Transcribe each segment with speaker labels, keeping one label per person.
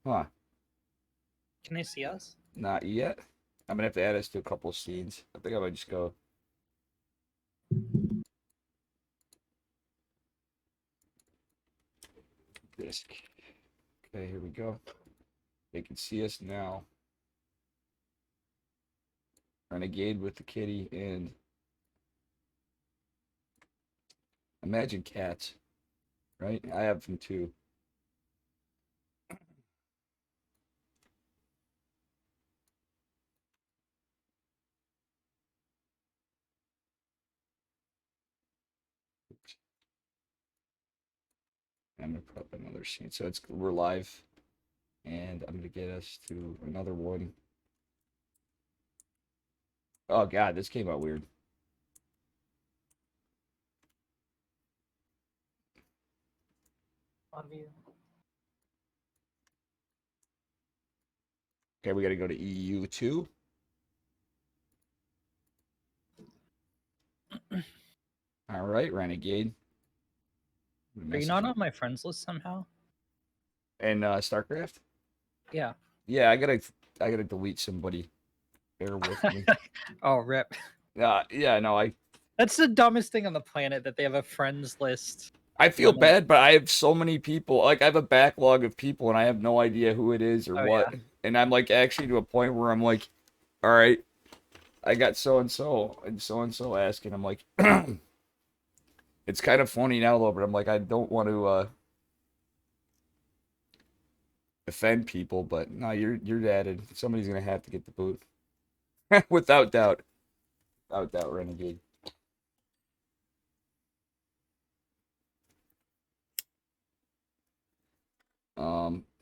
Speaker 1: Huh.
Speaker 2: Can they see us?
Speaker 1: Not yet. I'm gonna have to add us to a couple of scenes. I think I might just go. Disc. Okay, here we go. They can see us now. Renegade with the kitty and imagine cats, right? I have them too. Oops. I'm gonna put up another scene. So we're live, and I'm gonna get us to another one. Oh God, this came out weird.
Speaker 2: On view.
Speaker 1: Okay, we gotta go to EU2. All right, Renegade.
Speaker 2: Are you not
Speaker 1: Message
Speaker 2: on my friends list somehow?
Speaker 1: and StarCraft.
Speaker 2: Yeah.
Speaker 1: Yeah, I gotta delete somebody. Bear with me.
Speaker 2: Oh, rip.
Speaker 1: Yeah, no,
Speaker 2: That's the dumbest thing on the planet that they have a friends list.
Speaker 1: I feel
Speaker 2: When
Speaker 1: bad, but I have so many people. Like I have a backlog of people, and I have no idea who it is or
Speaker 2: oh
Speaker 1: what.
Speaker 2: yeah.
Speaker 1: And I'm like actually to a point where I'm like, all right, I got so and so asking. I'm like, it's kind of funny now though, but I'm like, I don't want to offend people, but no, you're added. Somebody's gonna have to get the boot, without doubt, without doubt, Renegade.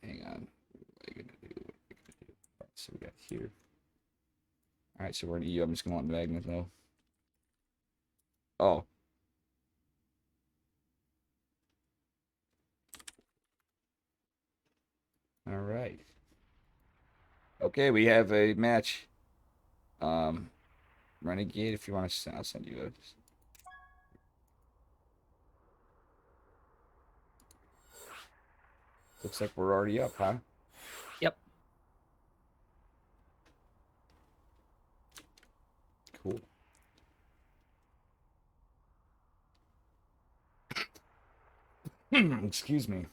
Speaker 1: Hang on. What are you gonna do? Right, so we got here. All right, so we're in EU. I'm just gonna let Magnus know. Oh, all right. Okay, we have a match. Um, Renegade, if you want to, I'll send you a. Looks like we're already up, huh?
Speaker 2: Yep.
Speaker 1: Cool. Excuse me.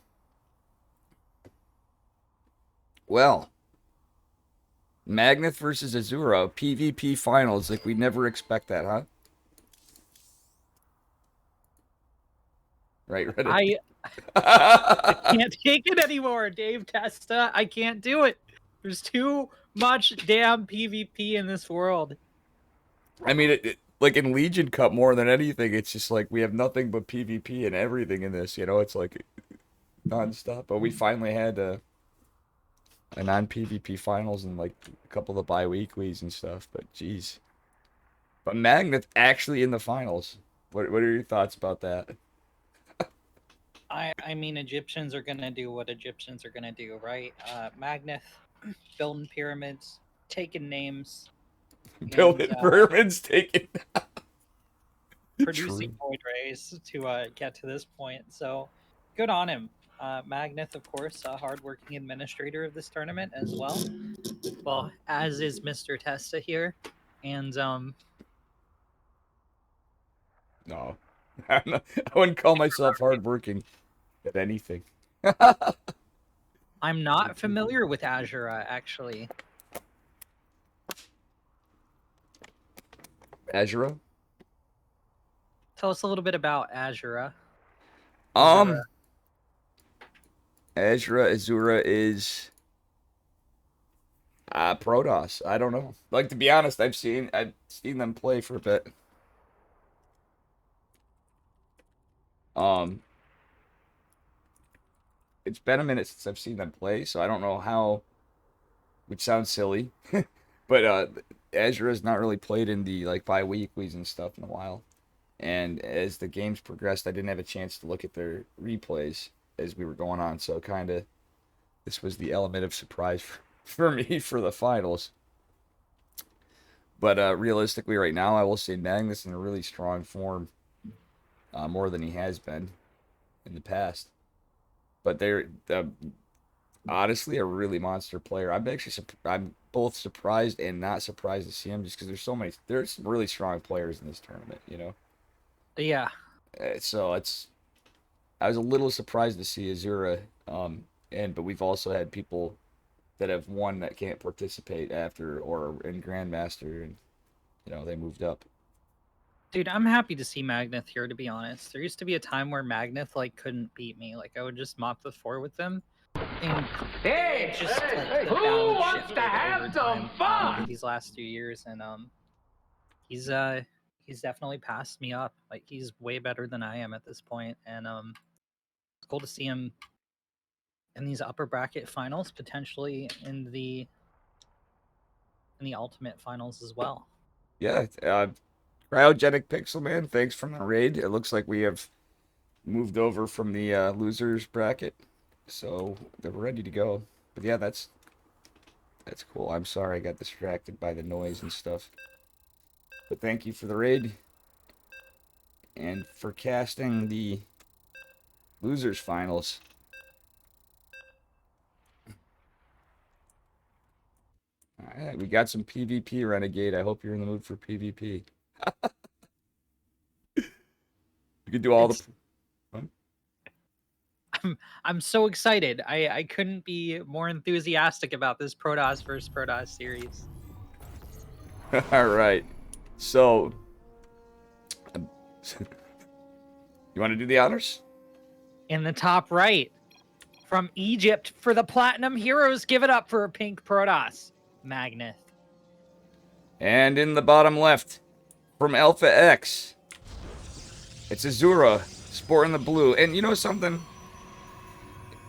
Speaker 1: Well, Magnath versus Azura, PvP finals. Like, we never expect that, huh? Right, Reddit.
Speaker 2: I can't take it anymore, Dave Testa. I can't do it. There's too much damn PvP in this world.
Speaker 1: I mean, like in Legion Cup more than anything, it's just like we have nothing but PvP and everything in this. You know, it's like nonstop. But we finally had a non-PvP finals and like a couple of bi-weeklies and stuff. But geez, but Magnath actually in the finals. What are your thoughts about that?
Speaker 2: I mean, Egyptians are gonna do what Egyptians are gonna do, right? Magnath building pyramids, taking names, and
Speaker 1: Building pyramids taking
Speaker 2: producing
Speaker 1: true.
Speaker 2: void rays to get to this point. So good on him. Magnath, of course, a hardworking administrator of this tournament as well. Well, as is Mr. Testa here. And
Speaker 1: No, I wouldn't call myself hardworking at anything.
Speaker 2: I'm not familiar with Azura, actually.
Speaker 1: Azura.
Speaker 2: Tell us a little bit about Azura. Azura.
Speaker 1: Um, Azura is Protoss. I don't know. Like to be honest, I've seen them play for a bit. Um, it's been a minute since I've seen them play, so I don't know how. Which sounds silly, but Azura has not really played in the like bi-weeklies and stuff in a while. And as the games progressed, I didn't have a chance to look at their replays as we were going on. So kind of this was the element of surprise for me for the finals. But realistically, right now, I will say Magnus in a really strong form, more than he has been in the past. But honestly a really monster player. I'm both surprised and not surprised to see him just because there's some really strong players in this tournament, you know.
Speaker 2: Yeah,
Speaker 1: So I was a little surprised to see Azura, but we've also had people that have won that can't participate after or in Grandmaster, and they moved up.
Speaker 2: dude, I'm happy to see Magneth here. To be honest, there used to be a time where Magneth like couldn't beat me. Like I would just mop the floor with them, and it just like the balance shifted over time over these last 2 years, and he's uh he's definitely passed me up. Like he's way better than I am at this point, and it's cool to see him in these upper bracket finals, potentially in the ultimate finals as well.
Speaker 1: Yeah, Cryogenic Pixel Man, thanks from the raid. It looks like we have moved over from the losers bracket, so they're ready to go. But yeah, that's cool. I'm sorry I got distracted by the noise and stuff. But thank you for the raid and for casting the losers finals. All right, we got some PvP, Renegade. I hope you're in the mood for PvP. You could do all the.
Speaker 2: It's I'm so excited. I couldn't be more enthusiastic about this Protoss versus Protoss series.
Speaker 1: All right. So, um, you want to do the honors?
Speaker 2: In the top right, from Egypt for the Platinum Heroes, give it up for a pink Protoss, Magneth.
Speaker 1: And in the bottom left, from Alpha X, it's Azura, sporting the blue. And you know something?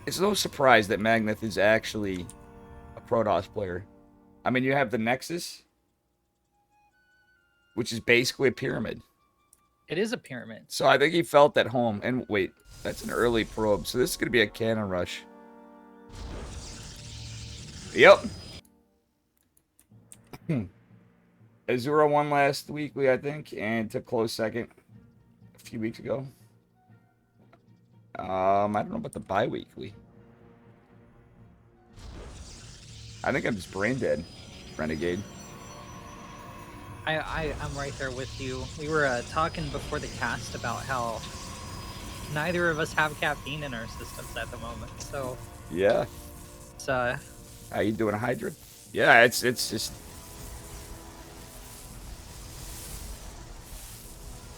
Speaker 1: It's no surprise that Magneth is actually a Protoss player. I mean, you have the Nexus, which is basically a pyramid.
Speaker 2: It is a pyramid.
Speaker 1: So I think he felt at home. And wait, that's an early probe. So this is going to be a cannon rush. Yep. Azura won last weekly, I think, and took close second a few weeks ago. I don't know about the bi-weekly. I think I'm just brain dead, Renegade.
Speaker 2: I'm right there with you. We were talking before the cast about how neither of us have caffeine in our systems at the moment. So
Speaker 1: Yeah.
Speaker 2: it's
Speaker 1: How you doing, Hydra? Yeah, it's just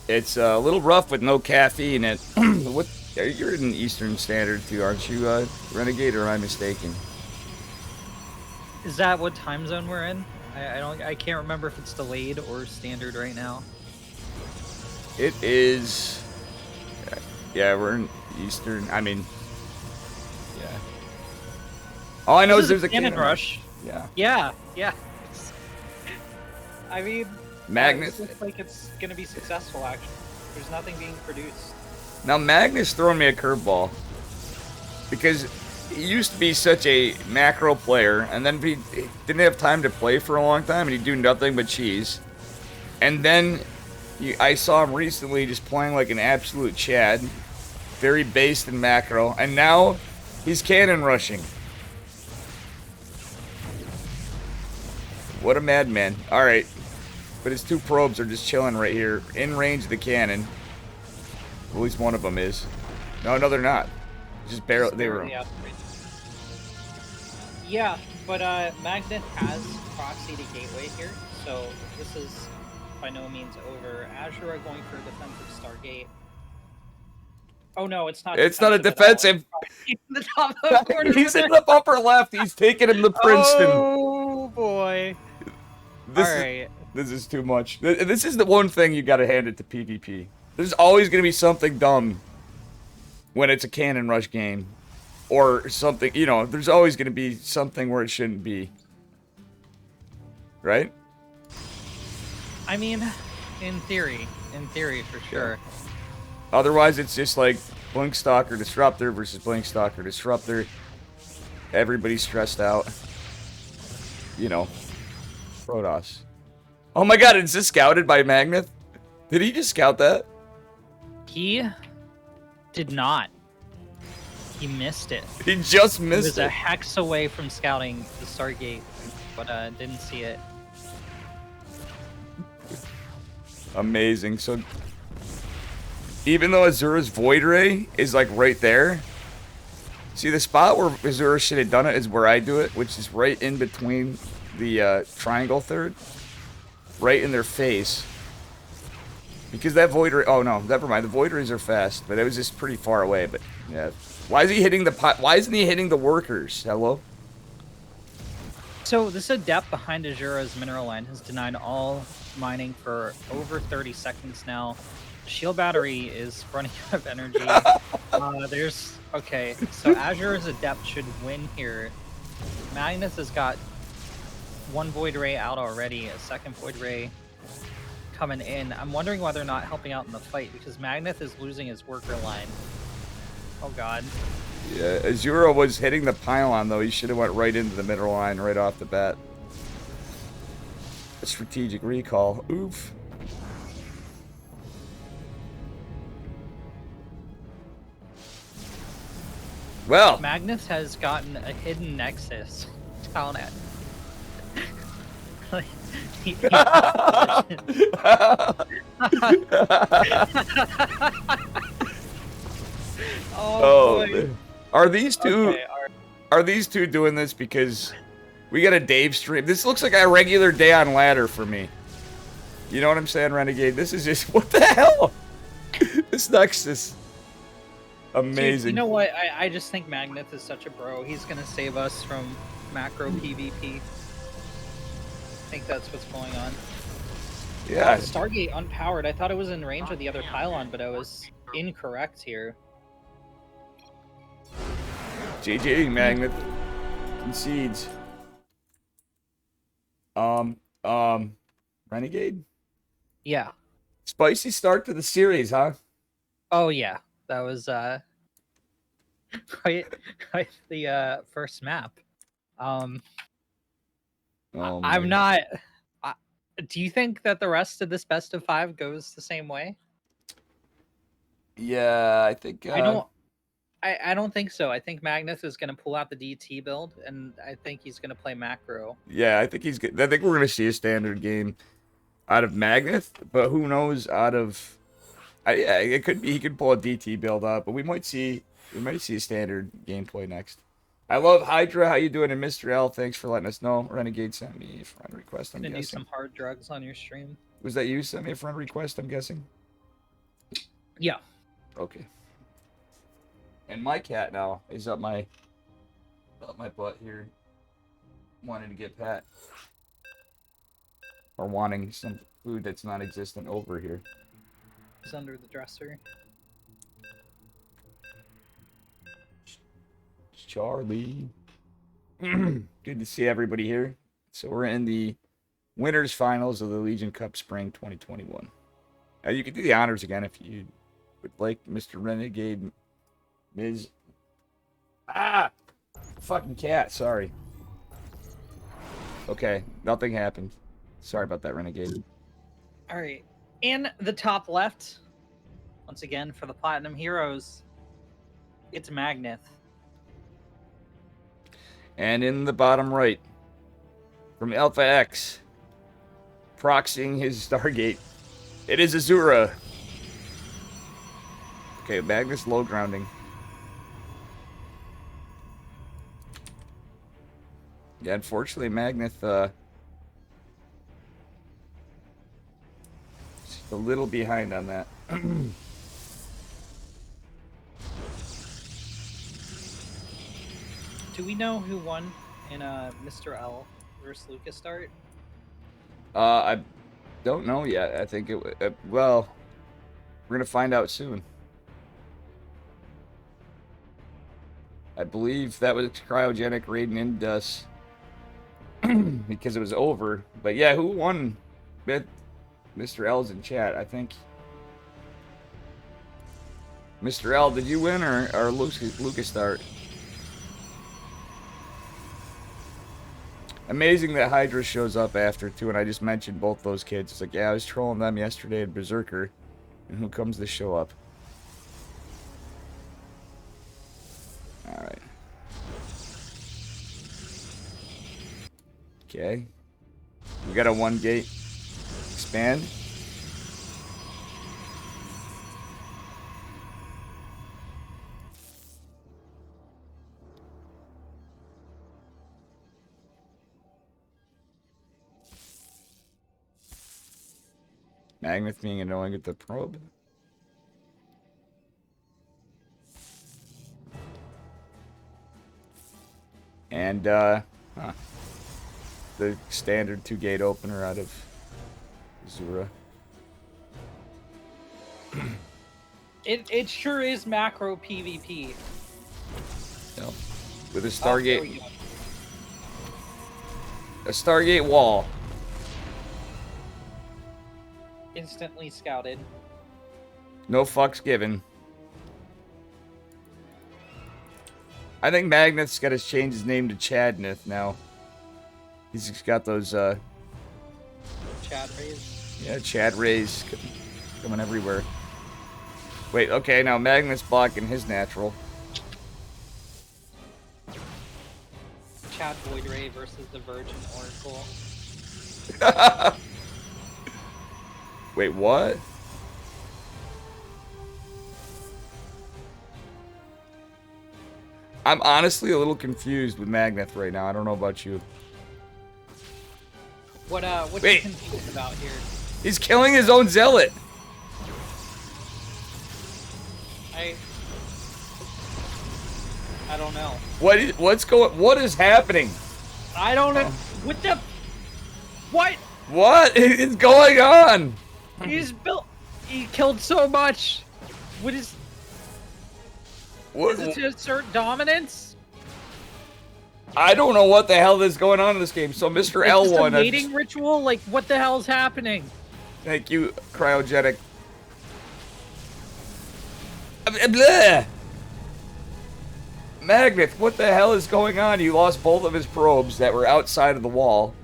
Speaker 1: it's a little rough with no caffeine. And what? You're in Eastern Standard too, aren't you, Renegade? Or am I mistaken?
Speaker 2: Is that what time zone we're in? I can't remember if it's delayed or standard right now.
Speaker 1: It is. Yeah, we're in Eastern. I mean, yeah. All I know is there's a cannon rush. Yeah.
Speaker 2: Yeah. I mean,
Speaker 1: Magnus.
Speaker 2: it looks like it's gonna be successful. Actually, there's nothing being produced.
Speaker 1: Now Magnus throwing me a curveball because he used to be such a macro player, and then he didn't have time to play for a long time, and he'd do nothing but cheese. And then I saw him recently just playing like an absolute Chad, very based in macro, and now he's cannon rushing. What a madman. Alright. But his two probes are just chilling right here, in range of the cannon. At least one of them is. No, they're not. Just barely, they were...
Speaker 2: Yeah, but Magnet has proxy to gateway here, so this is by no means over. Azure going for a defensive Stargate. Oh no, it's not.
Speaker 1: It's not a defensive.
Speaker 2: He's in the top left corner.
Speaker 1: He's in the upper left. He's taking him to Princeton.
Speaker 2: Oh boy.
Speaker 1: This is too much. This is the one thing you got to hand it to PvP. There's always going to be something dumb when it's a cannon rush game. Or something, there's always going to be something where it shouldn't be. Right?
Speaker 2: I mean, in theory for sure.
Speaker 1: Yeah. Otherwise, it's just like Blink Stalker Disruptor versus Blink Stalker Disruptor. Everybody's stressed out. Protoss. Oh my god, is this scouted by Magneth? Did he just scout that?
Speaker 2: He did not. He missed it.
Speaker 1: He just
Speaker 2: He
Speaker 1: missed
Speaker 2: was a
Speaker 1: it.
Speaker 2: hex away from scouting the Stargate, but didn't see it.
Speaker 1: Amazing. So, even though Azura's Void Ray is like right there, see the spot where Azura should have done it is where I do it, which is right in between the triangle third, right in their face. Because that Void Ray, oh no, never mind. The Void Rays are fast, but it was just pretty far away. But yeah, why is he hitting the pot? Why isn't he hitting the workers? Hello.
Speaker 2: So this adept behind Azura's mineral line has denied all mining for over 30 seconds now. Shield battery is running out of energy. Okay, so Azura's adept should win here. Magnus has got one Void Ray out already, a second Void Ray coming in. I'm wondering why they're not helping out in the fight, because Magnus is losing his worker line. Oh god.
Speaker 1: Yeah, Azura was hitting the pylon though. He should have went right into the middle line right off the bat. A strategic recall. Oof. Well,
Speaker 2: Magnus has gotten a hidden nexus down at.
Speaker 1: oh,
Speaker 2: boy.
Speaker 1: man. Are these two?
Speaker 2: Okay,
Speaker 1: Are these two doing this because we got a Dave stream? This looks like a regular day on ladder for me. You know what I'm saying, Renegade? This is just what the hell? This Nexus. Amazing.
Speaker 2: Dude, you know what? I just think Magnus is such a bro. He's gonna save us from macro PvP. I think that's what's going on.
Speaker 1: Yeah.
Speaker 2: Stargate unpowered. I thought it was in range of the other pylon, but I was incorrect here.
Speaker 1: JJ Magnet concedes. Renegade?
Speaker 2: Yeah.
Speaker 1: Spicy start to the series, huh?
Speaker 2: Oh yeah. That was quite the first map.
Speaker 1: Oh,
Speaker 2: I'm not. Do you think that the rest of this best of 5 goes the same way?
Speaker 1: Yeah, I think.
Speaker 2: I don't think so. I think Magnus is going to pull out the DT build, and I think he's going to play macro.
Speaker 1: Yeah, I think he's good. I think we're gonna see a standard game out of Magnus, but who knows out of. Yeah, it could be he could pull a DT build up, but we might see a standard gameplay next. I love Hydra. How you doing? And Mr. L, thanks for letting us know. Renegade sent me a friend request. I'm
Speaker 2: Gonna
Speaker 1: guessing.
Speaker 2: do some hard drugs on your stream.
Speaker 1: Was that you sent me a friend request? I'm guessing.
Speaker 2: Yeah.
Speaker 1: Okay. And my cat now is up my butt here, wanting to get pat or wanting some food that's non-existent over here.
Speaker 2: He's under the dresser.
Speaker 1: Charlie. Good to see everybody here. So we're in the winners finals of the LegionCup Spring 2021. You can do the honors again if you would like, Mr. Renegade. Ms. Fucking cat, sorry. Okay, nothing happened. Sorry about that, Renegade.
Speaker 2: Alright. In the top left, once again, for the Platinum Heroes, it's Magnus.
Speaker 1: And in the bottom right, from Alpha X, proxying his Stargate, it is Azura. Okay, Magnus low grounding. Yeah, unfortunately, Magnus, just a little behind on that.
Speaker 2: Do we know who won in Mr. L versus Lucas start?
Speaker 1: I don't know yet. I think it. Well, we're gonna find out soon. I believe that was cryogenic raiding Indus because it was over. But yeah, who won? Mr. L's in chat. I think. Mr. L, did you win or Lucas start? Amazing that Hydra shows up after too, and I just mentioned both those kids. It's like, yeah, I was trolling them yesterday at Berserker, and who comes to show up? Okay. We got a 1-gate expand. Magnet being annoying at the probe. And, the standard 2-gate opener out of Zura.
Speaker 2: It sure is macro PvP.
Speaker 1: Yep. With a
Speaker 2: Oh, there we
Speaker 1: Stargate,
Speaker 2: go.
Speaker 1: a Stargate wall.
Speaker 2: Instantly scouted.
Speaker 1: No fucks given. I think Magneth's got to change his name to Chadneth now. He's got those,
Speaker 2: Chad rays.
Speaker 1: yeah, Chad rays coming everywhere. Wait, okay, now Magneth's blocking his natural.
Speaker 2: Chad Void Ray versus the Virgin Oracle.
Speaker 1: Wait, what? I'm honestly a little confused with Magneth right now. I don't know about you.
Speaker 2: What's
Speaker 1: Wait.
Speaker 2: he confused about here?
Speaker 1: He's killing his own zealot.
Speaker 2: I don't know.
Speaker 1: What is happening?
Speaker 2: I don't know. What the? What?
Speaker 1: What is going on?
Speaker 2: He's built. He killed so much. What is?
Speaker 1: What,
Speaker 2: Is it to assert dominance?
Speaker 1: I don't know what the hell is going on in this game. So Mr.
Speaker 2: Is this a
Speaker 1: L1,
Speaker 2: mating ritual? Like, what the hell's happening?
Speaker 1: thank you, cryogenic. Bleh. Magneth, what the hell is going on? You lost both of his probes that were outside of the wall.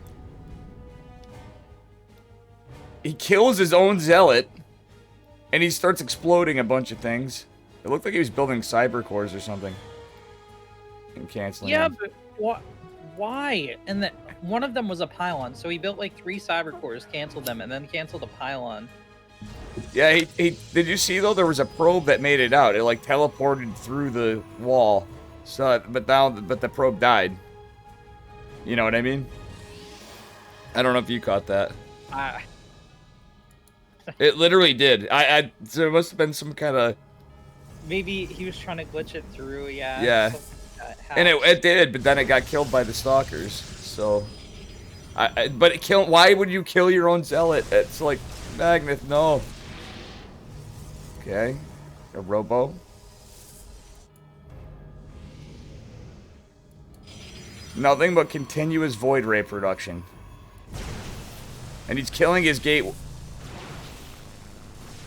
Speaker 1: He kills his own zealot, and he starts exploding a bunch of things. It looked like he was building cyber cores or something. And canceling
Speaker 2: Yeah,
Speaker 1: them.
Speaker 2: but what? Why? And then one of them was a pylon, so he built like 3 cyber cores, canceled them, and then canceled a pylon.
Speaker 1: Yeah, he did you see though there was a probe that made it out? It like teleported through the wall. So but the probe died. You know what I mean? I don't know if you caught that. It literally did. So it must have been some kind of
Speaker 2: Maybe he was trying to glitch it through, yeah.
Speaker 1: Yeah.
Speaker 2: something like that
Speaker 1: and
Speaker 2: happened.
Speaker 1: it did, but then it got killed by the stalkers. So but why would you kill your own zealot? It's like Magneth, no. Okay. A robo. Nothing but continuous void ray production. And he's killing his gate.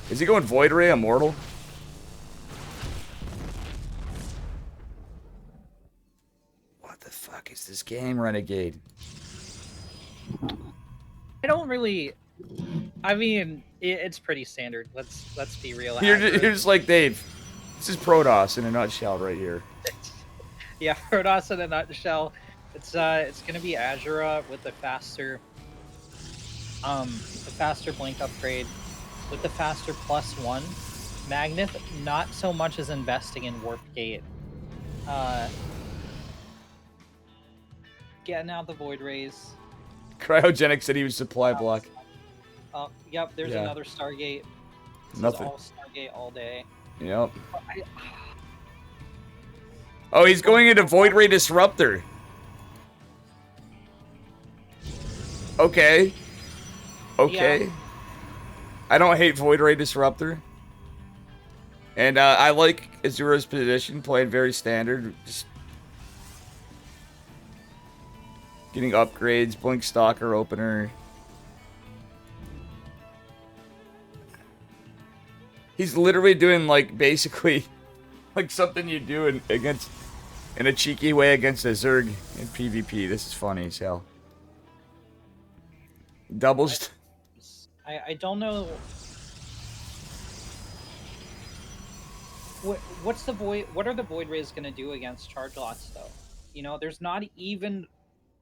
Speaker 1: Is he going void ray immortal? What the fuck is this game, Renegade?
Speaker 2: I don't really. I mean, it's pretty standard. Let's be real.
Speaker 1: You're
Speaker 2: accurate.
Speaker 1: just like Dave. This is Protoss in a nutshell right here.
Speaker 2: Yeah, Protoss in a nutshell. It's gonna be Azura with the faster blink upgrade, with the faster +1. Magneth not so much as investing in warp gate. Getting out the void rays.
Speaker 1: Cryogenic said he was supply block.
Speaker 2: Oh, yep. There's
Speaker 1: Yeah.
Speaker 2: another Stargate. This
Speaker 1: Nothing.
Speaker 2: is all Stargate all day.
Speaker 1: Yep. Oh, he's going into Void Ray Disruptor. Okay. Okay.
Speaker 2: Yeah.
Speaker 1: I don't hate Void Ray Disruptor. And I like Azura's position, playing very standard. Just getting upgrades, Blink Stalker Opener. He's literally doing, like, basically, like something you do in a cheeky way against a Zerg in PvP. This is funny as hell. Doubles.
Speaker 2: I don't know. What's the void? What are the void rays gonna do against charge lots though? You know, there's not even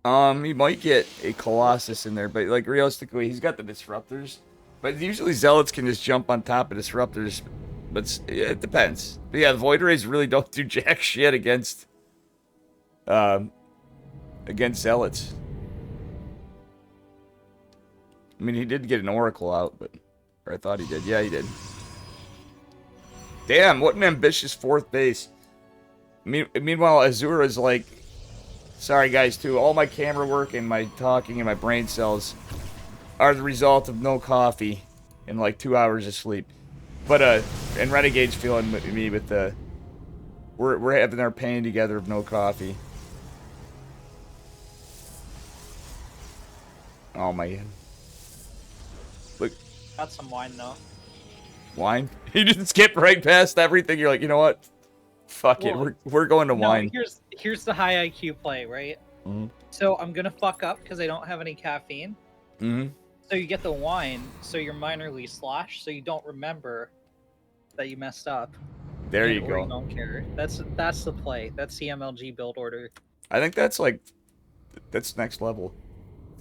Speaker 1: He might get a Colossus in there, but like realistically, he's got the disruptors. But usually zealots can just jump on top of disruptors. But yeah, it depends. But yeah, the Void Rays really don't do jack shit um, against zealots. I mean, he did get an Oracle out, but or I thought he did. Yeah, he did. Damn, what an ambitious fourth base. Meanwhile, Azura's like, sorry guys, too. All my camera work and my talking and my brain cells are the result of no coffee and like 2 hours of sleep. But and Renegade's feeling me with the we're having our pain together of no coffee. Oh my god. Look,
Speaker 2: Got some wine though.
Speaker 1: wine. You just skip right past everything. You're like, you know what? Fuck it.
Speaker 2: Well,
Speaker 1: We're going to
Speaker 2: No,
Speaker 1: wine.
Speaker 2: here's the high IQ play, right?
Speaker 1: Mm-hmm.
Speaker 2: So I'm gonna fuck up because I don't have any caffeine.
Speaker 1: Mm-hmm.
Speaker 2: So you get the wine, so you're minorly sloshed, so you don't remember that you messed up.
Speaker 1: There you
Speaker 2: or
Speaker 1: go.
Speaker 2: You don't care. That's the play. That's the MLG build order.
Speaker 1: I think that's like that's next level.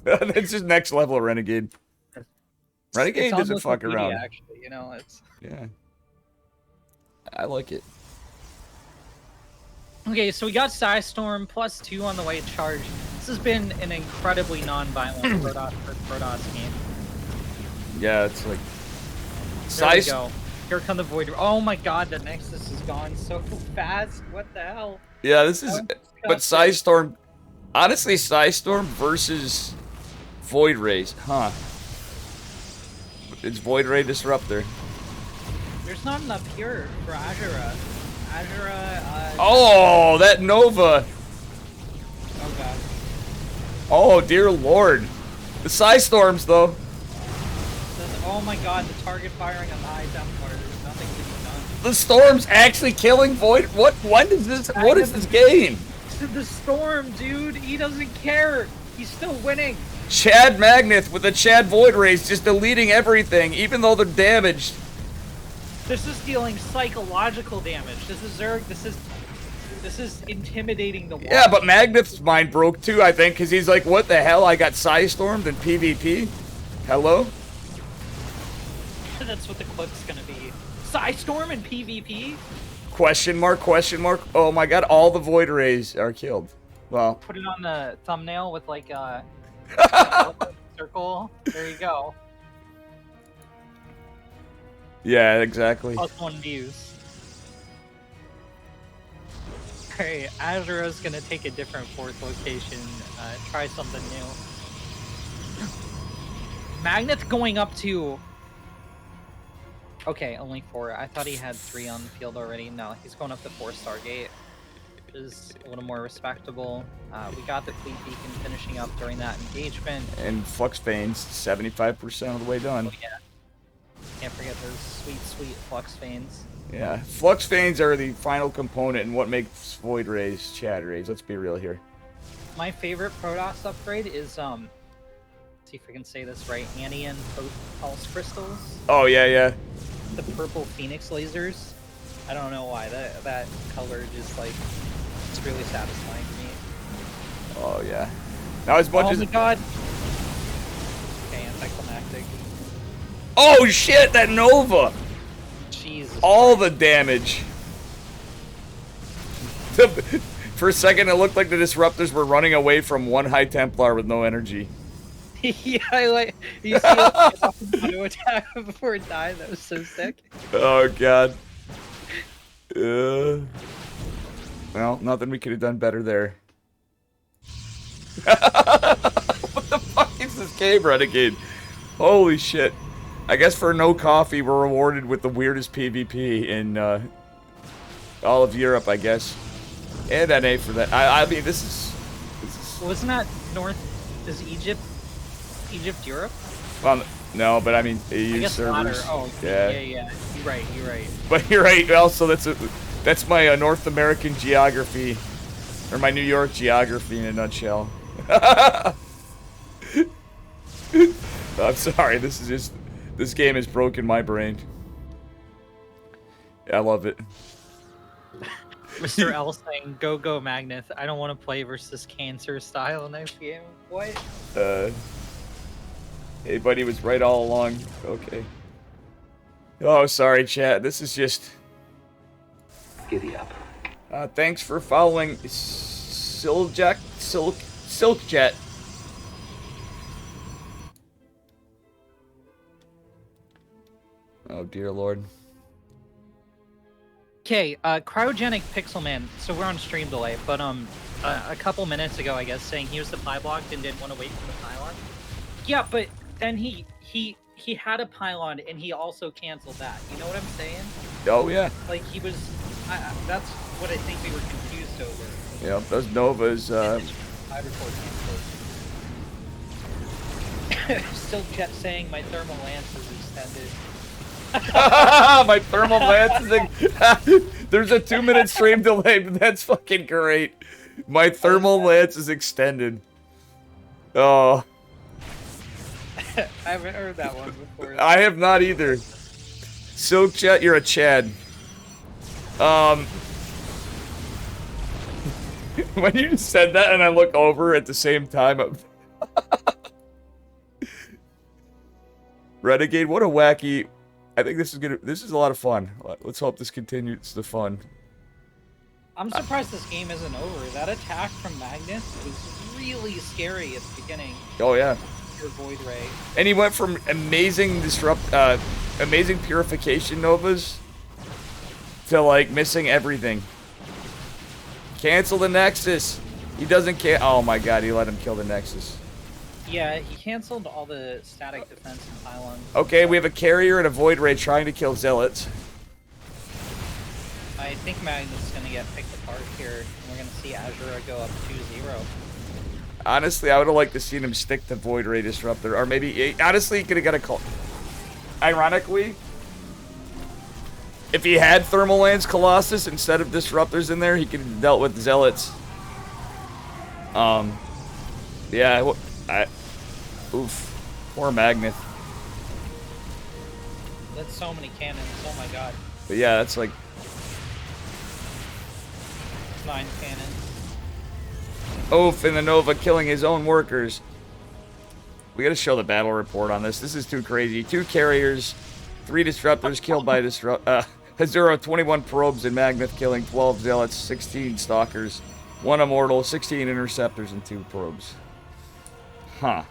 Speaker 1: That's just next level Renegade. Renegade
Speaker 2: It's on
Speaker 1: doesn't fuck
Speaker 2: Wikipedia,
Speaker 1: around.
Speaker 2: Actually, it's
Speaker 1: Yeah. I like it.
Speaker 2: okay. So we got Psystorm +2 on the way charge. This has been an incredibly non-violent Protoss game.
Speaker 1: Yeah, it's like
Speaker 2: There we
Speaker 1: size.
Speaker 2: go. Here come the Void. Oh my god, the Nexus is gone so fast. What the hell?
Speaker 1: Yeah, this is.
Speaker 2: That was
Speaker 1: But
Speaker 2: disgusting.
Speaker 1: Psystorm, honestly, Psystorm versus Void Rays, huh? It's Void Ray Disruptor.
Speaker 2: There's not enough here for Azura. Azura,
Speaker 1: Oh, that Nova.
Speaker 2: oh god.
Speaker 1: Oh, dear lord. The Psystorms, though.
Speaker 2: Oh my god, the target firing on the high Templar. There's nothing to be done.
Speaker 1: The Storm's actually killing Void. What? When is this? What is this game?
Speaker 2: The Storm, dude. He doesn't care. He's still winning.
Speaker 1: Chad Magneth with the Chad Void Rays just deleting everything, even though they're damaged.
Speaker 2: This is dealing psychological damage. This is Zerg. This is intimidating the wall.
Speaker 1: Yeah, but Magneth's mind broke too, I think, because he's like, what the hell? I got Psystormed in PvP? Hello?
Speaker 2: That's what the clip's gonna be. Psystorm and PvP?
Speaker 1: Question mark, question mark. Oh my god, all the Void Rays are killed. Well,
Speaker 2: Put it on the thumbnail with like a circle. There you go.
Speaker 1: yeah, exactly.
Speaker 2: +1 views. Alright, Azura's gonna take a different fourth location, try something new. Magneth going up to... Okay, only 4. I thought he had 3 on the field already. No, he's going up to 4 Stargate, which is a little more respectable. We got the Fleet Beacon finishing up during that engagement.
Speaker 1: And Flux Veins, 75% of the way done.
Speaker 2: Oh, yeah. Can't forget those sweet, sweet Flux Veins.
Speaker 1: Yeah, Flux Veins are the final component in what makes Void Rays Chad Rays. Let's be real here.
Speaker 2: My favorite Protoss upgrade is, see if I can say this right, Anion Pulse Crystals.
Speaker 1: Oh, yeah, yeah.
Speaker 2: The purple Phoenix lasers. I don't know why. That color just, like, it's really satisfying to me.
Speaker 1: Oh, yeah. Now, as much
Speaker 2: Oh
Speaker 1: as...
Speaker 2: my god! Okay, anticlimactic.
Speaker 1: Oh, shit, that Nova!
Speaker 2: Jesus
Speaker 1: All
Speaker 2: Christ.
Speaker 1: the damage. For a second, it looked like the Disruptors were running away from one High Templar with no energy.
Speaker 2: Yeah, I like... You see it auto attack before it died? That was so sick.
Speaker 1: Oh, God. Well, nothing we could have done better there. What the fuck is this game, Renegade? Holy shit. I guess for no coffee, we're rewarded with the weirdest PvP in all of Europe, I guess. And NA for that. I mean, this is...
Speaker 2: Wasn't that North... Is Egypt Europe?
Speaker 1: Well, no, but I mean,
Speaker 2: I
Speaker 1: EU
Speaker 2: guess
Speaker 1: servers.
Speaker 2: latter. Oh,
Speaker 1: yeah.
Speaker 2: yeah. You're right.
Speaker 1: But you're right. Also, that's my North American geography, or my New York geography in a nutshell. I'm sorry. This game has broken my brain. I love it.
Speaker 2: Mr. L saying, "Go go Magneth. I don't want to play versus Cancer style next game." What?
Speaker 1: Hey, buddy was right all along. Okay. Oh, sorry, chat. This is just.
Speaker 3: Giddy up.
Speaker 1: Thanks for following Silkjet. Oh dear lord.
Speaker 2: Okay, cryogenic Pixelman. So we're on stream delay, but a couple minutes ago, I guess, saying he was the pie blocked and didn't want to wait for the pylon. Yeah, but then he had a pylon and he also canceled that. You know what I'm saying?
Speaker 1: Oh yeah.
Speaker 2: Like he was. That's what I think we were confused over.
Speaker 1: Yep, those Novas.
Speaker 2: I report canceled. Still kept saying my thermal lance is extended.
Speaker 1: My thermal lance is. There's a 2-minute stream delay, but that's fucking great. My thermal lance is extended. Oh.
Speaker 2: I haven't heard that one before.
Speaker 1: I have not either. Silkjet, you're a Chad. When you said that and I look over at the same time, Renegade, what a wacky. I think this is a lot of fun. Let's hope this continues the fun.
Speaker 2: I'm surprised this game isn't over. That attack from Magnus was really scary at the beginning.
Speaker 1: Oh yeah.
Speaker 2: Your Void Ray.
Speaker 1: And he went from amazing amazing purification Novas to like missing everything. Cancel the Nexus. He doesn't care. Oh my god, he let him kill the Nexus.
Speaker 2: Yeah, he canceled all the static defense and pylons.
Speaker 1: Okay, we have a carrier and a Void Ray trying to kill Zealots.
Speaker 2: I think Magnus is going to get picked apart here, and we're going to see Azura go up 2-0.
Speaker 1: Honestly, I would have liked to see him stick to Void Ray Disruptor, or maybe, honestly, he could have got a call. Ironically, if he had Thermal Lance Colossus instead of Disruptors in there, he could have dealt with Zealots. Yeah, oof. Poor Magneth.
Speaker 2: That's so many cannons, oh my god.
Speaker 1: But yeah, that's like...
Speaker 2: 9 cannons.
Speaker 1: Oof, and the Nova killing his own workers. We gotta show the battle report on this. This is too crazy. 2 carriers, 3 Disruptors killed by Hazuro, 21 probes, and Magneth killing 12 Zealots, 16 Stalkers, 1 Immortal, 16 Interceptors, and 2 probes. Huh.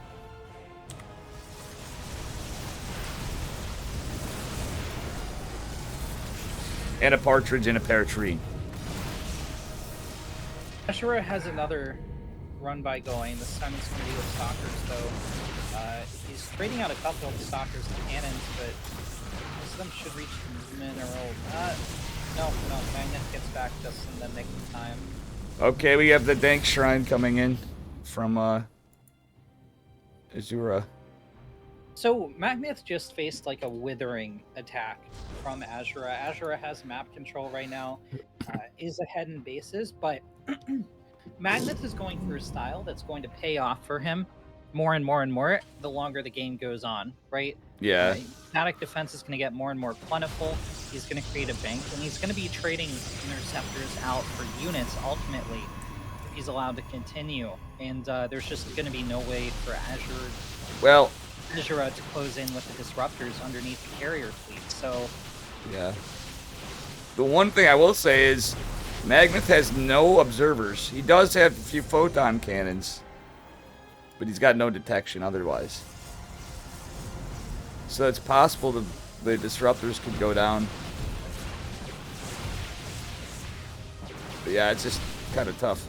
Speaker 1: And a partridge in a pear tree.
Speaker 2: Ashura has another run by going. This time it's going to be with Stalkers, though. He's trading out a couple of Stalkers to cannons, but most of them should reach mineral. No, Magneth gets back just in the nick of time.
Speaker 1: Okay, we have the Dank Shrine coming in from Azura.
Speaker 2: So Magneth just faced like a withering attack from Azura. Azura has map control right now, is ahead in bases, but Magneth is going for a style that's going to pay off for him more and more and more the longer the game goes on, right?
Speaker 1: Yeah.
Speaker 2: Static defense is going to get more and more plentiful. He's going to create a bank, and he's going to be trading interceptors out for units ultimately if he's allowed to continue. And there's just going to be no way for Azura to close in with the disruptors underneath the carrier fleet. So
Speaker 1: yeah. The one thing I will say is Magneth has no observers. He does have a few photon cannons, but he's got no detection otherwise. So it's possible the disruptors could go down. But yeah, it's just kind of tough.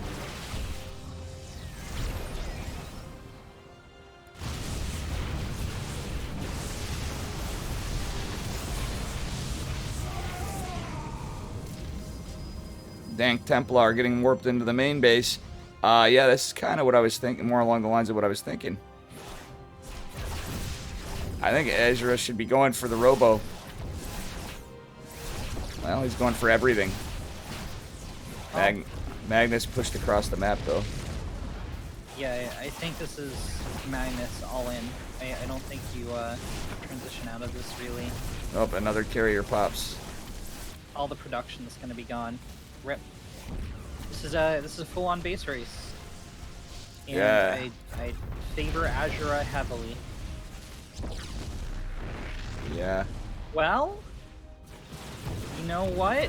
Speaker 1: Dank Templar getting warped into the main base. Yeah, this is kind of what I was thinking, more along the lines of what I was thinking. I think Azura should be going for the Robo. Well, he's going for everything. Magnus pushed across the map, though.
Speaker 2: yeah, I think this is Magnus all in. I don't think you transition out of this really.
Speaker 1: Nope, another carrier pops.
Speaker 2: All the production is going to be gone. Rip. This is a full-on base race, and
Speaker 1: Yeah.
Speaker 2: I favor Azura heavily.
Speaker 1: Yeah.
Speaker 2: Well, you know what?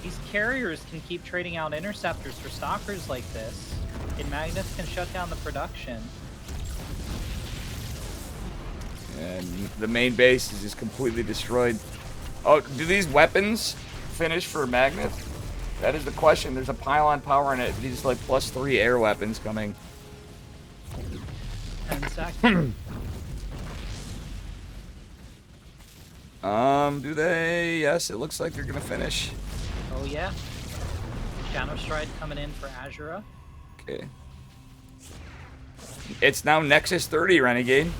Speaker 2: These carriers can keep trading out interceptors for stalkers like this, and Magnus can shut down the production.
Speaker 1: And the main base is just completely destroyed. Oh, do these weapons finish for Magnet? That is the question. There's a pylon power in it. These like +3 air weapons coming.
Speaker 2: 10 seconds.
Speaker 1: Do they? Yes, it looks like they're gonna finish.
Speaker 2: Oh yeah. Shadow Stride coming in for Azura.
Speaker 1: Okay. It's now Nexus 30, Renegade.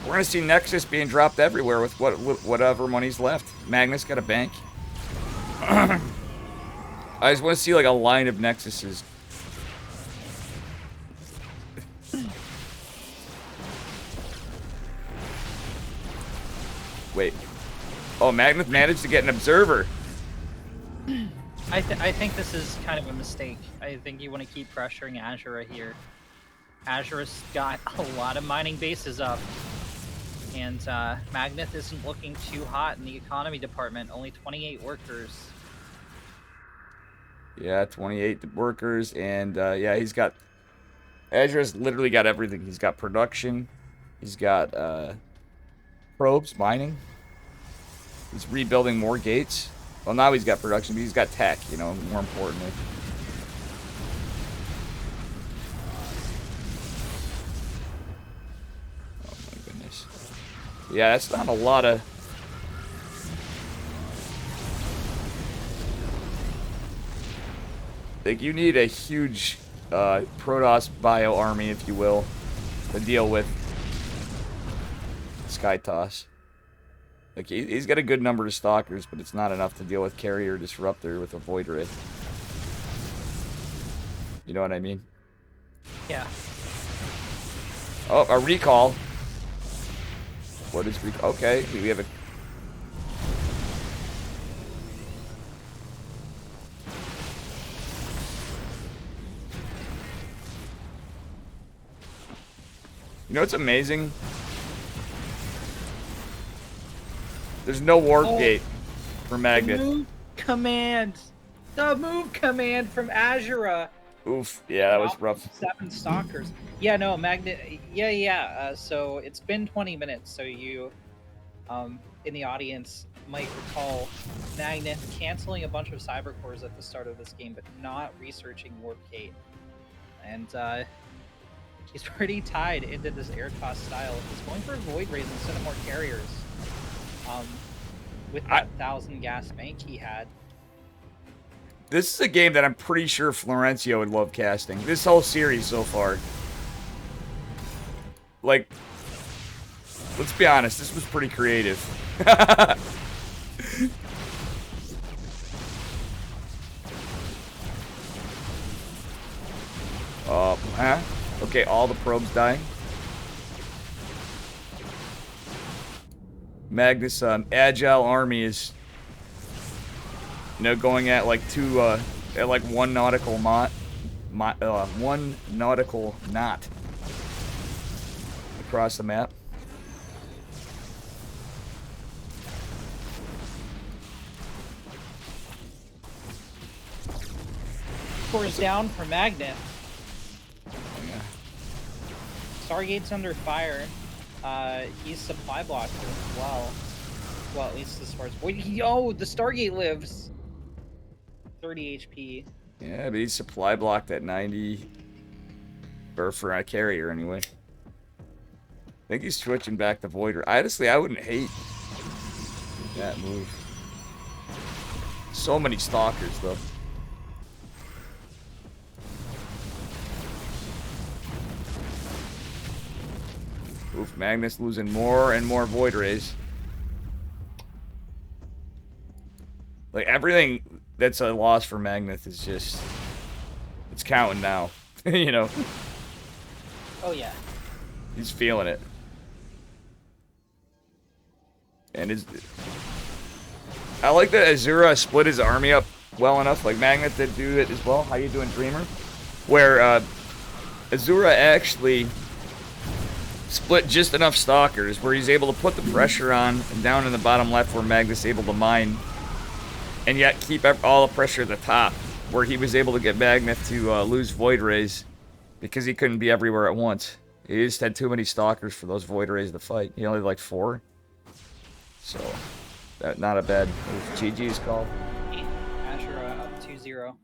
Speaker 1: We're gonna see Nexus being dropped everywhere with whatever money's left. Magnus got a bank. I just want to see like a line of Nexuses. Wait. Oh, Magnus managed to get an observer.
Speaker 2: I think this is kind of a mistake. I think you want to keep pressuring Azura here. Azura's got a lot of mining bases up. And Magnus isn't looking too hot in the economy department. Only 28 workers.
Speaker 1: Yeah, 28 workers, and yeah, he's got... Azura's literally got everything. He's got production. He's got probes, mining. He's rebuilding more gates. Well, now he's got production, but he's got tech, you know, more importantly. Oh my goodness. Yeah, that's not a lot of... Like, you need a huge Protoss bio army, if you will, to deal with Skytoss. Like, he's got a good number of stalkers, but it's not enough to deal with Carrier Disruptor with a Void Ray. You know what I mean?
Speaker 2: Yeah.
Speaker 1: Oh, a recall. What is recall? Okay, we have a... You know what's amazing? There's no warp gate for Magnet.
Speaker 2: The move command! The move command from Azura!
Speaker 1: Oof, yeah, that was rough.
Speaker 2: 7 stalkers. Yeah, no, Magnet. Yeah. So it's been 20 minutes. So you, in the audience, might recall Magnet canceling a bunch of cyber cores at the start of this game, but not researching warp gate. And he's pretty tied into this air toss style. He's going for void rays instead of more carriers. With that 1,000 gas bank he had.
Speaker 1: This is a game that I'm pretty sure Florencio would love casting. This whole series so far. Like, let's be honest, this was pretty creative. Huh? Okay, all the probes dying. Magnus, agile army is, you know, going at like at like 1 nautical knot, 1 nautical knot across the map.
Speaker 2: Cores down for Magnet.
Speaker 1: Oh, yeah.
Speaker 2: Stargate's under fire. He's supply blocked as well. Well, at least as far as... Yo, the Stargate lives! 30 HP.
Speaker 1: Yeah, but he's supply blocked at 90. Or for a carrier, anyway. I think he's switching back to Voider. Honestly, I wouldn't hate that move. So many stalkers, though. Oof, Magnus losing more and more Void Rays. Like, everything that's a loss for Magnus is just... It's counting now. You know?
Speaker 2: Oh, yeah.
Speaker 1: He's feeling it. And I like that Azura split his army up well enough, like Magnet did do it as well. How you doing, Dreamer? Where Azura actually split just enough stalkers where he's able to put the pressure on and down in the bottom left where Magnus able to mine, and yet keep all the pressure at the top where he was able to get Magnet to lose Void Rays because he couldn't be everywhere at once. He just had too many stalkers for those Void Rays to fight. He only had like 4. So, not a bad GG's call.
Speaker 2: Ashura up 2-0.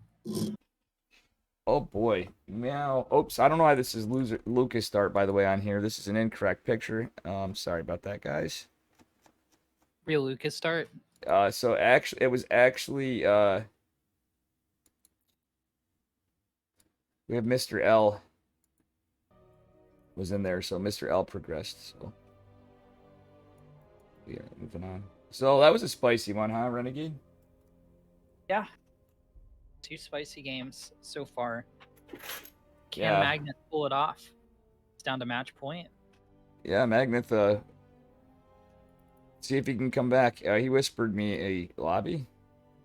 Speaker 1: Oh boy. Meow. Oops, I don't know why this is Lucas start, by the way, on here. This is an incorrect picture. Sorry about that, guys.
Speaker 2: Real Lucas start.
Speaker 1: So actually, it was actually, we have Mr. L was in there, so Mr. L progressed, so. Yeah, moving on. So that was a spicy one, huh, Renegade?
Speaker 2: Yeah. 2 spicy games so far. Can
Speaker 1: Yeah.
Speaker 2: Magnet pull it off? It's down to match point.
Speaker 1: Yeah, Magnet, see if he can come back. He whispered me a lobby.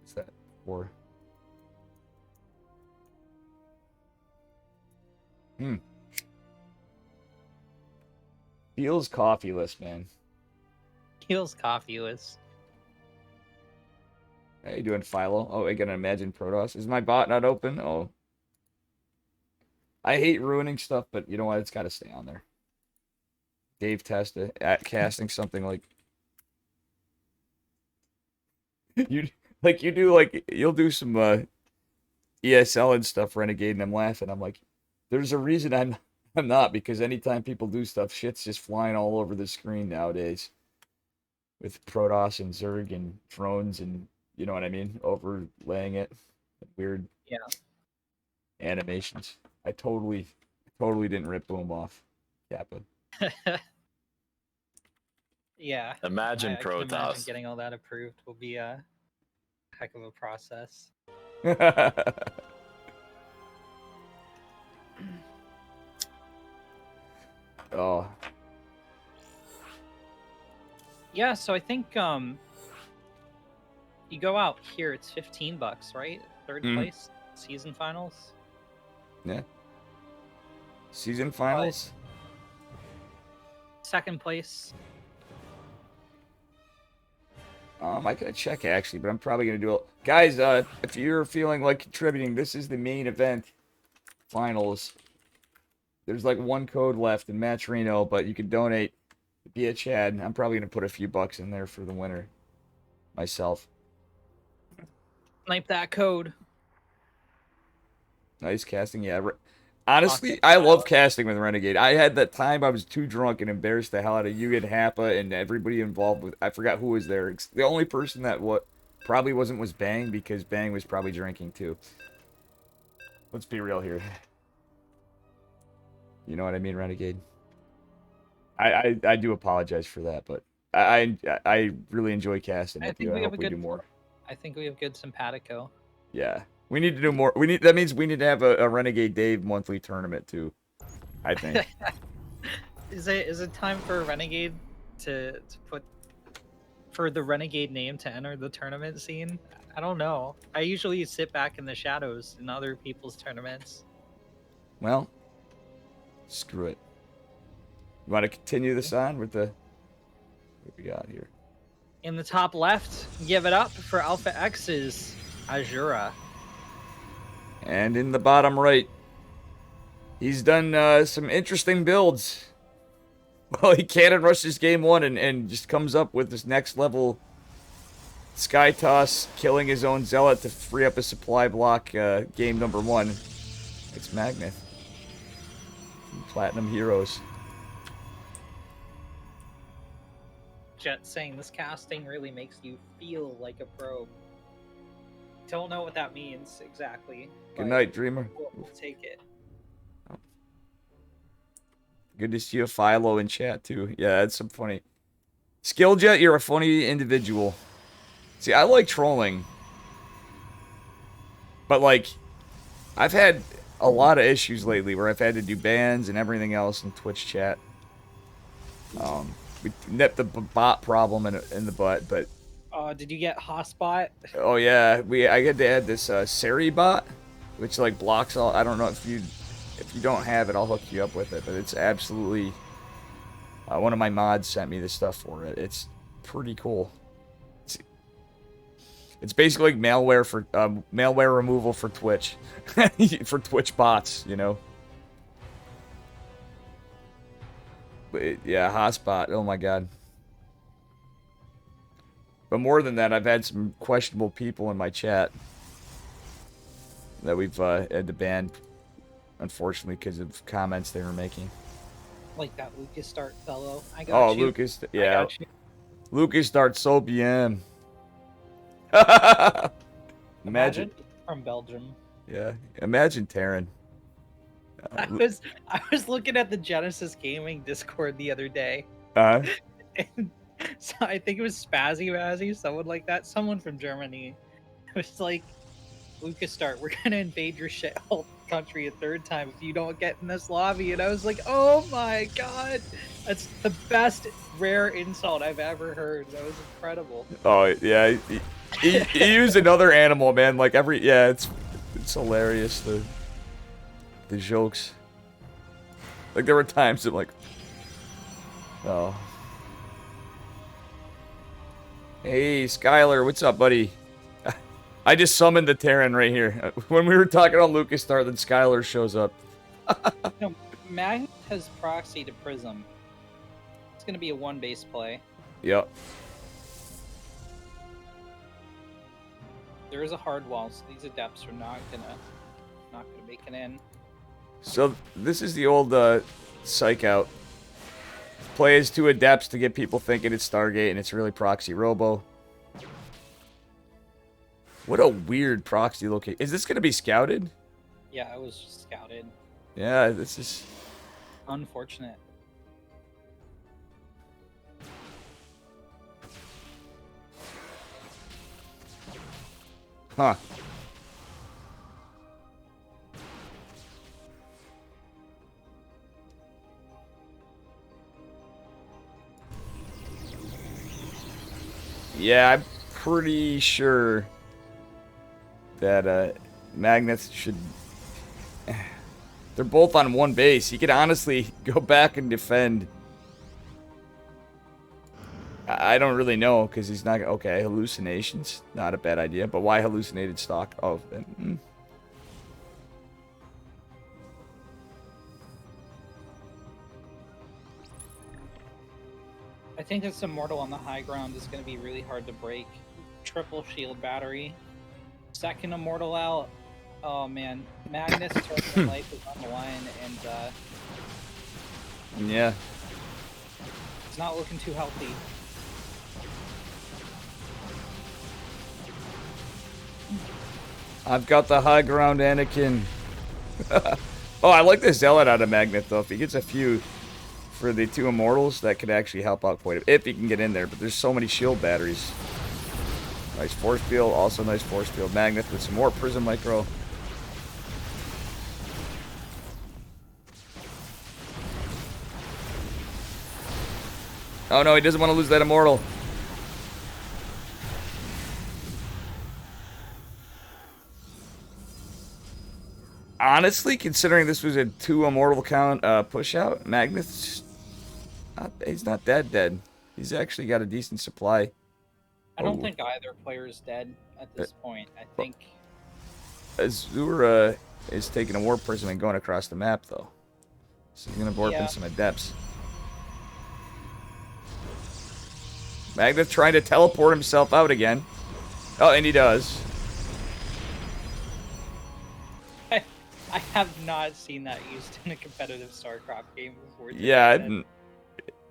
Speaker 1: What's that for? Feels coffeeless, man.
Speaker 2: Feels coffeeless.
Speaker 1: How you doing, Philo? Oh, I gotta imagine Protoss. Is my bot not open? Oh. I hate ruining stuff, but you know what? It's gotta stay on there. Dave Testa at casting something like you'll do some ESL and stuff, Renegade, and I'm laughing. I'm like, there's a reason I'm not, because anytime people do stuff, shit's just flying all over the screen nowadays. With Protoss and Zerg and drones and, you know what I mean, overlaying it. Weird animations. I totally didn't rip Boom off. Kappa.
Speaker 2: Yeah.
Speaker 4: Imagine
Speaker 2: I can imagine
Speaker 4: Protoss.
Speaker 2: getting all that approved will be a heck of a process.
Speaker 1: Oh.
Speaker 2: Yeah, so I think you go out here, it's $15, right? Third place, season finals.
Speaker 1: Yeah. Season finals?
Speaker 2: Second place.
Speaker 1: I could check actually, but I'm probably gonna do it. Guys, if you're feeling like contributing, this is the main event finals. There's like 1 code left in Match Reno, but you can donate via Chad. I'm probably gonna put a few bucks in there for the winner myself.
Speaker 2: Snipe that code.
Speaker 1: Nice casting, yeah. Honestly, I love casting with Renegade. I had that time I was too drunk and embarrassed the hell out of you and Happa and everybody involved with. I forgot who was there. The only person that probably wasn't was Bang, because Bang was probably drinking too. Let's be real here. You know what I mean, Renegade? I do apologize for that, but I really enjoy casting with you. I hope we do more.
Speaker 2: I think we have good simpatico.
Speaker 1: Yeah. We need to do more. That means we need to have a Renegade Dave monthly tournament too, I think.
Speaker 2: Is it time for Renegade to put for the Renegade name to enter the tournament scene? I don't know. I usually sit back in the shadows in other people's tournaments.
Speaker 1: Well, screw it. You want to continue this on with the what we got here?
Speaker 2: In the top left, give it up for Alpha X's Azura.
Speaker 1: And in the bottom right, he's done some interesting builds. Well, he cannon rushes game 1 and just comes up with this next level Sky Toss, killing his own Zealot to free up a supply block game number 1. It's Magnet. Platinum Heroes.
Speaker 2: Jet saying this casting really makes you feel like a pro. Don't know what that means exactly.
Speaker 1: Good night, Dreamer.
Speaker 2: We'll take it.
Speaker 1: Good to see you, Philo, in chat, too. Yeah, that's some funny. Skilljet, you're a funny individual. See, I like trolling. But, like, I've had a lot of issues lately where I've had to do bans and everything else in Twitch chat. We nipped the bot problem in the butt, but
Speaker 2: Did you get Hotspot?
Speaker 1: Oh yeah, I had to add this Seri bot, which like blocks all. I don't know if you don't have it, I'll hook you up with it. But it's absolutely one of my mods sent me this stuff for it. It's pretty cool. It's basically like malware removal for Twitch, for Twitch bots, you know. But yeah, Hotspot. Oh my god. But more than that, I've had some questionable people in my chat that we've had to ban, unfortunately, because of comments they were making.
Speaker 2: Like that Lucas Start fellow. I got
Speaker 1: Oh,
Speaker 2: you.
Speaker 1: Lucas,
Speaker 2: I
Speaker 1: yeah.
Speaker 2: got you.
Speaker 1: Lucas starts so bien. Imagine.
Speaker 2: Imagine from Belgium.
Speaker 1: Yeah, imagine Terran.
Speaker 2: I was looking at the Genesis Gaming Discord the other day,
Speaker 1: Uh,
Speaker 2: and so I think it was Spazzy Bazzy, someone like that, someone from Germany. It was like, Lucas Start, we're gonna invade your shithole country a third time if you don't get in this lobby. And I was like, oh my god, that's the best rare insult I've ever heard. That was incredible.
Speaker 1: oh, yeah. He used another animal, man. Like yeah, it's hilarious, the jokes. Like there were times that like, oh. Hey, Skylar, what's up, buddy? I just summoned the Terran right here. When we were talking on Lucas Star, then Skylar shows up.
Speaker 2: No, Magnet has proxy to Prism. It's gonna be a one base play.
Speaker 1: Yep.
Speaker 2: There is a hard wall, so these adepts are not gonna make it in.
Speaker 1: So this is the old psych out. Play as 2 adepts to get people thinking it's Stargate and it's really Proxy Robo. What a weird proxy location. Is this gonna be scouted?
Speaker 2: Yeah, it was scouted.
Speaker 1: Yeah, this is
Speaker 2: Unfortunate.
Speaker 1: huh. Yeah, I'm pretty sure that Magnets should. They're both on one base. He could honestly go back and defend. I don't really know because he's not. Okay, hallucinations, not a bad idea. But why hallucinated stock? Oh,
Speaker 2: I think this Immortal on the high ground is going to be really hard to break. Triple shield battery. Second Immortal out. Oh man, Magnus tournament life is on the line, and
Speaker 1: yeah.
Speaker 2: it's not looking too healthy.
Speaker 1: I've got the high ground, Anakin. Oh, I like the Zealot out of Magnet though. If he gets a few for the 2 Immortals, that could actually help out quite a bit if he can get in there. But there's so many shield batteries. Nice force field, also nice force field. Magnet with some more Prism Micro. Oh no, he doesn't want to lose that Immortal. Honestly, considering this was a 2 Immortal count push out, Magnus, he's not that dead. He's actually got a decent supply.
Speaker 2: I don't think either player is dead at this point. I think
Speaker 1: Azura is taking a Warp Prism and going across the map, though. So he's going to warp in some Adepts. Magnus trying to teleport himself out again. Oh, and he does.
Speaker 2: I have not seen that used in a competitive StarCraft game before.
Speaker 1: Yeah,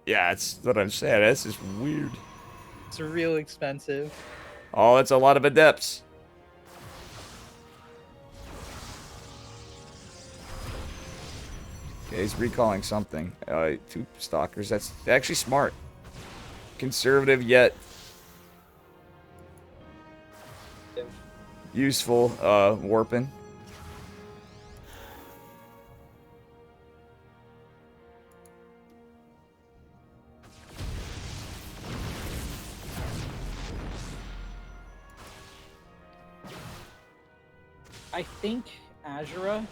Speaker 1: yeah, that's what I'm saying. That's just weird.
Speaker 2: It's real expensive.
Speaker 1: Oh, that's a lot of Adepts. Okay, he's recalling something. 2 Stalkers. That's actually smart. Conservative yet useful warping.
Speaker 2: I think Azura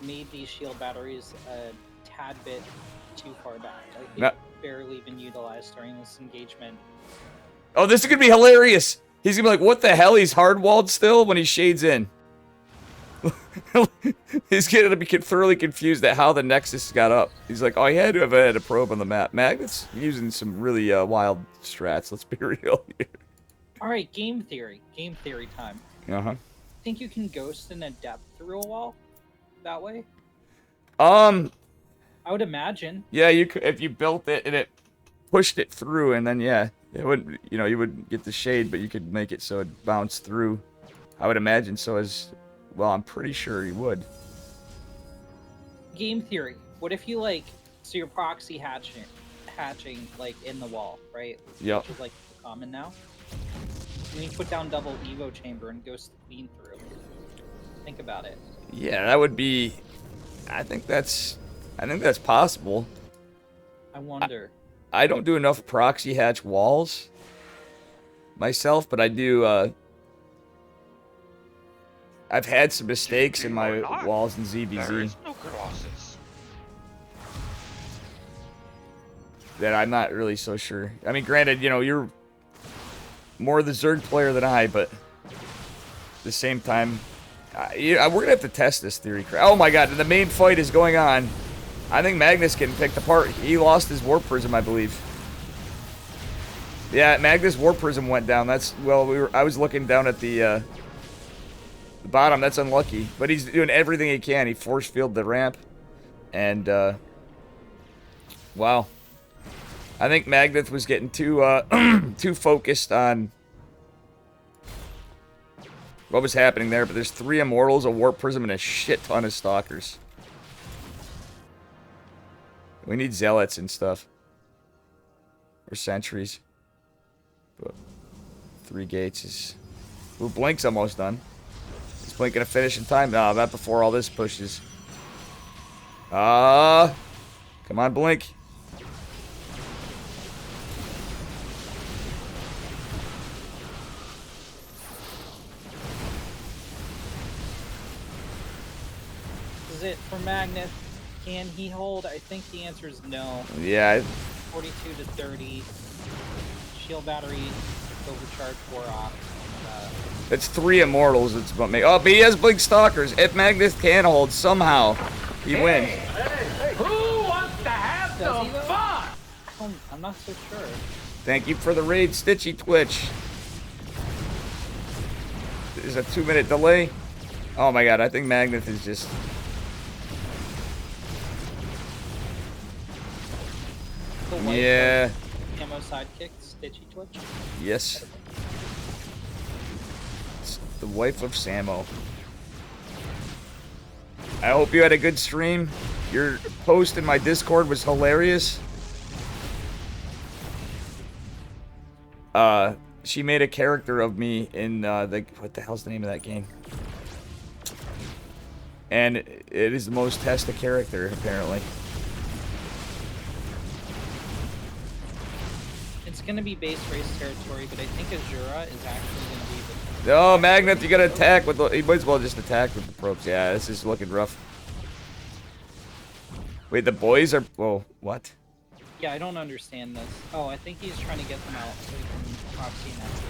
Speaker 2: made these shield batteries a tad bit too far back. I think
Speaker 1: No.
Speaker 2: barely been utilized during this engagement.
Speaker 1: Oh, this is gonna be hilarious. He's gonna be like, what the hell? He's hard-walled still when he shades in. He's gonna be thoroughly confused at how the Nexus got up. He's like, oh, he had to have had a probe on the map. Magnet's using some really wild strats. Let's be real here.
Speaker 2: All right, game theory. Game theory time.
Speaker 1: Uh-huh.
Speaker 2: Think you can ghost in a depth through a wall that way?
Speaker 1: I
Speaker 2: would imagine.
Speaker 1: Yeah, you could if you built it and it pushed it through, and then yeah, it would. You know, you wouldn't get the shade, but you could make it so it bounced through. I would imagine so. As well, I'm pretty sure you would.
Speaker 2: Game theory. What if you so your proxy hatching like in the wall, right?
Speaker 1: Yep.
Speaker 2: Which is like common now. And you put down double Evo chamber and ghost the queen through. Think about it.
Speaker 1: Yeah, that would be. I think that's possible.
Speaker 2: I wonder.
Speaker 1: I don't do enough proxy hatch walls myself, but I do. I've had some mistakes in my walls in ZBZ that I'm not really so sure. I mean, granted, you know, you're more the Zerg player than I, but at the same time, we're gonna have to test this theory. Oh my god, the main fight is going on. I think Magnus getting picked apart. He lost his Warp Prism, I believe. Yeah, Magnus Warp Prism went down. That's, well, I was looking down at the bottom. That's unlucky. But he's doing everything he can. He force fielded the ramp. And, wow. I think Magnus was getting too, too focused on what was happening there. But there's 3 Immortals, a Warp Prism, and a shit ton of Stalkers. We need Zealots and stuff. Or Sentries. But 3 gates is... Ooh, Blink's almost done. Is Blink gonna finish in time? No, not before all this pushes. Come on, Blink.
Speaker 2: Is it for Magnus? Can he hold? I think the answer is no.
Speaker 1: Yeah.
Speaker 2: 42 to 30. Shield battery, overcharge 4 off.
Speaker 1: It's 3 Immortals. It's about me. Oh, but he has Blink Stalkers. If Magnus can hold, somehow, he wins.
Speaker 4: Hey, who wants to have some fun?
Speaker 2: I'm not so sure.
Speaker 1: Thank you for the raid, Stitchy Twitch. There's a 2-minute delay. Oh my god, I think Magnus is just... Yeah.
Speaker 2: Camo sidekick, Stitchy Twitch.
Speaker 1: Yes. It's the wife of Samo. I hope you had a good stream. Your post in my Discord was hilarious. She made a character of me in what the hell's the name of that game? And it is the most tested character, apparently.
Speaker 2: It's gonna be base race territory, but I think Azura is actually gonna be the...
Speaker 1: Oh, Magnet, you gotta attack with the... You might as well just attack with the probes. Yeah, this is looking rough. Wait, the boys are... Whoa, what?
Speaker 2: Yeah, I don't understand this. Oh, I think he's trying to get them out so he can proxy Nexus.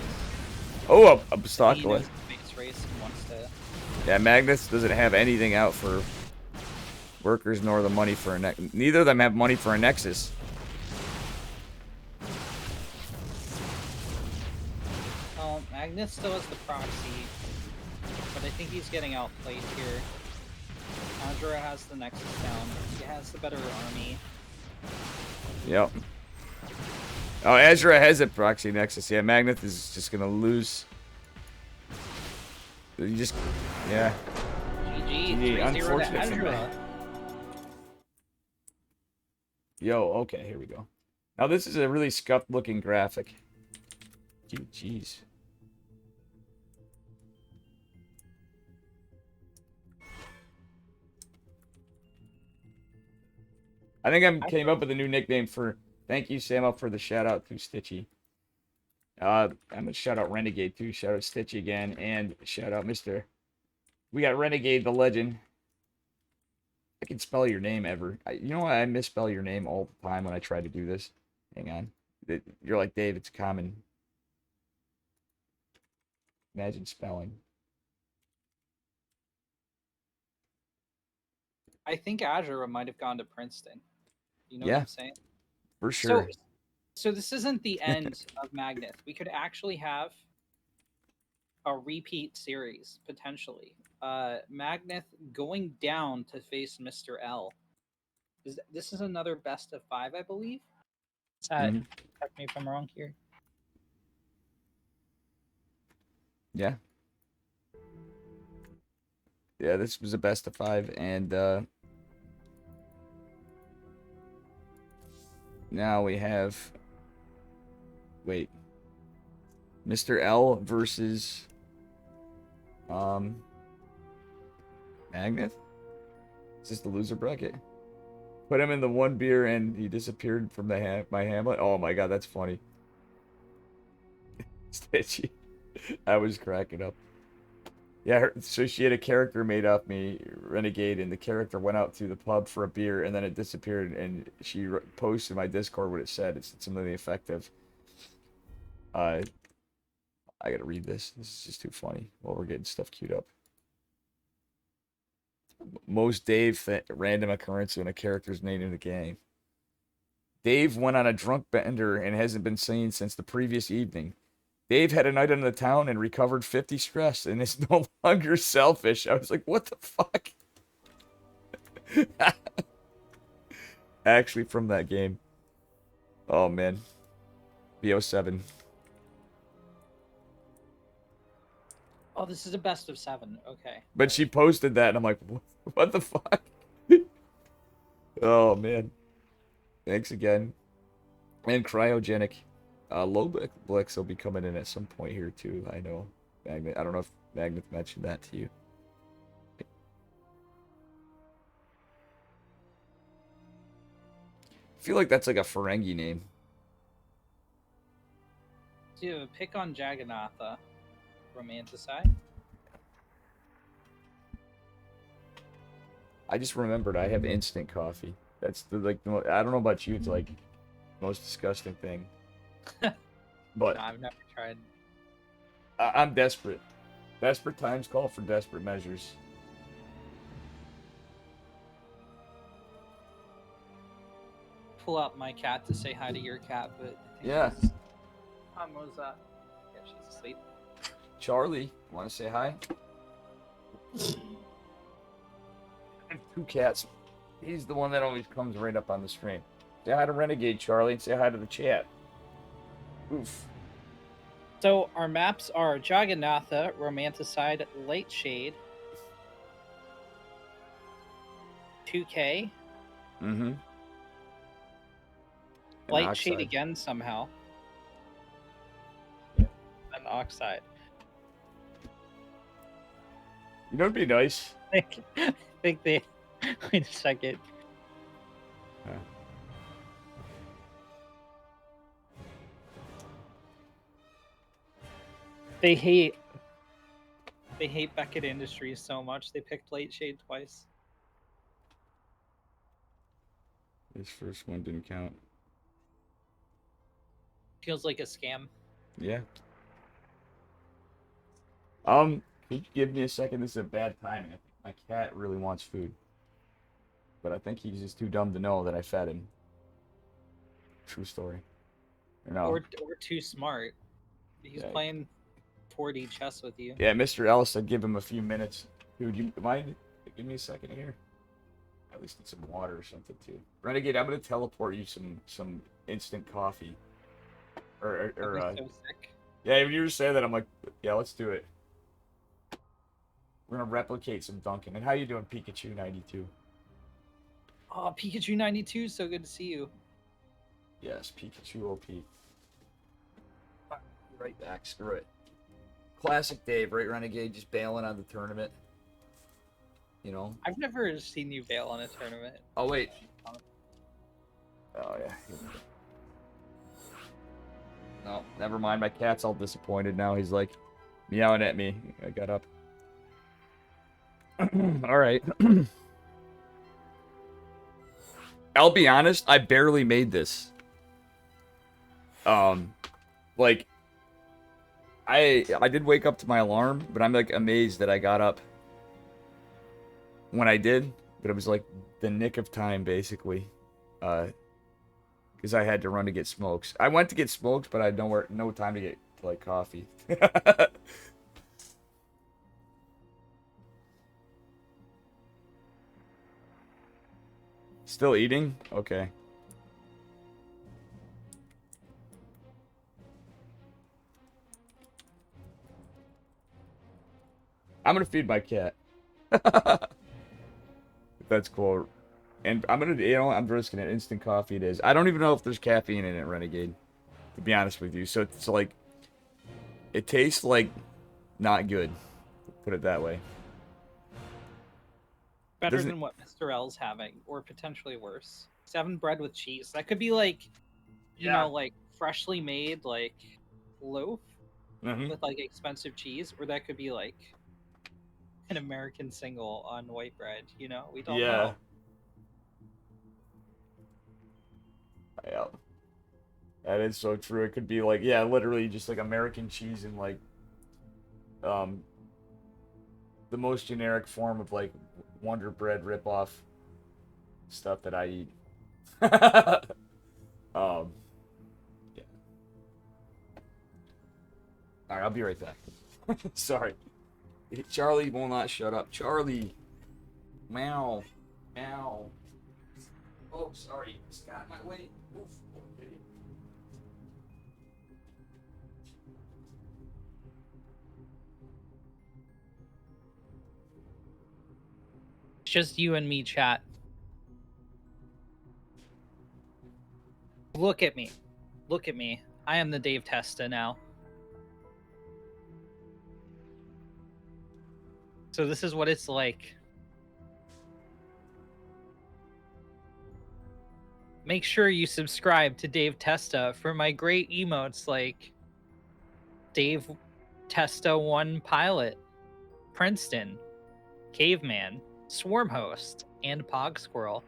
Speaker 1: Oh, a stock
Speaker 2: He
Speaker 1: boy.
Speaker 2: knows the base race and wants to...
Speaker 1: Yeah, Magnus doesn't have anything out for workers nor the money for a Nexus. Neither of them have money for a Nexus.
Speaker 2: Well, Magnus still has the proxy, but I think he's getting outplayed here. Azura has the Nexus down. He has the better army.
Speaker 1: Yep. Oh, Azura has a proxy Nexus. Yeah, Magnus is just gonna lose. You just... Yeah.
Speaker 2: GG,
Speaker 1: GG,
Speaker 2: 3-0 to
Speaker 1: unfortunate for me.
Speaker 2: Azura.
Speaker 1: Yo, okay, here we go. Now this is a really scuffed looking graphic. Jeez. I think I came up with a new nickname for... Thank you, Sam, up for the shout out to Stitchy. I'm gonna shout out Renegade too. Shout out Stitchy again, and shout out Mr. We got Renegade the Legend. I can spell your name ever. You know what? I misspell your name all the time when I try to do this. Hang on. You're like, Dave, it's common. Imagine spelling.
Speaker 2: I think Azure might have gone to Princeton. You know what
Speaker 1: Yeah,
Speaker 2: I'm saying?
Speaker 1: for
Speaker 2: So,
Speaker 1: sure.
Speaker 2: so this isn't the end of Magneth. We could actually have a repeat series potentially. Magneth going down to face Mr. L. This is another best of 5, I believe.
Speaker 1: Mhm.
Speaker 2: Correct me if I'm wrong here.
Speaker 1: Yeah. Yeah, this was a best of 5, and now we have. Wait. Mr. L versus Magneth? Is this the loser bracket? Put him in the one beer and he disappeared from the my Hamlet. Oh my god, that's funny. Stitchy. I was cracking up. Yeah, so she had a character made up me, Renegade, and the character went out to the pub for a beer and then it disappeared. And she posted in my Discord what it said. It's something effective. I gotta read this. This is just too funny. While we're getting stuff queued up. Most Dave random occurrence when a character's named in the game. Dave went on a drunk bender and hasn't been seen since the previous evening. Dave had a night in the town and recovered 50 stress and is no longer selfish. I was like, what the fuck? Actually, from that game. Oh, man. BO7.
Speaker 2: Oh, this is a best of 7. Okay.
Speaker 1: But she posted that and I'm like, what the fuck? Oh, man. Thanks again. And cryogenic. Blix will be coming in at some point here, too. I know. Magnet. I don't know if Magnet mentioned that to you. I feel like that's like a Ferengi name.
Speaker 2: Do you have a pick on Jagannatha? Romanticide?
Speaker 1: I just remembered I have instant coffee. That's I don't know about you, it's like the most disgusting thing. But
Speaker 2: No, I've never tried.
Speaker 1: I'm desperate. Desperate times call for desperate measures.
Speaker 2: Pull up my cat to say hi to your cat, but I think
Speaker 1: Yeah.
Speaker 2: yeah, she's asleep.
Speaker 1: Charlie, want to say hi? I have 2 cats. He's the one that always comes right up on the stream. Say hi to Renegade, Charlie, and say hi to the chat. Oof.
Speaker 2: So our maps are Jagannatha, Romanticide, Lightshade, 2K,
Speaker 1: Mm-hmm.
Speaker 2: Lightshade again somehow,
Speaker 1: Yeah.
Speaker 2: and Oxide.
Speaker 1: You know what'd be nice?
Speaker 2: I think they. Wait a second.
Speaker 1: Huh.
Speaker 2: They hate Beckett Industries so much they picked Lightshade twice.
Speaker 1: This first one didn't count.
Speaker 2: Feels like a scam.
Speaker 1: Yeah. Can you give me a second? This is a bad timing. I think my cat really wants food. But I think he's just too dumb to know that I fed him. True story. Or no.
Speaker 2: Or too smart. He's
Speaker 1: Yeah.
Speaker 2: playing 4D chess with you.
Speaker 1: Yeah, Mr. Ellis said give him a few minutes. Dude, you mind? Give me a second here. At least need some water or something too. Renegade, I'm gonna teleport you some instant coffee. Or
Speaker 2: That'd be so sick.
Speaker 1: yeah, when you were saying that, I'm like, yeah, let's do it. We're gonna replicate some Dunkin'. And how you doing, Pikachu 92?
Speaker 2: Oh, Pikachu 92, so good to see you.
Speaker 1: Yes, Pikachu OP. Right back, screw it. Classic Dave, right, Renegade? Just bailing on the tournament. You know?
Speaker 2: I've never seen you bail on a tournament.
Speaker 1: Oh, wait. Oh, yeah. No, never mind. My cat's all disappointed now. He's like meowing at me. I got up. All right. I'll be honest, I barely made this. Um, like I did wake up to my alarm, but I'm like amazed that I got up when I did. But it was like the nick of time, basically, because I had to run to get smokes. I went to get smokes, but I had no time to get like coffee. Still eating? Okay. I'm gonna feed my cat. If that's cool. And I'm gonna, I'm risking it. Instant coffee it is. I don't even know if there's caffeine in it, Renegade. To be honest with you, so it's like, it tastes like not good. Put it that way.
Speaker 2: Better
Speaker 1: Doesn't
Speaker 2: than what Mr. L's having, or potentially worse. He's having bread with cheese. That could be like, like freshly made like loaf
Speaker 1: Mm-hmm.
Speaker 2: with like expensive cheese, or that could be like an American single on white bread. We don't
Speaker 1: Yeah.
Speaker 2: know.
Speaker 1: Yeah. That is so true. It could be like, yeah, literally just like American cheese and like, um, the most generic form of like Wonder Bread ripoff stuff that I eat. um, yeah. All right, I'll be right back. Sorry. Charlie will not shut up. Charlie. Meow. Meow. Oh, sorry. It's got in my way. Oof. Okay.
Speaker 2: It's just you and me, chat. Look at me. Look at me. I am the Dave Testa now. So this is what it's like. Make sure you subscribe to Dave Testa for my great emotes like Dave Testa 1 Pilot, Princeton, Caveman, Swarm Host, and Pog Squirrel.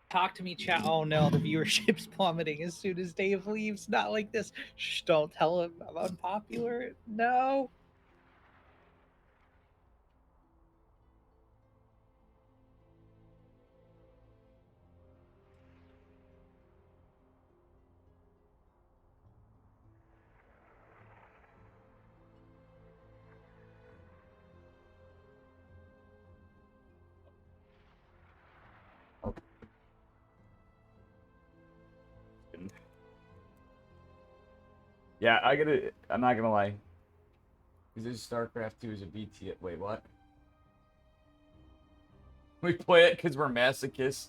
Speaker 2: Talk to me, chat. Oh no, the viewership's plummeting as soon as Dave leaves. Not like this. Shh, don't tell him I'm unpopular. No.
Speaker 1: Yeah, I'm not gonna lie. This StarCraft 2 is a BT. Wait, what? We play it because we're masochists.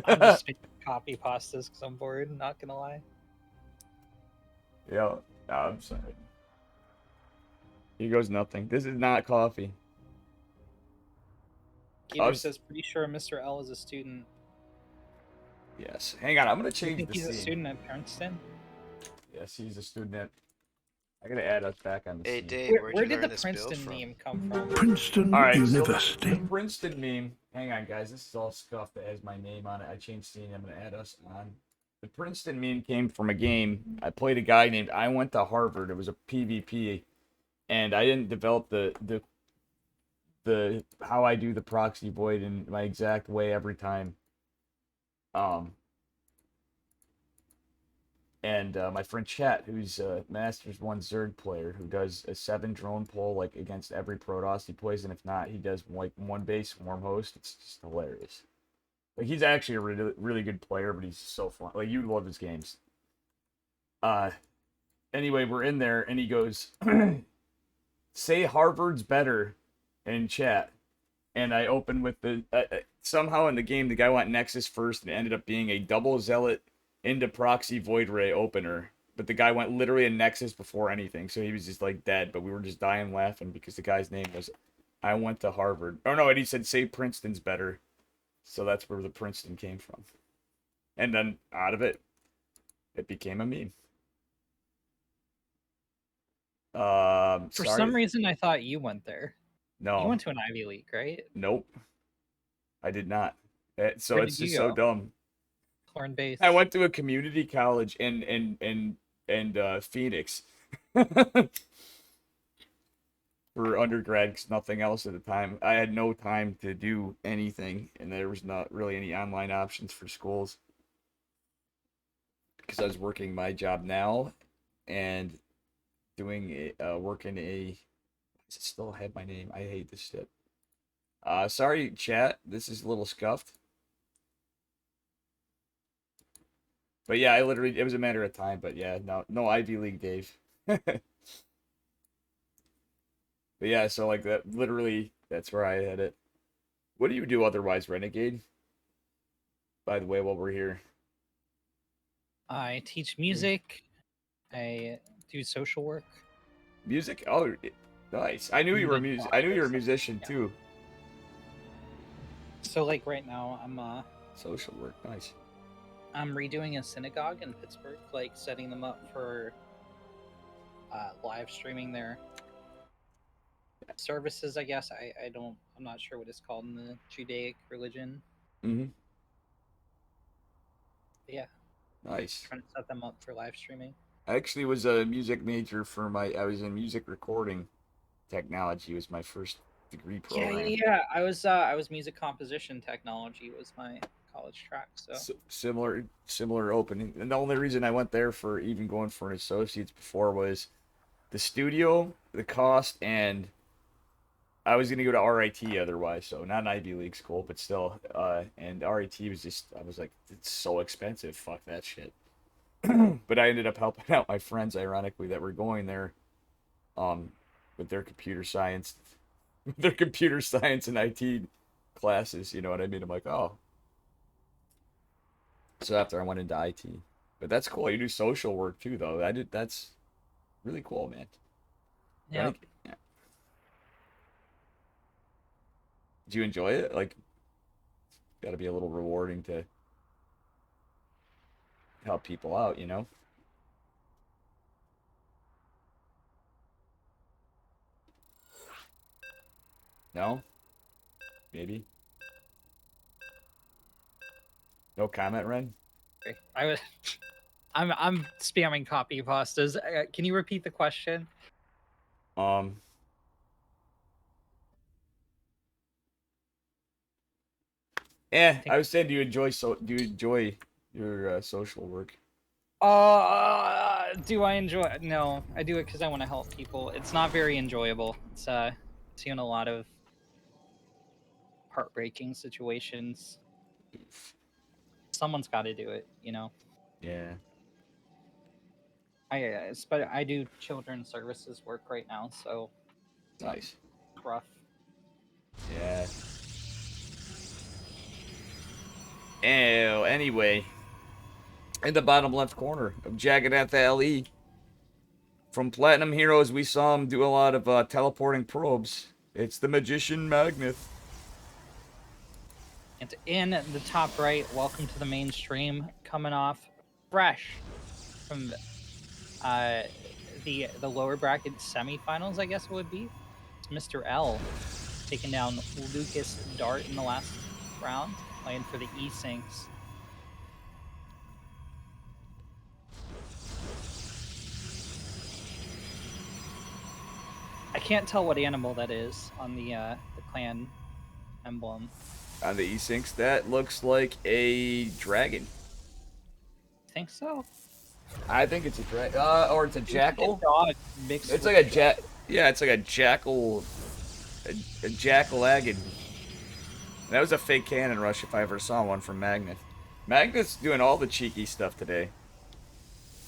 Speaker 2: I'm just making copy pastas because I'm bored. Not gonna lie.
Speaker 1: Yeah, no, I'm sorry. Here goes nothing. This is not coffee.
Speaker 2: Gator says, pretty sure Mr. L is a student.
Speaker 1: Yes. Hang on, I'm gonna
Speaker 2: Do you
Speaker 1: change
Speaker 2: think
Speaker 1: the
Speaker 2: he's
Speaker 1: scene.
Speaker 2: a student at Princeton?
Speaker 1: Yes, he's a student. I gotta add us back on the
Speaker 5: Hey
Speaker 1: scene.
Speaker 5: Dave, where'd
Speaker 2: Where
Speaker 5: you
Speaker 2: did
Speaker 5: learn
Speaker 2: the
Speaker 5: this build
Speaker 2: Princeton
Speaker 5: from?
Speaker 2: meme come from?
Speaker 6: Princeton
Speaker 1: All right,
Speaker 6: University.
Speaker 1: so the Princeton meme. Hang on, guys. This is all stuff that has my name on it. I changed scene. I'm gonna add us on. The Princeton meme came from a game. I played a guy named I Went to Harvard. It was a PvP, and I didn't develop the how I do the proxy void in my exact way every time. And my friend Chet, who's a Masters 1 Zerg player, who does a 7 drone pull like against every Protoss he plays, and if not, he does like 1 base swarm host. It's just hilarious. Like, he's actually a really, really good player, but he's so fun. Like, you love his games. Anyway, we're in there, and he goes, say Harvard's better in chat. And I open with the somehow in the game the guy went Nexus first and it ended up being a double zealot into proxy void ray opener. But the guy went literally in Nexus before anything, so he was just like dead. But we were just dying laughing because the guy's name was I went to Harvard. Oh no, and he said say Princeton's better. So that's where the Princeton came from. And then out of it, it became a meme.
Speaker 2: For
Speaker 1: Sorry.
Speaker 2: some reason, I thought you went there.
Speaker 1: No.
Speaker 2: You went to an Ivy League, right?
Speaker 1: Nope. I did not. So
Speaker 2: Where
Speaker 1: it's
Speaker 2: did you
Speaker 1: just so
Speaker 2: go?
Speaker 1: dumb.
Speaker 2: Corn base.
Speaker 1: I went to a community college in Phoenix for undergrad because nothing else at the time. I had no time to do anything, and there was not really any online options for schools because I was working my job now and doing working a. Does it still have my name? I hate this shit. Sorry, chat. This is a little scuffed. But yeah, it was a matter of time. But yeah, no Ivy League, Dave. But yeah, so like that, literally, that's where I had it. What do you do otherwise, Renegade? By the way, while we're here,
Speaker 2: I teach music. I do social work.
Speaker 1: music. Oh, nice. I knew you were I knew you were a musician
Speaker 2: Yeah.
Speaker 1: too.
Speaker 2: So like right now,
Speaker 1: Social work, nice.
Speaker 2: I'm redoing a synagogue in Pittsburgh, like setting them up for live streaming their services. I guess I'm not sure what it's called in the Judaic religion.
Speaker 1: Mm-hmm.
Speaker 2: But yeah,
Speaker 1: Nice.
Speaker 2: trying to set them up for live streaming.
Speaker 1: I actually was a music major for I was in music recording technology was my first degree program.
Speaker 2: Yeah. I was music composition technology was my college track. So
Speaker 1: Similar opening. And the only reason I went there for even going for an associate's before was the studio, the cost, and I was gonna go to RIT otherwise, so not an Ivy League school, but still. And RIT was just I was like, it's so expensive. Fuck that shit. But I ended up helping out my friends, ironically, that were going there, with their computer science, and IT classes. You know what I mean? I'm like, oh. So after I went into IT, but that's cool. You do social work too, though. That's really cool, man.
Speaker 2: yeah.
Speaker 1: Yeah. Do you enjoy it? Like, got to be a little rewarding to help people out, you know? No? Maybe? No comment, Ren?
Speaker 2: Okay. I'm spamming copy pastas. Can you repeat the question?
Speaker 1: Um, I was saying, do you enjoy your social work?
Speaker 2: Do I enjoy it? No, I do it because I want to help people. It's not very enjoyable. It's seeing a lot of heartbreaking situations. Someone's got to do it, you know.
Speaker 1: Yeah.
Speaker 2: But I do children's services work right now, so
Speaker 1: Nice.
Speaker 2: it's rough.
Speaker 1: Yeah. Oh, anyway, in the bottom left corner of Jagged at the LE, from Platinum Heroes, we saw him do a lot of teleporting probes. It's the Magician Magneth.
Speaker 2: And in the top right, welcome to the mainstream, coming off fresh from the lower bracket semifinals, I guess it would be. It's Mr. L taking down Lucas Dart in the last round, playing for the E-Syncs. I can't tell what animal that is on the clan emblem.
Speaker 1: On the E-Syncs, that looks like a dragon.
Speaker 2: Think so?
Speaker 1: I think it's a dragon. Or it's a jackal.
Speaker 2: Dog mixed
Speaker 1: It's
Speaker 2: with
Speaker 1: like a yeah, it's like a jackal. A jackal-agged. That was a fake cannon rush if I ever saw one from Magneth. Magneth's doing all the cheeky stuff today.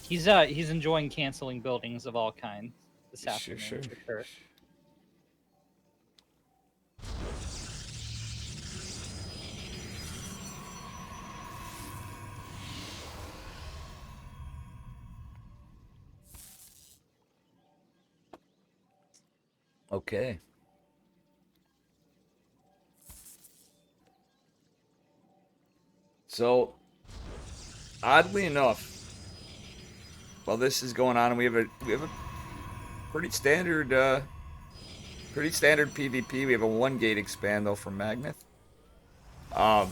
Speaker 2: He's enjoying canceling buildings of all kinds this afternoon.
Speaker 1: Sure.
Speaker 2: For sure.
Speaker 1: Okay. So, oddly enough, while this is going on, we have a pretty standard PvP. We have a 1 gate expand though from Magneth. Um,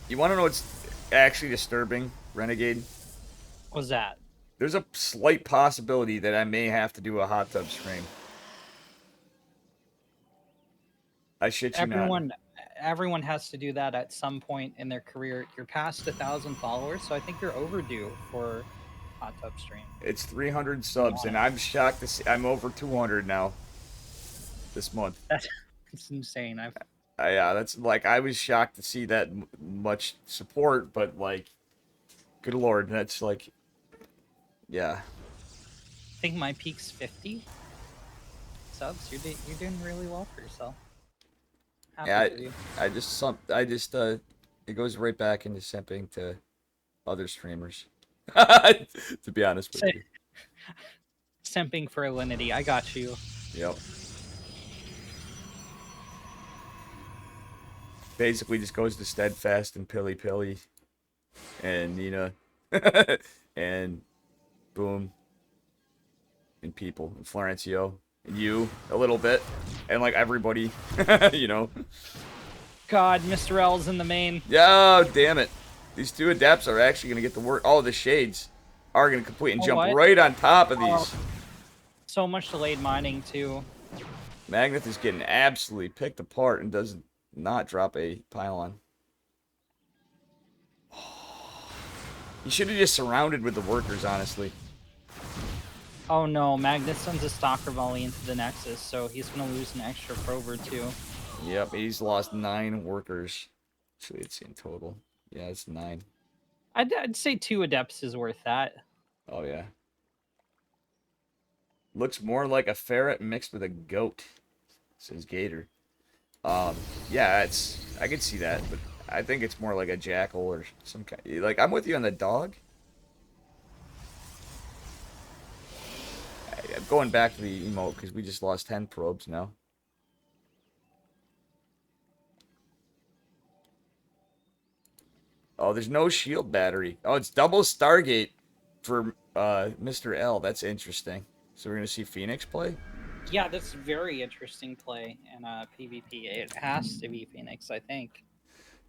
Speaker 1: you want to know what's actually disturbing, Renegade?
Speaker 2: What's that?
Speaker 1: There's a slight possibility that I may have to do a hot tub stream. I shit you not.
Speaker 2: Everyone has to do that at some point in their career. You're past 1,000 followers, so I think you're overdue for hot tub stream.
Speaker 1: It's 300 subs, and I'm shocked to see I'm over 200 now this month.
Speaker 2: That's insane.
Speaker 1: Yeah, that's like I was shocked to see that much support, but like, good lord, that's like, yeah.
Speaker 2: I think my peak's 50 subs. You're doing really well for yourself. Happy for you.
Speaker 1: It goes right back into simping to other streamers. To be honest with you.
Speaker 2: Simping for Alinity. I got you.
Speaker 1: Yep. Basically just goes to Steadfast and Pilly Pilly and Nina and Boom and people and Florencio and you a little bit and like everybody, you know.
Speaker 2: God, Mr. L's in the main.
Speaker 1: Yeah, damn it. These two adepts are actually going to get the work. Oh, the shades are going to complete and jump right on top of these.
Speaker 2: So much delayed mining, too.
Speaker 1: Magneth is getting absolutely picked apart and does not drop a pylon. He should have just surrounded with the workers, honestly.
Speaker 2: Oh no, Magnus sends a stalker volley into the Nexus, so he's going to lose an extra prober, too.
Speaker 1: Yep, he's lost 9 workers. Actually, it's in total. Yeah, it's 9.
Speaker 2: I'd say 2 adepts is worth that.
Speaker 1: Oh, yeah. Looks more like a ferret mixed with a goat, says Gator. Yeah, I could see that, but I think it's more like a jackal or some kind. Like, I'm with you on the dog. I'm going back to the emote because we just lost 10 probes now. Oh, there's no shield battery. Oh, it's double Stargate for Mr. L. That's interesting. So we're going to see Phoenix play?
Speaker 2: Yeah, that's very interesting play in PvP. It has to be Phoenix, I think.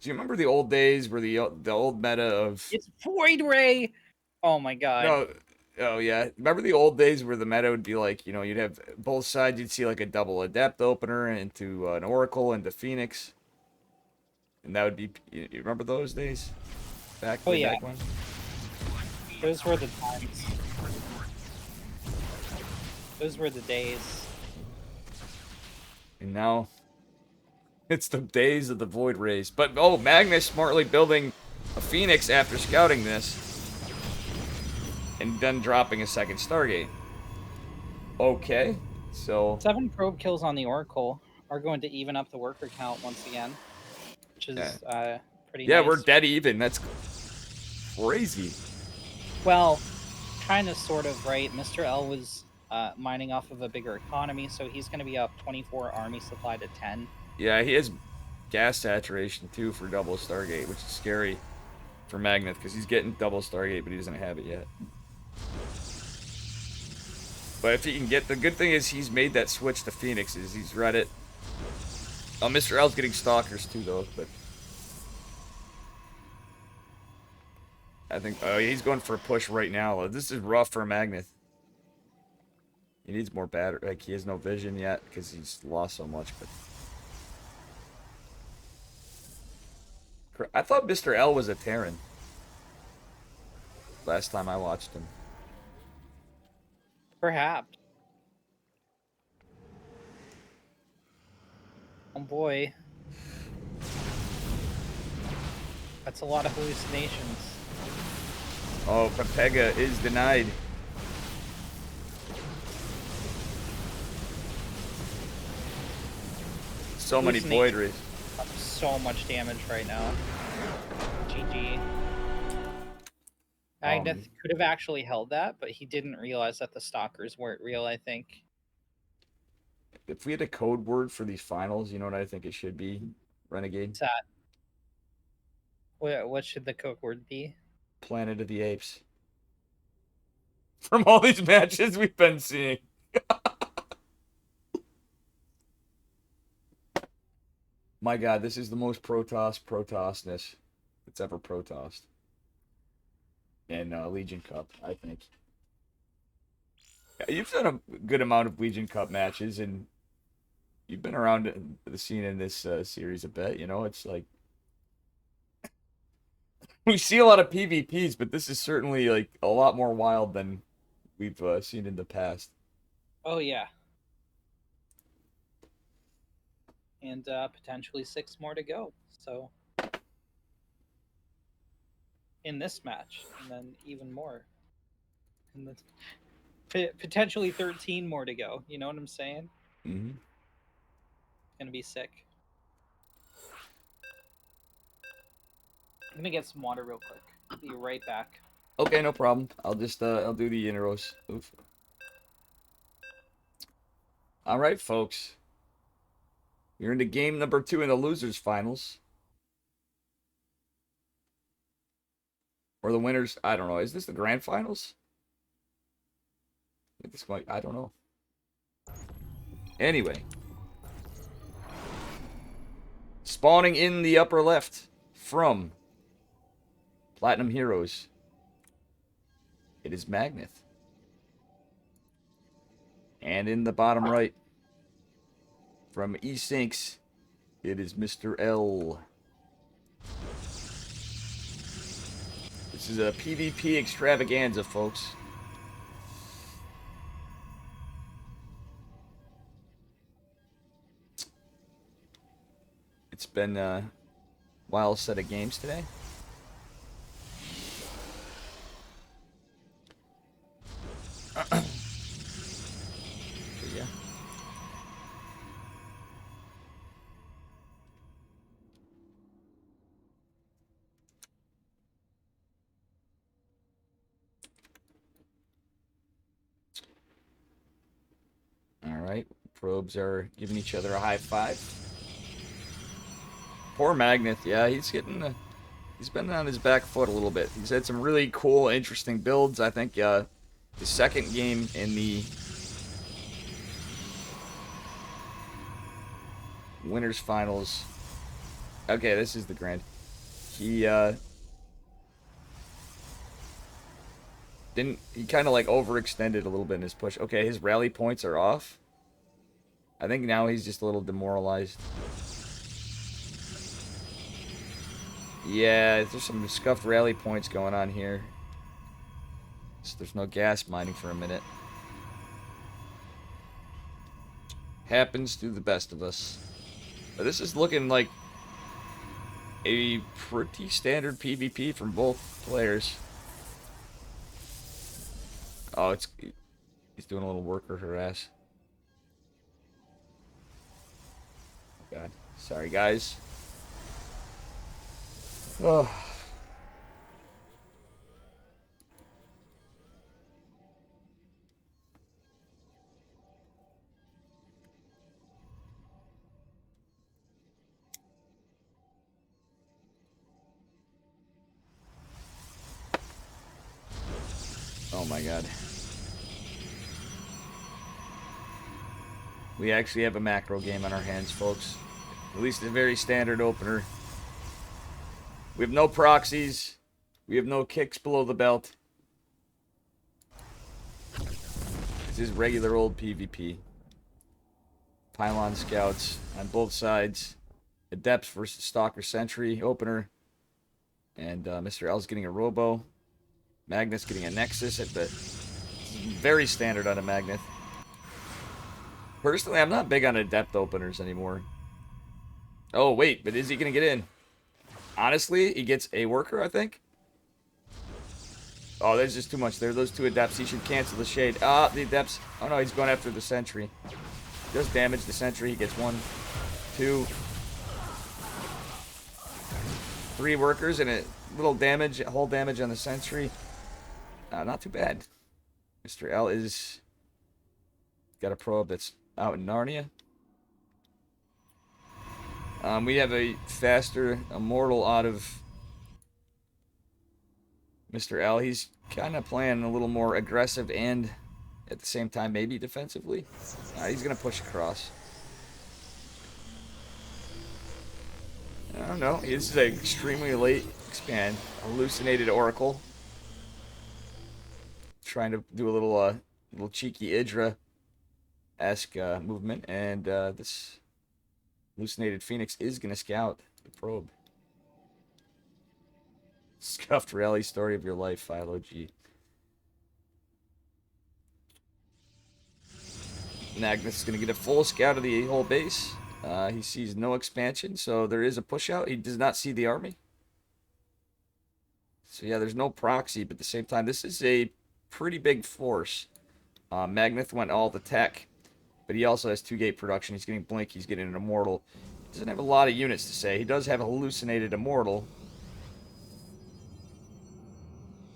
Speaker 1: Do you remember the old days where the old meta of...
Speaker 2: It's Void Ray! Oh my god.
Speaker 1: No, oh yeah. Remember the old days where the meta would be like, you know, you'd have both sides, you'd see like a double Adept opener into an Oracle into Phoenix. And that would be, you remember those days? Back when?
Speaker 2: Those were the times. Those were the days.
Speaker 1: And now, it's the days of the Void Rays. But, oh, Magnus smartly building a Phoenix after scouting this. And then dropping a second Stargate. Okay, so...
Speaker 2: 7 probe kills on the Oracle are going to even up the worker count once again. Which is pretty
Speaker 1: Yeah,
Speaker 2: nice.
Speaker 1: we're dead even. That's crazy.
Speaker 2: Well, kind of, sort of, right? Mr. L was mining off of a bigger economy, so he's going to be up 24 army supply to 10.
Speaker 1: Yeah, he has gas saturation, too, for double Stargate, which is scary for Magneth, because he's getting double Stargate, but he doesn't have it yet. But if he can get... The good thing is he's made that switch to Phoenixes. He's read it. Oh, Mr. L's getting Stalkers, too, though, but... I think... Oh, he's going for a push right now. This is rough for Magneth. He needs more battery. Like, he has no vision yet, because he's lost so much, but... I thought Mr. L was a Terran. Last time I watched him.
Speaker 2: Perhaps. Oh boy. That's a lot of hallucinations.
Speaker 1: Oh, Pepega is denied. So many Void Rays.
Speaker 2: So much damage right now. GG. Magneth could have actually held that, but he didn't realize that the stalkers weren't real, I think.
Speaker 1: If we had a code word for these finals, you know what I think it should be, Renegade?
Speaker 2: What's that? What should the code word be?
Speaker 1: Planet of the Apes. From all these matches we've been seeing. My God, this is the most Protostness that's ever Protossed. In Legion Cup, I think. Yeah, you've done a good amount of Legion Cup matches, and you've been around the scene in this series a bit. You know, it's like we see a lot of PvPs, but this is certainly like a lot more wild than we've seen in the past.
Speaker 2: Oh yeah, and potentially 6 more to go. So in this match, and then even more, and potentially 13 more to go. You know what I'm saying?
Speaker 1: Mm-hmm.
Speaker 2: Gonna be sick. I'm gonna get some water real quick. I'll be right back.
Speaker 1: Okay, no problem. I'll just I'll do the intros. Oof. All right, folks. You're into game number 2 in the losers finals. Or the winners. I don't know. Is this the grand finals? This might, I don't know. Anyway. Spawning in the upper left from Platinum Heroes. It is Magneth. And in the bottom right from E-Sinks, it is Mr. L. This is a PvP extravaganza, folks. It's been a wild set of games today. Yeah. All right. Probes are giving each other a high five. Poor Magneth. Yeah, he's been on his back foot a little bit. He's had some really cool, interesting builds. I think the second game in the winners finals. Okay, this is the grand. He kind of like overextended a little bit in his push. Okay, his rally points are off. I think now he's just a little demoralized. Yeah, there's some scuffed rally points going on here. So there's no gas mining for a minute. Happens to the best of us. But this is looking like a pretty standard PvP from both players. Oh, he's doing a little worker harass. God, sorry guys. Oh. Oh my God. We actually have a macro game on our hands, folks. At least a very standard opener. We have no proxies. We have no kicks below the belt. This is regular old PvP. Pylon scouts on both sides. Adepts versus Stalker Sentry opener. And Mr. L's getting a Robo. Magnus getting a Nexus at the very standard on a Magneth. Personally, I'm not big on Adept openers anymore. Oh, wait, but is he going to get in? Honestly, he gets a worker, I think. Oh, there's just too much there. Those two Adepts, he should cancel the Shade. Ah, the Adepts. Oh, no, he's going after the Sentry. Does damage the Sentry. He gets 1, 2, 3 workers and a little damage, whole damage on the Sentry. Not too bad. Mr. L is got a probe that's out in Narnia. We have a faster immortal out of Mr. L. He's kind of playing a little more aggressive and at the same time maybe defensively. He's going to push across. I don't know. This is an extremely late expand. Hallucinated Oracle. Trying to do a little cheeky Idra-esque movement. And this Hallucinated Phoenix is going to scout the probe. Scuffed rally story of your life, Philo G. Magnus is going to get a full scout of the whole base. He sees no expansion, so there is a push out. He does not see the army. So yeah, there's no proxy, but at the same time, this is a pretty big force. Magnus went all the tech, but he also has 2-gate production. He's getting Blink, he's getting an Immortal. He doesn't have a lot of units to say. He does have a Hallucinated Immortal.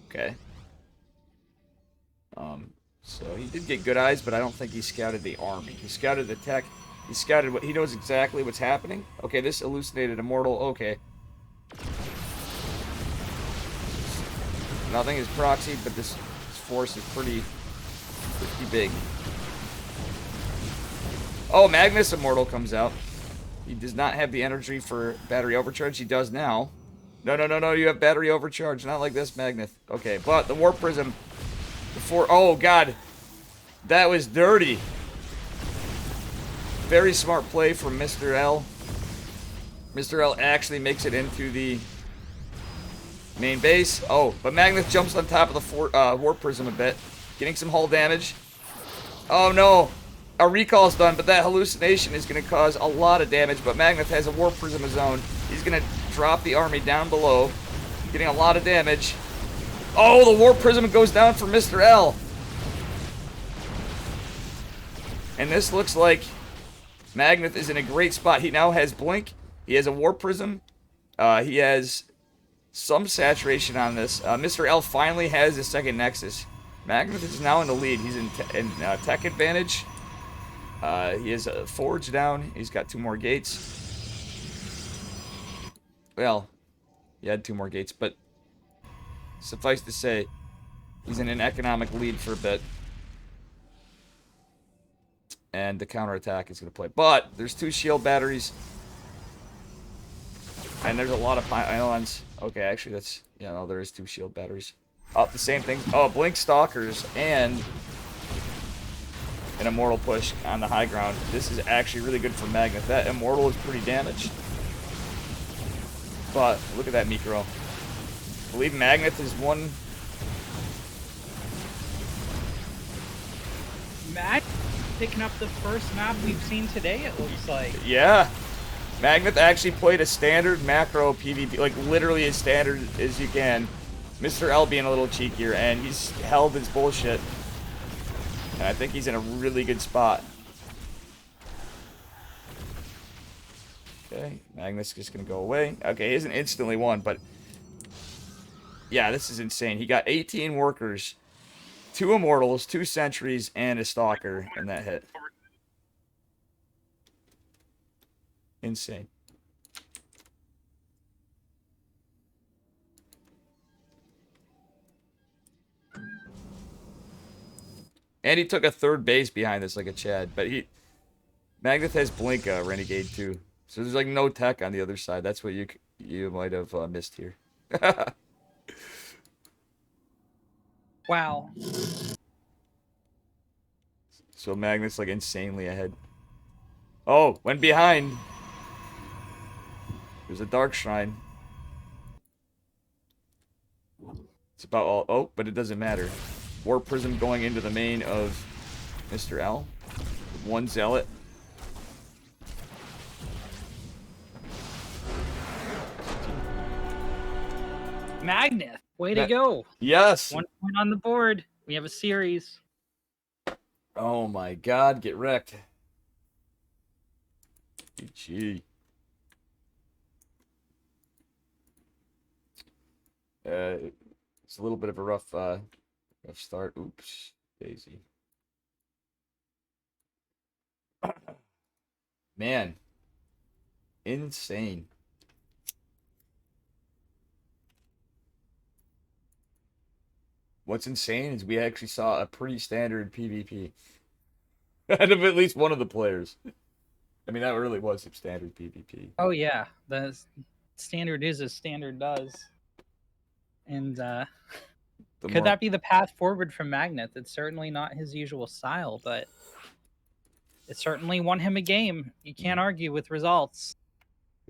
Speaker 1: Okay. So he did get good eyes, but I don't think he scouted the army. He scouted the tech. He scouted what he knows exactly what's happening. Okay, this Hallucinated Immortal. Okay. Nothing is proxy, but this force is pretty big. Oh, Magnus Immortal comes out. He does not have the energy for battery overcharge. He does now. No. You have battery overcharge. Not like this, Magnus. Okay, but the Warp Prism. Before. Oh, God. That was dirty. Very smart play from Mr. L. Mr. L actually makes it into the main base. Oh, but Magnus jumps on top of the Warp Prism a bit. Getting some hull damage. Oh, no. A recall's done, but that hallucination is going to cause a lot of damage. But Magnus has a Warp Prism of his own. He's going to drop the army down below. Getting a lot of damage. Oh, the Warp Prism goes down for Mr. L. And this looks like Magnus is in a great spot. He now has Blink. He has a Warp Prism. He has some saturation on this. Mr. L finally has his second Nexus. Magnus is now in the lead. He's in tech advantage. He has a Forge down. He's got 2 more gates. Well, he had 2 more gates, but suffice to say, he's in an economic lead for a bit. And the counterattack is going to play. But there's 2 shield batteries. And there's a lot of pylons. Okay, actually, that's... Yeah, no, there is 2 shield batteries. Oh, the same thing. Oh, Blink Stalkers and an Immortal push on the high ground. This is actually really good for Magnus. That Immortal is pretty damaged. But look at that Micro. I believe Magnus is one...
Speaker 2: Matt picking up the first map we've seen today, it looks like.
Speaker 1: Yeah. Magnus actually played a standard macro PvP, like literally as standard as you can. Mr. L being a little cheekier, and he's held his bullshit. And I think he's in a really good spot. Okay, Magnus is just going to go away. Okay, he isn't instantly won, but... Yeah, this is insane. He got 18 workers, 2 Immortals, 2 Sentries, and a Stalker in that hit. Insane. And he took a 3rd base behind this like a Chad. But Magnus has Blink Renegade too. So there's like no tech on the other side. That's what you might have missed here.
Speaker 2: Wow.
Speaker 1: So Magnus like insanely ahead. Oh, went behind. There's a Dark Shrine. It's about all... Oh, but it doesn't matter. Warp Prism going into the main of Mr. L. 1 Zealot.
Speaker 2: Magnus, way to go.
Speaker 1: Yes.
Speaker 2: 1 point on the board. We have a series.
Speaker 1: Oh my God, get wrecked. GG. It's a little bit of a rough start. Oops, Daisy. Man, insane. What's insane is we actually saw a pretty standard PvP out of at least one of the players. I mean, that really was some standard PvP.
Speaker 2: Oh yeah, the standard is as standard does. And
Speaker 1: The
Speaker 2: could
Speaker 1: more
Speaker 2: that be the path forward from Magnet? It's certainly not his usual style, but it certainly won him a game. You can't argue with results.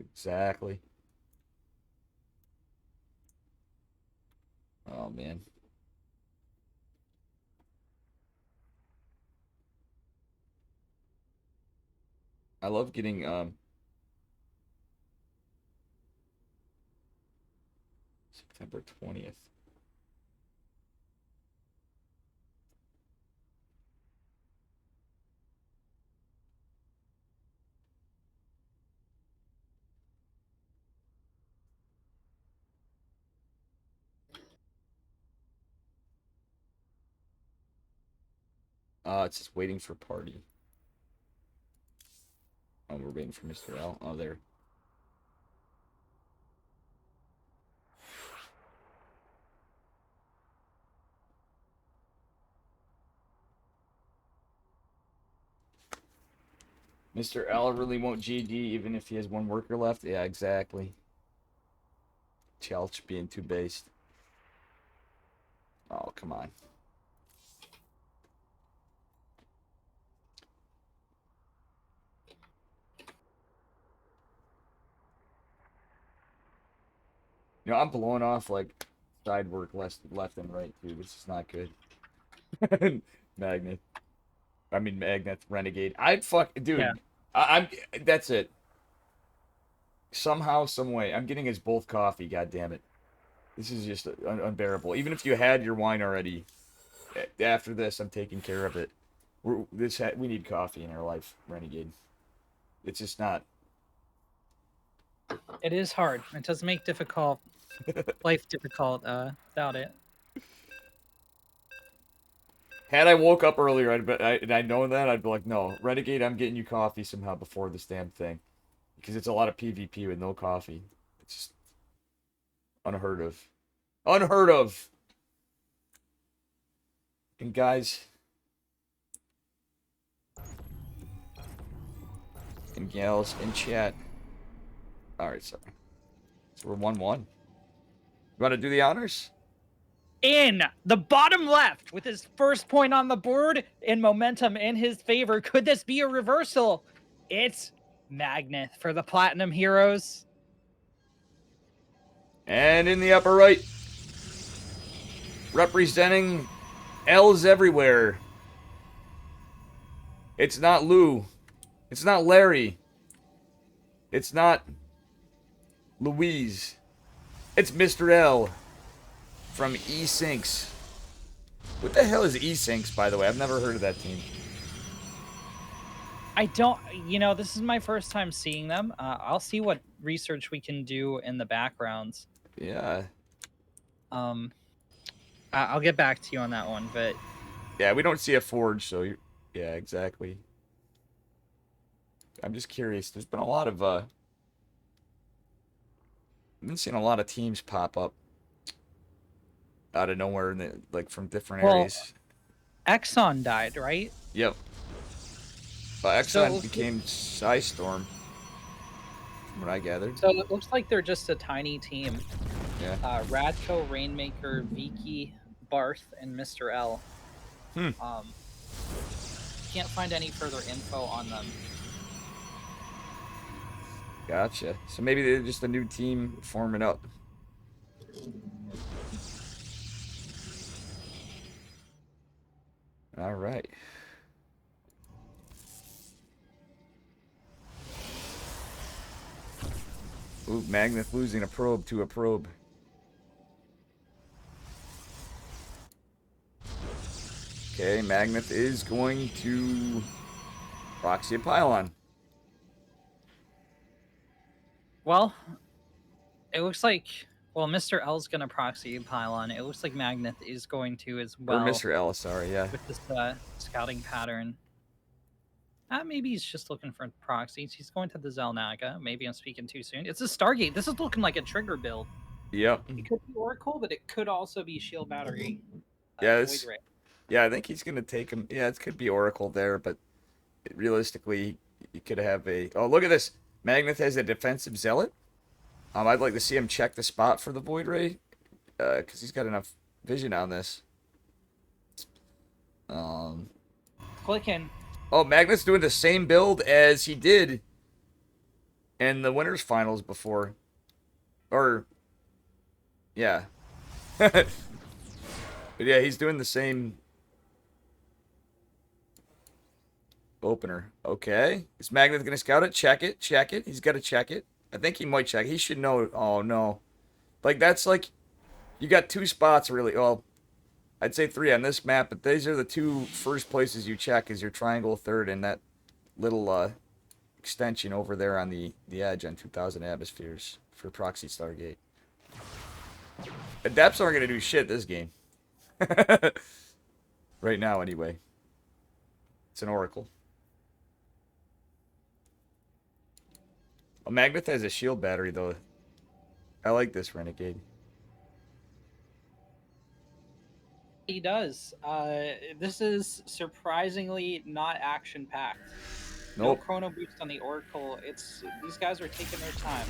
Speaker 1: exactly. Oh man. I love getting September 20th. It's just waiting for party. Oh, we're waiting for Mr. L. Oh, there. Mr. L really won't GG even if he has one worker left. Yeah, exactly. Chelch being too based. Oh, come on. You know, I'm blowing off like side work left and right too. This is not good. Magnet. I mean Magnet Renegade. I'd fuck dude.
Speaker 2: Yeah.
Speaker 1: I'm that's it. Somehow, some way, I'm getting us both coffee. God damn it. This is just unbearable. Even if you had your wine already, after this, I'm taking care of it. We need coffee in our life, Renegade. It's just not.
Speaker 2: It is hard. It does make life difficult without it.
Speaker 1: Had I woke up earlier, and I know that, I'd be like, no, Renegade, I'm getting you coffee somehow before this damn thing. Because it's a lot of PvP with no coffee. It's just unheard of. Unheard of! And guys... and gals in chat. Alright, sorry. So we're 1-1. You want to do the honors?
Speaker 2: In the bottom left, with his first point on the board and momentum in his favor, could this be a reversal? It's Magnet for the Platinum Heroes.
Speaker 1: And in the upper right, representing L's everywhere. It's not Lou. It's not Larry. It's not Louise. It's Mr. L from eSyncs. What the hell is eSyncs, by the way? I've never heard of that team.
Speaker 2: I don't, this is my first time seeing them. I'll see what research we can do in the backgrounds.
Speaker 1: Yeah.
Speaker 2: I'll get back to you on that one, but
Speaker 1: yeah, we don't see a forge, so yeah, exactly. I'm just curious. There's been a lot of I've been seeing a lot of teams pop up out of nowhere, like from different areas.
Speaker 2: Exxon died, right?
Speaker 1: Yep. Exxon became Psystorm, from what I gathered.
Speaker 2: So it looks like they're just a tiny team.
Speaker 1: Yeah.
Speaker 2: Radko, Rainmaker, Viki, Barth, and Mr. L. Can't find any further info on them.
Speaker 1: Gotcha. So maybe they're just a new team forming up. All right. Ooh, Magneth losing a probe to a probe. Okay, Magneth is going to proxy a pylon.
Speaker 2: Well, it looks like Mr. L's gonna proxy a pylon. It looks like Magneth is going to as well.
Speaker 1: Or Mr. L, sorry, yeah.
Speaker 2: With this scouting pattern. Maybe he's just looking for proxies. He's going to the Zelnaga. Maybe I'm speaking too soon. It's a Stargate. This is looking like a trigger build.
Speaker 1: Yep.
Speaker 2: It could be Oracle, but it could also be Shield Battery.
Speaker 1: Yeah,
Speaker 2: Void Ray.
Speaker 1: yeah, I think he's gonna take him. Yeah, it could be Oracle there, but realistically, you could have a. Oh, look at this. Magnet has a defensive zealot. I'd like to see him check the spot for the Void Ray, because he's got enough vision on this.
Speaker 2: Clicking.
Speaker 1: Oh, Magnet's doing the same build as he did in the winners finals before. Or, yeah. But yeah, he's doing the same opener. Okay. Is Magnet going to scout it? Check it. Check it. He's got to check it. I think he might check. He should know. Oh, no. Like, that's like, you got two spots, really. Well, I'd say three on this map, but these are the two first places you check is your triangle third and that little extension over there on the edge on 2,000 atmospheres for Proxy Stargate. Adepts aren't going to do shit this game. Right now, anyway. It's an Oracle. A Magnet has a shield battery, though. I like this Renegade.
Speaker 2: He does. This is surprisingly not action packed.
Speaker 1: Nope.
Speaker 2: No chrono boost on the Oracle. It's these guys are taking their time.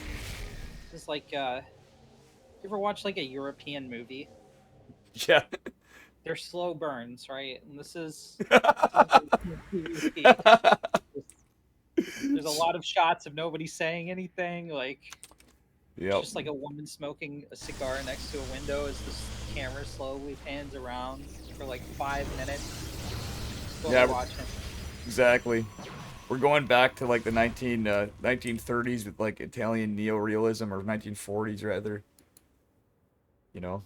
Speaker 2: This is like you ever watch like a European movie?
Speaker 1: Yeah.
Speaker 2: They're slow burns, right? And this is there's a lot of shots of nobody saying anything. Like
Speaker 1: Yep.
Speaker 2: just like a woman smoking a cigar next to a window as the camera slowly pans around for like 5 minutes. That's what
Speaker 1: Yeah,
Speaker 2: we're watching.
Speaker 1: Exactly. We're going back to like the 1930s with like Italian neorealism, or 1940s rather. You know.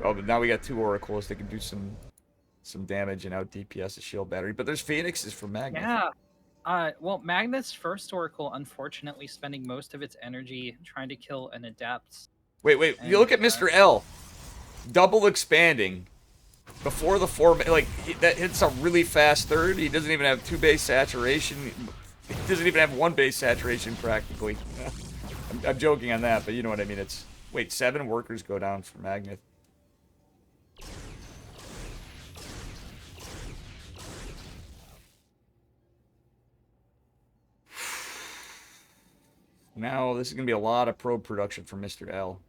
Speaker 1: Oh, but now we got two Oracles that can do some damage and out DPS a shield battery. But there's Phoenixes for Magnet.
Speaker 2: Yeah. Well, Magnet's first Oracle, unfortunately, spending most of its energy trying to kill an Adept.
Speaker 1: Wait.
Speaker 2: And,
Speaker 1: You look at Mr. L. Double expanding. Before the like, that hits a really fast third. He doesn't even have 2 base saturation. He doesn't even have 1 base saturation practically. I'm joking on that, but you know what I mean. It's wait, 7 workers go down for Magnet. Now this is gonna be a lot of probe production for Mr. L.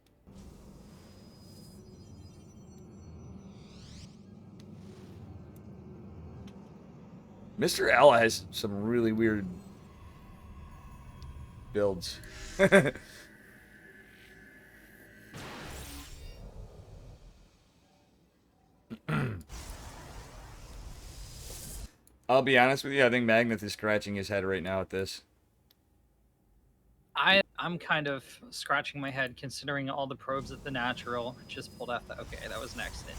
Speaker 1: Mr. L has some really weird builds. I'll be honest with you, I think Magnet is scratching his head right now at this.
Speaker 2: I'm kind of scratching my head considering all the probes at the natural just pulled off the. Okay, that was an accident.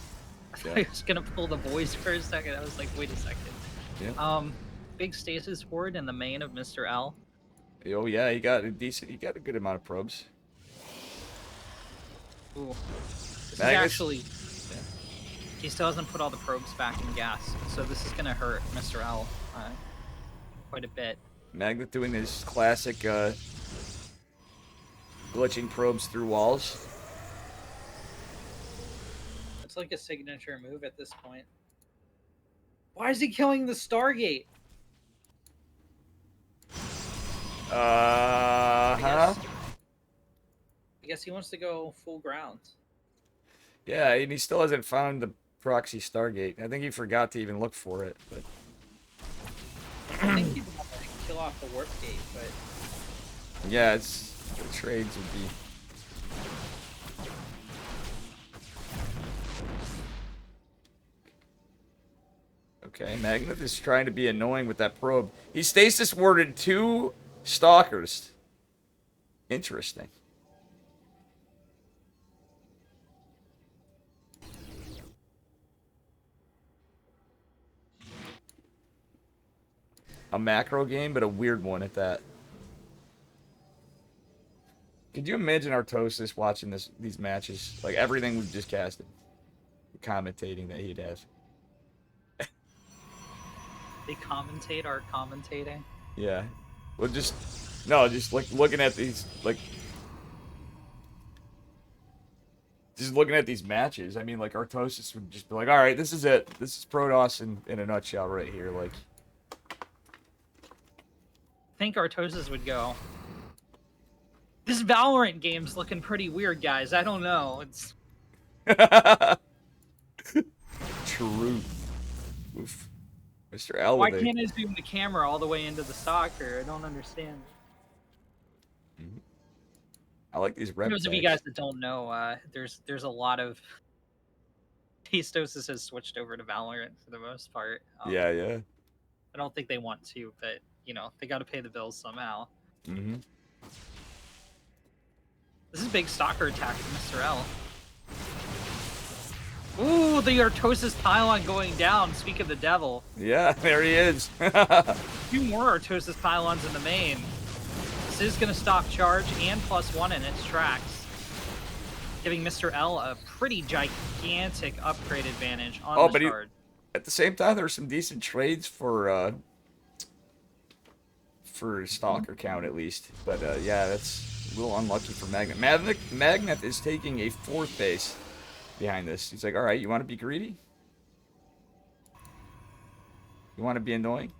Speaker 2: I thought I was gonna pull the voice for a second. I was like, wait a second.
Speaker 1: Yeah.
Speaker 2: Big stasis ward in the main of Mr. L.
Speaker 1: Oh yeah, he got a good amount of probes.
Speaker 2: Ooh. This is
Speaker 1: Magnus?
Speaker 2: actually. He still hasn't put all the probes back in gas, so this is gonna hurt Mr. L quite a bit.
Speaker 1: Magnet doing his classic glitching probes through walls.
Speaker 2: It's like a signature move at this point. Why is he killing the Stargate?
Speaker 1: Huh?
Speaker 2: I guess he wants to go full ground.
Speaker 1: Yeah, and he still hasn't found the proxy Stargate. I think he forgot to even look for it. But
Speaker 2: I think he'd want to kill off the warp gate, but
Speaker 1: yeah, it's the trades would be. Okay, Magnet is trying to be annoying with that probe. He stasis warded 2 stalkers. Interesting. A macro game, but a weird one at that. Could you imagine Artosis watching these matches? Like everything we've just casted. The commentating that he'd have.
Speaker 2: They commentate our commentating.
Speaker 1: Yeah. Well, just no, just like looking at these, like, just looking at these matches. I mean, like Artosis would just be like, "All right, this is it. This is Protoss in a nutshell right here." Like,
Speaker 2: I think Artosis would go, this Valorant game's looking pretty weird, guys. I don't know. It's
Speaker 1: truth. Oof. Mr. L
Speaker 2: why
Speaker 1: with
Speaker 2: can't I zoom the camera all the way into the soccer? I don't understand.
Speaker 1: I like these
Speaker 2: For
Speaker 1: rep
Speaker 2: those of you
Speaker 1: tags.
Speaker 2: guys that don't know, there's a lot of Tastosis has switched over to Valorant for the most part.
Speaker 1: Yeah, yeah.
Speaker 2: I don't think they want to, but you know they got to pay the bills somehow.
Speaker 1: Mm-hmm.
Speaker 2: This is a big stalker attack from Mr. L. Ooh, the Artosis pylon going down. Speak of the devil.
Speaker 1: Yeah, there he is.
Speaker 2: 2 more Artosis pylons in the main. This is going to stop charge and +1 in its tracks, giving Mr. L a pretty gigantic upgrade advantage on the charge.
Speaker 1: At the same time, there were some decent trades for stalker count at least. But yeah, that's a little unlucky for Magnet. Magnet is taking a 4th base behind this. He's like, all right, you want to be greedy? You want to be annoying?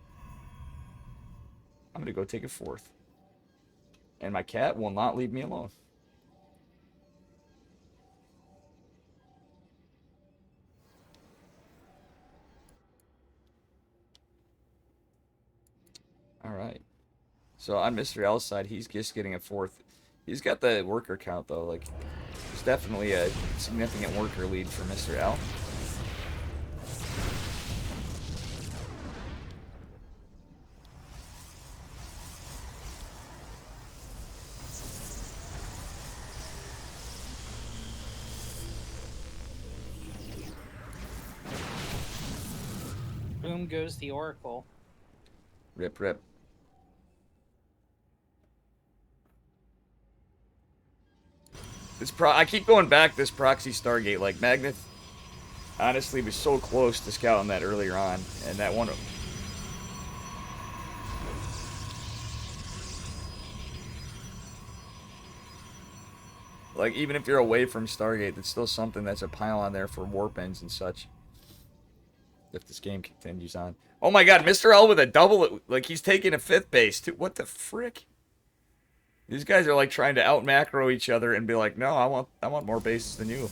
Speaker 1: I'm going to go take a 4th. And my cat will not leave me alone. All right. So on Mr. L's side, he's just getting a 4th. He's got the worker count, though. Like, there's definitely a significant worker lead for Mr. L.
Speaker 2: Boom goes the Oracle.
Speaker 1: Rip, rip. I keep going back this proxy Stargate. Like, Magnet honestly was so close to scouting that earlier on, and that one. Like, even if you're away from Stargate, it's still something that's a pylon there for warp ends and such. If this game continues on. Oh my god, Mr. L with a double. Like, he's taking a 5th base, too. What the frick? These guys are like trying to out macro each other and be like, no, I want more bases than you.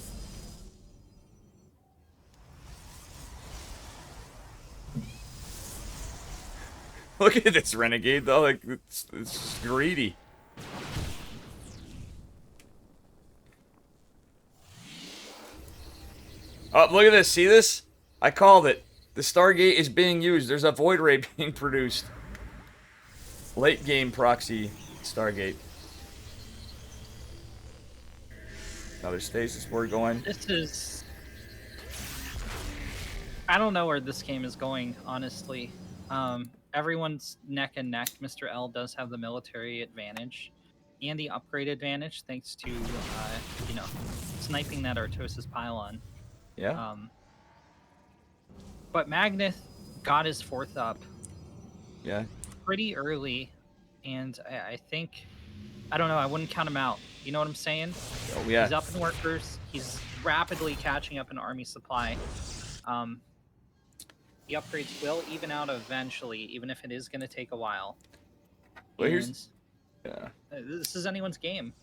Speaker 1: Look at this renegade though, like it's greedy. Oh, look at this. See this? I called it. The Stargate is being used. There's a Void Ray being produced. Late game proxy Stargate. Another stasis board going.
Speaker 2: This is... I don't know where this game is going, honestly. Everyone's neck and neck. Mr. L does have the military advantage and the upgrade advantage thanks to, you know, sniping that Artosis pylon.
Speaker 1: Yeah.
Speaker 2: But Magneth got his 4th up.
Speaker 1: Yeah.
Speaker 2: Pretty early, and I think, I don't know, I wouldn't count him out. You know what I'm saying?
Speaker 1: Oh, yeah.
Speaker 2: He's up in workers. He's rapidly catching up in army supply. The upgrades will even out eventually, even if it is going to take a while.
Speaker 1: Well, yeah.
Speaker 2: This is anyone's game.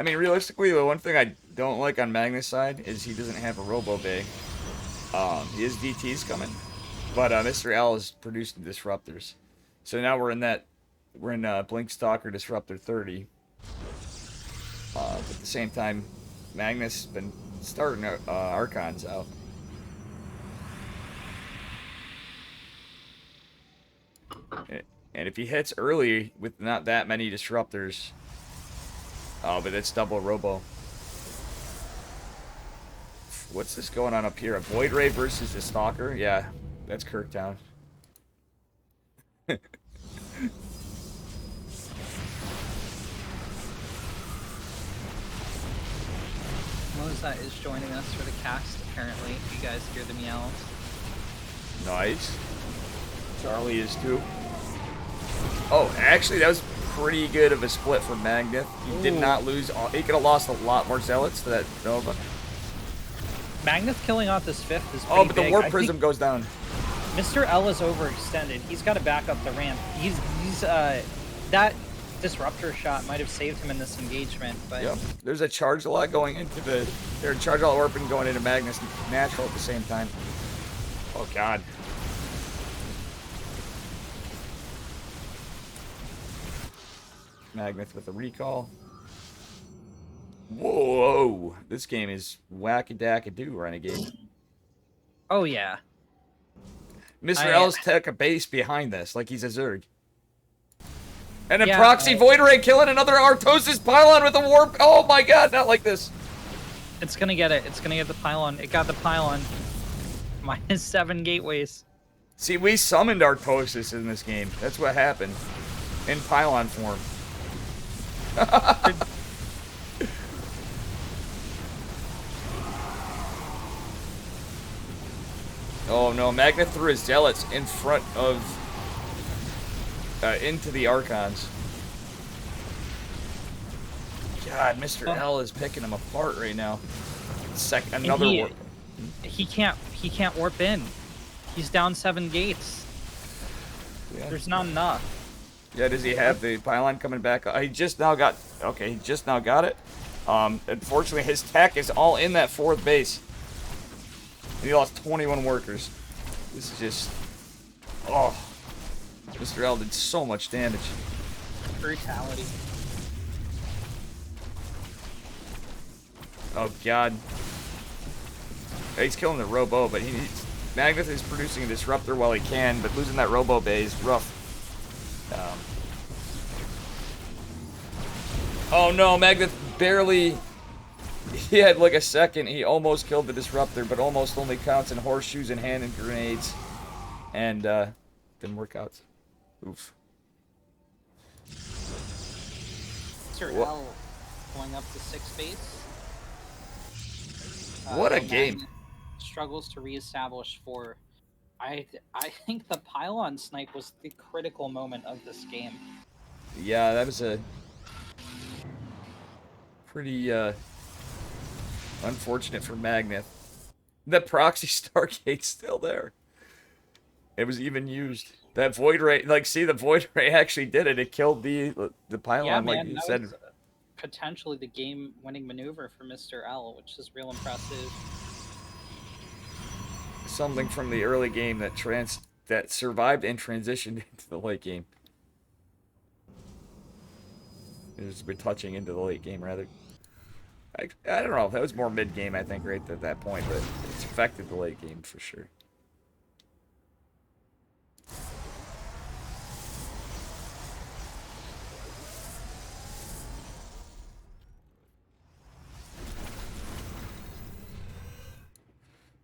Speaker 1: I mean, realistically, the one thing I don't like on Magnus' side is he doesn't have a Robo Bay. He has DTs coming, but Mr. L is producing disruptors. So now we're in Blink Stalker Disruptor 30. But at the same time, Magnus has been starting Archons out. And if he hits early with not that many disruptors, oh, but it's double Robo. What's this going on up here? A Void Ray versus a Stalker? Yeah, that's Kirktown.
Speaker 2: Moza is joining us for the cast, apparently, if you guys hear the meows.
Speaker 1: Nice. Charlie is too. Oh, actually, that was pretty good of a split for Magneth. He did not lose. He could have lost a lot more zealots to that Nova.
Speaker 2: Magneth killing off this 5th is pretty
Speaker 1: Oh, but the
Speaker 2: big.
Speaker 1: warp prism goes down.
Speaker 2: Mr. L is overextended. He's got to back up the ramp. That disruptor shot might have saved him in this engagement, but
Speaker 1: Yep. There's a charge a lot going into the. There's a charge a lot warp and going into Magnus natural at the same time. Oh God. Magneth with a recall. Whoa! This game is whack-a-dack-a-doo, Renegade.
Speaker 2: oh yeah.
Speaker 1: Mr. L's took a base behind this, like he's a Zerg. And a
Speaker 2: Yeah,
Speaker 1: proxy Void Ray killing another Artosis pylon with a warp. Oh my God, not like this.
Speaker 2: It's gonna get it. It's gonna get the pylon. It got the pylon. -7 gateways.
Speaker 1: See, we summoned Artosis in this game. That's what happened. In pylon form. Oh no, Magna threw his zealots in front of into the Archons. God, Mr. L is picking him apart right now. Another warp.
Speaker 2: He can't warp in. He's down 7 gates.
Speaker 1: Yeah.
Speaker 2: There's not enough.
Speaker 1: Yeah, does he have the pylon coming back? He just now got. Okay, he just now got it. Unfortunately, his tech is all in that 4th base. And he lost 21 workers. This is just. Oh. Mr. L did so much damage.
Speaker 2: Brutality.
Speaker 1: Oh God. He's killing the Robo, but Magnus is producing a disruptor while he can, but losing that Robo Bay is rough. Oh no, Magnus barely. He had like a second. He almost killed the disruptor, but almost only counts in horseshoes and hand and grenades, and didn't work out. Oof.
Speaker 2: Mr. L pulling up the 6th base.
Speaker 1: What a
Speaker 2: Magnus
Speaker 1: game.
Speaker 2: Struggles to reestablish 4. I think the pylon snipe was the critical moment of this game.
Speaker 1: Yeah, that was a pretty unfortunate for Magneth. The proxy Stargate's still there. It was even used. That Void Ray, like, see, the Void Ray actually did it. It killed the pylon,
Speaker 2: Yeah,
Speaker 1: like
Speaker 2: man,
Speaker 1: you
Speaker 2: that
Speaker 1: said.
Speaker 2: was potentially the game-winning maneuver for Mr. L, which is real impressive.
Speaker 1: Something from the early game that survived and transitioned into the late game. It's been touching into the late game, rather. I don't know. That was more mid-game, I think, right at that point, but it's affected the late game for sure.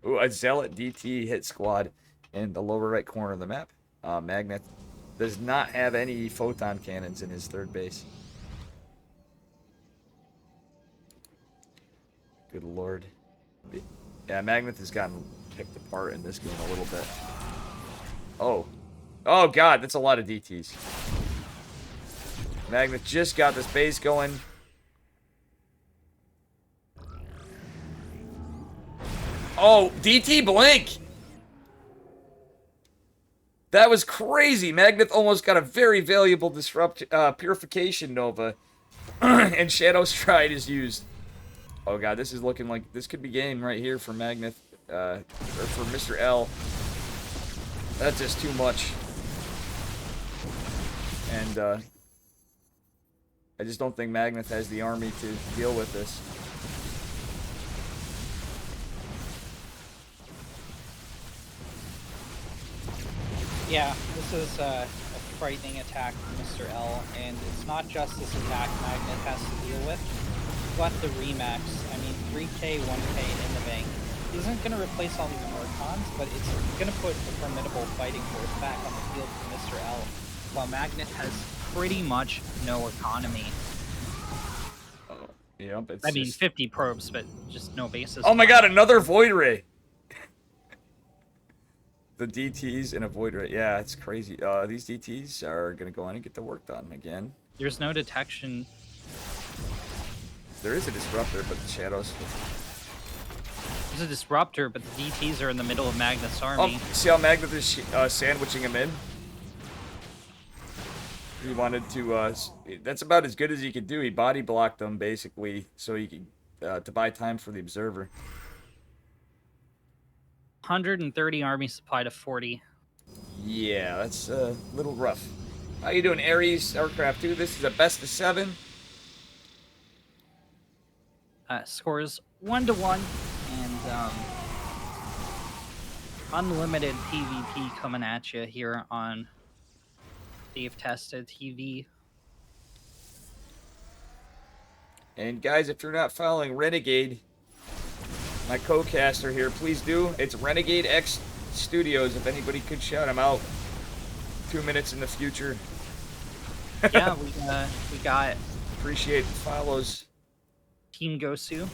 Speaker 1: Ooh, a Zealot DT hit squad in the lower right corner of the map. Magnet does not have any photon cannons in his 3rd base. Good lord. Yeah, Magneth has gotten picked apart in this game a little bit. Oh. Oh God, that's a lot of DTs. Magneth just got this base going. Oh, DT Blink! That was crazy. Magneth almost got a very valuable Purification Nova. And Shadow Stride is used. Oh God, this is looking like this could be game right here for Magneth, or for Mr. L. That's just too much. And I just don't think Magneth has the army to deal with this.
Speaker 2: Yeah, this is a frightening attack from Mr. L, and it's not just this attack Magnet has to deal with, but the remax. I mean, 3k, 1k in the bank isn't going to replace all these Archons, but it's going to put a formidable fighting force back on the field for Mr. L, while Magnet has pretty much no economy.
Speaker 1: Yep, it's
Speaker 2: I mean, 50 probes, but just no bases.
Speaker 1: Oh my God, another Void Ray! the DTs and avoid it. Yeah, it's crazy. These DTs are gonna go in and get the work done again.
Speaker 2: There's no detection.
Speaker 1: There is a disruptor, but the shadows.
Speaker 2: There's a disruptor, but the DTs are in the middle of Magnus' army.
Speaker 1: See how Magnus is sandwiching him in? He wanted to. That's about as good as he could do. He body blocked them basically, so he could to buy time for the observer.
Speaker 2: 130 army supply to 40.
Speaker 1: Yeah, that's a little rough. How you doing, Ares Aircraft 2? This is a best of 7.
Speaker 2: Scores 1-1, and unlimited PvP coming at you here on Dave Testa TV.
Speaker 1: And guys, if you're not following Renegade, my co-caster here, please do. It's Renegade X Studios. If anybody could shout him out 2 minutes in the future.
Speaker 2: Yeah, we got
Speaker 1: Appreciate the follows.
Speaker 2: Team Gosu,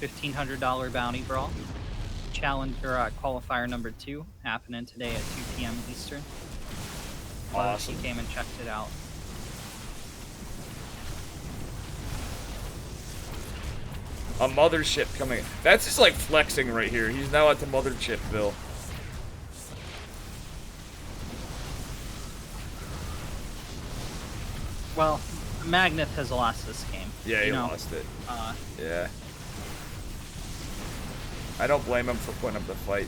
Speaker 2: $1,500 bounty brawl. Challenger qualifier number 2 happening today at 2 p.m. Eastern.
Speaker 1: Awesome.
Speaker 2: He came and checked it out.
Speaker 1: A mothership coming. That's just like flexing right here. He's now at the mothershipville.
Speaker 2: Well, Magnus has lost this game.
Speaker 1: Yeah, he lost it. Yeah. I don't blame him for putting up the fight.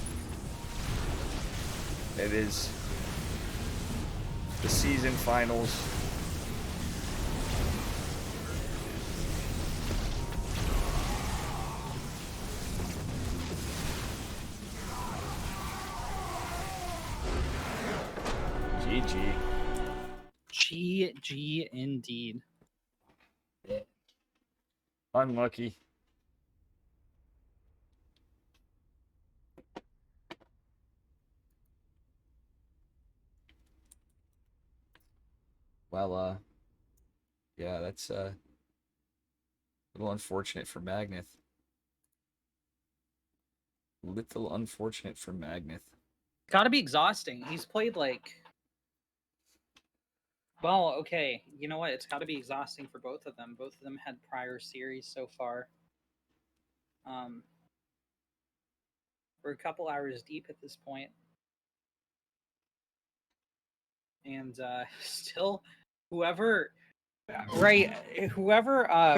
Speaker 1: It is the season finals. GG.
Speaker 2: GG indeed.
Speaker 1: Unlucky. Well, yeah, that's a little unfortunate for Magneth. Little unfortunate for Magneth.
Speaker 2: Gotta be exhausting. He's played like. Well, okay. You know what? It's gotta be exhausting for both of them. Both of them had prior series so far. We're a couple hours deep at this point. And still, whoever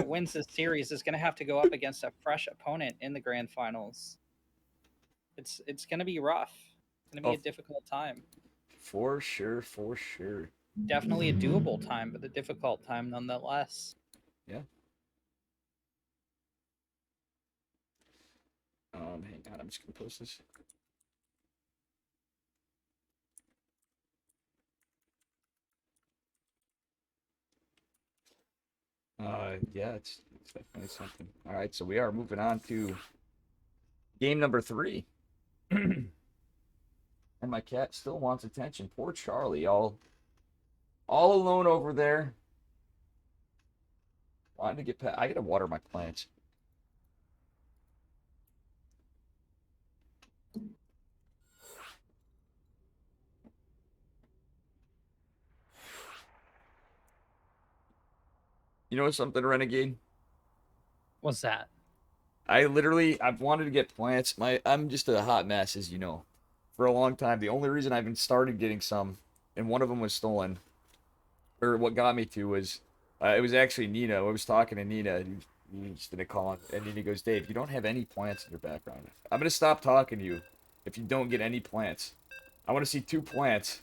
Speaker 2: wins this series is gonna have to go up against a fresh opponent in the grand finals. It's gonna be rough. It's gonna be a difficult time.
Speaker 1: For sure, for sure.
Speaker 2: Definitely a doable time, but a difficult time nonetheless.
Speaker 1: Yeah. Hang on, I'm just gonna post this. Yeah, it's definitely something. All right, so we are moving on to game number 3. And my cat still wants attention. Poor Charlie, all alone over there. Wanting to get past. I gotta water my plants. You know something, Renegade?
Speaker 2: What's that?
Speaker 1: I've wanted to get plants. I'm just a hot mess, as you know, for a long time. The only reason I've been started getting some, and one of them was stolen, or what got me to was, it was actually Nina. I was talking to Nina. You just didn't call on, and Nina goes, "Dave, you don't have any plants in your background. I'm gonna stop talking to you if you don't get any plants. I want to see 2 plants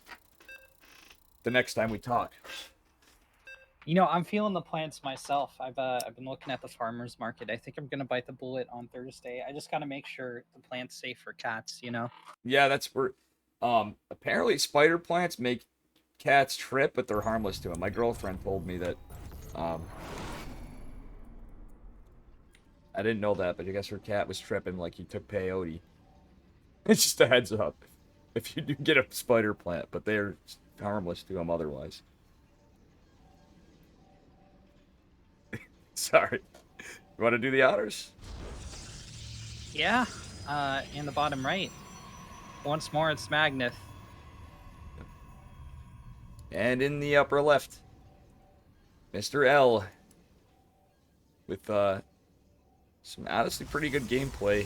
Speaker 1: the next time we talk."
Speaker 2: You know, I'm feeling the plants myself. I've been looking at the farmers market. I think I'm gonna bite the bullet on Thursday. I just gotta make sure the plant's safe for cats. You know.
Speaker 1: Yeah, that's where. Apparently spider plants make cats trip, but they're harmless to them. My girlfriend told me that. I didn't know that, but I guess her cat was tripping like he took peyote. It's just a heads up if you do get a spider plant, but they're harmless to them otherwise. Sorry. You want to do the honors?
Speaker 2: Yeah. In the bottom right. Once more, it's Magneth.
Speaker 1: And in the upper left, Mr. L. With some honestly pretty good gameplay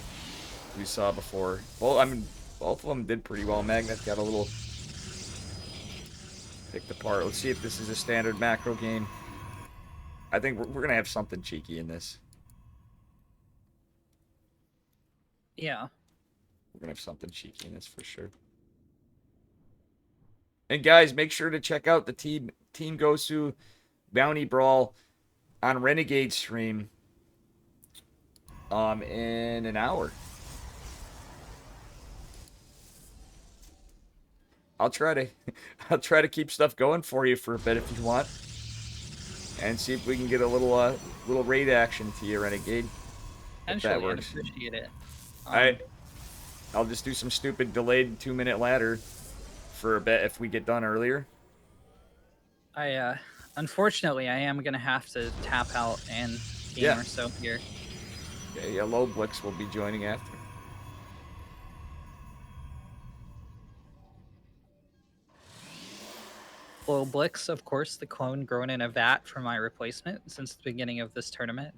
Speaker 1: we saw before. Well, I mean, both of them did pretty well. Magneth got a little picked apart. Let's see if this is a standard macro game. I think we're going to have something cheeky in this.
Speaker 2: Yeah.
Speaker 1: We're going to have something cheeky in this for sure. And guys, make sure to check out the Team Gosu Bounty Brawl on Renegade stream in an hour. I'll try to keep stuff going for you for a bit if you want, and see if we can get a little raid action to you, Renegade. If that
Speaker 2: Potentially, I'd
Speaker 1: works.
Speaker 2: appreciate it.
Speaker 1: I'll just do some stupid delayed 2-minute ladder for a bit if we get done earlier.
Speaker 2: Unfortunately, I am gonna have to tap out and game or so here.
Speaker 1: Yeah, Low Blix will be joining after.
Speaker 2: Low Blix, of course, the clone grown in a vat for my replacement since the beginning of this tournament.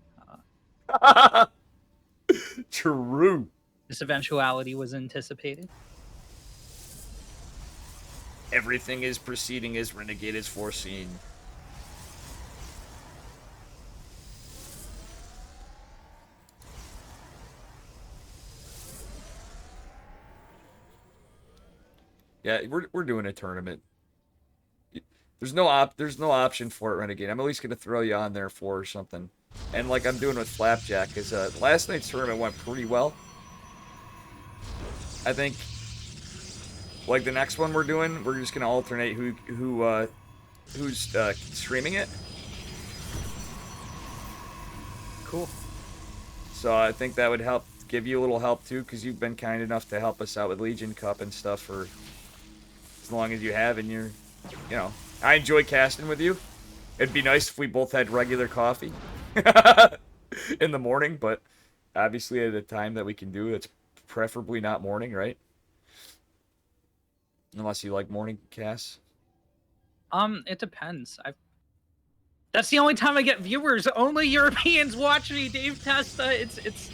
Speaker 1: True.
Speaker 2: This eventuality was anticipated.
Speaker 1: Everything is proceeding as Renegade is foreseen. Yeah, we're doing a tournament. There's no option for it, Renegade. I'm at least gonna throw you on there for something. And like I'm doing with Flapjack, because last night's tournament went pretty well. I think, like the next one we're doing, we're just gonna alternate who's streaming it.
Speaker 2: Cool.
Speaker 1: So I think that would help, give you a little help too, because you've been kind enough to help us out with LegionCup and stuff for as long as you have, and you're, you know, I enjoy casting with you. It'd be nice if we both had regular coffee in the morning, but obviously at a time that we can do, it's preferably not morning, right? Unless you like morning casts.
Speaker 2: It depends. That's the only time I get viewers. Only Europeans watch me, Dave Testa. It's.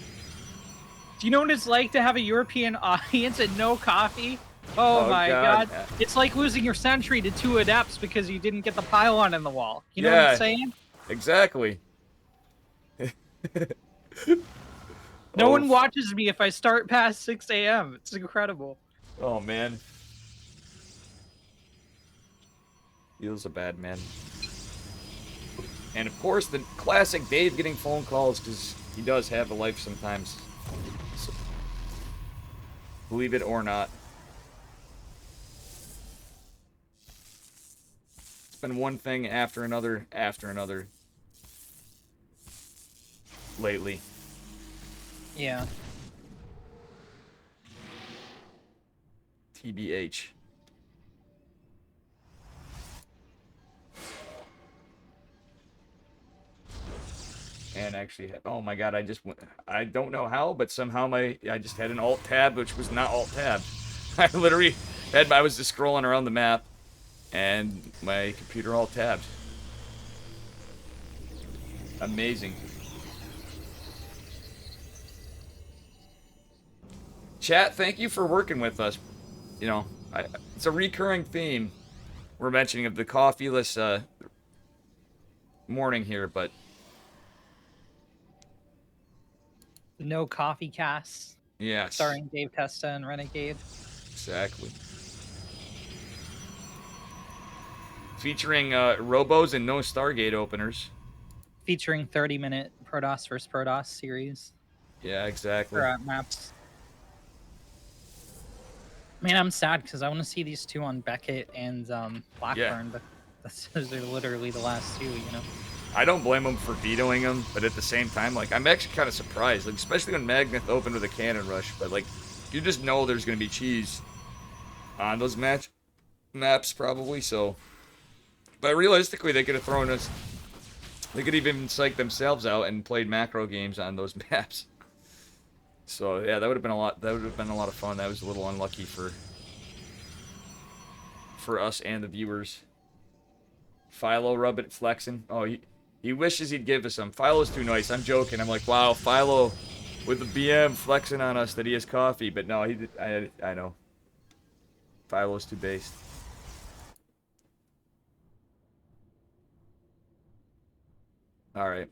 Speaker 2: Do you know what it's like to have a European audience and no coffee? Oh my god. It's like losing your sentry to 2 adepts because you didn't get the pylon in the wall. You know what I'm saying?
Speaker 1: Exactly.
Speaker 2: No one watches me if I start past 6 a.m. It's incredible.
Speaker 1: Oh man. Feels a bad man. And of course, the classic Dave getting phone calls, because he does have a life sometimes. So, believe it or not. It's been one thing after another lately.
Speaker 2: Yeah.
Speaker 1: TBH. And actually, oh my god, I don't know how, but somehow I just had an alt tab, which was not alt tab. I literally I was just scrolling around the map, and my computer alt tabbed. Amazing. Chat, thank you for working with us. You know, it's a recurring theme we're mentioning of the coffeeless morning here, but
Speaker 2: No coffee casts.
Speaker 1: yes.
Speaker 2: Starring Dave Testa and Renegade.
Speaker 1: Exactly. Featuring Robos and no Stargate openers.
Speaker 2: Featuring 30-minute Protoss vs. Protoss series.
Speaker 1: Yeah, exactly.
Speaker 2: For maps. Man, I'm sad because I want to see these two on Beckett and Blackburn, but those are literally the last two, you know?
Speaker 1: I don't blame them for vetoing them, but at the same time, like, I'm actually kind of surprised, like, especially when Magneth opened with a cannon rush, but, like, you just know there's going to be cheese on those maps, probably, so. But realistically, they could have thrown us, they could even psych themselves out and played macro games on those maps. So yeah, that would have been a lot. That would have been a lot of fun. That was a little unlucky for us and the viewers. Philo rub it flexing. Oh, he wishes he'd give us some. Philo's too nice. I'm joking. I'm like, wow, Philo with the BM flexing on us that he has coffee. But no, he did. I know. Philo's too based. All right.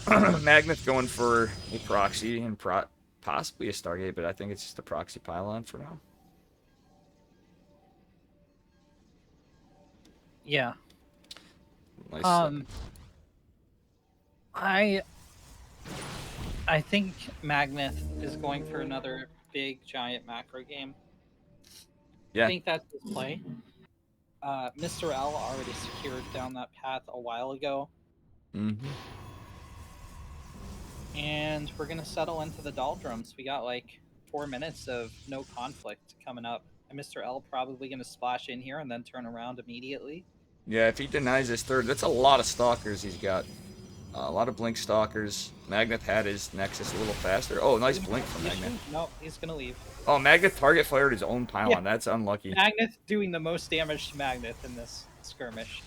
Speaker 1: Magneth going for a proxy and possibly a Stargate, but I think it's just a proxy pylon for now.
Speaker 2: Yeah.
Speaker 1: Nice.
Speaker 2: I think Magneth is going for another big giant macro game.
Speaker 1: Yeah.
Speaker 2: I think that's his play. Mr. L already secured down that path a while ago.
Speaker 1: Mm-hmm.
Speaker 2: And we're gonna settle into the doldrums. We got like 4 minutes of no conflict coming up. And Mr. L probably gonna splash in here and then turn around immediately.
Speaker 1: Yeah, if he denies his third, that's a lot of stalkers he's got. A lot of blink stalkers. Magneth had his Nexus a little faster. Oh, nice blink from Magneth.
Speaker 2: No, he's gonna leave.
Speaker 1: Oh, Magneth target fired his own pylon.
Speaker 2: Yeah.
Speaker 1: That's unlucky.
Speaker 2: Magneth doing the most damage to Magneth in this skirmish.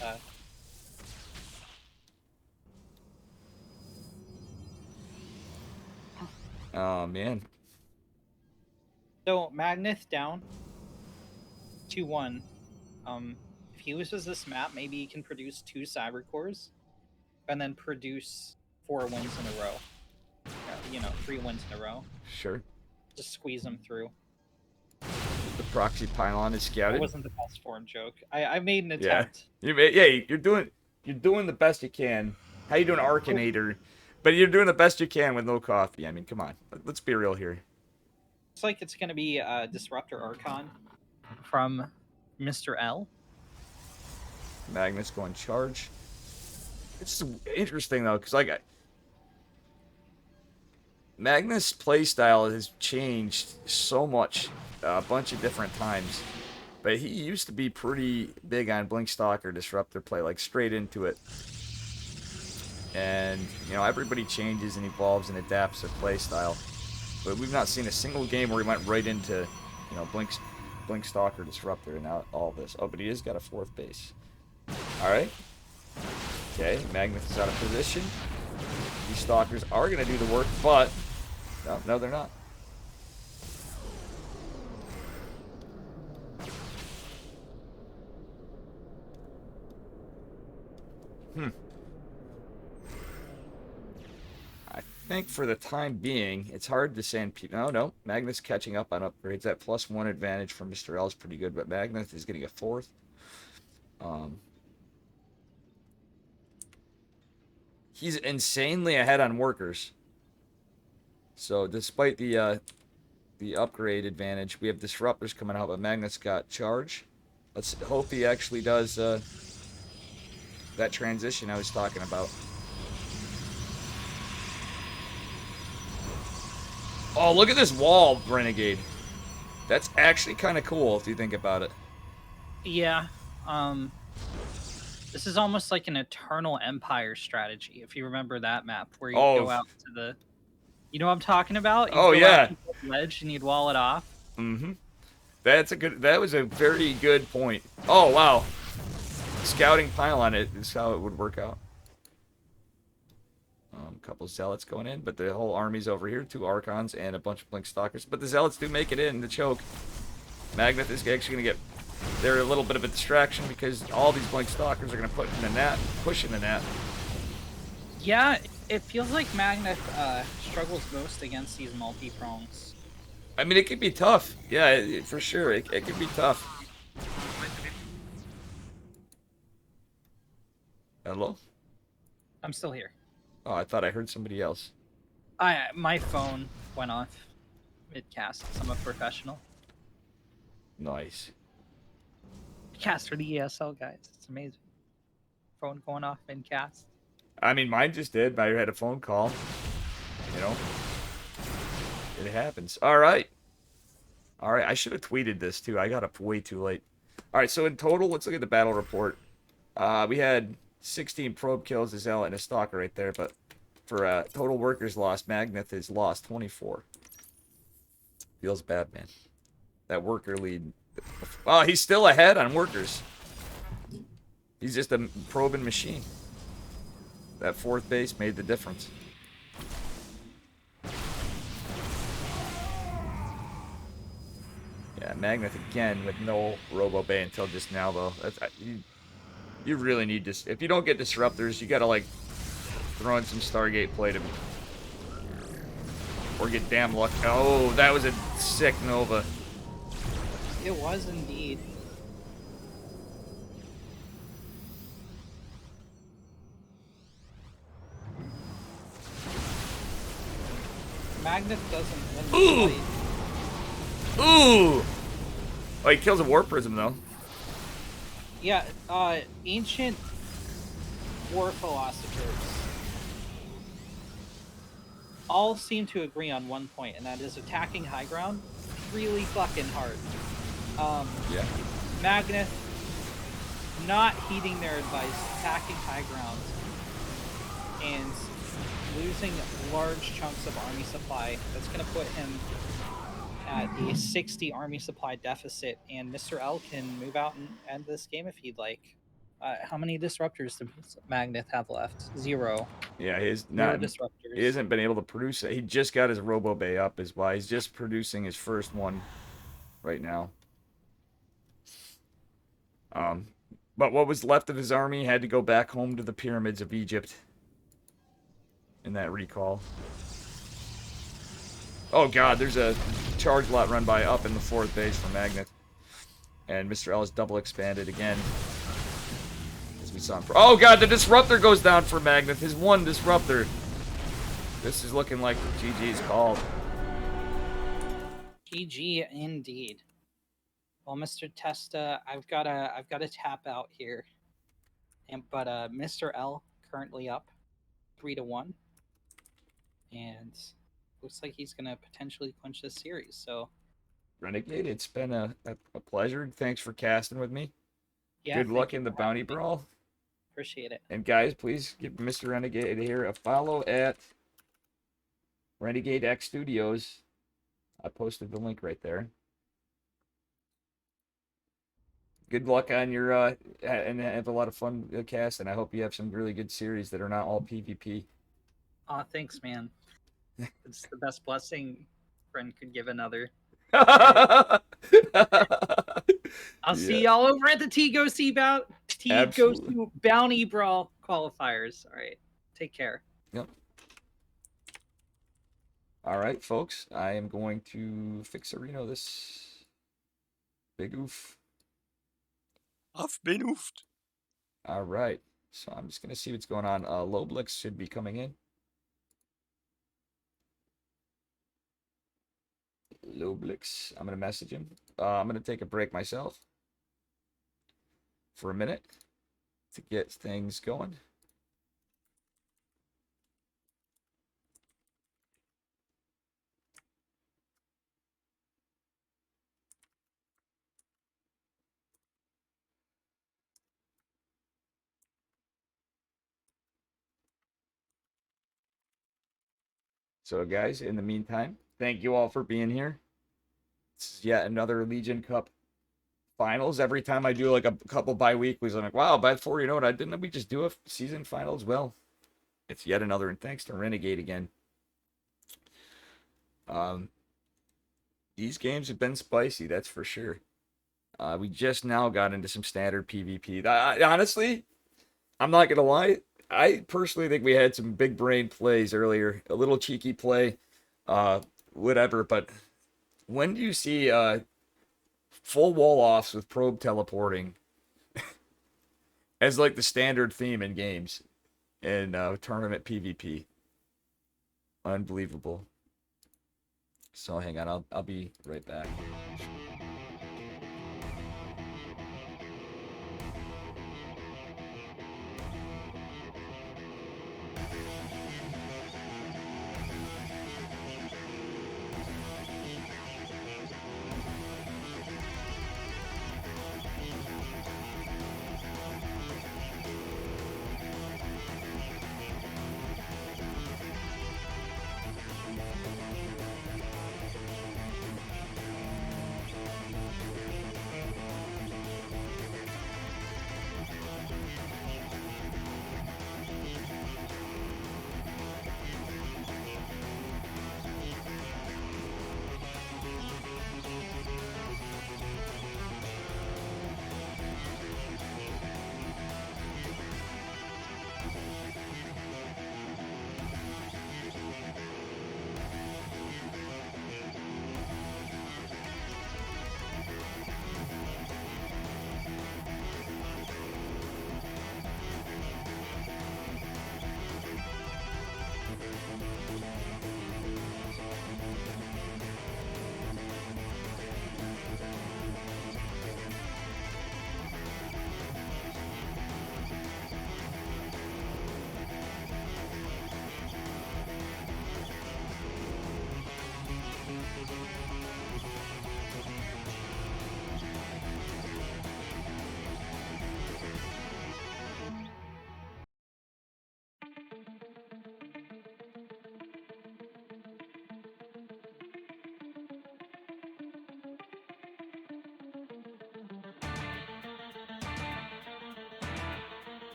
Speaker 1: Oh, man.
Speaker 2: So Magneth down 2-1. If he loses this map, maybe he can produce 2 cyber cores and then produce 4 wins in a row. 3 wins in a row.
Speaker 1: Sure.
Speaker 2: Just squeeze them through.
Speaker 1: The proxy pylon is
Speaker 2: That
Speaker 1: scouted.
Speaker 2: wasn't the best form joke. I made an attempt.
Speaker 1: You're doing the best you can. How you doing, Arkanator? But you're doing the best you can with no coffee. I mean, come on. Let's be real here.
Speaker 2: Looks like it's going to be a Disruptor Archon from Mr. L.
Speaker 1: Magnus going charge. It's interesting though, because like Magnus' playstyle has changed so much, a bunch of different times. But he used to be pretty big on Blink Stalker Disruptor play, like straight into it. And everybody changes and evolves and adapts their playstyle. But we've not seen a single game where he went right into, Blink Stalker Disruptor and all this. Oh, but he has got a 4th base. All right. Okay, Magnus is out of position. These Stalkers are going to do the work, but no, they're not. I think for the time being, it's hard to say. No, Magnus catching up on upgrades. That +1 advantage from Mr. L is pretty good, but Magnus is getting a 4th. He's insanely ahead on workers. So despite the upgrade advantage, we have disruptors coming out, but Magnus got charge. Let's hope he actually does that transition I was talking about. Oh, look at this wall, Renegade. That's actually kind of cool if you think about it.
Speaker 2: Yeah. This is almost like an Eternal Empire strategy, if you remember that map, where you go out to the... You know what I'm talking about? You'd go out to the ledge and you'd wall it off.
Speaker 1: Mm-hmm. That was a very good point. Oh, wow. Scouting pylon is how it would work out. A couple Zealots going in, but the whole army's over here. 2 Archons and a bunch of Blink Stalkers. But the Zealots do make it in the choke. Magneth is actually going to get... They're a little bit of a distraction because all these Blink Stalkers are going to put in the net, push in the net.
Speaker 2: Yeah, it feels like Magneth struggles most against these multi-prongs.
Speaker 1: I mean, it could be tough. Yeah, for sure. It could be tough. Hello?
Speaker 2: I'm still here.
Speaker 1: Oh, I thought I heard somebody else.
Speaker 2: My phone went off mid-cast. I'm a professional.
Speaker 1: Nice.
Speaker 2: Cast for the ESL, guys. It's amazing. Phone going off mid-cast.
Speaker 1: I mean, mine just did. I had a phone call. It happens. All right. I should have tweeted this too. I got up way too late. All right, so in total, let's look at the battle report. We had 16 probe kills, a Zealot, and a Stalker right there, but for total workers lost, Magneth has lost 24. Feels bad, man. That worker lead. Oh, he's still ahead on workers. He's just a probing machine. That fourth base made the difference. Yeah, Magneth again with no Robo Bay until just now, though. You really need to. If you don't get disruptors, you gotta like throw in some Stargate play to, or get damn lucky. Oh, that was a sick Nova.
Speaker 2: It was indeed. Magnus doesn't win the fight.
Speaker 1: Ooh! Oh, he kills a War Prism, though.
Speaker 2: Yeah, ancient war philosophers all seem to agree on one point, and that is attacking high ground really fucking hard.
Speaker 1: Yeah.
Speaker 2: Magnus not heeding their advice, attacking high ground, and losing large chunks of army supply. That's going to put him at a 60 army supply deficit, and Mr. L can move out and end this game if he'd like. How many disruptors does Magneth have left? 0.
Speaker 1: Yeah,
Speaker 2: Zero
Speaker 1: not.
Speaker 2: disruptors.
Speaker 1: He hasn't been able to produce it. He just got his Robo Bay up, is why he's just producing his first one right now. But what was left of his army had to go back home to the pyramids of Egypt in that recall. Oh god, there's a charge lot run by up in the fourth base for Magneth. And Mr. L is double expanded again. As we saw him. Oh god, the disruptor goes down for Magneth. His one disruptor. This is looking like GG's called.
Speaker 2: GG indeed. Well, Mr. Testa, I've got to tap out here. But Mr. L currently up 3-1. And looks like he's gonna potentially clinch this series. So
Speaker 1: Renegade, it's been a pleasure. Thanks for casting with me.
Speaker 2: yeah,
Speaker 1: Good
Speaker 2: thank
Speaker 1: luck
Speaker 2: you
Speaker 1: in the
Speaker 2: for
Speaker 1: bounty
Speaker 2: having me.
Speaker 1: brawl.
Speaker 2: Appreciate it.
Speaker 1: And guys, please give Mr. Renegade here a follow at Renegade X Studios. I posted the link right there. Good luck on your and have a lot of fun casting. I hope you have some really good series that are not all PvP.
Speaker 2: Aw, thanks, man. It's the best blessing a friend could give another.
Speaker 1: I'll
Speaker 2: I'll see y'all over at the T-Go-See
Speaker 1: Absolutely.
Speaker 2: Bounty Brawl qualifiers. All right. Take care.
Speaker 1: Yep. All right, folks. I am going to fix Reno this. Big oof.
Speaker 5: I've been oofed.
Speaker 1: All right. So I'm just going to see what's going on. Loblix should be coming in. Loblix. I'm going to message him. I'm going to take a break myself for a minute to get things going. So, guys, in the meantime, thank you all for being here. This is yet another Legion Cup finals. Every time I do like a couple bi-weeklies, I'm like, wow, before you know it, didn't we just do a season final as well? It's yet another, and thanks to Renegade again. These games have been spicy, that's for sure. We just now got into some standard PvP. Honestly, I'm not gonna lie. I personally think we had some big brain plays earlier, a little cheeky play, whatever. But when do you see full wall offs with probe teleporting as like the standard theme in games and tournament PvP? Unbelievable. So hang on, I'll be right back.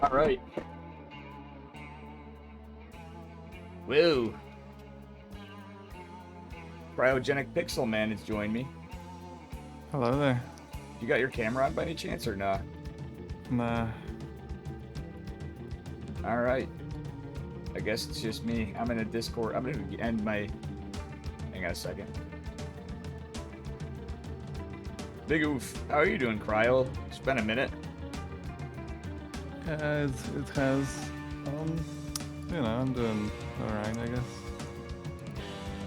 Speaker 1: All right. Woo. Cryogenic Pixel Man has joined me.
Speaker 6: Hello there.
Speaker 1: You got your camera on by any chance or not?
Speaker 6: Nah.
Speaker 1: All right. I guess it's just me. I'm in a Discord. I'm gonna end my. Hang on a second. Big oof. How are you doing, Cryo? It's been a minute.
Speaker 6: Yeah, it has. You know, I'm doing alright, I guess.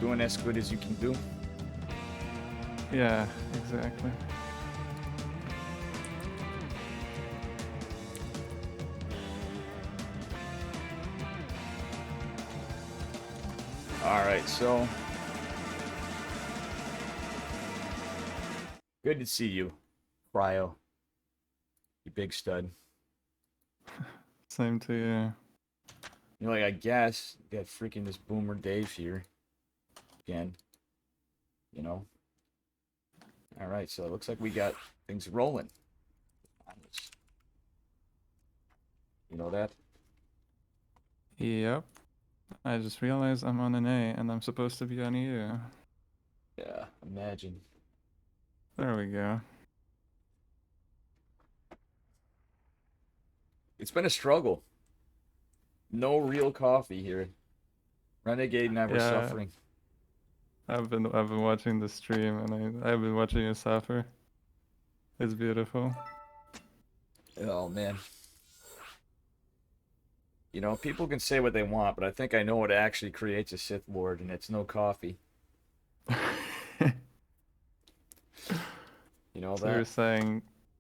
Speaker 1: Doing as good as you can do.
Speaker 6: Yeah, exactly.
Speaker 1: All right, so good to see you, Cryo. You big stud.
Speaker 6: Same to you.
Speaker 1: You're like, I guess you got freaking this Boomer Dave here again. You know. All right, so it looks like we got things rolling. You know that?
Speaker 6: Yep. I just realized I'm on an A and I'm supposed to be on U.
Speaker 1: Yeah, imagine.
Speaker 6: There we go.
Speaker 1: It's been a struggle. No real coffee here. Renegade and I were
Speaker 6: Yeah.
Speaker 1: suffering.
Speaker 6: I've been watching the stream and I've been watching you suffer. It's beautiful.
Speaker 1: Oh man. You know, people can say what they want, but I think I know what actually creates a Sith Lord, and it's no coffee. You know
Speaker 6: So
Speaker 1: that?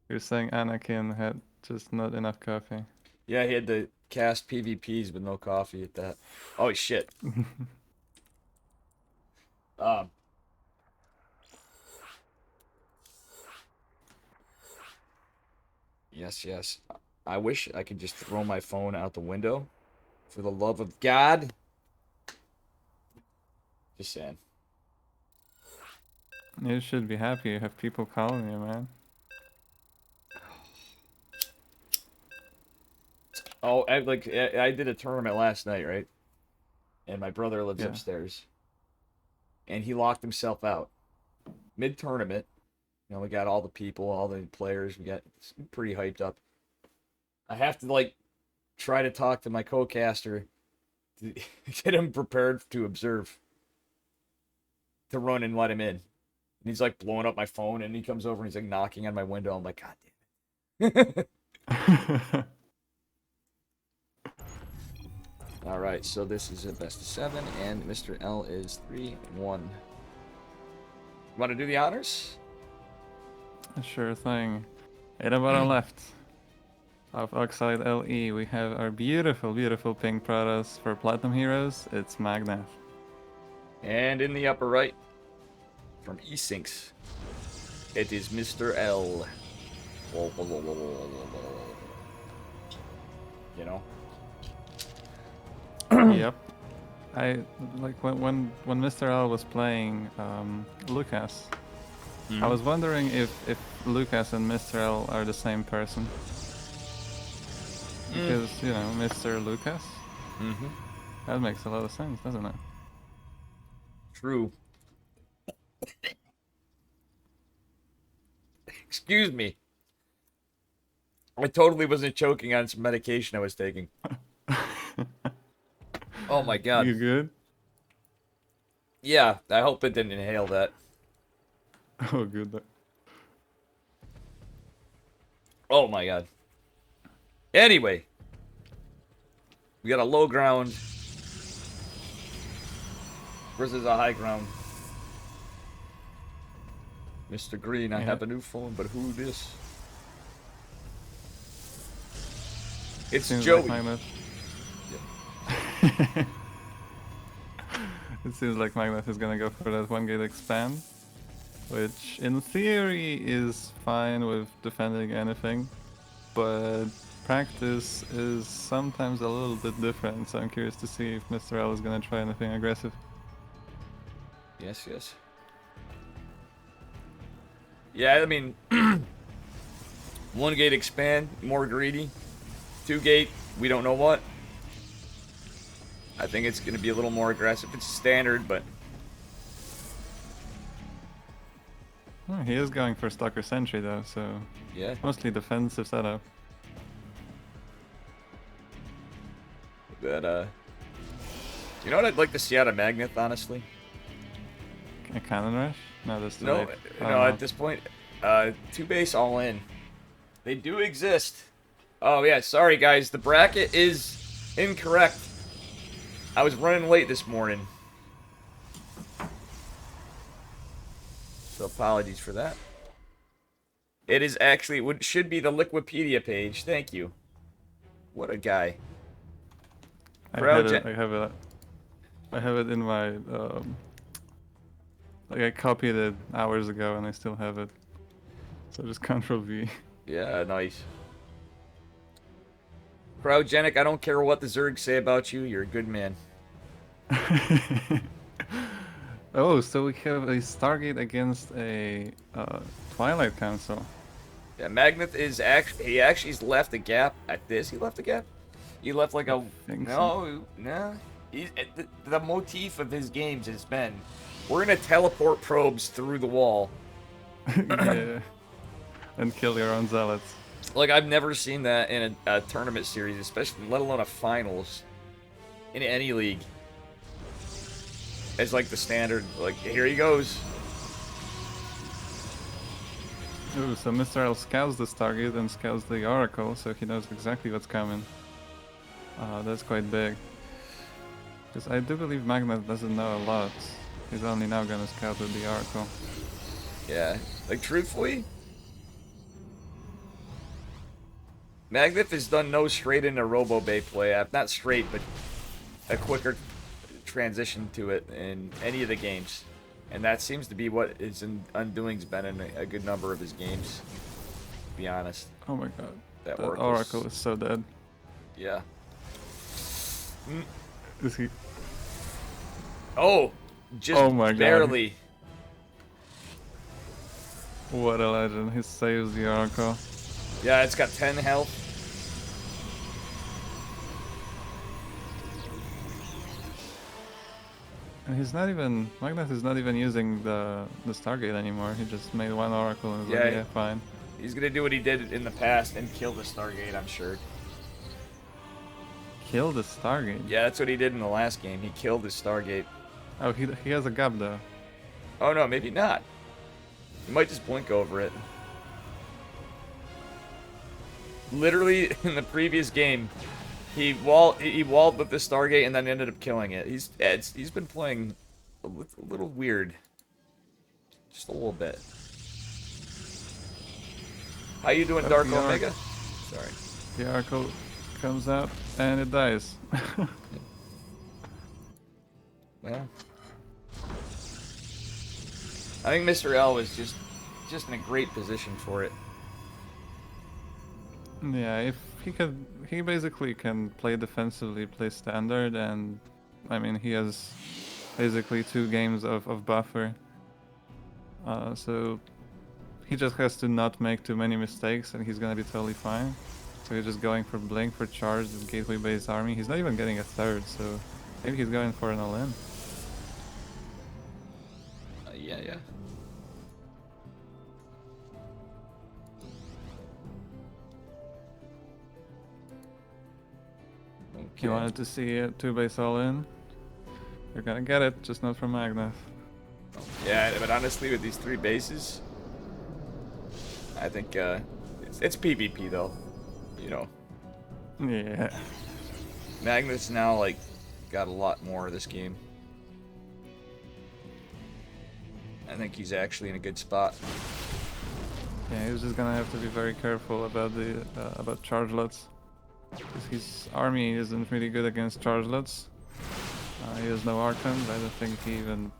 Speaker 6: you're saying Anakin had just not enough coffee.
Speaker 1: Yeah, he had to cast PvPs with no coffee at that. Oh shit. Um. Yes. I wish I could just throw my phone out the window. For the love of God. Just saying.
Speaker 6: You should be happy you have people calling you, man.
Speaker 1: Oh, I did a tournament last night, right? And my brother lives
Speaker 6: Yeah.
Speaker 1: upstairs. And he locked himself out. Mid-tournament. You know, we got all the people, all the players. We got pretty hyped up. I have to, try to talk to my co-caster to get him prepared to observe. To run and let him in. And he's, blowing up my phone, and he comes over and he's, knocking on my window. I'm like, God damn it. All right, so this is a best of 7, and Mr. L is 3-1. Want to do the honors?
Speaker 6: Sure thing. In the bottom left of Oxide LE, we have our beautiful, beautiful pink products for Platinum Heroes. It's Magnath.
Speaker 1: And in the upper right, from Esinks, it is Mr. L. You know?
Speaker 6: Yep. I like when Mr. L was playing Lucas. I was wondering if Lucas and Mr. L are the same person. Because, you know, Mr. Lucas.
Speaker 1: Mm-hmm.
Speaker 6: That makes a lot of sense, doesn't it?
Speaker 1: True. Excuse me. I totally wasn't choking on some medication I was taking. Oh my god.
Speaker 6: You good?
Speaker 1: Yeah, I hope it didn't inhale that.
Speaker 6: Oh, good.
Speaker 1: Oh my god. Anyway. We got a low ground versus a high ground. Mr. Green, I have a new phone, but who this? It's
Speaker 6: Seems
Speaker 1: Joey.
Speaker 6: like Magnath. It seems like Magnath is gonna go for that 1-gate expand, which in theory is fine with defending anything, but practice is sometimes a little bit different, so I'm curious to see if Mr. L is gonna try anything aggressive.
Speaker 1: Yes. Yeah, I mean, 1-gate expand, more greedy. 2-gate, we don't know what. I think it's going to be a little more aggressive. It's standard, but...
Speaker 6: Oh, he is going for Stalker Sentry though, so
Speaker 1: Yeah.
Speaker 6: mostly defensive setup.
Speaker 1: But, you know what I'd like to see out of Magneth, honestly?
Speaker 6: A Cannon Rush? No, that's too
Speaker 1: No,
Speaker 6: late. Oh,
Speaker 1: no, at this point, 2-base all in. They do exist. Oh, yeah, sorry, guys. The bracket is incorrect. I was running late this morning. So apologies for that. It is actually, what should be the Liquipedia page. Thank you. What a guy.
Speaker 6: I have it in my like I copied it hours ago and I still have it. So just Control V.
Speaker 1: Yeah, nice. Cryogenic, I don't care what the Zergs say about you. You're a good man.
Speaker 6: Oh, so we have a Stargate against a Twilight Council.
Speaker 1: Yeah, Magneth is actually, he actually's left a gap at this. He left a gap? He left like a,
Speaker 6: think
Speaker 1: no, no. The motif of his games has been, we're going to teleport probes through the wall.
Speaker 6: Yeah. And kill your own zealots.
Speaker 1: Like, I've never seen that in a tournament series, especially, let alone a finals, in any league. It's like the standard, like, here he goes.
Speaker 6: Ooh, so Mr. L scouts the Stargate and scouts the Oracle, so he knows exactly what's coming. That's quite big. Because I do believe Magneth doesn't know a lot. He's only now gonna scout with the Oracle.
Speaker 1: Yeah, like, truthfully, Magneth has done no straight into Robo-Bay play. Not straight, but a quicker transition to it in any of the games. And that seems to be what his undoing's been in a good number of his games, to be honest.
Speaker 6: Oh my god.
Speaker 1: That
Speaker 6: That Oracle is so dead.
Speaker 1: Yeah.
Speaker 6: Is he?
Speaker 1: Oh! Just
Speaker 6: Oh my god.
Speaker 1: barely.
Speaker 6: What a legend. He saves the Oracle.
Speaker 1: Yeah, it's got 10 health.
Speaker 6: And he's not even... Magneth is not even using the Stargate anymore. He just made one Oracle and was
Speaker 1: Yeah,
Speaker 6: like, yeah, fine.
Speaker 1: He's gonna do what he did in the past and kill the Stargate, I'm sure.
Speaker 6: Kill the Stargate?
Speaker 1: Yeah, that's what he did in the last game. He killed his Stargate.
Speaker 6: Oh, he has a gap though.
Speaker 1: Oh no, maybe not. He might just blink over it. Literally, in the previous game, he walled with the Stargate and then ended up killing it. He's been playing a little weird. Just a little bit. How you doing, Dark Omega? Sorry.
Speaker 6: The Oracle comes out and it dies.
Speaker 1: Well, I think Mr. L is just in a great position for it.
Speaker 6: Yeah, if he basically can play defensively, play standard, and I mean he has basically 2 games of buffer. So he just has to not make too many mistakes, and he's gonna be totally fine. So he's just going for blink for charge with gateway-based army. He's not even getting a third, so maybe he's going for an all-in.
Speaker 1: Yeah.
Speaker 6: You wanted to see a 2-base all-in? You're gonna get it, just not from Magneth.
Speaker 1: Yeah, but honestly, with these 3 bases, I think it's PvP though. You know,
Speaker 6: Yeah.
Speaker 1: Magnus now like got a lot more of this game. I think he's actually in a good spot.
Speaker 6: Yeah, he's just gonna have to be very careful about the about chargelets. Because his army isn't really good against chargelets. He has no Archons. I don't think he even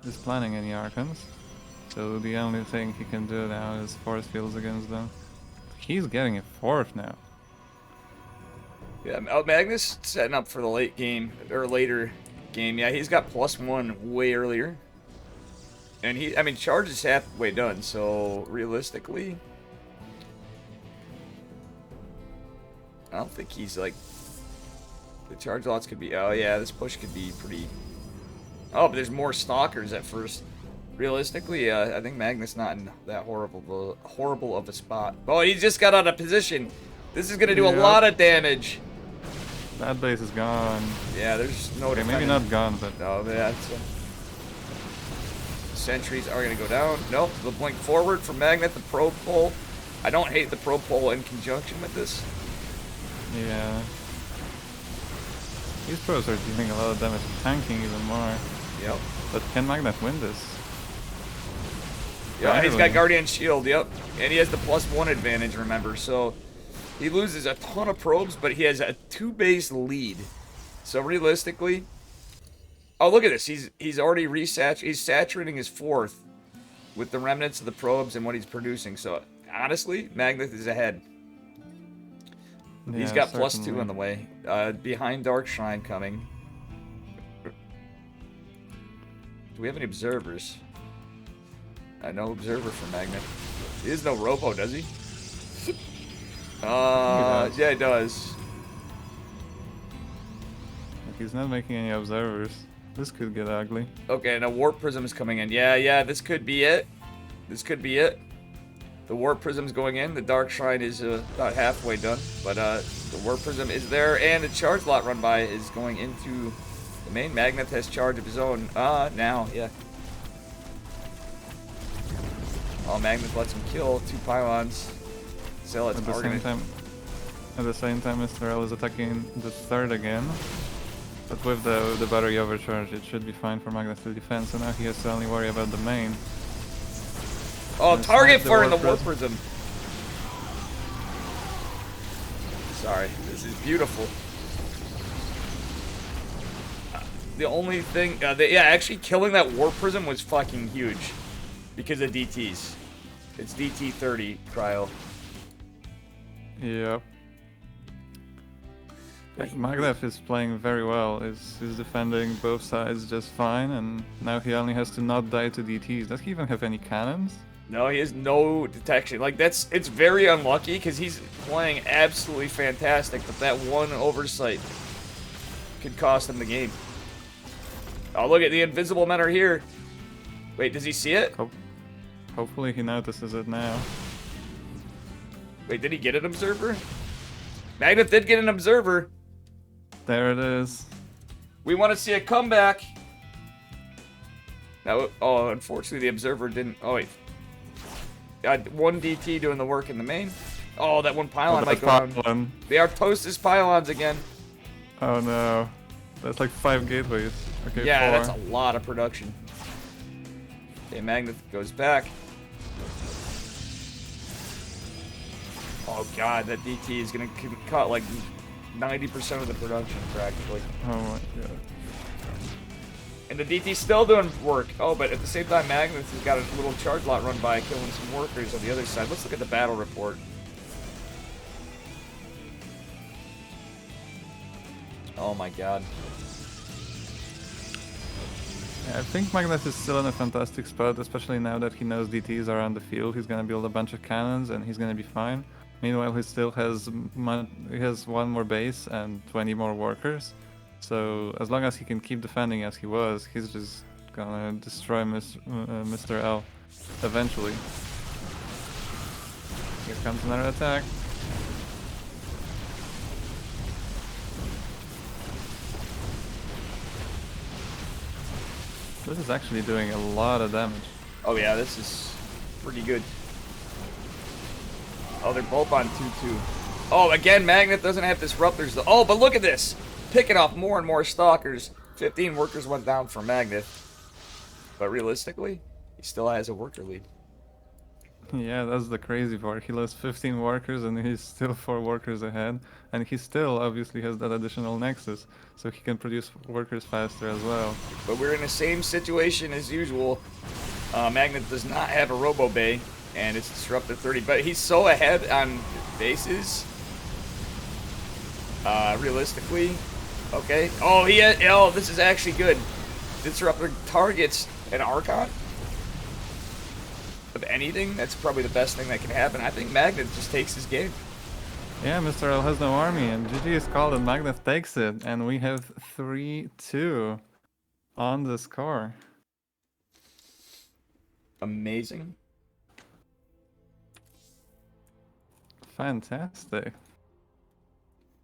Speaker 6: is planning any Archons. So the only thing he can do now is force fields against them. He's getting a 4th now.
Speaker 1: Yeah, Magnus setting up for the late game or later game. Yeah, he's got +1 way earlier, and charge is halfway done. So realistically, I don't think he's like... The charge lots could be... Oh, yeah, this push could be pretty... Oh, but there's more stalkers at first. Realistically, I think Magnus not in that horrible of a spot. Oh, he just got out of position. This is going to do a lot of damage.
Speaker 6: That base is gone.
Speaker 1: Yeah, there's no
Speaker 6: Okay, maybe not gone, but...
Speaker 1: Oh, that's... Sentries are going to go down. Nope, the blink forward from Magnet, the probe pole. I don't hate the probe pole in conjunction with this.
Speaker 6: Yeah. These pros are doing a lot of damage, tanking even more.
Speaker 1: Yep.
Speaker 6: But can Magnet win this?
Speaker 1: Yeah, he's
Speaker 6: Finally.
Speaker 1: got Guardian Shield, yep. And he has the +1 advantage, remember. So he loses a ton of probes, but he has a 2-base lead. So realistically... Oh, look at this. He's already he's saturating his 4th with the remnants of the probes and what he's producing. So honestly, Magnet is ahead. He's got
Speaker 6: certainly.
Speaker 1: +2 on the way. Behind Dark Shrine coming. Do we have any observers? No observer for Magnet. He has no robo, does he? Yeah, he does.
Speaker 6: He's not making any observers. This could get ugly.
Speaker 1: Okay, now Warp Prism is coming in. Yeah, this could be it. This could be it. The Warp Prism's going in. The Dark Shrine is about halfway done. But the Warp Prism is there, and the Charge Lot run by is going into the main. Magnet has charge of his own. Now, yeah. Oh, Magnet lets him kill 2 pylons. Still, it's
Speaker 6: At the same time, Mr. L is attacking the 3rd again. But with the battery overcharge, it should be fine for Magnet to defend. So now he has to only worry about the main.
Speaker 1: Oh,
Speaker 6: And
Speaker 1: target
Speaker 6: snipe the
Speaker 1: fire in the
Speaker 6: Warp
Speaker 1: Warp Prism. Sorry, this is beautiful. The only thing, yeah, actually killing that Warp Prism was fucking huge because of DTs. It's DT 30 cryo.
Speaker 6: Yep. Maglev is playing very well. He's defending both sides just fine, and now he only has to not die to DTs. Does he even have any cannons?
Speaker 1: No, he has no detection. Like, it's very unlucky because he's playing absolutely fantastic, but that one oversight could cost him the game. Oh, look at the invisible men are here. Wait, does he see it?
Speaker 6: Hopefully he notices it now.
Speaker 1: Wait, did he get an observer? Magnet did get an observer.
Speaker 6: There it is.
Speaker 1: We want to see a comeback. Now, oh, unfortunately the observer didn't. Oh wait, got 1 DT doing the work in the main. Oh, that one pylon might go down. They are Toast's pylons again.
Speaker 6: Oh no, that's like 5 gateways. Okay,
Speaker 1: yeah,
Speaker 6: 4.
Speaker 1: that's a lot of production. Okay, Magnet goes back. Oh god, that DT is gonna cut like 90% of the production practically.
Speaker 6: Oh my god.
Speaker 1: And the DT's still doing work. Oh, but at the same time, Magnus has got a little charge lot run by, killing some workers on the other side. Let's look at the battle report. Oh my god.
Speaker 6: Yeah, I think Magnus is still in a fantastic spot, especially now that he knows DTs are on the field. He's gonna build a bunch of cannons and he's gonna be fine. Meanwhile, he still has he has 1 more base and 20 more workers. So as long as he can keep defending as he was, he's just gonna destroy Mr. L eventually. Here comes another attack. This is actually doing a lot of damage.
Speaker 1: Oh yeah, this is pretty good. Oh, they're both on 2-2. Oh, again, Magnet doesn't have disruptors though. Oh, but look at this. Picking off more and more stalkers. 15 workers went down for Magnet. But realistically, he still has a worker lead.
Speaker 6: Yeah, that's the crazy part. He lost 15 workers and he's still 4 workers ahead. And he still obviously has that additional nexus, so he can produce workers faster as well.
Speaker 1: But we're in the same situation as usual. Magnet does not have a Robo Bay, and it's disruptor 30. But he's so ahead on bases. Realistically. Okay. Oh, oh, this is actually good. Disruptor targets an Archon. Of anything, that's probably the best thing that can happen. I think Magnet just takes his game.
Speaker 6: Yeah, Mr. L has no army, and GG is called and Magnus takes it, and we have 3-2 on the score.
Speaker 1: Amazing.
Speaker 6: Fantastic.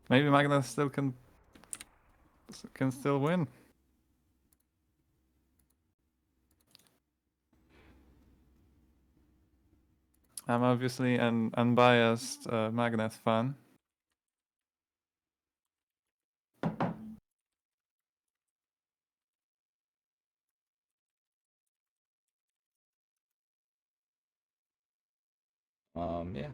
Speaker 6: Maybe Magnus still can still win. I'm obviously an unbiased Magnus fan.
Speaker 1: Yeah.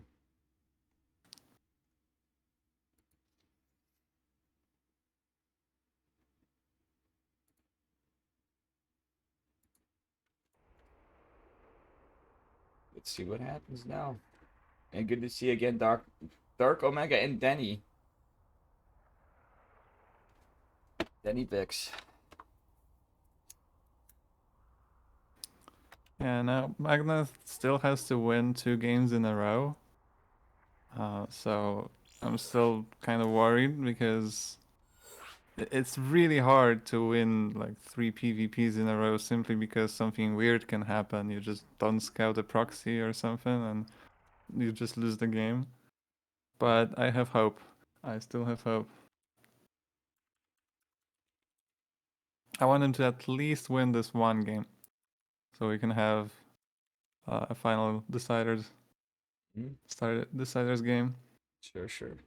Speaker 1: Let's see what happens now. And good to see you again, Dark Omega and Denny. Denny Bix.
Speaker 6: Yeah, now Magnus still has to win 2 games in a row. So I'm still kind of worried because it's really hard to win like 3 PvPs in a row simply because something weird can happen. You just don't scout a proxy or something and you just lose the game. But I have hope. I still have hope. I want him to at least win this one game so we can have a final deciders game.
Speaker 1: Sure.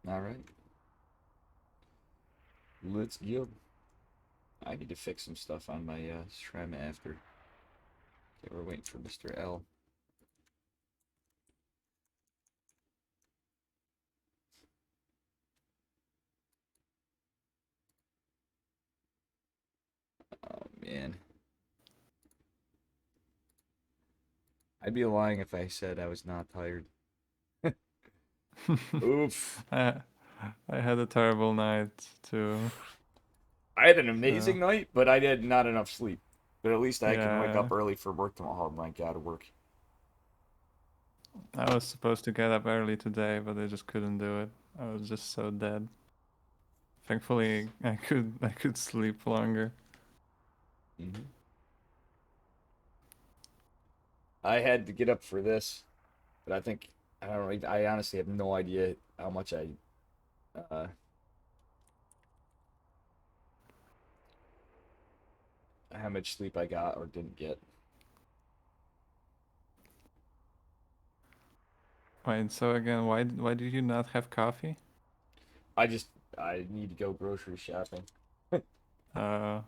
Speaker 1: All right. Let's go. I need to fix some stuff on my Shrem after. Okay, we're waiting for Mr. L. Oh, man. I'd be lying if I said I was not tired. Oof.
Speaker 6: I had a terrible night too.
Speaker 1: I had an
Speaker 6: So
Speaker 1: amazing night, but I had not enough sleep. But at least I can wake
Speaker 6: yeah,
Speaker 1: up early for work tomorrow and like out of work.
Speaker 6: I was supposed to get up early today, but I just couldn't do it. I was just so dead. Thankfully, I could sleep longer.
Speaker 1: Mm-hmm. I had to get up for this, but I think I don't know. I honestly have no idea how much uh, how much sleep I got or didn't get.
Speaker 6: Wait, so again, why did you not have coffee?
Speaker 1: I just I need to go grocery shopping.
Speaker 6: Uh,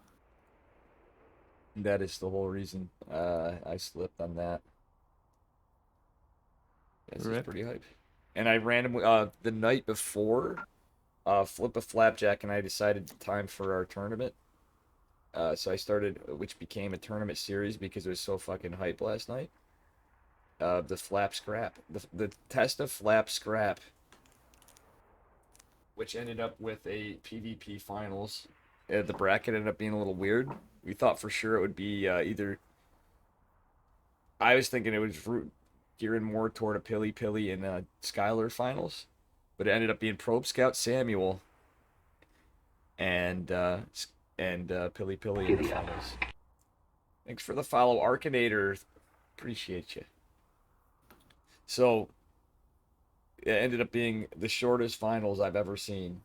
Speaker 1: That is the whole reason I slipped on that. This is
Speaker 6: rip.
Speaker 1: pretty hype. And I randomly the night before flip a flapjack and I decided the time for our tournament. So I started, which became a tournament series because it was so fucking hype last night. The flap scrap, the test of flap scrap, which ended up with a PvP finals. The bracket ended up being a little weird. We thought for sure it would be either. I was thinking it was gearing more toward a Pilly Pilly and Skylar finals, but it ended up being Probe Scout Samuel and Pilly Pilly in the
Speaker 3: Giddy up.
Speaker 1: finals. Thanks for the follow, Arkanator. Appreciate you. So it ended up being the shortest finals I've ever seen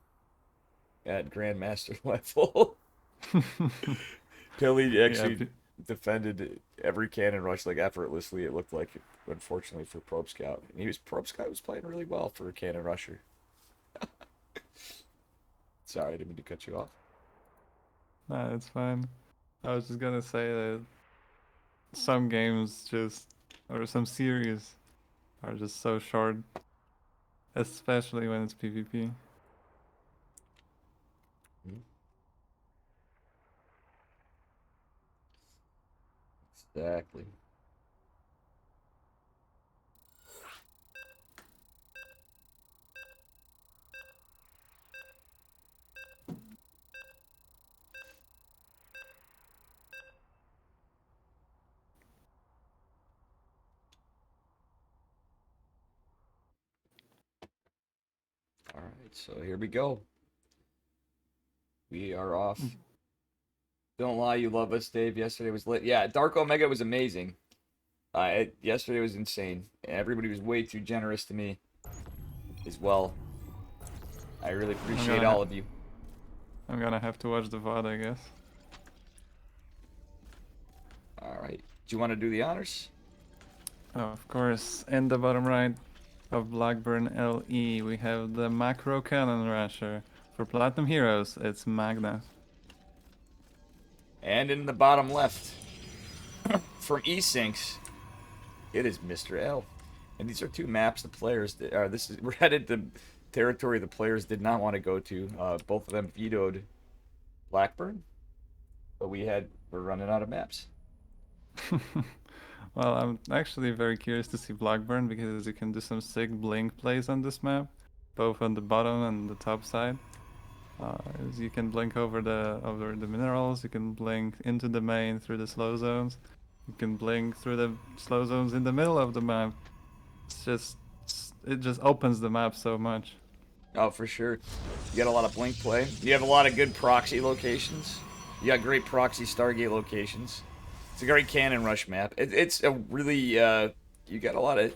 Speaker 1: at Grandmaster level. Pilly
Speaker 6: Yeah,
Speaker 1: actually defended every cannon rush like effortlessly. It looked like, unfortunately for Probe Scout, and Probe Scout was playing really well for a cannon rusher. Sorry, I didn't mean to cut you off.
Speaker 6: nah, it's fine. I was just gonna say that some games or some series are just so short, especially when it's PvP.
Speaker 1: Exactly. right, so here we go. We are off. Don't lie, you love us, Dave. Yesterday was lit. Yeah, Dark Omega was amazing. Yesterday was insane. Everybody was way too generous to me as well. I really appreciate all of you.
Speaker 6: I'm gonna have to watch the VOD, I guess.
Speaker 1: All right. Do you want to do the honors?
Speaker 6: Oh, of course. In the bottom right of Blackburn LE, we have the Macro Cannon Rasher. For Platinum Heroes, it's Magna.
Speaker 1: And in the bottom left, from Esinks, it is Mr. L. And these are two maps the players did, we're headed to territory the players did not want to go to. Both of them vetoed Blackburn, but we're running out of maps.
Speaker 6: Well, I'm actually very curious to see Blackburn because you can do some sick blink plays on this map, both on the bottom and the top side. As you can blink over the minerals, you can blink into the main through the slow zones, you can blink through the slow zones in the middle of the map. It just opens the map so much.
Speaker 1: Oh, for sure. You got a lot of blink play. You have a lot of good proxy locations. You got great proxy Stargate locations. It's a great cannon rush map. It's a really, you got a lot of,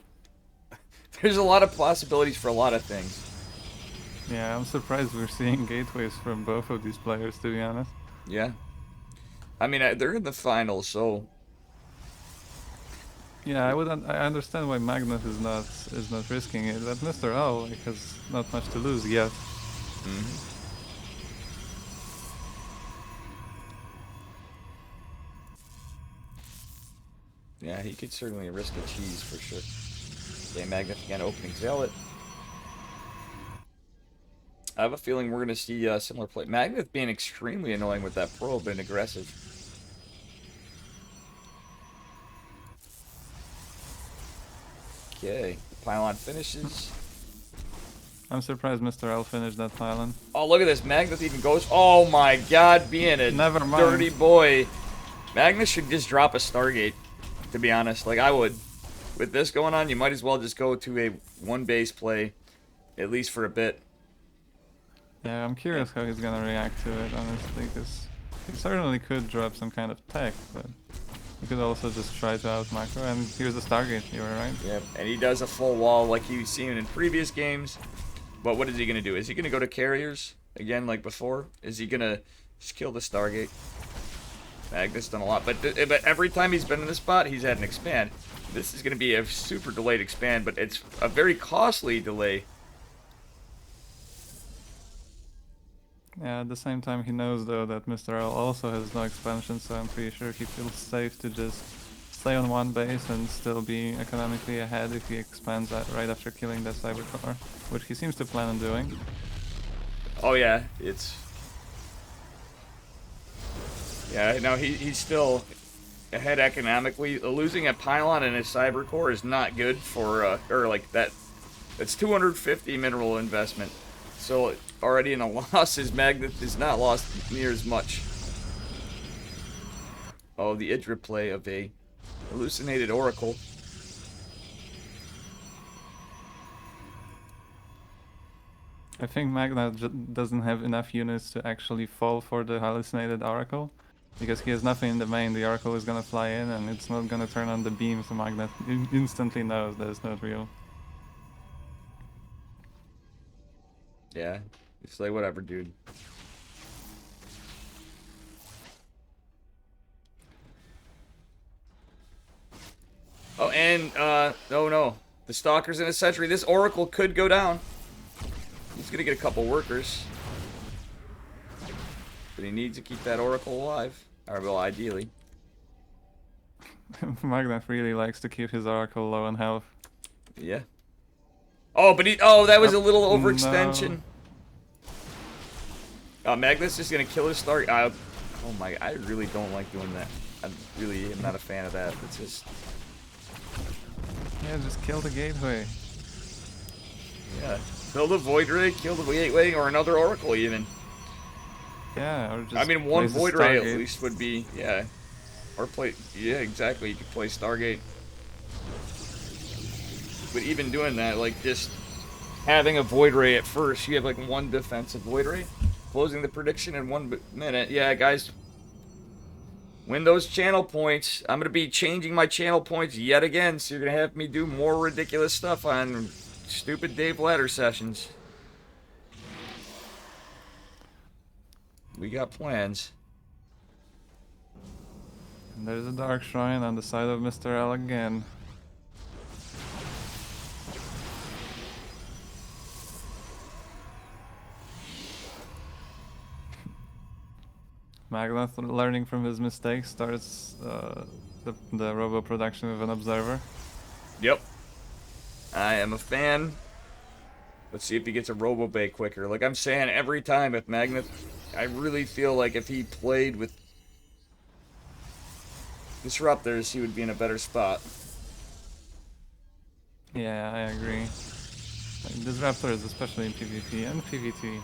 Speaker 1: there's a lot of possibilities for a lot of things.
Speaker 6: Yeah, I'm surprised we're seeing gateways from both of these players, to be honest.
Speaker 1: Yeah. I mean, they're in the finals, so.
Speaker 6: Yeah, I understand why Magnus is not risking it, but Mr. L has not much to lose yet.
Speaker 1: Mm-hmm. Yeah, he could certainly risk a cheese for sure. Okay, Magnus again opening Zealot. I have a feeling we're going to see similar play. Magnus being extremely annoying with that probe and aggressive. Okay, the pylon finishes.
Speaker 6: I'm surprised Mr. L finished that pylon.
Speaker 1: Oh, look at this. Magnus even goes. Oh my god, being a
Speaker 6: Never mind.
Speaker 1: dirty boy. Magnus should just drop a Stargate, to be honest. Like, I would. With this going on, you might as well just go to a one base play, at least for a bit.
Speaker 6: Yeah, I'm curious how he's gonna react to it, honestly, because he certainly could drop some kind of tech, but he could also just try to out macro, and here's the Stargate, you were right.
Speaker 1: Yep, and he does a full wall like you've seen in previous games. But what is he going to do? Is he going to go to carriers again like before? Is he going to just kill the Stargate? Magnus done a lot, but every time he's been in this spot, he's had an expand. This is going to be a super delayed expand, but it's a very costly delay.
Speaker 6: Yeah, at the same time he knows though that Mr. L also has no expansion, so I'm pretty sure he feels safe to just stay on one base and still be economically ahead if he expands that right after killing that Cybercore, which he seems to plan on doing.
Speaker 1: Oh yeah, it's... Yeah, no, he's still ahead economically. Losing a pylon and a Cybercore is not good for, or like that, that's 250 mineral investment. So already in a loss, his Magnet is not lost near as much. Oh, the Idra play of a hallucinated Oracle.
Speaker 6: I think Magna doesn't have enough units to actually fall for the hallucinated Oracle, because he has nothing in the main. The Oracle is gonna fly in and it's not gonna turn on the beam, so Magna instantly knows that it's not real.
Speaker 1: Yeah, it's like whatever, dude. Oh, and, no. The Stalker's in a sentry. This Oracle could go down. He's gonna get a couple workers. But he needs to keep that Oracle alive. Or, well, ideally.
Speaker 6: Magna really likes to keep his Oracle low on health.
Speaker 1: Yeah. Oh, but that was a little overextension.
Speaker 6: No.
Speaker 1: Magnus is gonna kill his Star. Oh my, I really don't like doing that. I really am not a fan of that. It's just...
Speaker 6: Yeah, just kill the gateway.
Speaker 1: Yeah. Kill the Void Ray, kill the Gateway, or another Oracle even.
Speaker 6: Yeah, or just
Speaker 1: I mean, one
Speaker 6: place a
Speaker 1: Void Ray at
Speaker 6: Stargate.
Speaker 1: least would be, yeah. Or play, yeah, exactly, you could play Stargate. But even doing that, like, just having a Void Ray at first. You have like one defensive Void Ray. Closing the prediction in 1 minute. Yeah, guys. Win those channel points. I'm going to be changing my channel points yet again, so you're going to have me do more ridiculous stuff on stupid Dave ladder sessions. We got plans.
Speaker 6: And there's a Dark Shrine on the side of Mr. L again. Magnath, learning from his mistakes, starts the robo production with an observer.
Speaker 1: Yep. I am a fan. Let's see if he gets a robo bay quicker. Like I'm saying every time with Magnath, I really feel like if he played with disruptors, he would be in a better spot.
Speaker 6: Yeah, I agree. Like, disruptors, especially in PvP and PvT,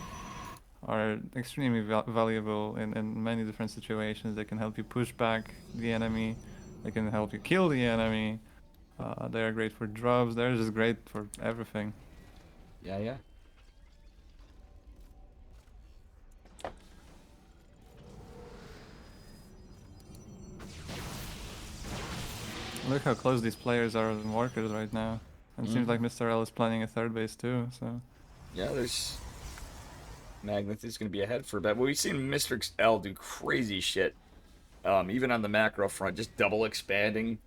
Speaker 6: are extremely valuable in many different situations. They can help you push back the enemy. They can help you kill the enemy. They are great for drops. They're just great for everything.
Speaker 1: Yeah, yeah.
Speaker 6: Look how close these players are in workers right now. And it seems like Mr. L is planning a third base too, so...
Speaker 1: Yeah, there's... Magnath is going to be ahead for a bit. But we've seen Mr. L do crazy shit. Even on the macro front, just double expanding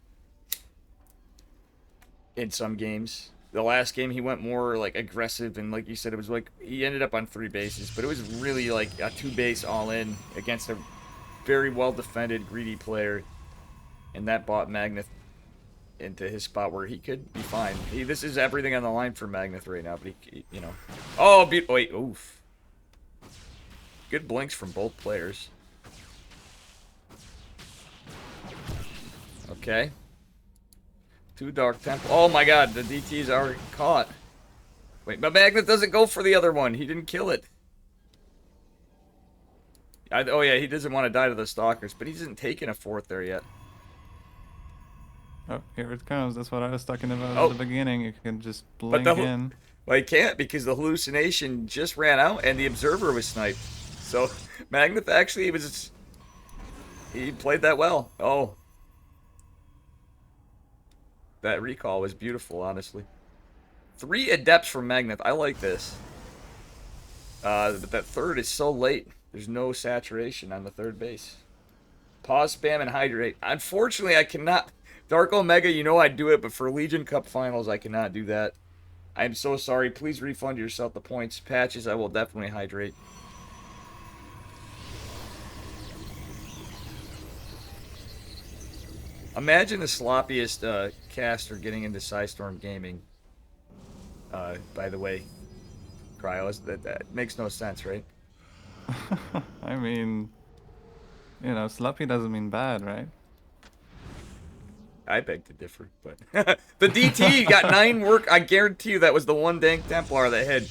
Speaker 1: in some games. The last game he went more like aggressive, and like you said, it was like he ended up on 3 bases, but it was really like a 2-base all-in against a very well-defended, greedy player, and that bought Magnath into his spot where he could be fine. This is everything on the line for Magnath right now, but he you know. Oh, wait, oof. Good blinks from both players. Okay. 2 Dark Temple. Oh my god, the DT's already caught. Wait, but Magnath doesn't go for the other one. He didn't kill it. Oh yeah, he doesn't want to die to the Stalkers, but he hasn't taken a 4th there yet.
Speaker 6: Oh, here it comes. That's what I was talking about
Speaker 1: Oh.
Speaker 6: at the beginning. You can just blink in.
Speaker 1: Well, he can't because the hallucination just ran out and the Observer was sniped. So, Magnath actually he played that well. Oh. That recall was beautiful, honestly. 3 Adepts from Magnath. I like this. But that 3rd is so late. There's no saturation on the 3rd base. Pause, spam, and hydrate. Unfortunately, I cannot... Dark Omega, you know I'd do it, but for Legion Cup Finals, I cannot do that. I'm so sorry. Please refund yourself the points. Patches, I will definitely hydrate. Imagine the sloppiest caster getting into Psystorm Gaming. By the way, Cryos, that makes no sense, right?
Speaker 6: I mean, you know, sloppy doesn't mean bad, right?
Speaker 1: I beg to differ, but the DT got 9 work. I guarantee you that was the one Dank Templar that had.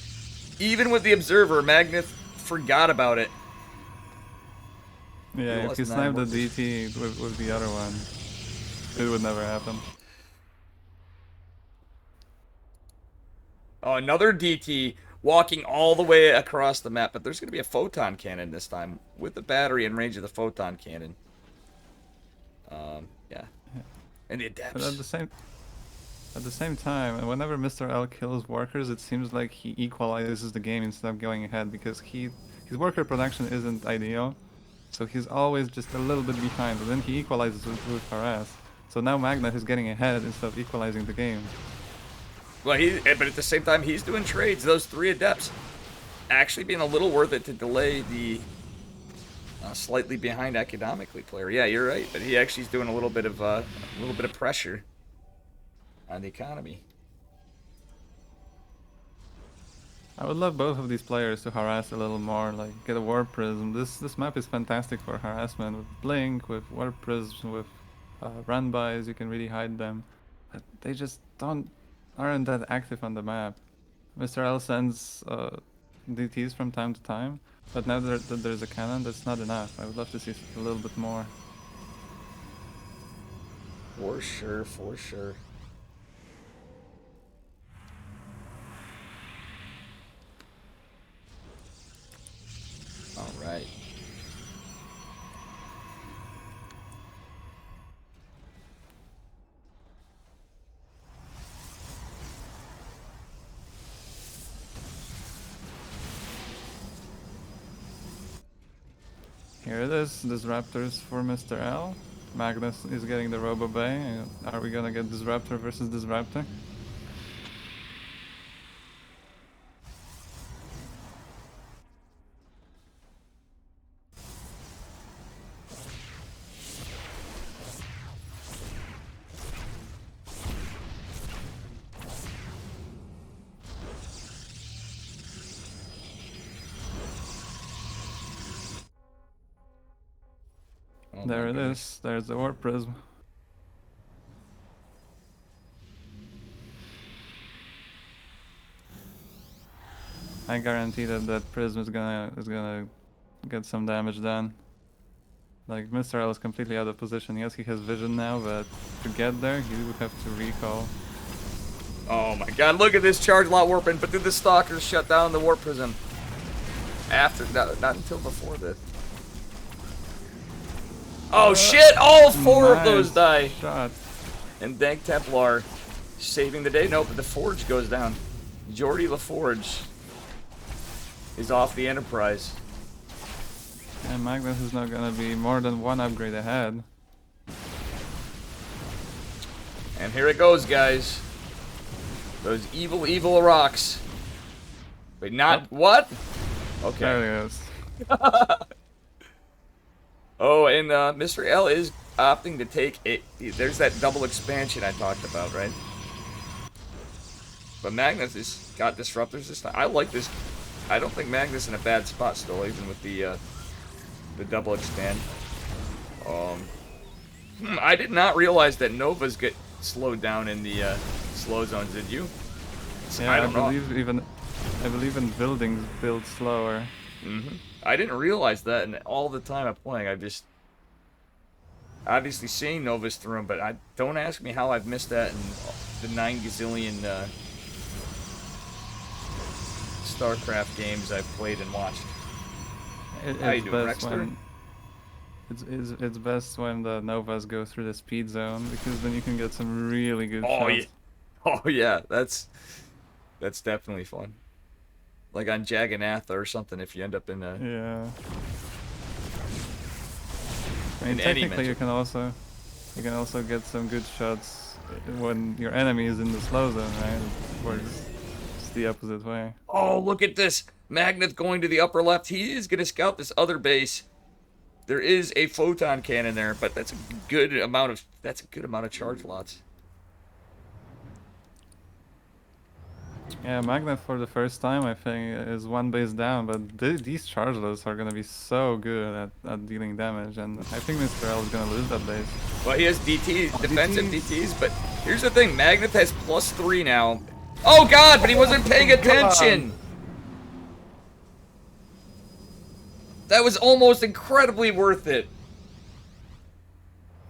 Speaker 1: Even with the Observer, Magnath forgot about it.
Speaker 6: Yeah, if you sniped the DT with the other one, it would never happen.
Speaker 1: Oh, another DT walking all the way across the map, but there's going to be a photon cannon this time with the battery in range of the photon cannon. Yeah. And the Adepts.
Speaker 6: But at the same time, whenever Mr. L kills workers, it seems like he equalizes the game instead of going ahead because his worker production isn't ideal, so he's always just a little bit behind. But then he equalizes with harass. So now Magnath is getting ahead instead of equalizing the game.
Speaker 1: Well, but at the same time, he's doing trades. Those 3 Adepts actually being a little worth it to delay the slightly behind economically player. Yeah, you're right. But he actually is doing a little bit of pressure on the economy.
Speaker 6: I would love both of these players to harass a little more, like get a Warp Prism. This map is fantastic for harassment with Blink, with Warp Prism, with run-bys. You can really hide them. But they just aren't that active on the map. Mr. L sends DTs from time to time, but now that there's a cannon, that's not enough. I would love to see a little bit more.
Speaker 1: For sure, for sure.
Speaker 6: Here it is, Disruptors for Mr. L. Magnus is getting the Robo Bay. Are we gonna get Disruptor versus Disruptor?
Speaker 1: Oh,
Speaker 6: There
Speaker 1: my
Speaker 6: it
Speaker 1: goodness.
Speaker 6: is. There's the Warp Prism. I guarantee that that prism is gonna get some damage done. Like Mr. L is completely out of position. Yes, he has vision now, but to get there, he would have to recall.
Speaker 1: Oh my god, look at this charge lot warping, but did the stalkers shut down the warp prism? After, not until before this. Oh shit, all four of those die.
Speaker 6: Shot.
Speaker 1: And Dank Templar saving the day. Nope, but the Forge goes down. Jordy LaForge is off the Enterprise.
Speaker 6: And Magnus is not gonna be more than one upgrade ahead.
Speaker 1: And here it goes, guys. Those evil, evil rocks. Wait, not what? Okay.
Speaker 6: There he is.
Speaker 1: Oh, and Mr. L is opting to take it. There's that double expansion I talked about, right? But Magnus has got disruptors this time. I like this. I don't think Magnus in a bad spot still, even with the double expand. I did not realize that Novas get slowed down in the slow zones. Did you?
Speaker 6: Yeah,
Speaker 1: I don't know.
Speaker 6: I believe in buildings build slower.
Speaker 1: I didn't realize that, and all the time I'm playing, I've just obviously seeing Novas through them, but don't ask me how I've missed that in the 9 gazillion StarCraft games I've played and watched. How you
Speaker 6: It's
Speaker 1: doing,
Speaker 6: best
Speaker 1: Rexter?
Speaker 6: when it's best when the Novas go through the speed zone, because then you can get some really good
Speaker 1: Oh
Speaker 6: shots.
Speaker 1: yeah, oh yeah, that's definitely fun. Like on Jagannatha or something, if you end up in a
Speaker 6: Yeah. I mean,
Speaker 1: In any
Speaker 6: technically you
Speaker 1: matchup.
Speaker 6: can also get some good shots when your enemy is in the slow zone, right? It works just the opposite way.
Speaker 1: Oh, look at this! Magnet going to the upper left. He is going to scout this other base. There is a photon cannon there, but that's a good amount of charge lots.
Speaker 6: Yeah, Magnet for the first time, I think, is one base down, but these chargeless are gonna be so good at dealing damage, and I think Mr. L is gonna lose that base.
Speaker 1: Well, he has DTs, defensive DTs, but here's the thing: Magnet has +3 now. Oh God! But he wasn't paying attention. That was almost incredibly worth it.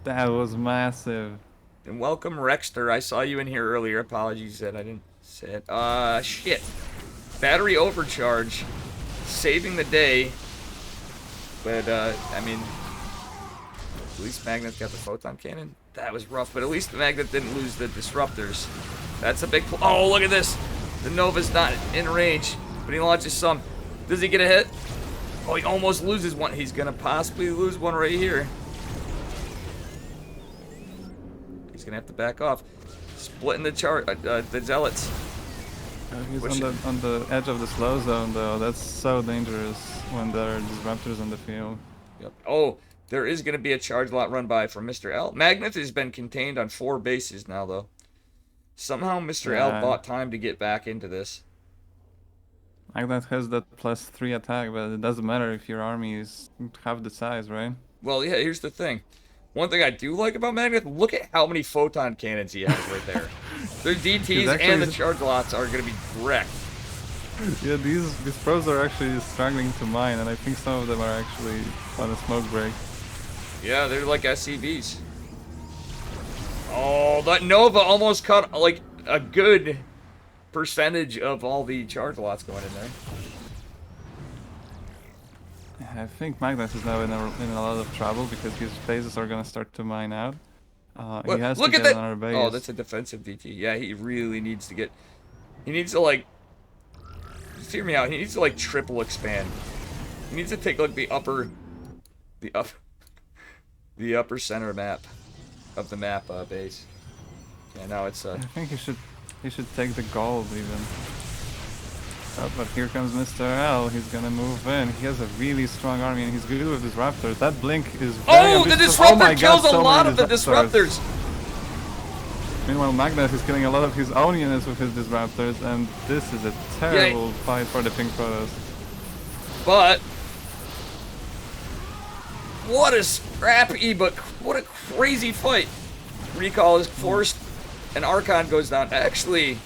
Speaker 6: That was massive.
Speaker 1: And welcome, Rexter. I saw you in here earlier. Apologies that I didn't say it. Shit. Battery overcharge. Saving the day. But, I mean, at least Magnet's got the photon cannon. That was rough, but at least the Magnet didn't lose the disruptors. That's a big... Oh, look at this. The Nova's not in range, but he launches some. Does he get a hit? Oh, he almost loses one. He's going to possibly lose one right here. He's going to have to back off. Splitting the the Zealots.
Speaker 6: He's
Speaker 1: Push
Speaker 6: on the edge of the slow zone, though. That's so dangerous when there are disruptors on the field.
Speaker 1: Yep. Oh, there is going to be a charge lot run by from Mr. L. Magnet has been contained on 4 bases now, though. Somehow Mr. L
Speaker 6: Yeah.
Speaker 1: bought time to get back into this.
Speaker 6: Magnet has that +3 attack, but it doesn't matter if your army is half the size, right?
Speaker 1: Well, yeah, here's the thing. One thing I do like about Magnet, look at how many photon cannons he has right there. Their DTs
Speaker 6: actually-
Speaker 1: and the charge lots are going to be wrecked.
Speaker 6: Yeah, these pros are actually struggling to mine, and I think some of them are actually on a smoke break.
Speaker 1: Yeah, they're like SCVs. Oh, that Nova almost cut like a good percentage of all the charge lots going in there.
Speaker 6: I think Magnus is now in a lot of trouble because his bases are gonna start to mine out. He has
Speaker 1: Look
Speaker 6: to
Speaker 1: at
Speaker 6: get
Speaker 1: that!
Speaker 6: another base.
Speaker 1: Oh, that's a defensive DT. Yeah, he really needs to get... He needs to, like... Just hear me out. He needs to, like, triple expand. He needs to take, like, the upper the up the upper center map of the map base. Yeah, now it's
Speaker 6: I think he should take the gold even. Oh, but here comes Mr. L. He's gonna move in. He has a really strong army and he's good with his raptors. That blink is very
Speaker 1: oh, the
Speaker 6: ambitious.
Speaker 1: disruptor
Speaker 6: Oh my
Speaker 1: kills
Speaker 6: God,
Speaker 1: a
Speaker 6: so
Speaker 1: lot
Speaker 6: many
Speaker 1: of the disruptors.
Speaker 6: Meanwhile, Magnus is killing a lot of his own units with his disruptors, and this is a terrible fight for the pink Protoss.
Speaker 1: But what a scrappy, but what a crazy fight. Recall is forced, and Archon goes down. Actually,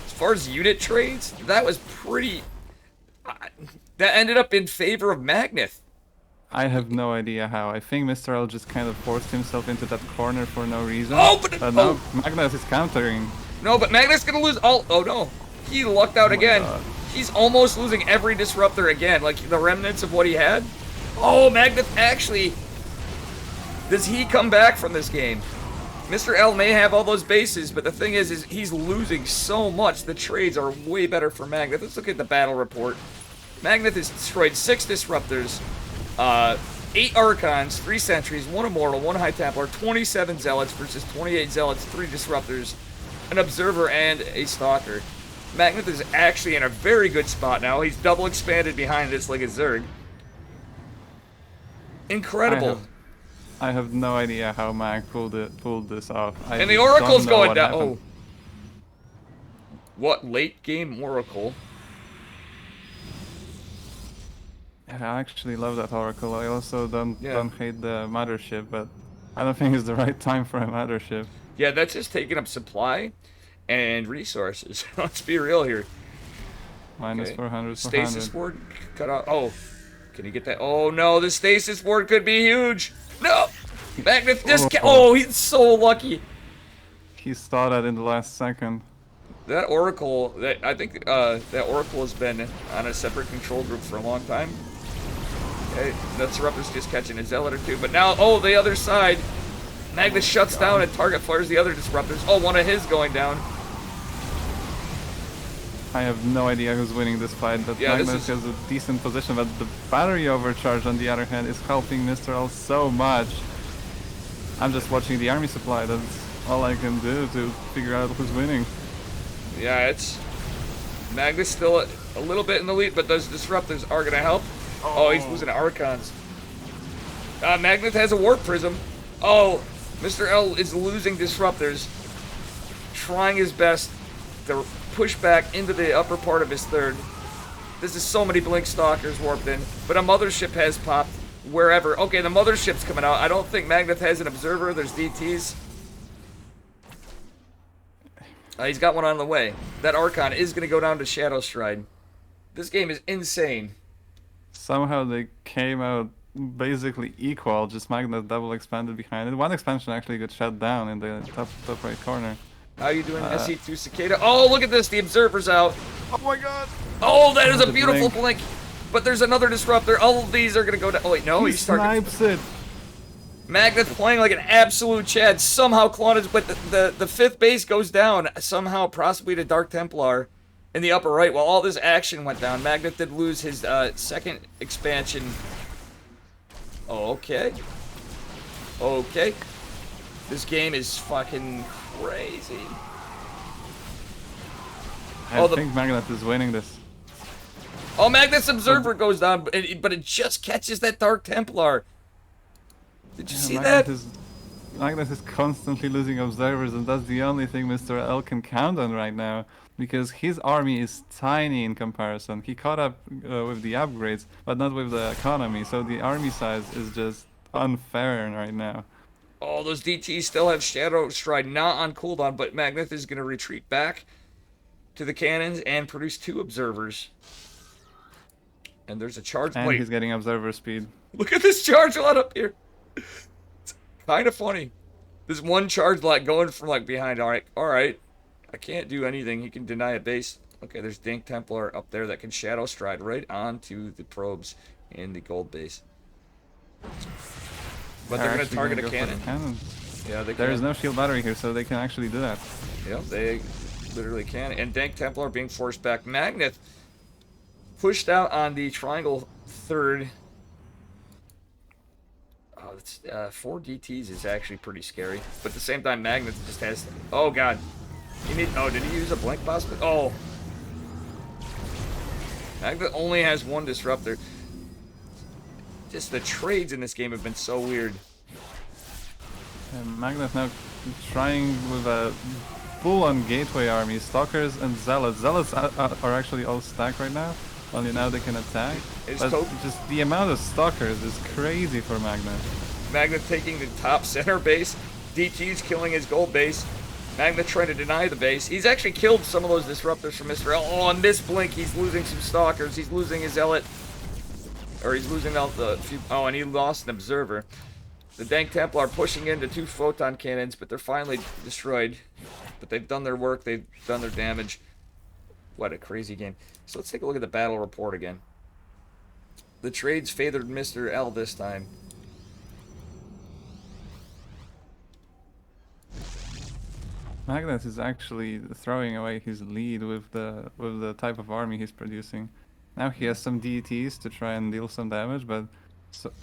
Speaker 1: as far as unit trades, that was pretty... that ended up in favor of Magnus.
Speaker 6: I have no idea how. I think Mr. L just kind of forced himself into that corner for no reason.
Speaker 1: Oh, but...
Speaker 6: now Magnus is countering.
Speaker 1: No, but Magnus gonna lose all... Oh, no. He lucked out again.
Speaker 6: God.
Speaker 1: He's almost losing every disruptor again. Like, the remnants of what he had. Oh, Magnus actually... Does he come back from this game? Mr. L may have all those bases, but the thing is he's losing so much. The trades are way better for Magnus. Let's look at the battle report. Magnus has destroyed 6 disruptors, 8 Archons, 3 Sentries, 1 Immortal, 1 High Templar, 27 Zealots versus 28 Zealots, 3 Disruptors, an Observer, and a Stalker. Magnus is actually in a very good spot now. He's double expanded behind this like a Zerg. Incredible.
Speaker 6: I have no idea how Mag pulled this off.
Speaker 1: And the Oracle's going down. Oh. What late game Oracle?
Speaker 6: I actually love that Oracle. I also don't hate the Mothership, but I don't think it's the right time for a Mothership.
Speaker 1: Yeah, that's just taking up supply and resources. Let's be real here.
Speaker 6: Minus
Speaker 1: Okay.
Speaker 6: 400,
Speaker 1: Stasis ward cut off. Oh, can you get that? Oh no, the stasis ward could be huge. No, Magnus just he's so lucky.
Speaker 6: He saw that in the last second.
Speaker 1: That Oracle, I think that Oracle has been on a separate control group for a long time. Okay, that Disruptor's just catching a Zealot or two, but now, oh, the other side. Magnus shuts down and target fires the other Disruptors. Oh, one of his going down.
Speaker 6: I have no idea who's winning this fight, but Magnus has a decent position, but the battery overcharge on the other hand is helping Mr. L so much. I'm just watching the army supply, that's all I can do to figure out who's winning.
Speaker 1: Yeah, it's... Magnus still a little bit in the lead, but those Disruptors are going to help. Oh, he's losing to Archons. Magnus has a Warp Prism. Oh, Mr. L is losing Disruptors. Trying his best to push back into the upper part of his third. This is so many Blink Stalkers warped in, but a Mothership has popped wherever. Okay, the Mothership's coming out. I don't think Magnus has an Observer. There's DTs. He's got one on the way. That Archon is going to go down to Shadow Stride. This game is insane.
Speaker 6: Somehow they came out basically equal, just Magnus double expanded behind it. One expansion actually got shut down in the top right corner.
Speaker 1: How you doing, SE2 Cicada? Oh, look at this. The Observer's out.
Speaker 6: Oh my god!
Speaker 1: Oh, that is a beautiful blink. But there's another Disruptor. All of these are going to go down. Oh, wait, no.
Speaker 6: He snipes it.
Speaker 1: Magnus playing like an absolute Chad. Somehow clawed but the 5th base goes down. Somehow, possibly to Dark Templar in the upper right. While all this action went down, Magnus did lose his 2nd expansion. Oh, okay. Okay. This game is fucking crazy.
Speaker 6: I think Magnus is winning this.
Speaker 1: Oh, Magnus Observer goes down, but it just catches that Dark Templar. Did you see that?
Speaker 6: Magnus is constantly losing observers, and that's the only thing Mr. L can count on right now, because his army is tiny in comparison. He caught up with the upgrades, but not with the economy, so the army size is just unfair right now.
Speaker 1: Oh, those DTs still have Shadow Stride not on cooldown, but Magnus is going to retreat back to the cannons and produce 2 observers. And there's a charge.
Speaker 6: And he's getting observer speed.
Speaker 1: Look at this charge lot up here. It's kind of funny. This one charge lot going from like behind. All right. I can't do anything. He can deny a base. Okay, there's Dank Templar up there that can Shadow Stride right onto the probes in the gold base. But they're going to target a cannon. Yeah, they can.
Speaker 6: There is no shield battery here, so they can actually do that.
Speaker 1: Yeah, they literally can. And Dank Templar being forced back. Magnus pushed out on the triangle 3rd. it's, 4 DTs is actually pretty scary. But at the same time, Magnus just has... Oh, God. Oh, did he use a blink boss? Oh. Magnus only has 1 disruptor. Just the trades in this game have been so weird.
Speaker 6: And Magnus now trying with a full-on gateway army, Stalkers and Zealots. Zealots are actually all stacked right now, only now they can attack. But just the amount of Stalkers is crazy for Magnus.
Speaker 1: Magnus taking the top center base, DT's killing his gold base, Magnus trying to deny the base. He's actually killed some of those disruptors from Mr. L. Oh, on this blink, he's losing some Stalkers, he's losing his Zealot. Or he's losing out the few... Oh, and he lost an Observer. The Dank Templar pushing into 2 photon cannons, but they're finally destroyed. But they've done their work, they've done their damage. What a crazy game. So let's take a look at the battle report again. The trades favored Mr. L this time.
Speaker 6: Magnus is actually throwing away his lead with the type of army he's producing. Now he has some DTs to try and deal some damage, but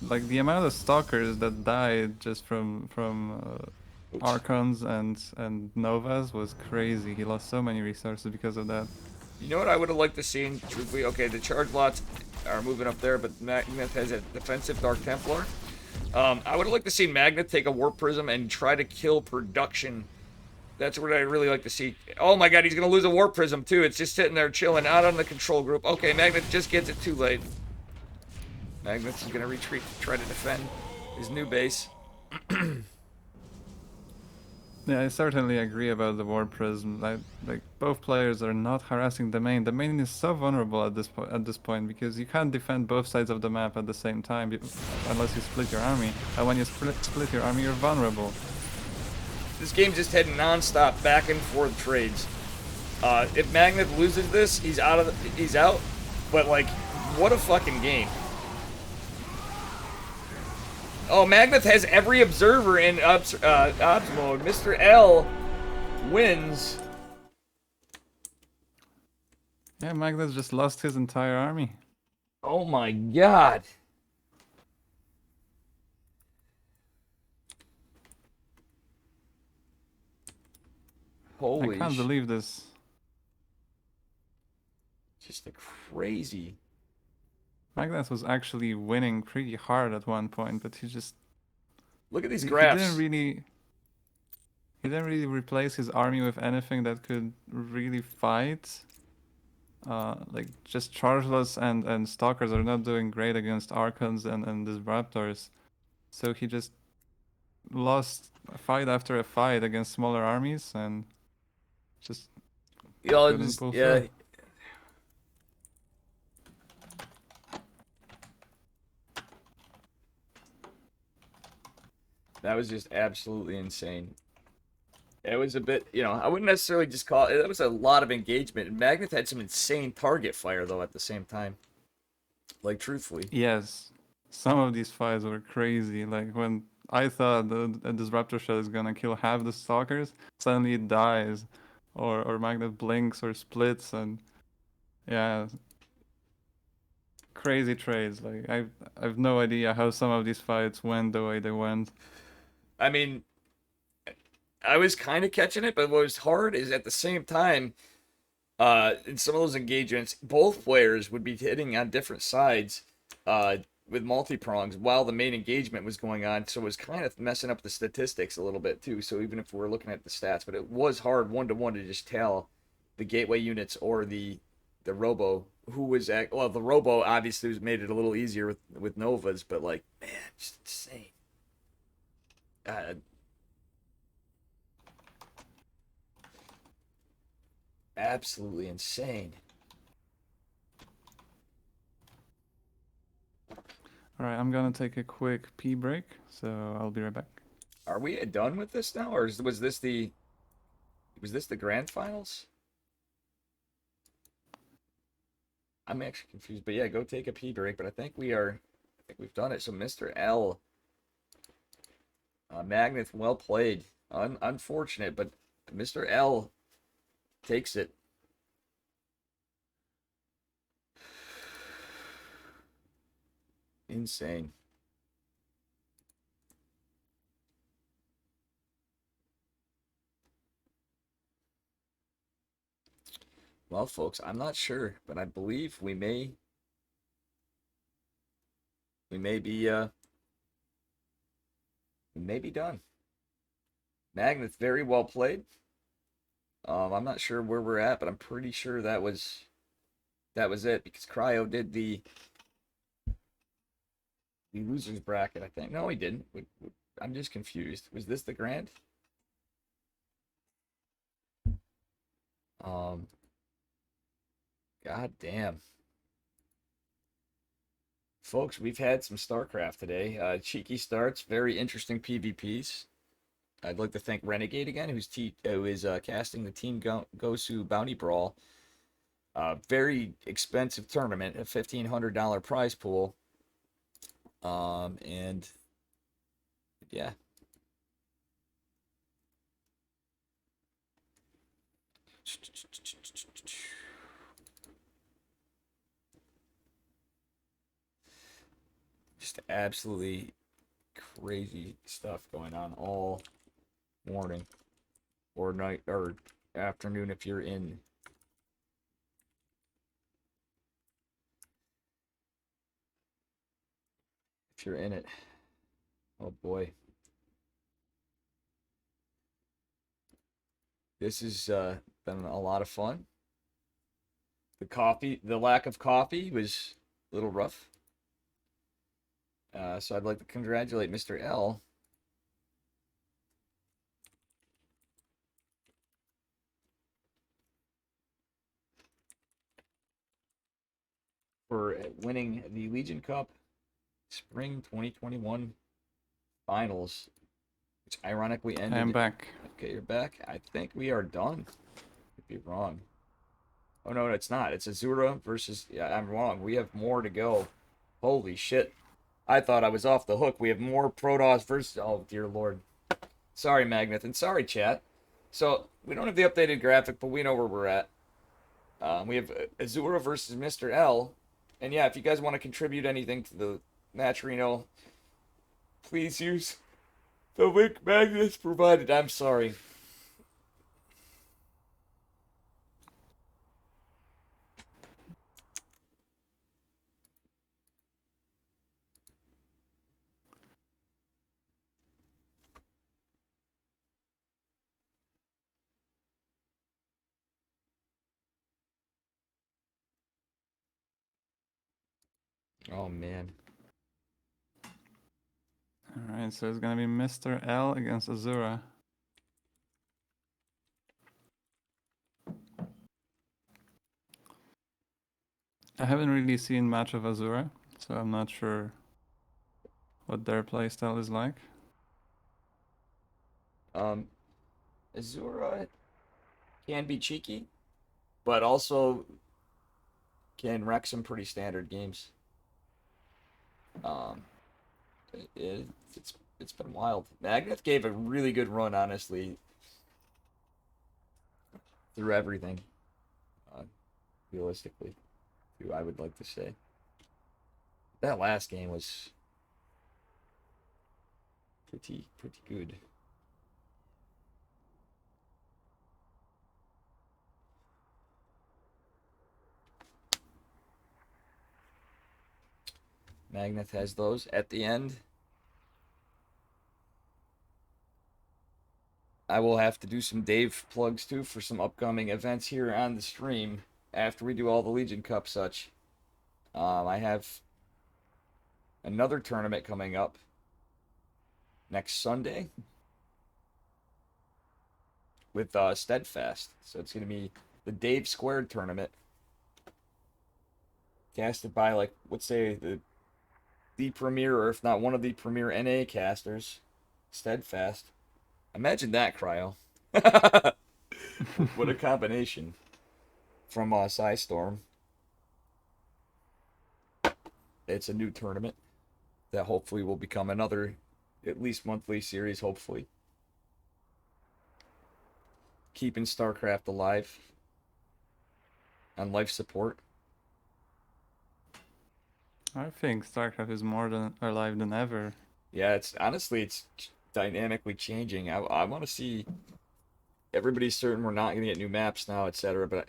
Speaker 6: like the amount of Stalkers that died just from Archons and Novas was crazy. He lost so many resources because of that.
Speaker 1: You know what I would have liked to see? Okay, the charge lots are moving up there, but Magnus has a defensive Dark Templar. I would have liked to see Magnus take a Warp Prism and try to kill production. That's what I really like to see. Oh my god, he's going to lose a Warp Prism too. It's just sitting there chilling out on the control group. Okay, Magnus just gets it too late. Magnus is going to retreat to try to defend his new base.
Speaker 6: Yeah, I certainly agree about the Warp Prism. Like both players are not harassing the main. The main is so vulnerable at this point because you can't defend both sides of the map at the same time unless you split your army. And when you split your army, you're vulnerable.
Speaker 1: This game just had non-stop back and forth trades. If Magnus loses this, he's out. But like, what a fucking game! Oh, Magnus has every observer in ops mode. Mr. L wins.
Speaker 6: Yeah, Magnus just lost his entire army.
Speaker 1: Oh my god. Holy
Speaker 6: I can't believe this.
Speaker 1: Just a crazy.
Speaker 6: Magnus was actually winning pretty hard at one point, but he just...
Speaker 1: Look at these graphs.
Speaker 6: He didn't really replace his army with anything that could really fight. Like, just Chargeless and Stalkers are not doing great against Archons and Disruptors. So he just lost fight after a fight against smaller armies and just couldn't pull through.
Speaker 1: That was just absolutely insane. It was a bit, you know, I wouldn't necessarily just call it. That was a lot of engagement. And Magnus had some insane target fire, though, at the same time. Like, truthfully.
Speaker 6: Yes. Some of these fights were crazy. Like, when I thought a Disruptor shot is gonna kill half the Stalkers, suddenly it dies. Or Magnus blinks or splits, and... yeah. Crazy trades. Like, I've no idea how some of these fights went the way they went.
Speaker 1: I mean, I was kind of catching it, but what was hard is at the same time, in some of those engagements, both players would be hitting on different sides with multi-prongs while the main engagement was going on, so it was kind of messing up the statistics a little bit too, so even if we're looking at the stats, but it was hard one-to-one to just tell the gateway units or the Robo who was at... Well, the Robo obviously made it a little easier with Novas, but like, man, just insane. Absolutely insane.
Speaker 6: Alright, I'm gonna take a quick pee break, so I'll be right back.
Speaker 1: Are we done with this now, or was this the grand finals? I'm actually confused, but yeah, go take a pee break. But I think we've done it. So Mr. L, Magnus, well played. Unfortunate, but Mr. L takes it. Insane. Well, folks, I'm not sure, but I believe we may be done. Magnus, very well played. I'm not sure where we're at, but I'm pretty sure that was it because Cryo did the losers bracket, I think. No, he didn't. I'm just confused. Was this the grand? Um, God damn. Folks, we've had some StarCraft today. Cheeky starts, very interesting PvPs. I'd like to thank Renegade again, who is casting the Team Gosu Bounty Brawl. Very expensive tournament, a $1,500 prize pool. And yeah. Just absolutely crazy stuff going on all morning or night or afternoon if you're in it. Oh boy. This has been a lot of fun. The lack of coffee was a little rough. So I'd like to congratulate Mr. L for winning the Legion Cup Spring 2021 Finals, which ironically ended.
Speaker 6: I am back.
Speaker 1: Okay, you're back. I think we are done. Could be wrong. Oh no, it's not. It's Azura versus. Yeah, I'm wrong. We have more to go. Holy shit! I thought I was off the hook. We have more Protoss versus. Oh dear lord. Sorry, Magneth, and sorry, chat. So we don't have the updated graphic, but we know where we're at. We have Azura versus Mr. L. And yeah, if you guys want to contribute anything to the match, Reno, please use the link Magnus provided. I'm sorry. Oh man.
Speaker 6: Alright, so it's gonna be Mr. L against Azura. I haven't really seen much of Azura, so I'm not sure what their playstyle is like.
Speaker 1: Azura can be cheeky, but also can wreck some pretty standard games. Um, it's been wild. Magneth gave a really good run, honestly, through everything. Realistically, too, I would like to say that last game was pretty good. Magneth has those at the end. I will have to do some Dave plugs too for some upcoming events here on the stream after we do all the Legion Cup such. I have another tournament coming up next Sunday with Steadfast. So it's going to be the Dave Squared tournament. Casted by, like, let's say, the premier, or if not one of the premier NA casters, Steadfast. Imagine that, Cryo. What a combination. From Storm. It's a new tournament that hopefully will become another at least monthly series, hopefully. Keeping StarCraft alive on life support.
Speaker 6: I think StarCraft is more than alive than ever.
Speaker 1: Yeah, it's dynamically changing. I want to see. Everybody's certain we're not going to get new maps now, etc. But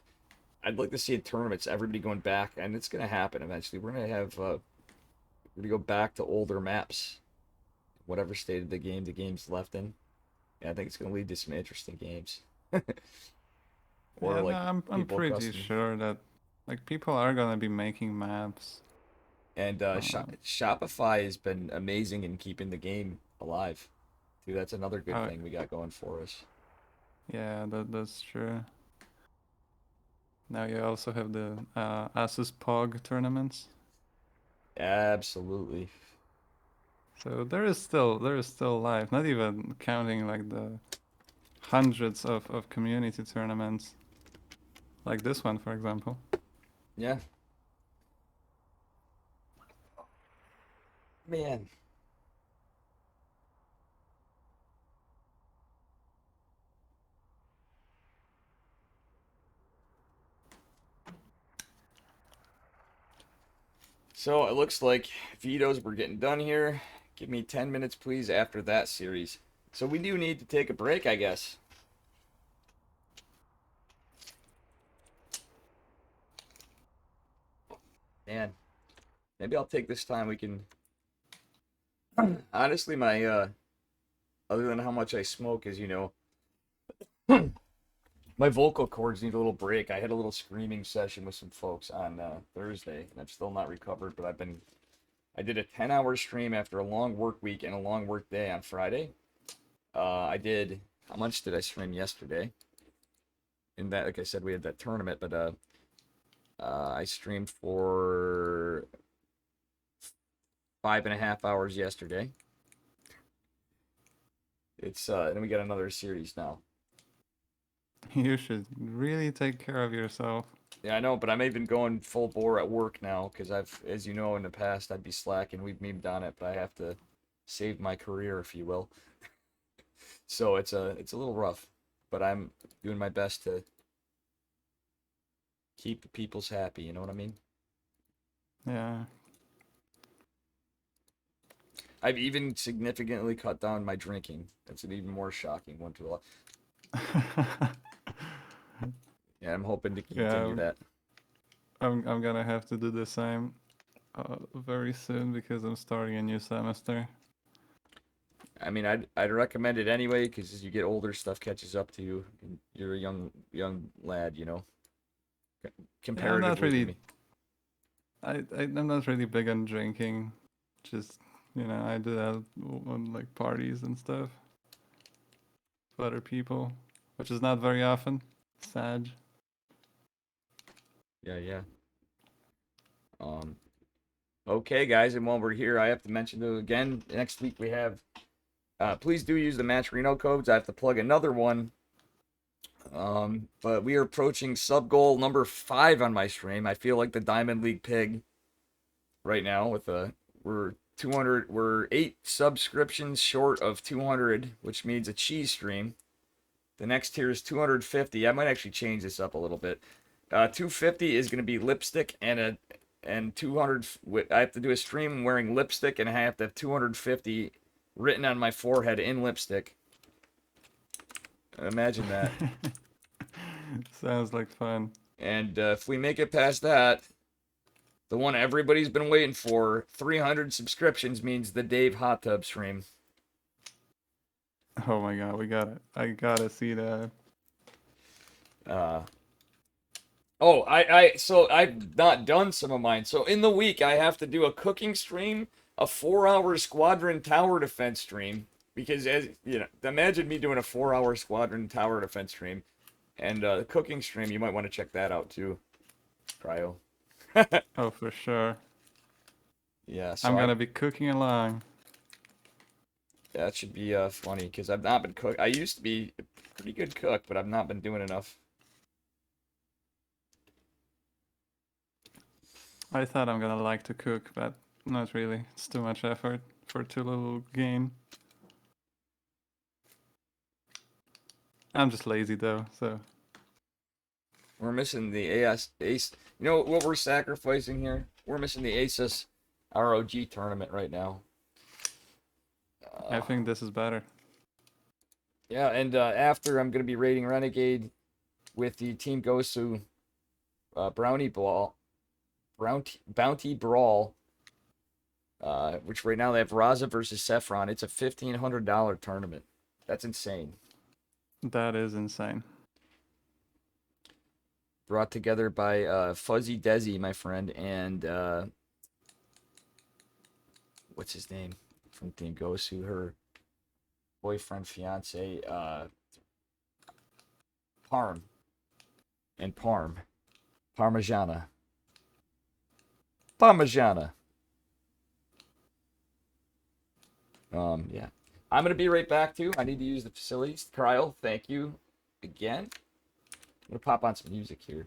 Speaker 1: I'd like to see a tournaments, everybody going back, and it's gonna happen eventually. We're gonna have we're gonna go back to older maps, whatever state of the game's left in. Yeah, I think it's gonna lead to some interesting games. Or
Speaker 6: Yeah, no,
Speaker 1: like
Speaker 6: I'm
Speaker 1: people
Speaker 6: pretty
Speaker 1: custom.
Speaker 6: sure that like people are gonna be making maps.
Speaker 1: And Shopify has been amazing in keeping the game alive. Dude, that's another good
Speaker 6: Uh,
Speaker 1: thing we got going for us.
Speaker 6: yeah, that's true. Now you also have the Asus Pog tournaments.
Speaker 1: Absolutely.
Speaker 6: So there is still life. Not even counting like the hundreds of community tournaments, like this one, for example.
Speaker 1: Yeah. Man. So it looks like vetoes were getting done here. Give me 10 minutes, please, after that series. So we do need to take a break, I guess. Man, maybe I'll take this time. We can. Honestly, my other than how much I smoke, as you know, my vocal cords need a little break. I had a little screaming session with some folks on Thursday, and I'm still not recovered. But I did a 10-hour stream after a long work week and a long work day on Friday. I did. How much did I stream yesterday? In that, like I said, we had that tournament, but I streamed for 5.5 hours yesterday. It's then we got another series now.
Speaker 6: You should really take care of yourself.
Speaker 1: Yeah, I know, but I'm even going full bore at work now because as you know, in the past I'd be slacking. We've memed on it, but I have to save my career, if you will. So it's a little rough, but I'm doing my best to keep the peoples happy. You know what I mean?
Speaker 6: Yeah.
Speaker 1: I've even significantly cut down my drinking. That's an even more shocking one to. Yeah, I'm hoping to continue
Speaker 6: Yeah,
Speaker 1: that.
Speaker 6: I'm gonna have to do the same very soon because I'm starting a new semester.
Speaker 1: I mean, I'd recommend it anyway because as you get older, stuff catches up to you. And you're a young lad, you know,
Speaker 6: Yeah, I'm not
Speaker 1: comparatively to
Speaker 6: really
Speaker 1: me.
Speaker 6: I'm not really big on drinking. Just I do that on like parties and stuff with other people, which is not very often. Sad.
Speaker 1: Yeah, yeah. Um. Okay, guys, and while we're here, I have to mention though again. Next week we have. Please do use the Match Reno codes. I have to plug another one. But we are approaching sub goal number 5 on my stream. I feel like the Diamond League pig right now with we're 200 we're 8 subscriptions short of 200, which means a cheese stream. The next tier is 250. I might actually change this up a little bit. 250 is going to be lipstick and 200 I have to do a stream wearing lipstick and I have to have 250 written on my forehead in lipstick. Imagine that.
Speaker 6: Sounds like fun.
Speaker 1: And if we make it past that, the one everybody's been waiting for, 300 subscriptions means the Dave Hot Tub stream.
Speaker 6: Oh my god, I gotta see that.
Speaker 1: So I've not done some of mine. So in the week, I have to do a cooking stream, a 4-hour squadron tower defense stream. Because as you know, imagine me doing a 4-hour squadron tower defense stream, and the cooking stream. You might want to check that out too, Cryo.
Speaker 6: Oh, for sure.
Speaker 1: Yeah, so
Speaker 6: I'm gonna be cooking along.
Speaker 1: that should be funny because I've not been cook. I used to be a pretty good cook, but I've not been doing enough.
Speaker 6: I thought I'm gonna like to cook, but not really. It's too much effort for too little gain. I'm just lazy though, so.
Speaker 1: We're missing the Ace. You know what we're sacrificing here? We're missing the ASUS ROG tournament right now.
Speaker 6: I think this is better.
Speaker 1: Yeah, and after I'm gonna be raiding Renegade with the Team Gosu Brownie Ball, Bounty Brawl, which right now they have Raza versus Saffron. It's a $1,500 tournament. That's insane.
Speaker 6: That is insane.
Speaker 1: Brought together by Fuzzy Desi, my friend, and what's his name from Team Gosu, her boyfriend, fiance, Parm, and Parmigiana. Yeah. I'm gonna be right back too. I need to use the facilities. Kyle, thank you again. I'm gonna pop on some music here.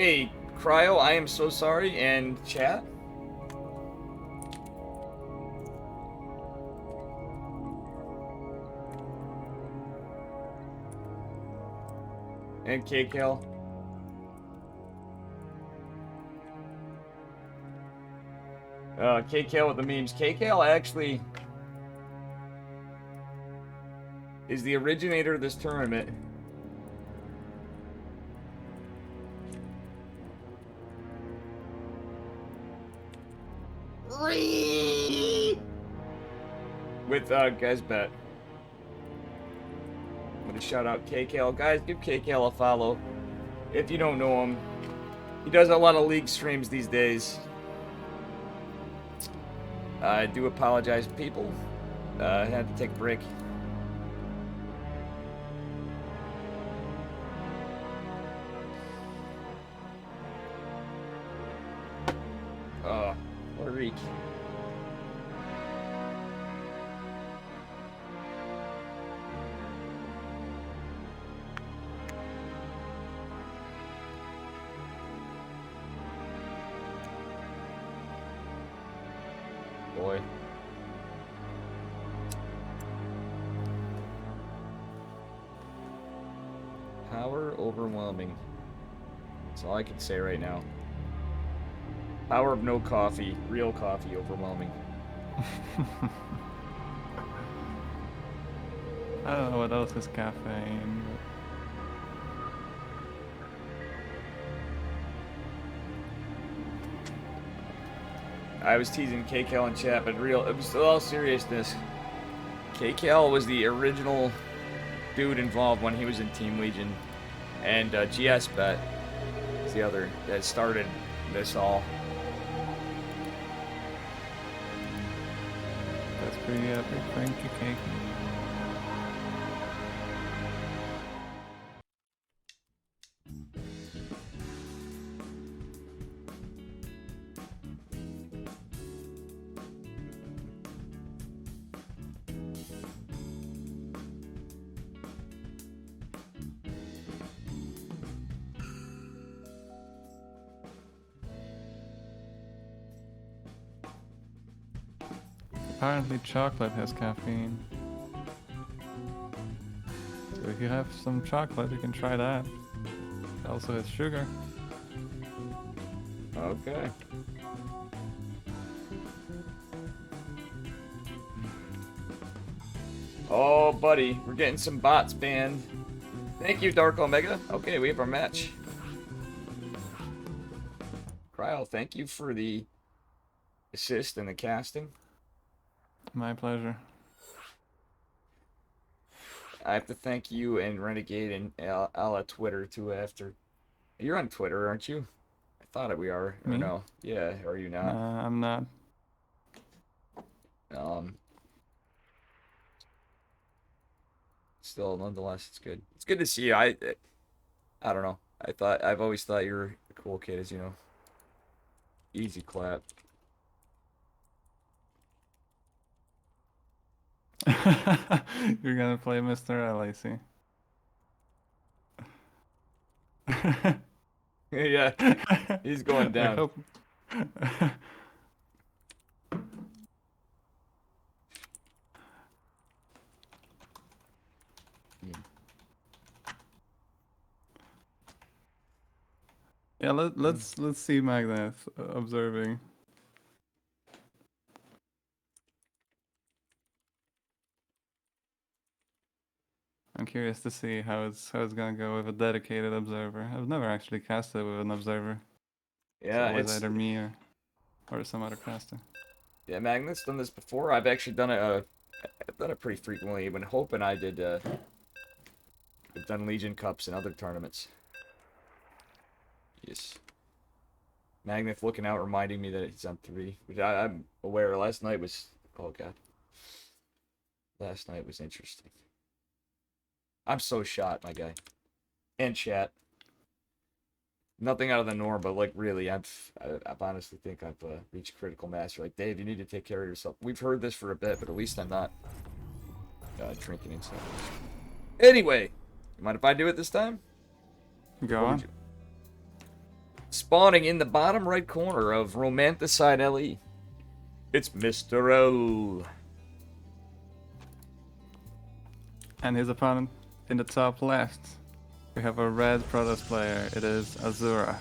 Speaker 1: Hey, Cryo, I am so sorry, and chat. And KKL. KKL with the memes. KKL actually is the originator of this tournament. With Gazbet. I'm gonna shout out KKL. Guys, give KKL a follow. If you don't know him, he does a lot of league streams these days. I do apologize, people. I had to take a break. What a reek. Boy. Power overwhelming. That's all I can say right now. Power of no coffee. Real coffee overwhelming.
Speaker 6: I don't know what else is caffeine.
Speaker 1: I was teasing KKL in chat, but it was all seriousness. KKL was the original dude involved when he was in Team Legion, and GS Bet is the other that started this all.
Speaker 6: That's pretty epic. Thank you, Cake. Apparently chocolate has caffeine. So if you have some chocolate, you can try that. It also has sugar.
Speaker 1: Okay. Oh, buddy, we're getting some bots banned. Thank you, Dark Omega. Okay, we have our match. Cryo, thank you for the assist and the casting.
Speaker 6: My pleasure.
Speaker 1: I have to thank you and Renegade and a la Twitter too after. You're on Twitter, aren't you? I thought we are. Or
Speaker 6: Me?
Speaker 1: no. Yeah, are you not?
Speaker 6: I'm not.
Speaker 1: Still, nonetheless, it's good. It's good to see you. I don't know. I've always thought you were a cool kid, as you know. Easy clap.
Speaker 6: You're gonna play Mr. L, I see.
Speaker 1: Yeah, he's going down.
Speaker 6: I hope... Yeah, let's see Magneth observing. I'm curious to see how it's gonna go with a dedicated observer. I've never actually casted with an observer.
Speaker 1: Yeah,
Speaker 6: it's always either me or some other caster.
Speaker 1: Yeah, Magnet's done this before. I've actually done it. I've done it pretty frequently. When Hope and I did, we've done Legion Cups and other tournaments. Yes. Magnet looking out, reminding me that he's on 3. Which I'm aware. Last night was... Oh, God. Last night was interesting. I'm so shot, my guy. And chat. Nothing out of the norm, but, like, really, I honestly think I've reached critical mass. You're like, Dave, you need to take care of yourself. We've heard this for a bit, but at least I'm not drinking and stuff. Anyway, you mind if I do it this time?
Speaker 6: Go on.
Speaker 1: Spawning in the bottom right corner of Romanticide LE. It's Mr. L.
Speaker 6: And his opponent in the top left. We have a red Protoss player. It is Azura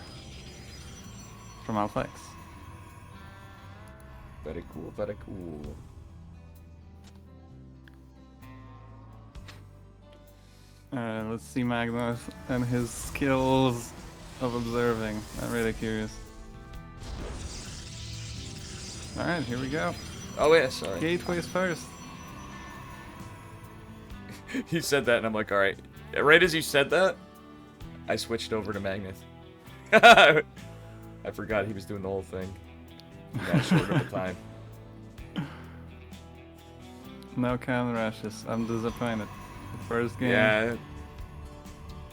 Speaker 6: from Alpha X.
Speaker 1: Very cool, very cool.
Speaker 6: Let's see Magnus and his skills of observing. I'm really curious. Alright, here we go.
Speaker 1: Oh yeah, sorry.
Speaker 6: Gateways first.
Speaker 1: He said that and I'm like, alright. Right as you said that, I switched over to Magnus. I forgot he was doing the whole thing. That short of a time.
Speaker 6: No counter rushes. I'm disappointed. First game.
Speaker 1: Yeah.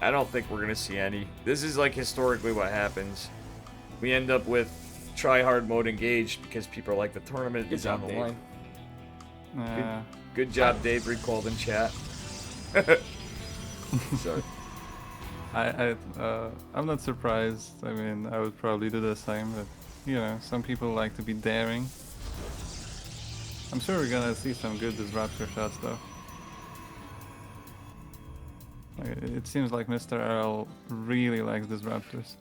Speaker 1: I don't think we're gonna see any. This is like historically what happens. We end up with try hard mode engaged because people are like the tournament is on the line. Good job, Dave recalled in chat. Sorry.
Speaker 6: I'm not surprised. I mean, I would probably do the same, but you know, some people like to be daring. I'm sure we're gonna see some good disruptor shots though. It seems like Mr. Earl really likes disruptors.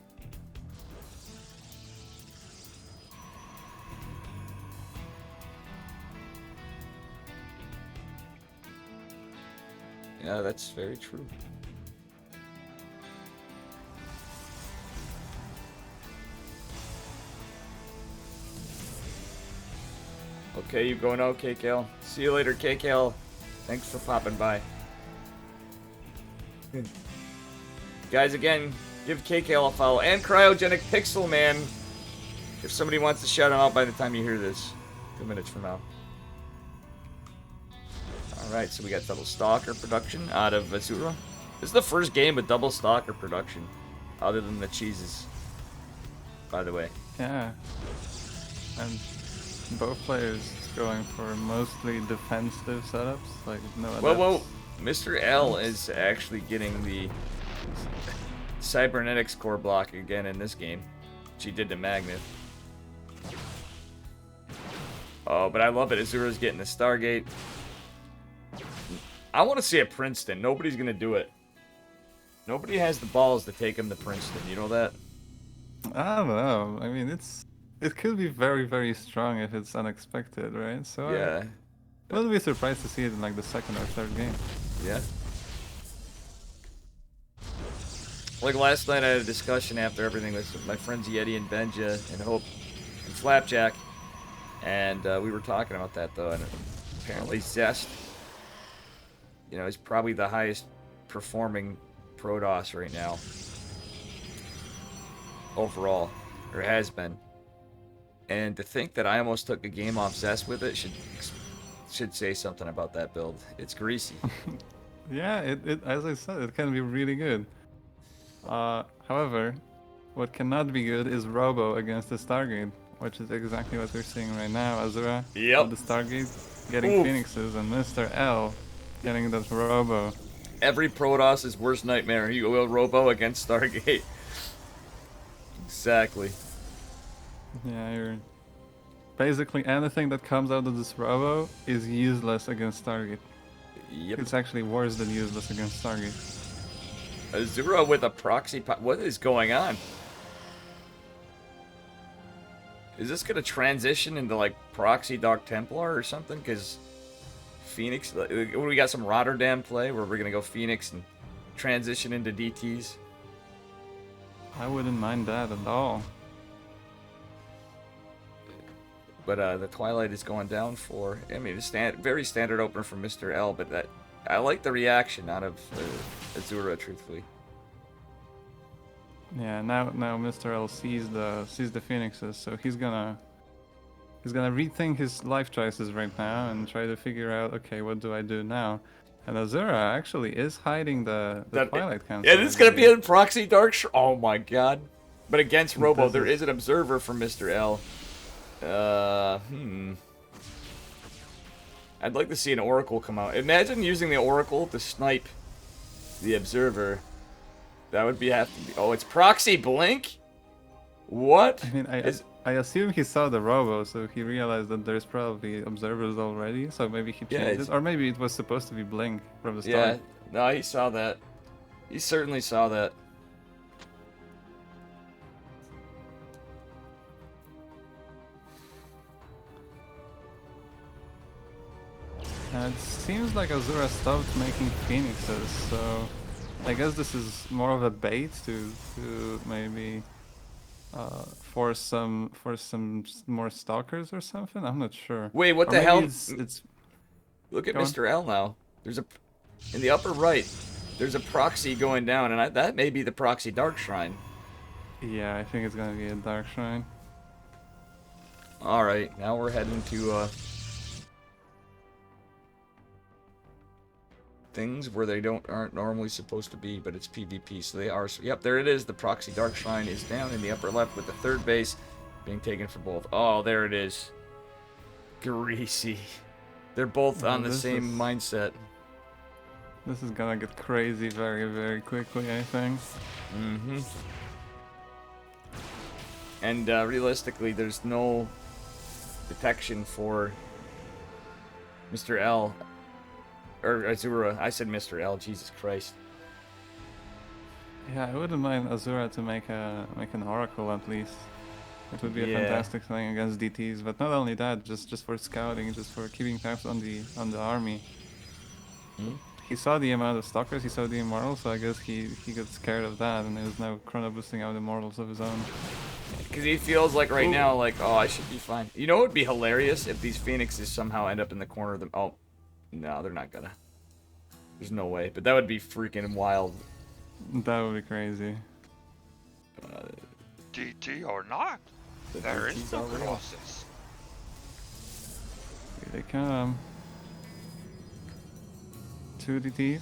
Speaker 1: Yeah, that's very true. Okay, you going out, KKL? See you later, KKL. Thanks for popping by. Guys, again, give KKL a follow. And Cryogenic Pixel Man. If somebody wants to shout him out by the time you hear this. 2 minutes from now. Alright, so we got double Stalker production out of Azura. This is the first game with double Stalker production. Other than the cheeses. By the way.
Speaker 6: Yeah. And both players going for mostly defensive setups, like no adepts.
Speaker 1: Whoa. Mr. L is actually getting the cybernetics core block again in this game. She did to Magnet. Oh, but I love it. Azura's getting the Stargate. I want to see a Princeton. Nobody's going to do it. Nobody has the balls to take him to Princeton. You know that?
Speaker 6: I don't know. I mean, it could be very, very strong if it's unexpected, right? So
Speaker 1: Yeah.
Speaker 6: I wouldn't be surprised to see it in like the second or third game.
Speaker 1: Yeah. Like last night I had a discussion after everything with my friends Yeti and Benja and Hope and Flapjack. And we were talking about that though, and apparently Zest, you know, is probably the highest performing Protoss right now. Overall. Or has been. And to think that I almost took a game off Zest with it should say something about that build. It's greasy.
Speaker 6: Yeah, it as I said, it can be really good. However, what cannot be good is Robo against the Stargate, which is exactly what we're seeing right now. Azura
Speaker 1: Yep.
Speaker 6: with the Stargate getting Phoenixes, and Mr. L getting that Robo.
Speaker 1: Every Protoss' worst nightmare. You will Robo against Stargate. Exactly.
Speaker 6: Yeah, you're basically anything that comes out of this Robo is useless against Stargate.
Speaker 1: Yep.
Speaker 6: It's actually worse than useless against Stargate.
Speaker 1: Azura with a proxy. What is going on? Is this gonna transition into like proxy Dark Templar or something? Because Phoenix, we got some Rotterdam play where we're gonna go Phoenix and transition into DTs.
Speaker 6: I wouldn't mind that at all.
Speaker 1: But the Twilight is going down for. I mean, it's very standard opener for Mr. L. But that I like the reaction out of Azura, truthfully.
Speaker 6: Yeah, now Mr. L sees the Phoenixes, so he's gonna rethink his life choices right now and try to figure out, okay, what do I do now? And Azura actually is hiding the Twilight Council.
Speaker 1: Yeah, this is gonna be a proxy Dark. Oh my god! But against Robo, there is an observer from Mr. L. I'd like to see an Oracle come out. Imagine using the Oracle to snipe the Observer. That would be have to be. Oh, it's Proxy Blink? What?
Speaker 6: I mean,
Speaker 1: Is
Speaker 6: I assume he saw the robo, so he realized that there's probably observers already, so maybe he
Speaker 1: Yeah,
Speaker 6: changed
Speaker 1: it's-
Speaker 6: it. Or maybe it was supposed to be blink from the
Speaker 1: yeah.
Speaker 6: start.
Speaker 1: No, he saw that. He certainly saw that.
Speaker 6: It seems like Azura stopped making phoenixes, so I guess this is more of a bait to maybe force some more stalkers or something. I'm not sure.
Speaker 1: Wait, what
Speaker 6: Or
Speaker 1: the
Speaker 6: maybe
Speaker 1: hell?
Speaker 6: it's
Speaker 1: Look at
Speaker 6: Go on.
Speaker 1: Mr. L now. There's a in the upper right. There's a proxy going down, and that may be the proxy Dark Shrine.
Speaker 6: Yeah, I think it's gonna be a dark shrine.
Speaker 1: All right, now we're heading to things where they aren't normally supposed to be, but it's PvP, so they are. So, yep, there it is. The proxy Dark Shrine is down in the upper left with the third base being taken for both. Oh, there it is. Greasy. They're both
Speaker 6: Oh,
Speaker 1: on the
Speaker 6: this
Speaker 1: same
Speaker 6: is-
Speaker 1: mindset.
Speaker 6: This is gonna get crazy very, very quickly, I think.
Speaker 1: Mm-hmm. And realistically, there's no detection for Mr. L. Or Azura. I said Mr. L. Jesus Christ.
Speaker 6: Yeah, I wouldn't mind Azura to make an oracle at least. It would be a
Speaker 1: Yeah.
Speaker 6: fantastic thing against DTs, but not only that, just for scouting, just for keeping tabs on the army.
Speaker 1: Hmm?
Speaker 6: He saw the amount of stalkers, he saw the immortals, so I guess he got scared of that, and he was now chrono boosting out immortals of his own.
Speaker 1: Because he feels like right now, like, oh, I should be fine. You know what would be hilarious if these phoenixes somehow end up in the corner of them? Oh, no, they're not gonna. There's no way. But that would be freaking wild.
Speaker 6: That would be crazy.
Speaker 5: DT or not,
Speaker 1: The
Speaker 5: there is
Speaker 1: DTs
Speaker 5: no
Speaker 1: are real.
Speaker 5: process.
Speaker 6: Here they come. 2 DTs.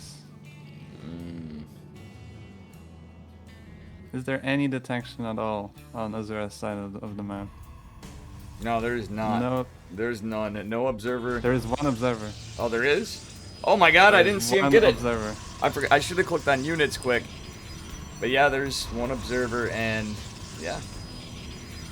Speaker 6: Is there any detection at all on Azura's side of the map?
Speaker 1: No, there is not.
Speaker 6: No,
Speaker 1: There's none. No observer.
Speaker 6: there is one observer.
Speaker 1: Oh, there is? Oh my god, I
Speaker 6: There
Speaker 1: didn't
Speaker 6: is
Speaker 1: see him
Speaker 6: one
Speaker 1: get it.
Speaker 6: observer.
Speaker 1: I forgot. I should have clicked on units quick. But yeah, there's one observer, and yeah.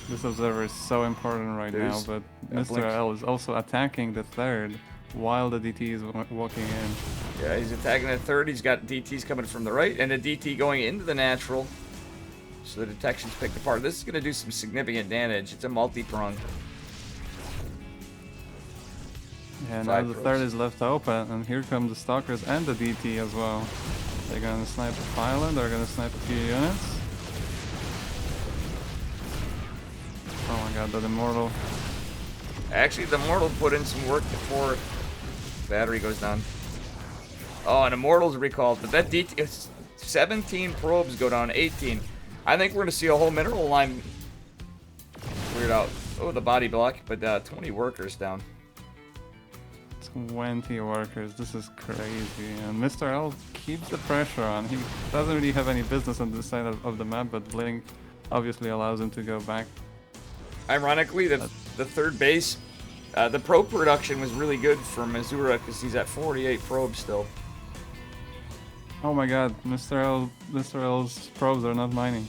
Speaker 6: This observer is so important right now,
Speaker 1: There's
Speaker 6: but
Speaker 1: a
Speaker 6: Mr.
Speaker 1: blink.
Speaker 6: L is also attacking the third while the DT is walking in.
Speaker 1: Yeah, he's attacking the third. He's got DTs coming from the right, and a DT going into the natural. So the detection's picked apart. This is going to do some significant damage. It's a multi-prong.
Speaker 6: Yeah, now
Speaker 1: 5
Speaker 6: the
Speaker 1: probes.
Speaker 6: third is left open, and here come the stalkers and the DT as well. They're gonna snipe a pylon, they're gonna snipe a few units. Oh my god, that immortal.
Speaker 1: Actually, the Immortal put in some work before battery goes down. Oh, and Immortal's recalled, but that DT... 17 probes go down, 18. I think we're going to see a whole mineral line cleared out. Oh, the body block, but 20 workers down.
Speaker 6: 20 workers, this is crazy. And Mr. L keeps the pressure on. He doesn't really have any business on this side of the map, but Blink obviously allows him to go back.
Speaker 1: Ironically, the third base, the probe production was really good for Missouri because he's at 48 probes still.
Speaker 6: Oh my god, Mr. L's probes are not mining.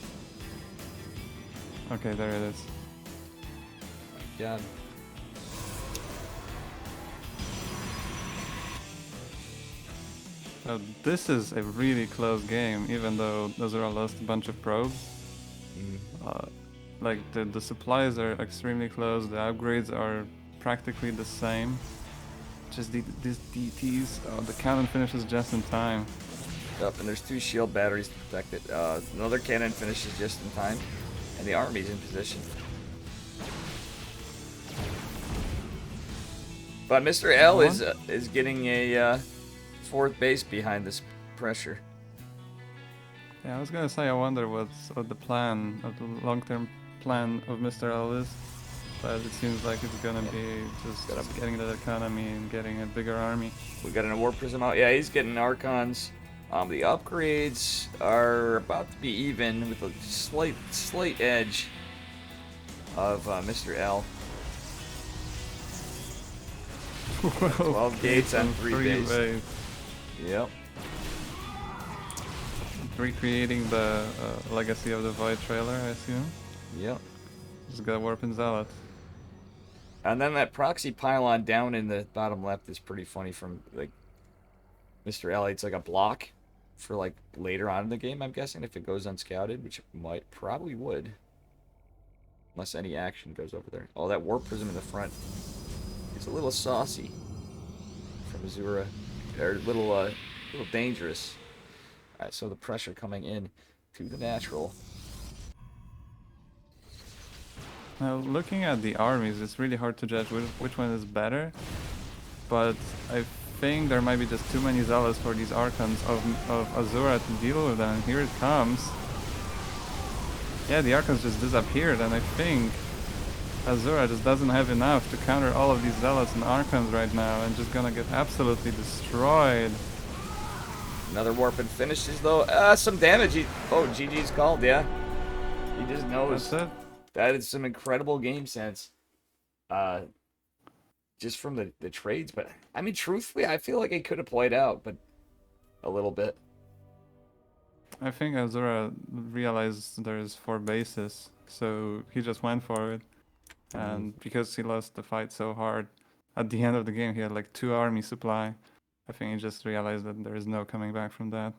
Speaker 6: Okay, there it is.
Speaker 1: God.
Speaker 6: This is a really close game, even though Azura lost a bunch of probes. Like the supplies are extremely close, the upgrades are practically the same. Just these DTs, the cannon finishes just in time.
Speaker 1: Up, and there's 2 shield batteries to protect it. Another cannon finishes just in time, and the army's in position. But Mr. L is getting a 4th base behind this pressure.
Speaker 6: Yeah, I was gonna say I wonder what the plan, of the long-term plan of Mr. L is, but it seems like it's gonna be just getting that economy and getting a bigger army.
Speaker 1: We got an War Prism out. Yeah, he's getting Archons. The upgrades are about to be even with a slight edge of Mr. L. 12 gates on 3 bays. Yep.
Speaker 6: Recreating the Legacy of the Void trailer, I assume.
Speaker 1: Yep.
Speaker 6: Just gotta warp in Zealot.
Speaker 1: And then that proxy pylon down in the bottom left is pretty funny from like Mr. L. It's like a block for like later on in the game, I'm guessing, if it goes unscouted, which it might probably would. Unless any action goes over there. Oh, that warp prism in the front is a little saucy from Azura. Or a little dangerous. Alright, so the pressure coming in to the natural.
Speaker 6: Now, looking at the armies, it's really hard to judge which one is better. But I think there might be just too many Zealots for these Archons of Azura to deal with them. And here it comes. Yeah, the Archons just disappeared, and I think Azura just doesn't have enough to counter all of these Zealots and Archons right now, and just gonna get absolutely destroyed.
Speaker 1: Another warp and finishes though. Some damage. Oh, GG's called, yeah. He just knows.
Speaker 6: That's it.
Speaker 1: That is some incredible game sense. Just from the trades, but I mean, truthfully, I feel like it could have played out, but a little bit.
Speaker 6: I think Azura realized there's 4 bases, so he just went for it. And because he lost the fight so hard, at the end of the game he had like 2 army supply. I think he just realized that there is no coming back from that.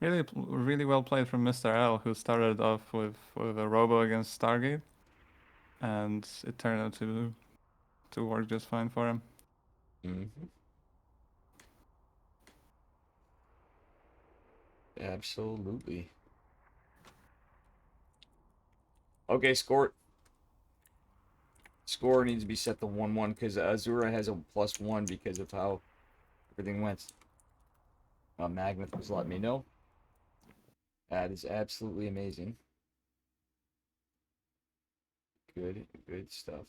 Speaker 6: Really well played from Mr. L, who started off with a robo against Stargate, and it turned out to work just fine for him.
Speaker 1: Mm-hmm. Absolutely. Okay, score needs to be set to 1-1 because Azura has a +1 because of how everything went. Magneth was letting me know. That is absolutely amazing. Good stuff.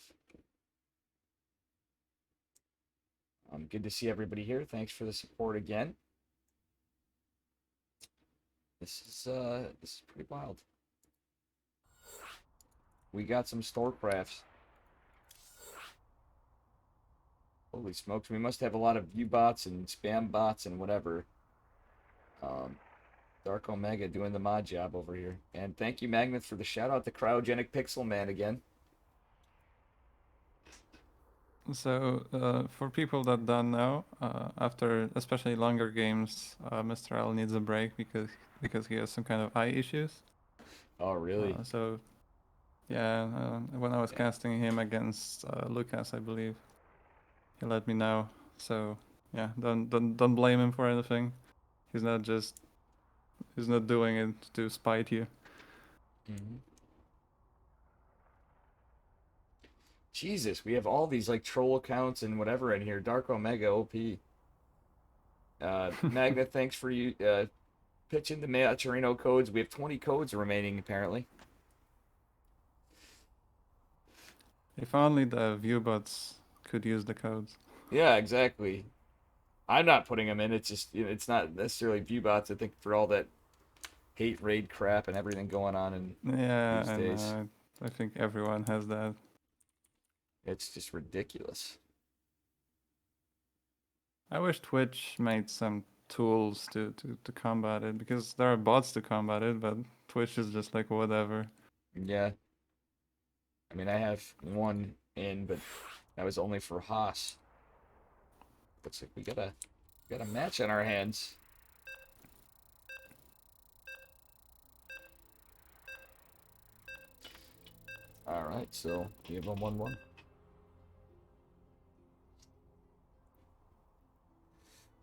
Speaker 1: Good to see everybody here. Thanks for the support again. This is pretty wild. We got some Stormcrafts. Holy smokes, we must have a lot of view bots and spam bots and whatever. Dark Omega doing the mod job over here. And thank you, Magneth, for the shout out to Cryogenic Pixel Man again.
Speaker 6: So, for people that don't know, after especially longer games, Mr. L needs a break because he has some kind of eye issues.
Speaker 1: Oh, really?
Speaker 6: So, yeah, when I was casting him against Lucas, I believe, he let me know. So, yeah, don't blame him for anything. He's not doing it to spite you.
Speaker 1: Mm-hmm. Jesus, we have all these like troll accounts and whatever in here. Dark Omega OP. Magna, thanks for you pitching the Maturino codes. We have 20 codes remaining apparently.
Speaker 6: If only the viewbots could use the codes.
Speaker 1: Yeah, exactly. I'm not putting them in. It's just it's not necessarily viewbots. I think for all that hate raid crap and everything going on in
Speaker 6: Yeah,
Speaker 1: these days.
Speaker 6: I think everyone has that.
Speaker 1: It's just ridiculous.
Speaker 6: I wish Twitch made some tools to combat it, because there are bots to combat it, but Twitch is just like whatever.
Speaker 1: Yeah. I mean, I have one in, but that was only for Haas. Looks like we got a match on our hands. All right, so we have a 1-1.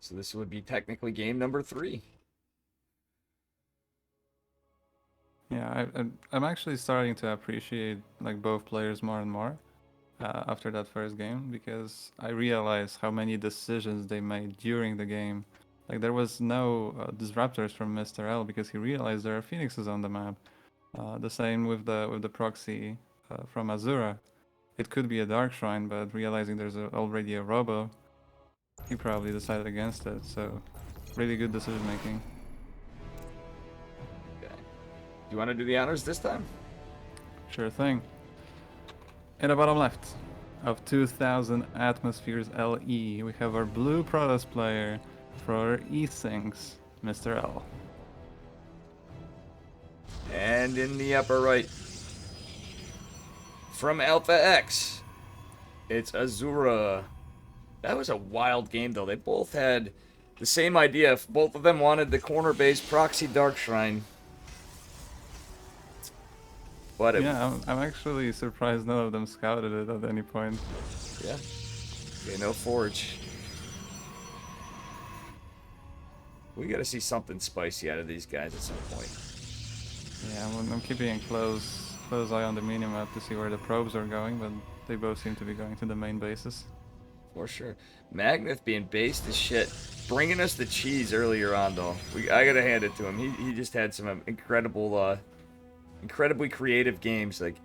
Speaker 1: So this would be technically game number 3.
Speaker 6: Yeah, I'm actually starting to appreciate like both players more and more after that first game, because I realized how many decisions they made during the game. Like there was no disruptors from Mr. L because he realized there are phoenixes on the map. The same with the proxy from Azura. It could be a Dark Shrine, but realizing there's already a Robo, he probably decided against it. So, really good decision making.
Speaker 1: Okay. Do you want to do the honors this time?
Speaker 6: Sure thing. In the bottom left of 2000 Atmospheres LE, we have our blue Protoss player, for E-Sinks, Mr. L.
Speaker 1: And in the upper right, from Alpha X, it's Azura. That was a wild game, though. They both had the same idea. Both of them wanted the corner-based proxy Dark Shrine. But it,
Speaker 6: Yeah, I'm actually surprised none of them scouted it at any point.
Speaker 1: yeah. Okay, no Forge. We gotta see something spicy out of these guys at some point.
Speaker 6: Yeah, I'm keeping a close eye on the minimap to see where the probes are going, but they both seem to be going to the main bases.
Speaker 1: For sure. Magneth being based as shit. Bringing us the cheese earlier on, though. I gotta hand it to him. He just had some incredible, incredibly creative games. Like,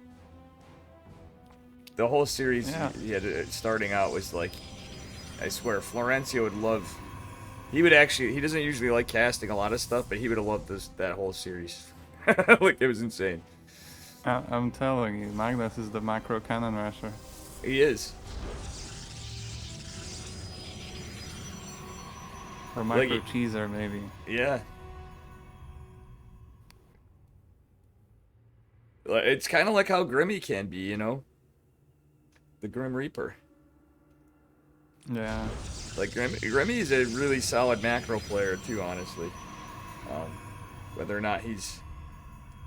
Speaker 1: the whole series he had starting out was like, I swear, Florencio would love. He doesn't usually like casting a lot of stuff, but he would have loved that whole series. Like, it was insane.
Speaker 6: I'm telling you, Magnus is the macro cannon rusher.
Speaker 1: He is.
Speaker 6: Or macro
Speaker 1: Like,
Speaker 6: cheeser, maybe.
Speaker 1: Yeah. It's kind of like how Grimmy can be, you know? The Grim Reaper.
Speaker 6: Yeah.
Speaker 1: Like, Grimmy is a really solid macro player, too, honestly. Whether or not he's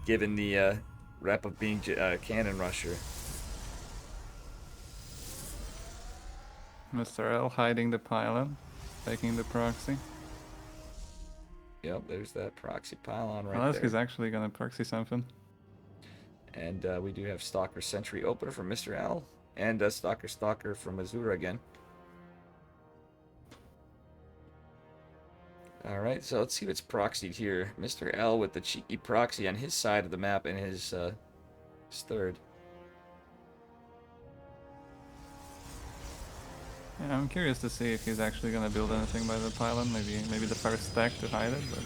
Speaker 1: given the rep of being a cannon rusher.
Speaker 6: Mr. L hiding the pylon, taking the proxy.
Speaker 1: Yep, there's that proxy pylon right
Speaker 6: Unless
Speaker 1: there.
Speaker 6: he's actually gonna proxy something.
Speaker 1: And we do have Stalker Sentry opener from Mr. L. And Stalker from Azura again. Alright, so let's see what's proxied here. Mr. L with the cheeky proxy on his side of the map and his third.
Speaker 6: Yeah, I'm curious to see if he's actually gonna build anything by the pylon. Maybe the first stack to hide it, but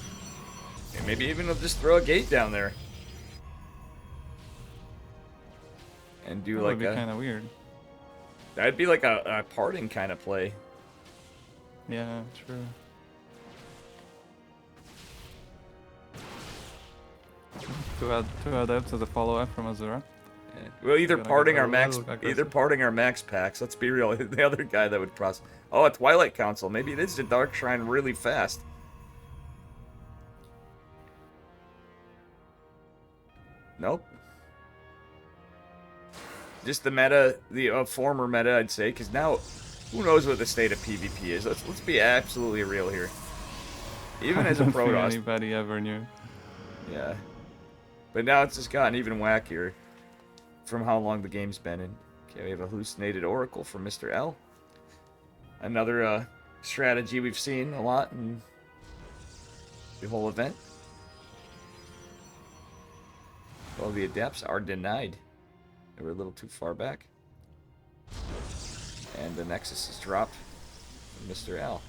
Speaker 1: And maybe even he'll just throw a gate down there. And do
Speaker 6: that
Speaker 1: like
Speaker 6: would be kind of weird.
Speaker 1: That'd be like a parting kind of play.
Speaker 6: Yeah, true. Two adepts as a follow-up from Azura.
Speaker 1: Well, either
Speaker 6: Gonna
Speaker 1: parting
Speaker 6: get a
Speaker 1: our max,
Speaker 6: little
Speaker 1: either
Speaker 6: aggressive.
Speaker 1: parting our max packs. Let's be real. The other guy that would cross. Oh, a Twilight Council. Maybe it is the Dark Shrine really fast. Nope. Just the meta, the former meta, I'd say, because now, who knows what the state of PvP is? Let's be absolutely real here. Even as a
Speaker 6: I don't think
Speaker 1: Protoss,
Speaker 6: anybody ever knew.
Speaker 1: yeah. But now it's just gotten even wackier from how long the game's been in. Okay, we have a hallucinated Oracle from Mr. L. Another strategy we've seen a lot in the whole event. Well, the Adepts are denied. They were a little too far back. And the Nexus is dropped from Mr. L.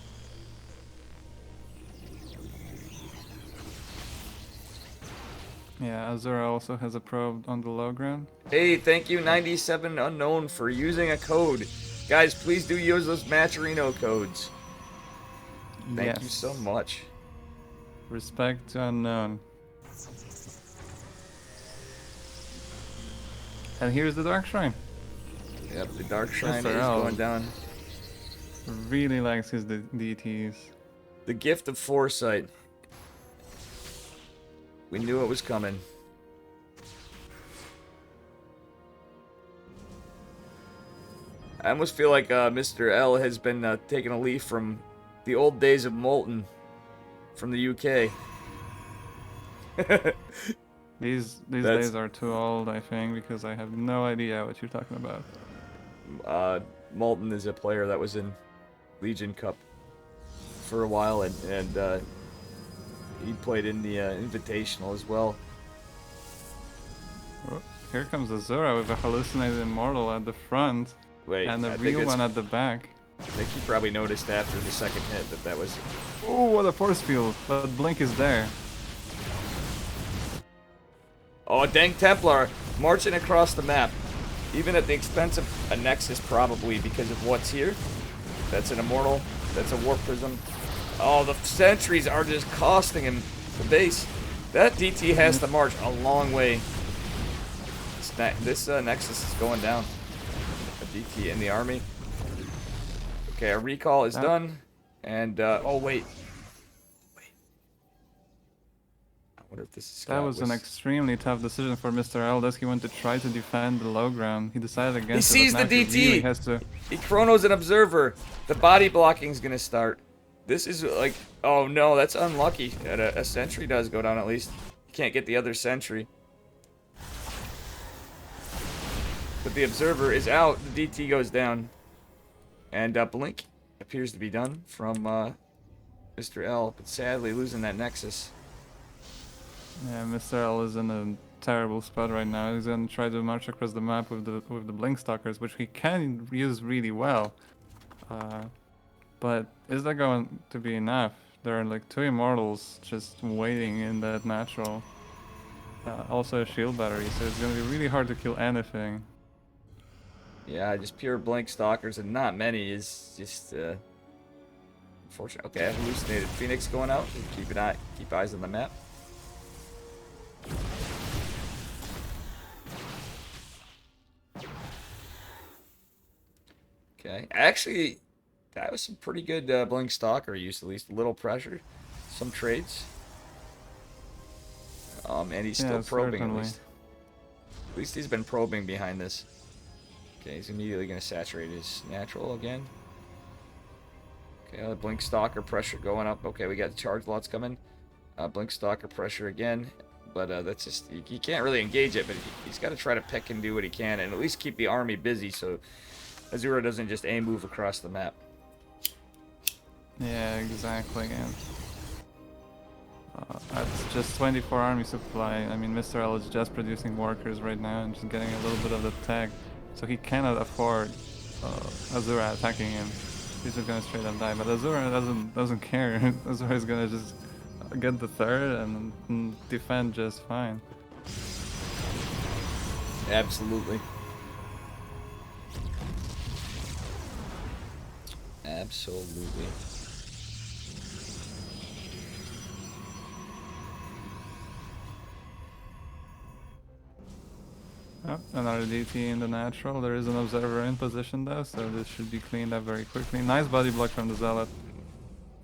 Speaker 6: Yeah, Azura also has a probe on the low ground.
Speaker 1: Hey, thank you 97 Unknown for using a code. Guys, please do use those Matcherino codes. Thank you so much.
Speaker 6: Respect to Unknown. And here's the Dark Shrine.
Speaker 1: Yep, the Dark Shrine
Speaker 6: Mr.
Speaker 1: is
Speaker 6: L.
Speaker 1: going down.
Speaker 6: Really likes his DTs.
Speaker 1: The gift of foresight. We knew it was coming. I almost feel like Mr. L has been taking a leaf from the old days of Molten from the UK.
Speaker 6: These days are too old, I think, because I have no idea what you're talking about.
Speaker 1: Molten is a player that was in LegionCup for a while, and he played in the Invitational as well.
Speaker 6: Oh, here comes Azura with a hallucinated Immortal at the front.
Speaker 1: Wait,
Speaker 6: And
Speaker 1: I
Speaker 6: the
Speaker 1: think
Speaker 6: real one at the back.
Speaker 1: I think you probably noticed after the second hit that was...
Speaker 6: Oh, what a force field! But Blink is there.
Speaker 1: Oh, dang Templar marching across the map. Even at the expense of a Nexus, probably, because of what's here. That's an Immortal. That's a Warp Prism. Oh, the sentries are just costing him the base. That DT has to march a long way. This Nexus is going down. A DT in the army. Okay, our recall is done. And, oh, wait. I wonder if this is
Speaker 6: That was an extremely tough decision for Mr. L. Does he want to try to defend the low ground? He decided against it.
Speaker 1: He sees the
Speaker 6: but now he
Speaker 1: DT!
Speaker 6: really has to...
Speaker 1: He chronos an observer. The body blocking's gonna start. This is like, oh no, that's unlucky. A sentry does go down at least. You can't get the other sentry. But the observer is out. The DT goes down. And Blink appears to be done from Mr. L. But sadly losing that Nexus.
Speaker 6: Yeah, Mr. L is in a terrible spot right now. He's gonna try to march across the map with the Blink Stalkers, which he can use really well. But is that going to be enough? There are like 2 Immortals just waiting in that natural. Also a shield battery, so it's gonna be really hard to kill anything.
Speaker 1: Yeah, just pure Blink Stalkers and not many is just unfortunate. Okay, I hallucinated Phoenix going out. Keep eyes on the map. Okay, actually, that was some pretty good Blink Stalker use, at least a little pressure, some trades. And he's still probing at least. At least he's been probing behind this. Okay, he's immediately going to saturate his natural again. Okay, Blink Stalker pressure going up. Okay, we got charge lots coming. Blink Stalker pressure again. But that's just, you can't really engage it, but he's got to try to pick and do what he can and at least keep the army busy so Azura doesn't just move across the map.
Speaker 6: Yeah, exactly. And that's just 24 army supply. I mean, Mr. L is just producing workers right now and just getting a little bit of the tech. So he cannot afford Azura attacking him. He's just gonna straight up die. But Azura doesn't care. Azura is gonna just get the third and defend just fine.
Speaker 1: Absolutely. Absolutely.
Speaker 6: Oh, another DT in the natural. There is an observer in position though, so this should be cleaned up very quickly. Nice body block from the Zealot.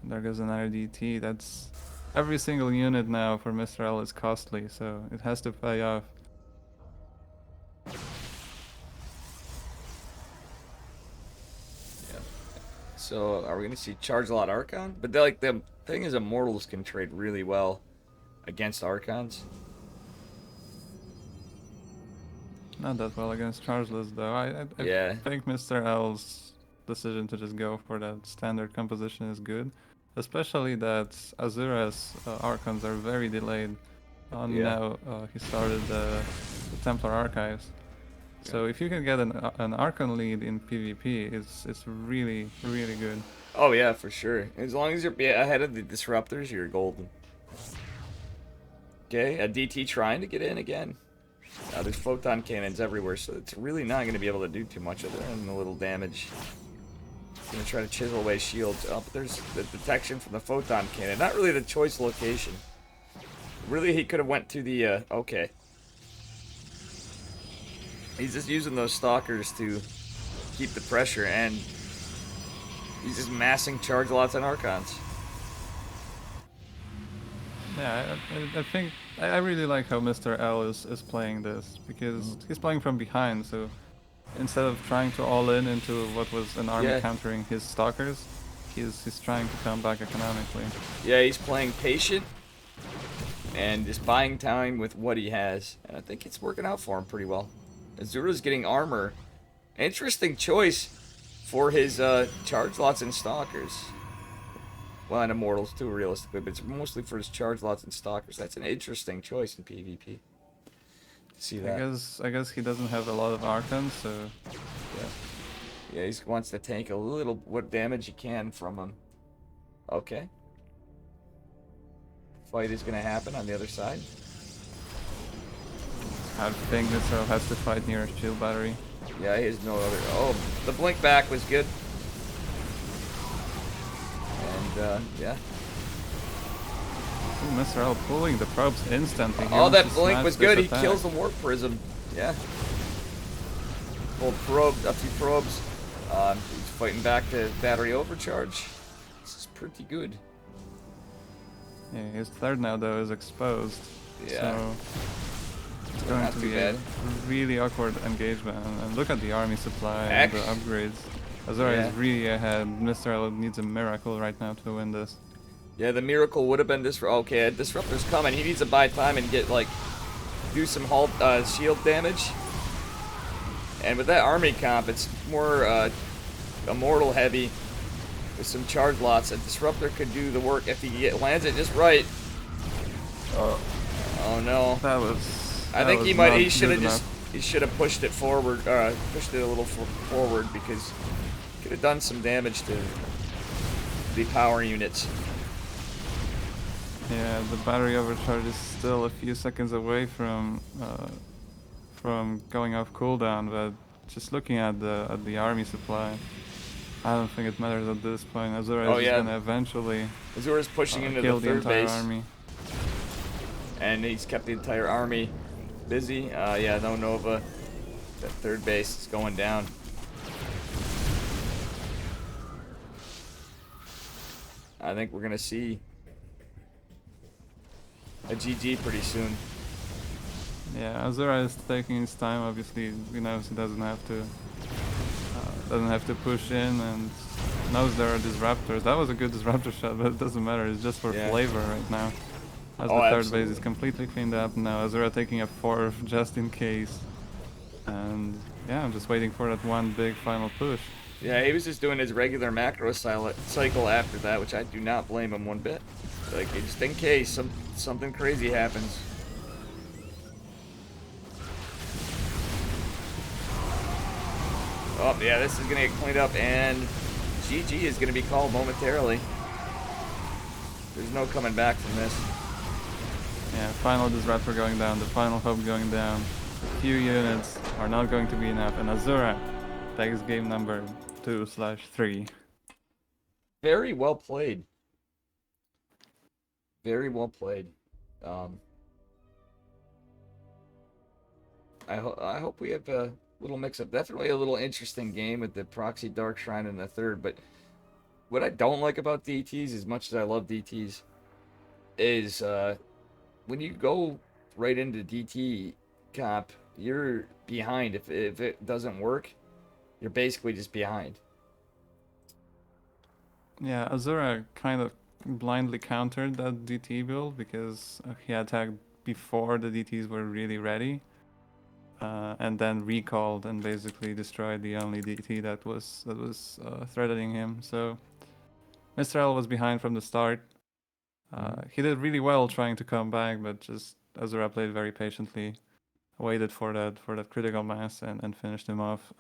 Speaker 6: There goes another DT. That's every single unit now for Mr. L is costly, so it has to pay off.
Speaker 1: Yeah. So are we gonna see charge a lot Archon? But like the thing is, Immortals can trade really well against Archons.
Speaker 6: Not that well against Chargeless though. I
Speaker 1: Yeah.
Speaker 6: think Mr. L's decision to just go for that standard composition is good. Especially that Azura's Archons are very delayed. Now he started the Templar Archives. So if you can get an Archon lead in PvP, it's really, really good.
Speaker 1: Oh yeah, for sure. As long as you're ahead of the Disruptors, you're golden. Okay, a DT trying to get in again. There's photon cannons everywhere, so it's really not going to be able to do too much other than a little damage. Going to try to chisel away shields. Oh, but there's the detection from the photon cannon. Not really the choice location. Really, he could have went to the, okay. He's just using those stalkers to keep the pressure, and he's just massing charge lots on Archons.
Speaker 6: Yeah, I think I really like how Mr. L is playing this, because he's playing from behind, so instead of trying to all in into what was an army countering his stalkers, he's trying to come back economically.
Speaker 1: Yeah, he's playing patient and just buying time with what he has, and I think it's working out for him pretty well. Azura's getting armor. Interesting choice for his charge lots and stalkers. Well, and Immortals too, realistically, but it's mostly for his charge lots and stalkers. That's an interesting choice in PvP. See that?
Speaker 6: I guess he doesn't have a lot of Archons, so
Speaker 1: yeah, he wants to tank a little what damage he can from him. Okay. Fight is gonna happen on the other side.
Speaker 6: I think Mr. L has to fight near a shield battery.
Speaker 1: Yeah, he has no other. Oh, the blink back was good. And yeah.
Speaker 6: Ooh, Mr. L pulling the probes instantly. He
Speaker 1: Oh,
Speaker 6: wants
Speaker 1: that
Speaker 6: to
Speaker 1: blink
Speaker 6: smash
Speaker 1: was
Speaker 6: this
Speaker 1: good. He
Speaker 6: attack.
Speaker 1: kills the warp prism. Yeah. Pulled probe, a few probes. He's fighting back to battery overcharge. This is pretty good.
Speaker 6: Yeah, his third now though is exposed.
Speaker 1: Yeah.
Speaker 6: So it's going
Speaker 1: Not
Speaker 6: to
Speaker 1: too
Speaker 6: be
Speaker 1: bad.
Speaker 6: a really awkward engagement. And look at the army supply
Speaker 1: Heck.
Speaker 6: and the upgrades. Azura
Speaker 1: Yeah.
Speaker 6: is really ahead. Mr. L needs a miracle right now to win this.
Speaker 1: Yeah, the miracle would have been okay, Disruptor's coming. He needs to buy time and get, like, do some shield damage. And with that army comp, it's more immortal heavy with some charge lots. A Disruptor could do the work if he lands it just right. Oh no.
Speaker 6: That was.
Speaker 1: I think
Speaker 6: was
Speaker 1: he
Speaker 6: not
Speaker 1: should have
Speaker 6: good
Speaker 1: just
Speaker 6: enough.
Speaker 1: he should have pushed it forward, pushed it a little forward because he could have done some damage to the power units.
Speaker 6: Yeah, the battery overcharge is still a few seconds away from going off cooldown, but just looking at the army supply, I don't think it matters at this point. Azura
Speaker 1: Oh
Speaker 6: is
Speaker 1: yeah,
Speaker 6: just gonna eventually
Speaker 1: Azura's pushing into
Speaker 6: kill
Speaker 1: the
Speaker 6: the
Speaker 1: third
Speaker 6: entire
Speaker 1: base,
Speaker 6: army.
Speaker 1: and he's kept the entire army busy. Yeah, no Nova. That third base is going down. I think we're gonna see a GG pretty soon.
Speaker 6: Yeah, Azura is taking his time. Obviously, he knows he doesn't have to push in, and knows there are disruptors. That was a good disruptor shot, but it doesn't matter. It's just for
Speaker 1: Yeah.
Speaker 6: flavor right now. As
Speaker 1: Oh,
Speaker 6: the third
Speaker 1: absolutely.
Speaker 6: base is completely cleaned up now. Azura taking a fourth just in case, and yeah, I'm just waiting for that one big final push.
Speaker 1: Yeah, he was just doing his regular macro cycle after that, which I do not blame him one bit. Like, just in case something crazy happens. Oh, yeah, this is going to get cleaned up, and GG is going to be called momentarily. There's no coming back from this.
Speaker 6: Yeah, final disruptor going down, the final hope going down. A few units are not going to be enough, and Azura takes game number 2/3.
Speaker 1: Very well played. Very well played. I hope we have a little mix-up. Definitely a little interesting game with the Proxy Dark Shrine in the third, but what I don't like about DTs, as much as I love DTs, is when you go right into DT comp, you're behind. If it doesn't work, you're basically just behind.
Speaker 6: Yeah, Azura kind of blindly countered that DT build because he attacked before the DTs were really ready, and then recalled and basically destroyed the only DT that was threatening him. So Mr. L was behind from the start. He did really well trying to come back, but just Azura played very patiently, waited for that critical mass and finished him off.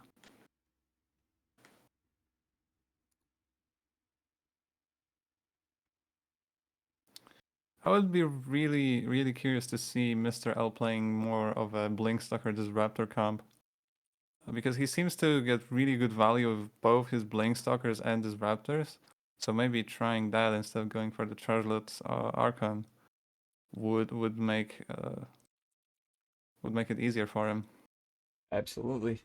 Speaker 6: I would be really curious to see Mr. L playing more of a Blinkstalker Disruptor comp, because he seems to get really good value of both his Blinkstalkers and Disruptors. So maybe trying that instead of going for the Charlotte Archon would make it easier for him.
Speaker 1: Absolutely.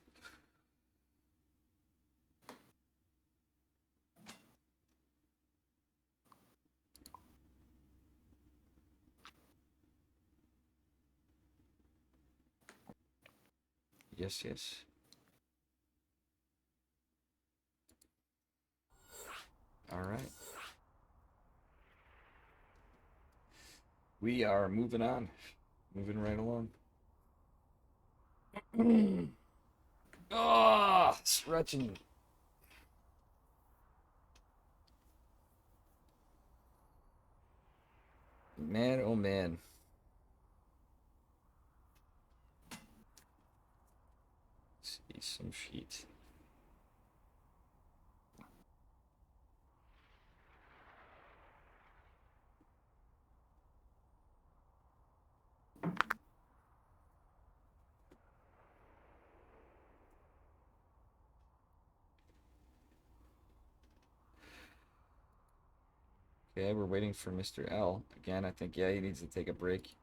Speaker 1: Yes, yes. All right. We are moving on. Moving right along. Ah, stretching. Man, oh man. Let's see some sheets. Okay, we're waiting for Mr. L. Again, I think, yeah, he needs to take a break.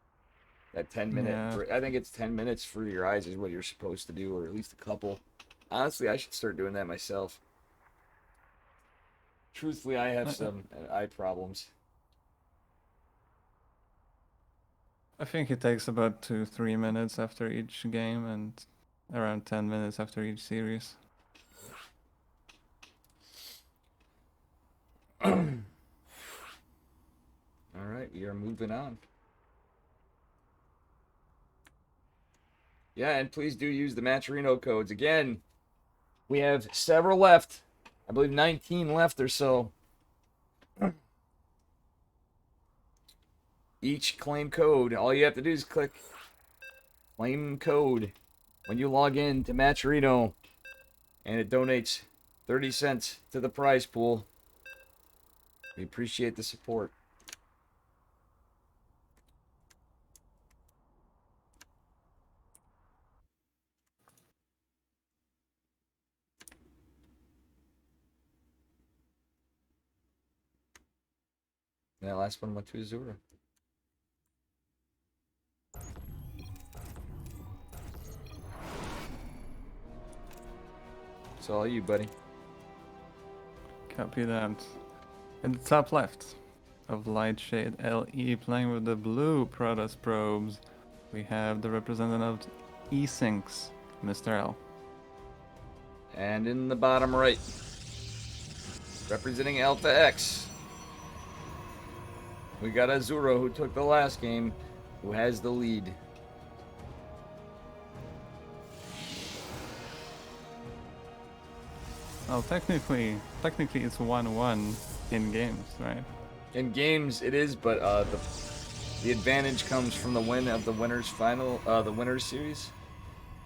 Speaker 1: That 10-minute
Speaker 6: Yeah.
Speaker 1: break. I think it's 10 minutes for your eyes is what you're supposed to do, or at least a couple. Honestly, I should start doing that myself. Truthfully, I have some eye problems.
Speaker 6: I think it takes about 2-3 minutes after each game and around 10 minutes after each series.
Speaker 1: All right, we are moving on. Yeah, and please do use the Matcherino codes. Again, we have several left. I believe 19 left or so. Each claim code. All you have to do is click claim code when you log in to Matcherino, and it donates 30 cents to the prize pool. We appreciate the support. That last one went to Azura. It's all you, buddy.
Speaker 6: Copy that. In the top left of Lightshade LE playing with the blue Protoss probes, we have the representative of E-Syncs, Mr. L.
Speaker 1: And in the bottom right, representing Alpha X, we got Azura, who took the last game, who has the lead.
Speaker 6: Well, technically it's 1-1 in games, right?
Speaker 1: In games, it is, but the advantage comes from the win of the winners final, the winners series,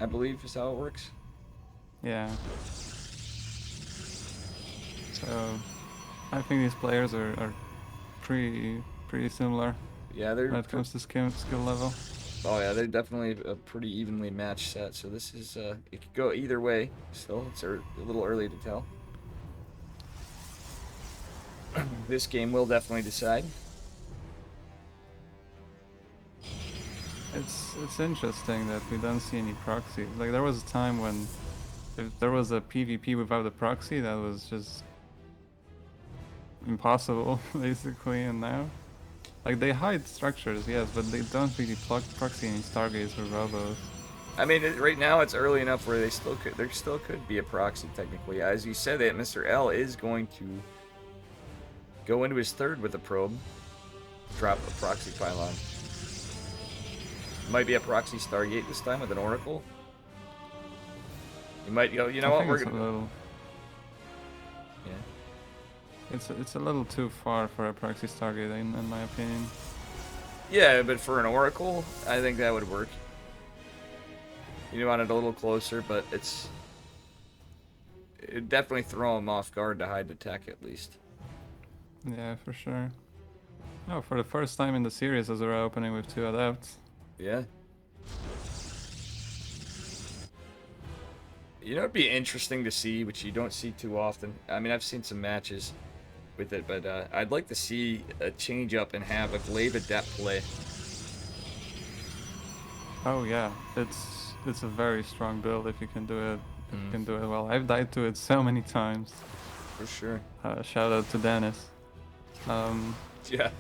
Speaker 1: I believe is how it works.
Speaker 6: Yeah. So, I think these players are pretty similar
Speaker 1: Yeah, they're
Speaker 6: when it comes to skill level.
Speaker 1: oh yeah, they're definitely a pretty evenly matched set. So this is it could go either way. Still, it's a little early to tell. This game will definitely decide.
Speaker 6: It's interesting that we don't see any proxy. Like there was a time when if there was a PvP without a proxy, that was just impossible, basically. And now, like they hide structures, yes, but they don't really proxy any Stargates or Robos.
Speaker 1: I mean, right now it's early enough where there still could be a proxy technically. As you said, that Mr. L is going to go into his third with a probe, drop a proxy pylon. Might be a proxy Stargate this time with an Oracle. You might go, you know
Speaker 6: I
Speaker 1: what,
Speaker 6: think
Speaker 1: we're
Speaker 6: it's
Speaker 1: gonna.
Speaker 6: a little,
Speaker 1: Yeah.
Speaker 6: it's a little too far for a proxy Stargate, in my opinion.
Speaker 1: Yeah, but for an Oracle, I think that would work. You want it a little closer, but it'd definitely throw him off guard to hide the tech at least.
Speaker 6: Yeah, for sure. Oh, for the first time in the series, as we're opening with 2 adepts.
Speaker 1: Yeah. You know, it'd be interesting to see, which you don't see too often. I mean, I've seen some matches with it, but I'd like to see a change up and have a Glaive Adept play.
Speaker 6: Oh yeah, it's a very strong build if you can do it. If you can do it well. I've died to it so many times.
Speaker 1: For sure.
Speaker 6: Shout out to Dennis.
Speaker 1: Yeah.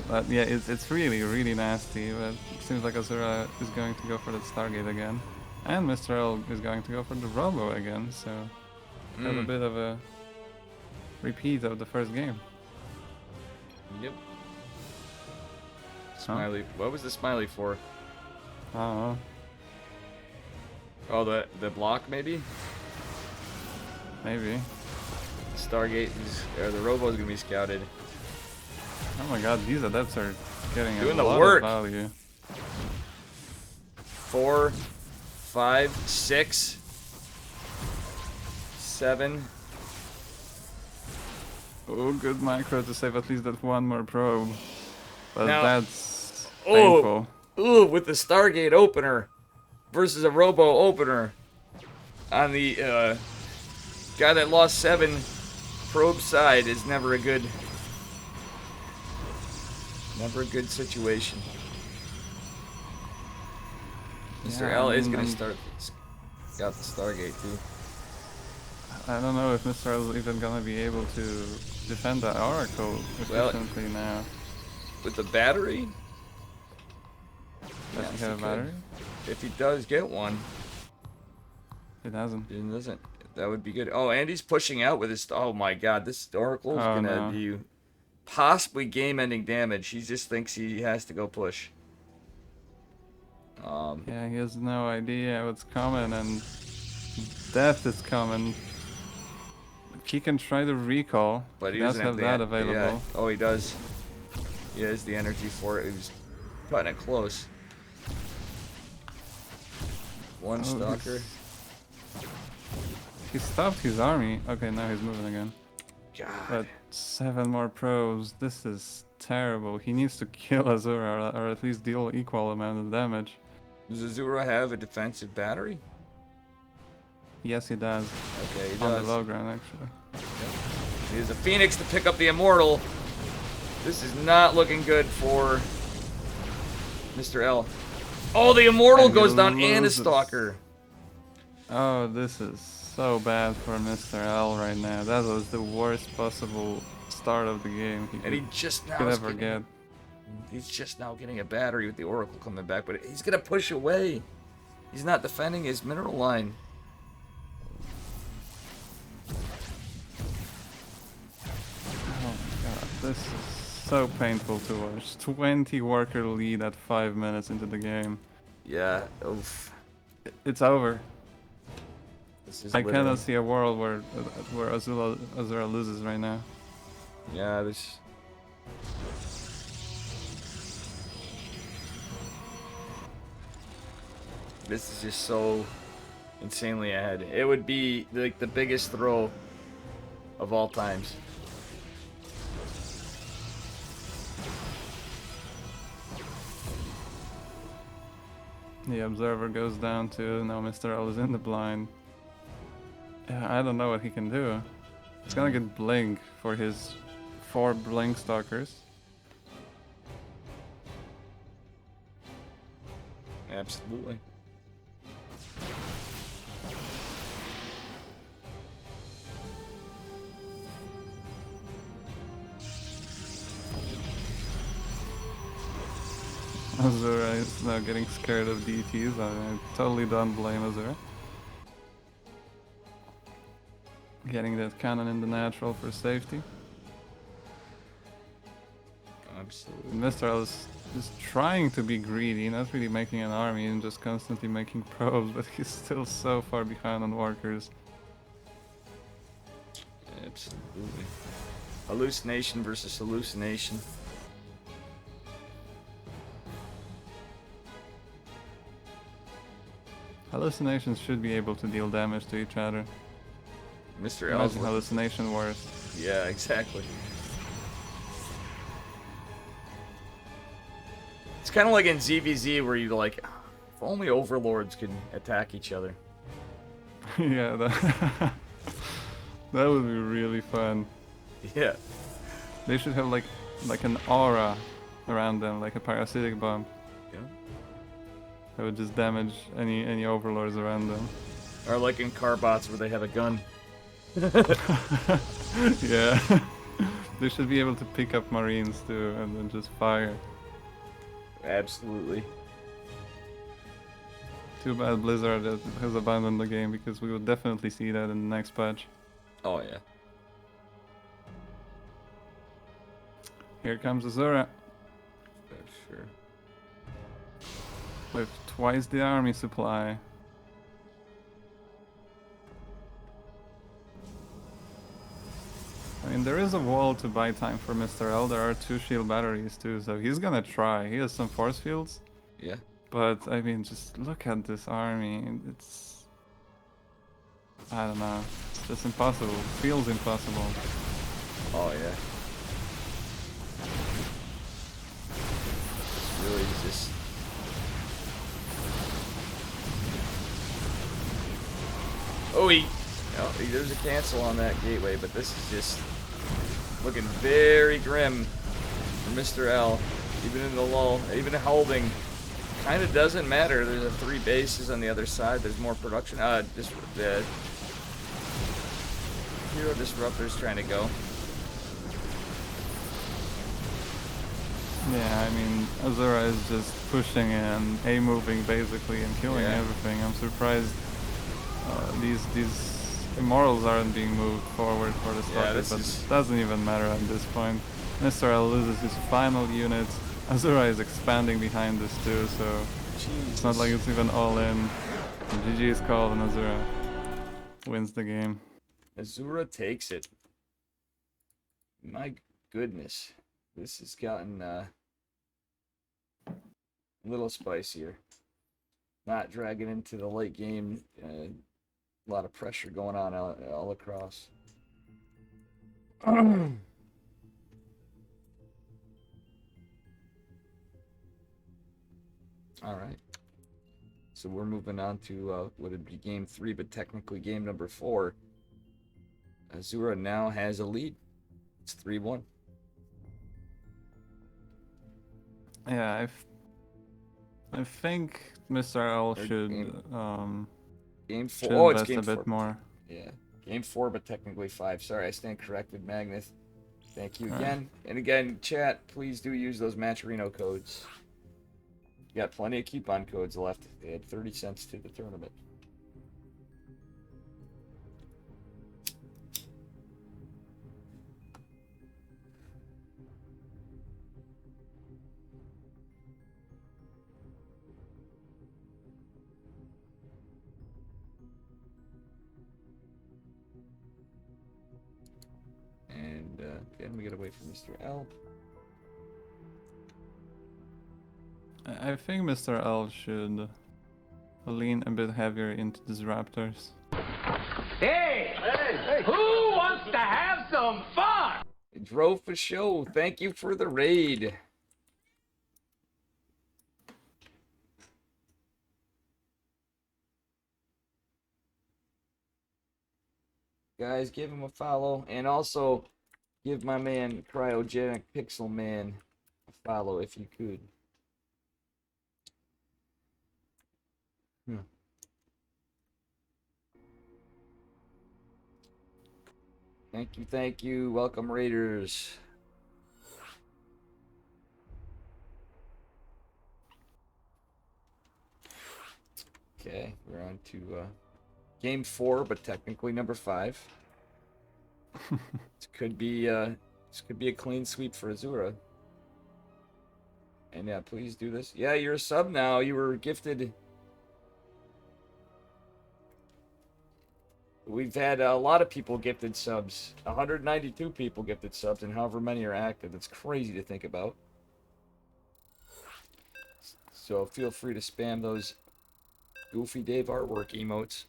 Speaker 6: But yeah, it's really nasty. But it seems like Azura is going to go for the Stargate again, and Mr. L is going to go for the Robo again. So we have a bit of a repeat of the first game.
Speaker 1: Yep. Smiley. What was the smiley for?
Speaker 6: I don't know.
Speaker 1: Oh, the block maybe?
Speaker 6: Maybe.
Speaker 1: Stargate or the Robo's gonna be scouted.
Speaker 6: Oh my god, these adepts are getting
Speaker 1: Doing
Speaker 6: a
Speaker 1: the
Speaker 6: lot
Speaker 1: work.
Speaker 6: of value.
Speaker 1: 4, 5, 6, 7.
Speaker 6: Oh, good micro to save at least that one more probe. But
Speaker 1: Now-
Speaker 6: that's
Speaker 1: Oh.
Speaker 6: painful.
Speaker 1: Ooh, with the Stargate opener versus a Robo opener on the guy that lost 7 probe side is never a good situation. Mr.
Speaker 6: Yeah,
Speaker 1: L
Speaker 6: I
Speaker 1: is
Speaker 6: mean,
Speaker 1: gonna start. Got the Stargate too.
Speaker 6: I don't know if Mr. L is even gonna be able to defend that Oracle
Speaker 1: Well,
Speaker 6: efficiently now.
Speaker 1: with the battery.
Speaker 6: Does
Speaker 1: Yes,
Speaker 6: he have a
Speaker 1: could.
Speaker 6: battery?
Speaker 1: If he does get one,
Speaker 6: It hasn't.
Speaker 1: he doesn't. That would be good. Oh, and he's pushing out with his. Oh my God, this Oracle is
Speaker 6: Oh,
Speaker 1: gonna
Speaker 6: no.
Speaker 1: be possibly game-ending damage. He just thinks he has to go push.
Speaker 6: Yeah, he has no idea what's coming, and death is coming. He can try to recall.
Speaker 1: But
Speaker 6: He
Speaker 1: he
Speaker 6: does
Speaker 1: doesn't
Speaker 6: have
Speaker 1: the
Speaker 6: that
Speaker 1: Yeah.
Speaker 6: available.
Speaker 1: Oh, he does. He has the energy for it. He was cutting it close. One
Speaker 6: Oh,
Speaker 1: stalker.
Speaker 6: He stopped his army. Okay, now he's moving again.
Speaker 1: God.
Speaker 6: But 7 more probes. This is terrible. He needs to kill Azura, or at least deal equal amount of damage.
Speaker 1: Does Azura have a defensive battery?
Speaker 6: Yes, he does.
Speaker 1: Okay, he
Speaker 6: On
Speaker 1: does.
Speaker 6: the low ground, actually.
Speaker 1: He has a Phoenix to pick up the Immortal. This is not looking good for Mr. L. Oh, the Immortal
Speaker 6: And he
Speaker 1: goes down and a
Speaker 6: loses.
Speaker 1: Stalker.
Speaker 6: Oh, this is so bad for Mr. L right now. That was the worst possible start of the game
Speaker 1: And he just now
Speaker 6: could
Speaker 1: is
Speaker 6: ever
Speaker 1: getting,
Speaker 6: get.
Speaker 1: he's just now getting a battery with the Oracle coming back, but he's gonna push away. He's not defending his mineral line.
Speaker 6: Oh my god, this is so painful to watch. 20 worker lead at 5 minutes into the game.
Speaker 1: Yeah, oof.
Speaker 6: It's over.
Speaker 1: This is
Speaker 6: I
Speaker 1: literally-
Speaker 6: cannot see a world where Azura loses right now.
Speaker 1: Yeah, this. This is just so insanely ahead. It would be like the biggest throw of all times.
Speaker 6: The observer goes down to now Mr. L is in the blind. Yeah, I don't know what he can do. He's gonna get blink for his 4 blink stalkers.
Speaker 1: Absolutely.
Speaker 6: Azura is now getting scared of DTs. I totally don't blame Azura. Getting that cannon in the natural for safety.
Speaker 1: Absolutely.
Speaker 6: And Mr. L is trying to be greedy, not really making an army and just constantly making probes, but he's still so far behind on workers.
Speaker 1: Absolutely. Hallucination versus hallucination.
Speaker 6: Hallucinations should be able to deal damage to each other.
Speaker 1: Mr. L's.
Speaker 6: Imagine hallucination wars.
Speaker 1: Yeah, exactly. It's kind of like in ZVZ where you like, if only overlords could attack each other.
Speaker 6: Yeah, that would be really fun.
Speaker 1: Yeah.
Speaker 6: They should have like an aura around them, like a parasitic bomb.
Speaker 1: Yeah.
Speaker 6: That would just damage any overlords around them.
Speaker 1: Or like in Carbots where they have a gun.
Speaker 6: Yeah. They should be able to pick up marines too and then just fire.
Speaker 1: Absolutely.
Speaker 6: Too bad Blizzard has abandoned the game because we would definitely see that in the next patch.
Speaker 1: Oh yeah.
Speaker 6: Here comes Azura
Speaker 1: Sure.
Speaker 6: with twice the army supply. I mean, there is a wall to buy time for Mr. L. There are 2 shield batteries too, so he's gonna try. He has some force fields,
Speaker 1: Yeah.
Speaker 6: but I mean, just look at this army. It's... I don't know. It's just impossible. Feels impossible.
Speaker 1: Oh yeah. Really just. Oh, he. Oh, there's a cancel on that gateway, but this is just looking very grim for Mr. L. Even in the lull, even holding, kind of doesn't matter. There's a 3 bases on the other side. There's more production. Just the Hero Disruptor's trying to go.
Speaker 6: Yeah, I mean, Azura is just pushing and A-moving basically and killing everything. I'm surprised these Immortals aren't being moved forward for the starter, but it doesn't even matter at this point. Mr. L loses his final unit. Azura is expanding behind this too, so it's not like it's even all in. GG is called and Azura wins the game.
Speaker 1: Azura takes it. My goodness. This has gotten a little spicier. Not dragging into the late game. A lot of pressure going on all across. All right. So we're moving on to what would be game 3, but technically game number 4. Azura now has a lead. It's 3-1.
Speaker 6: Yeah, I think Mr. L should
Speaker 1: game 4.
Speaker 6: should
Speaker 1: Oh, it's
Speaker 6: invest
Speaker 1: game
Speaker 6: a
Speaker 1: 4.
Speaker 6: bit more.
Speaker 1: Yeah, game 4, but technically 5. Sorry, I stand corrected, Magnus. Thank you again. And again, chat, please do use those Matcherino codes. You got plenty of coupon codes left. They add 30 cents to the tournament. And again, we gotta wait for Mr. L.
Speaker 6: I think Mr. L should lean a bit heavier into disruptors.
Speaker 4: Hey! Who wants to have some fun?
Speaker 1: Drove for show. Thank you for the raid. Guys, give him a follow, and also give my man Cryogenic Pixel Man a follow if you could. Thank you, thank you. Welcome, Raiders. Okay, we're on to game 4, but technically number 5. This could be a clean sweep for Azura. And yeah, please do this. Yeah, you're a sub now. You were gifted. We've had a lot of people gifted subs. 192 people gifted subs, and however many are active. It's crazy to think about. So feel free to spam those Goofy Dave artwork emotes.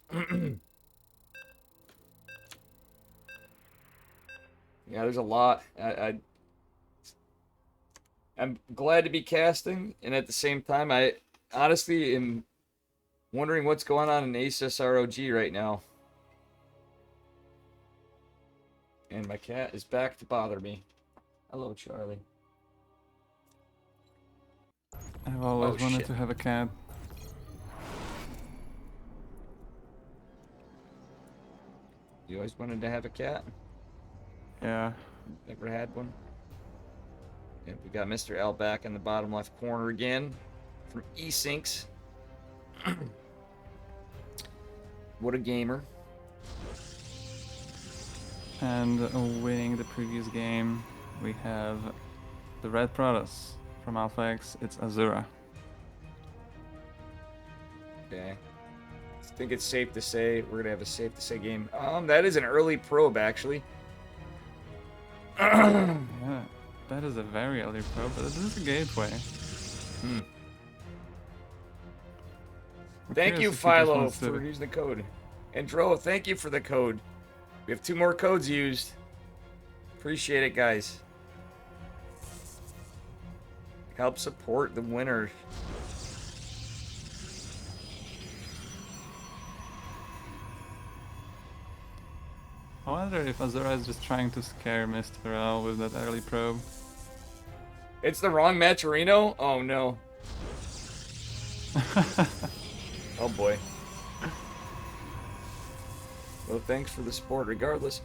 Speaker 1: Yeah, there's a lot. I'm glad to be casting, and at the same time, I honestly am wondering what's going on in Asus ROG right now. And my cat is back to bother me. Hello, Charlie.
Speaker 6: I've always wanted to have a cat.
Speaker 1: You always wanted to have a cat?
Speaker 6: Yeah.
Speaker 1: Never had one? Yep, we got Mr. L back in the bottom left corner again from eSyncs. What a gamer.
Speaker 6: And winning the previous game, we have the Red Protoss from Alpha X. It's Azura.
Speaker 1: Okay. I think it's safe to say we're gonna have a safe to say game. That is an early probe, actually.
Speaker 6: Yeah, that is a very early probe, but this is a gateway.
Speaker 1: Thank you, Philo, for using the code. And Dro, thank you for the code. We have 2 more codes used. Appreciate it, guys. Help support the winner.
Speaker 6: I wonder if Azura is just trying to scare Mr. L with that early probe.
Speaker 1: It's the wrong Matcherino? Oh no. Oh boy. Well, thanks for the support regardless.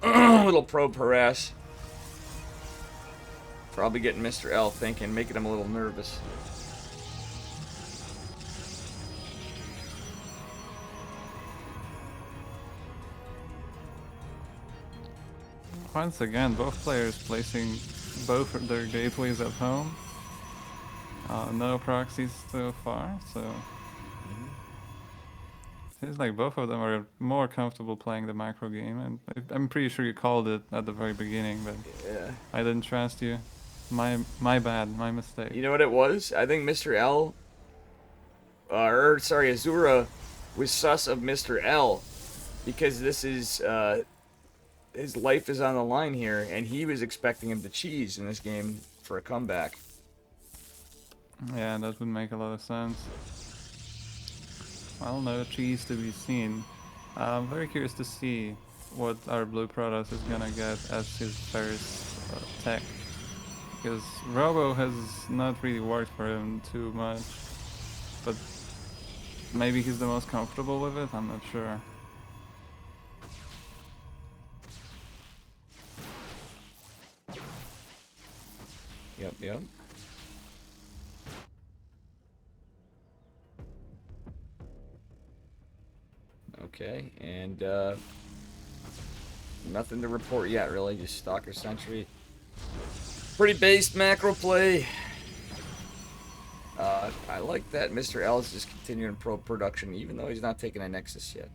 Speaker 1: Little probe harass. Probably getting Mr. L thinking, making him a little nervous.
Speaker 6: Once again, both players placing both of their gateways at home. No proxies so far, so seems like both of them are more comfortable playing the macro game, and I'm pretty sure you called it at the very beginning, but
Speaker 1: Yeah.
Speaker 6: I didn't trust you. My bad, my mistake.
Speaker 1: You know what it was? I think Mr. L, Azura was sus of Mr. L because this is, his life is on the line here, and he was expecting him to cheese in this game for a comeback.
Speaker 6: Yeah, that would make a lot of sense. Well, no cheese to be seen. I'm very curious to see what our blue Protoss is gonna get as his first tech. Because Robo has not really worked for him too much. But maybe he's the most comfortable with it, I'm not sure.
Speaker 1: Yep. Okay, and nothing to report yet, really. Just Stalker Sentry. Pretty based macro play. I like that Mr. L is just continuing pro production, even though he's not taking a Nexus yet.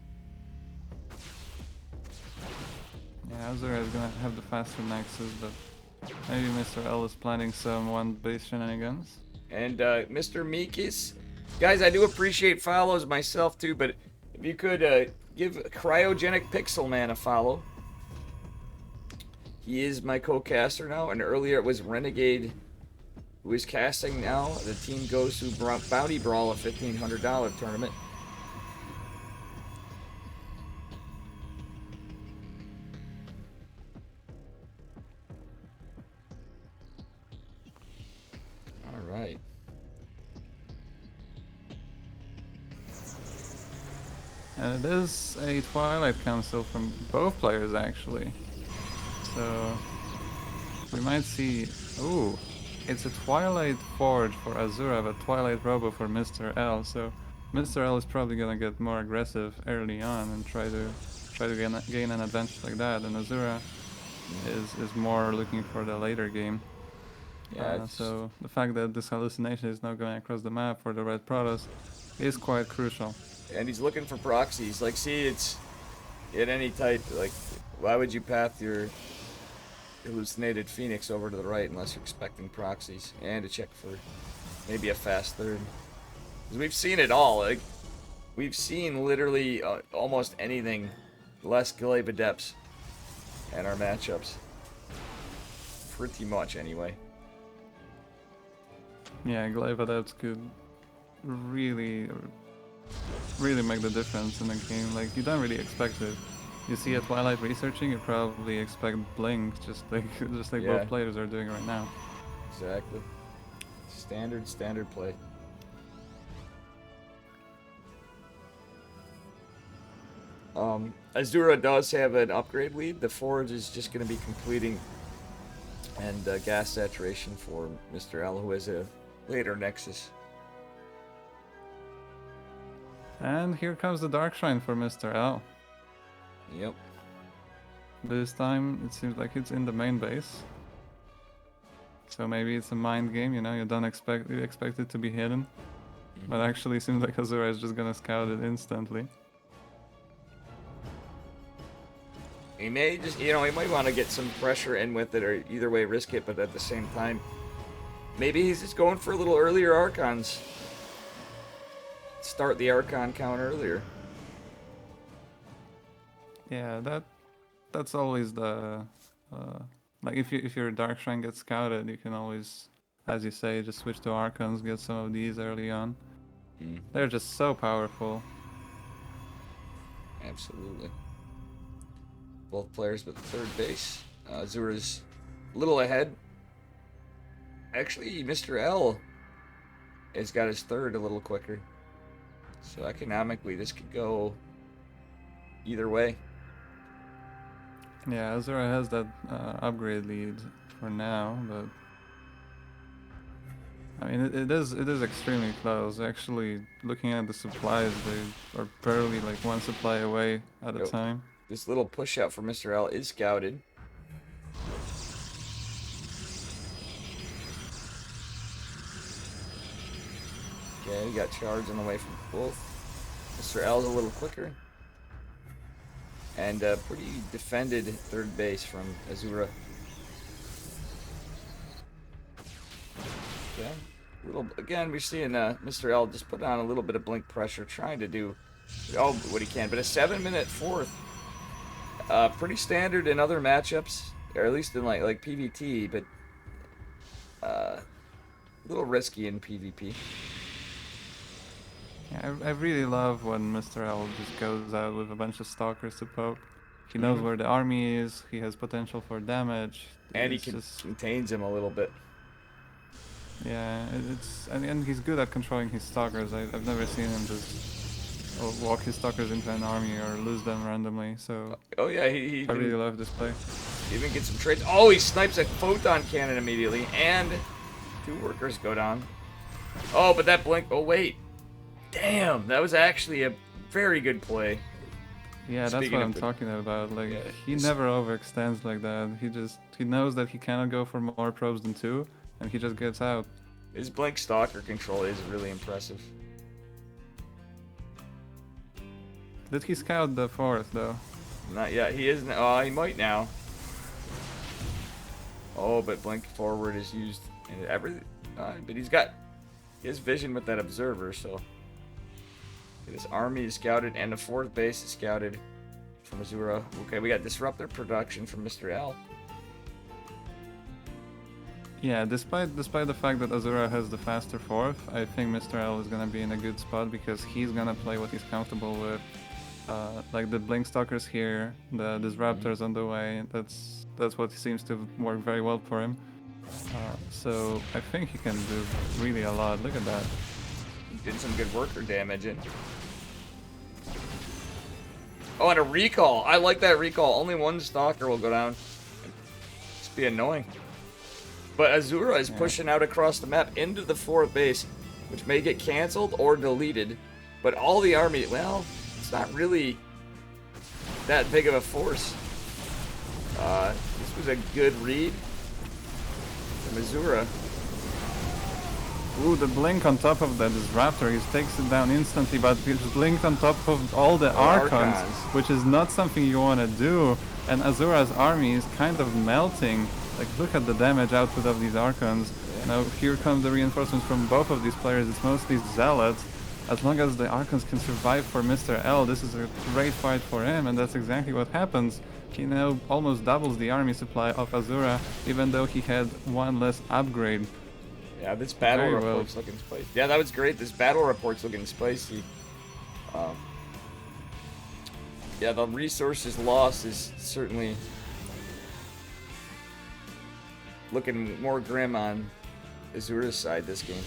Speaker 6: Yeah, Azura is gonna have the faster Nexus, but maybe Mr. L is planning some one-base shenanigans.
Speaker 1: And Mr. Meekis, guys, I do appreciate follows myself too, but if you could give Cryogenic Pixel Man a follow. He is my co-caster now, and earlier it was Renegade who is casting now. The team goes to Bounty Brawl, a $1,500 tournament. All right.
Speaker 6: And it is a Twilight Council from both players, actually. So we might see. Ooh, it's a Twilight Forge for Azura, but Twilight Robo for Mr. L. So Mr. L is probably gonna get more aggressive early on and try to gain an advantage like that, and Azura is more looking for the later game.
Speaker 1: Yeah.
Speaker 6: So the fact that this hallucination is now going across the map for the red Protoss is quite crucial.
Speaker 1: And he's looking for proxies. Like, see, it's at any type. Like, why would you path your hallucinated Phoenix over to the right unless you're expecting proxies? And to check for maybe a fast third. Because we've seen it all. Like, we've seen literally almost anything less Glaive Adepts in our matchups. Pretty much, anyway.
Speaker 6: Yeah, Glaive Adepts could really make the difference in the game. Like, you don't really expect it. You see a Twilight researching, you probably expect Blink, just like
Speaker 1: Yeah.
Speaker 6: both players are doing right now.
Speaker 1: Exactly. Standard play. Azura does have an upgrade lead. The Forge is just going to be completing, and gas saturation for Mr. L, who has a later Nexus.
Speaker 6: And here comes the Dark Shrine for Mr. L.
Speaker 1: Yep.
Speaker 6: This time it seems like it's in the main base. So maybe it's a mind game, you know, you expect it to be hidden. But actually it seems like Azura is just gonna scout it instantly.
Speaker 1: He may just, he might want to get some pressure in with it, or either way risk it, but at the same time, maybe he's just going for a little earlier Archons. Start the Archon count earlier.
Speaker 6: Yeah, that's always the like if your Dark Shrine gets scouted, you can always, as you say, just switch to Archons, get some of these early on. They're just so powerful.
Speaker 1: Absolutely. both players, but the third base. Azura's a little ahead. Actually, Mr. L has got his third a little quicker. So economically, this could go either way.
Speaker 6: Yeah, Azura has that upgrade lead for now, but I mean it is extremely close. Actually, looking at the supplies, they are barely like one supply away at a
Speaker 1: Yep.
Speaker 6: time.
Speaker 1: This little push out for Mr. L is scouted. Okay, we got charge on the way from both. Mr. L's a little quicker. And pretty defended third base from Azura. Okay. Again, we're seeing Mr. L just put on a little bit of blink pressure, trying to do what he can. But a 7-minute fourth, pretty standard in other matchups, or at least in like PvT, but a little risky in PvP.
Speaker 6: Yeah, I really love when Mr. L just goes out with a bunch of stalkers to poke. He knows where the army is, he has potential for damage.
Speaker 1: And he
Speaker 6: It's just,
Speaker 1: contains him a little bit.
Speaker 6: yeah, and he's good at controlling his stalkers. I've never seen him just walk his stalkers into an army or lose them randomly, so
Speaker 1: Oh yeah, he
Speaker 6: I really love this play.
Speaker 1: even gets some trades. Oh, he snipes a photon cannon immediately, and 2 workers go down. Oh, but that blink. Oh wait, damn, that was actually a very good play.
Speaker 6: Yeah, that's
Speaker 1: Speaking
Speaker 6: what
Speaker 1: of
Speaker 6: I'm
Speaker 1: the-
Speaker 6: talking about. Like,
Speaker 1: Yeah,
Speaker 6: he
Speaker 1: it's-
Speaker 6: never overextends like that. He knows that he cannot go for more probes than 2, and he just gets out.
Speaker 1: His blink stalker control is really impressive.
Speaker 6: Did he scout the 4th though?
Speaker 1: Not yet. He isn't. Oh, he might now. Oh, but blink forward is used in everything. But he has vision with that observer, so his army is scouted and the 4th base is scouted from Azura. Okay, we got disruptor production from Mr. L.
Speaker 6: Yeah, despite the fact that Azura has the faster 4th, I think Mr. L is gonna be in a good spot because he's gonna play what he's comfortable with. Like the blink stalkers here, the disruptors on the way. That's what seems to work very well for him. So I think he can do really a lot. Look at that.
Speaker 1: He did some good worker damage in. Oh, and a recall. I like that recall. Only one stalker will go down. Just be annoying. But Azura is pushing out across the map into the 4th base, which may get canceled or deleted. But all the army, well, it's not really that big of a force. This was a good read from Azura.
Speaker 6: Ooh, the blink on top of that disruptor, he takes it down instantly, but he's blinked on top of all the Archons,
Speaker 1: Archons.
Speaker 6: which is not something you want to do. And Azura's army is kind of melting. Like, look at the damage output of these Archons. Now, here comes the reinforcements from both of these players. It's mostly Zealots. As long as the Archons can survive for Mr. L, this is a great fight for him, and that's exactly what happens. He now almost doubles the army supply of Azura, even though he had 1 less upgrade.
Speaker 1: Yeah, this battle
Speaker 6: Very well.
Speaker 1: report's looking spicy. Yeah, that was great. This battle report's looking spicy. Yeah, the resources lost is certainly looking more grim on Azura's side this game.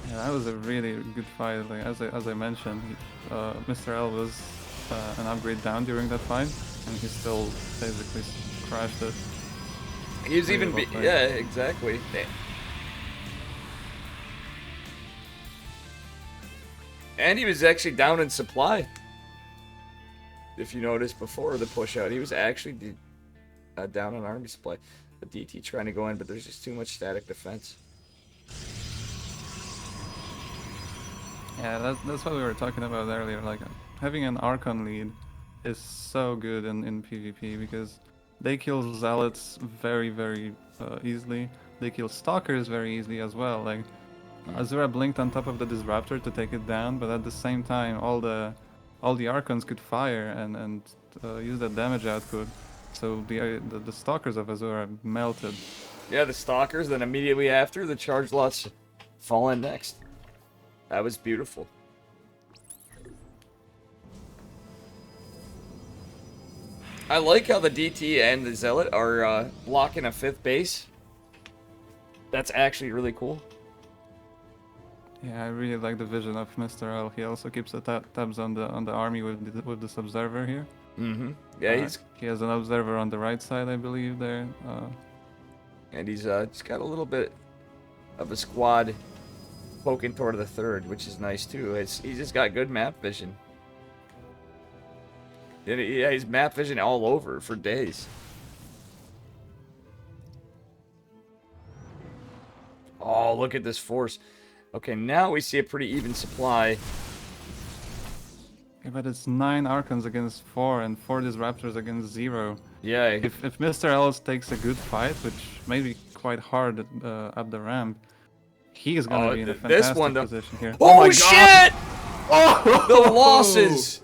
Speaker 6: Yeah, that was a really good fight. Like, as I mentioned, Mr. L was an upgrade down during that fight, and he still basically crashed it.
Speaker 1: He was even,
Speaker 6: well played.
Speaker 1: yeah, exactly. And he was actually down in supply. If you noticed before the push out, he was actually down on army supply. The DT trying to go in, but there's just too much static defense.
Speaker 6: Yeah, that's what we were talking about earlier. Like, having an Archon lead is so good in PvP because they kill Zealots very, very easily. They kill Stalkers very easily as well. Like, Azura blinked on top of the Disruptor to take it down, but at the same time, all the Archons could fire and use that damage output. So the Stalkers of Azura melted.
Speaker 1: Yeah, the Stalkers, then immediately after, the charge lots fall in next. That was beautiful. I like how the DT and the Zealot are blocking a 5th base. That's actually really cool.
Speaker 6: Yeah, I really like the vision of Mr. L. He also keeps the tabs on the army with this observer here.
Speaker 1: Mm-hmm. Yeah,
Speaker 6: he has an observer on the right side, I believe, there.
Speaker 1: And he's got a little bit of a squad poking toward the 3rd, which is nice too. He's just got good map vision. And yeah, he's map vision all over for days. Oh, look at this force. Okay, now we see a pretty even supply.
Speaker 6: Yeah, but it's 9 Archons against 4 and 4 Disruptors against 0.
Speaker 1: Yeah.
Speaker 6: If Mr. Ellis takes a good fight, which may be quite hard up the ramp, he is going to be in a fantastic position here.
Speaker 1: Oh, my shit! Oh! The losses!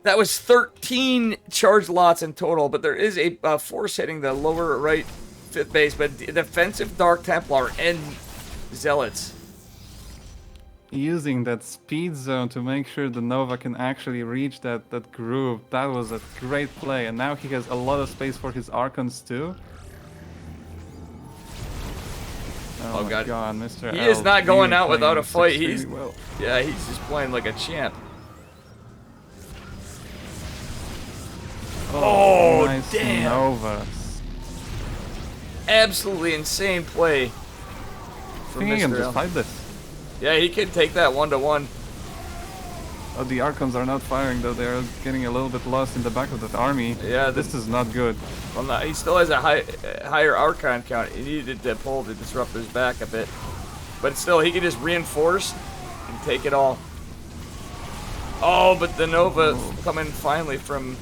Speaker 1: That was 13 charge lots in total, but there is a force hitting the lower right 5th base, but defensive Dark Templar and Zealots.
Speaker 6: Using that speed zone to make sure the Nova can actually reach that groove. That was a great play, and now he has a lot of space for his Archons too. Oh my god, Mr.
Speaker 1: He
Speaker 6: L
Speaker 1: is not going out without a fight.
Speaker 6: Yeah,
Speaker 1: he's just playing like a champ. Oh,
Speaker 6: nice
Speaker 1: damn.
Speaker 6: Novas.
Speaker 1: Absolutely insane play
Speaker 6: I think he can just fight this.
Speaker 1: Yeah, he can take that 1-to-1.
Speaker 6: Oh, the Archons are not firing though. They're getting a little bit lost in the back of that army.
Speaker 1: Yeah,
Speaker 6: this is not good.
Speaker 1: Well, no, he still has a higher Archon count. He needed to pull the Disruptors back a bit. But still, he can just reinforce and take it all. Oh, but the Nova coming finally from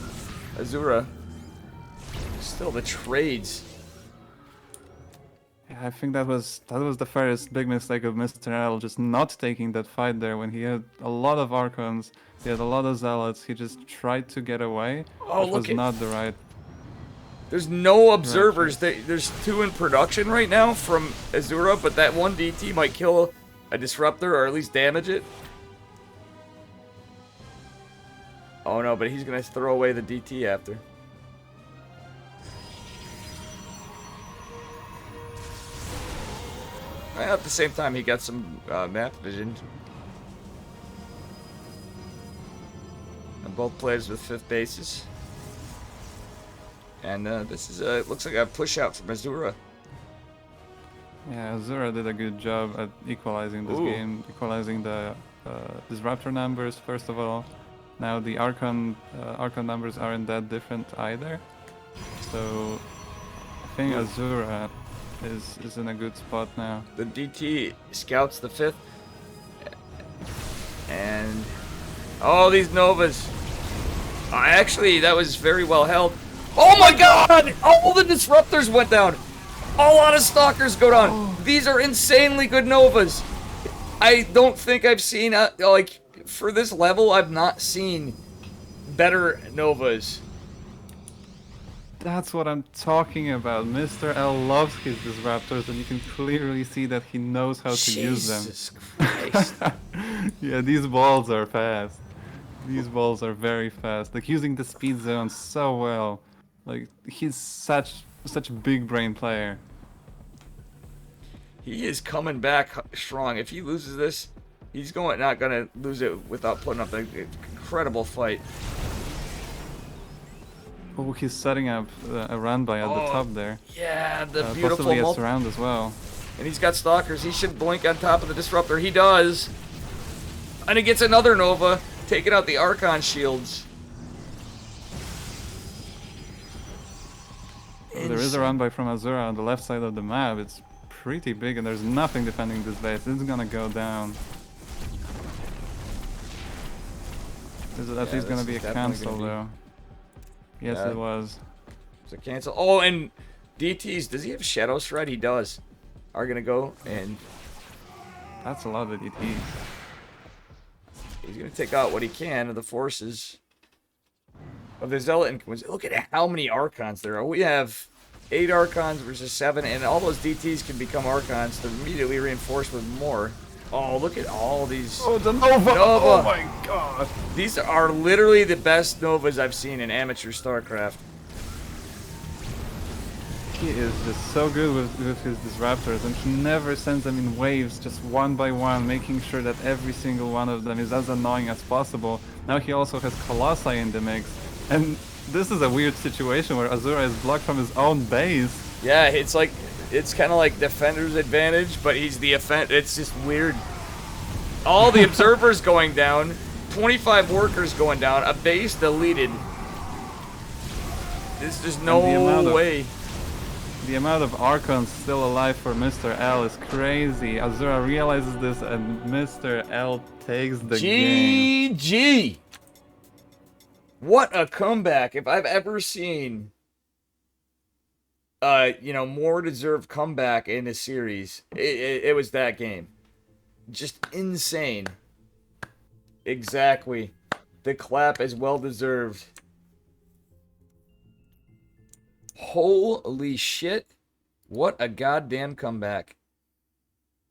Speaker 1: Azura. Still the trades.
Speaker 6: Yeah, I think that was the first big mistake of Mr. L, just not taking that fight there when he had a lot of Archons, he had a lot of Zealots, he just tried to get away.
Speaker 1: Oh,
Speaker 6: which was not the right.
Speaker 1: There's no observers. There's 2 in production right now from Azura, but that 1 DT might kill a Disruptor or at least damage it. Oh no, but he's gonna throw away the DT after. At the same time, he got some map vision. And both players with 5th bases. And this is looks like a push out from Azura.
Speaker 6: Yeah, Azura did a good job at equalizing this game, equalizing the Disruptor numbers first of all. Now the Archon numbers aren't that different either. So I think Azura is in a good spot now.
Speaker 1: The DT scouts the 5th. And oh, these Novas. Actually, that was very well held. Oh my god! All the Disruptors went down. A lot of Stalkers go down. These are insanely good Novas. I don't think I've seen, like, for this level, I've not seen better Novas.
Speaker 6: That's what I'm talking about. Mr. L loves his Disruptors, and you can clearly see that he knows how to use them.
Speaker 1: Jesus Christ.
Speaker 6: Yeah, these balls are fast. These balls are very fast. Like, using the speed zone so well. Like, he's such a big brain player.
Speaker 1: He is coming back strong. If he loses this, he's not gonna lose it without putting up an incredible fight.
Speaker 6: Oh, he's setting up a run by at the top there.
Speaker 1: Yeah, the beautiful
Speaker 6: possibly a surround as well.
Speaker 1: And he's got Stalkers. He should blink on top of the Disruptor. He does. And he gets another Nova, taking out the Archon shields.
Speaker 6: Oh, there is a run by from Azura on the left side of the map. It's pretty big, and there's nothing defending this base. It's gonna go down. This is at least gonna be a cancel, though. Yes, it was.
Speaker 1: It's a cancel. Oh, and DTs. Does he have Shadow Stride? He does. Are gonna go, and
Speaker 6: that's a lot of DTs.
Speaker 1: He's gonna take out what he can of the forces of the Zealot. Look at how many Archons there are. We have 8 Archons versus 7, and all those DTs can become Archons to immediately reinforce with more. Oh, look at all these.
Speaker 6: Oh, the Nova! Oh my god!
Speaker 1: These are literally the best Novas I've seen in amateur StarCraft.
Speaker 6: he is just so good with his disruptors, and he never sends them in waves, just one by one, making sure that every single one of them is as annoying as possible. Now he also has Colossi in the mix, and this is a weird situation where Azura is blocked from his own base.
Speaker 1: Yeah, it's like, it's kind of like Defender's advantage, but he's the offend. It's just weird. All the observers going down, 25 workers going down, a base deleted. There's just no way.
Speaker 6: The amount of Archons still alive for Mr. L is crazy. Azura realizes this, and Mr. L takes the game.
Speaker 1: GG! What a comeback! If I've ever seen, you know, more deserved comeback in a series, it was that game. Just insane. Exactly. The clap is well deserved. Holy shit. What a goddamn comeback.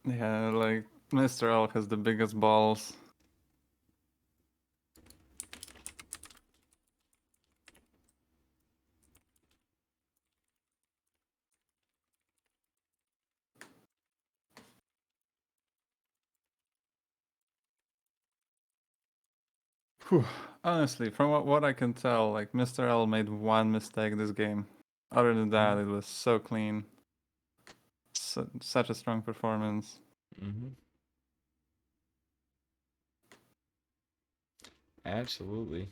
Speaker 6: Yeah, like, Mr. L has the biggest balls. Whew. Honestly, from what I can tell, like, Mr. L made one mistake this game. Other than that, it was so clean. Such a strong performance.
Speaker 1: Absolutely.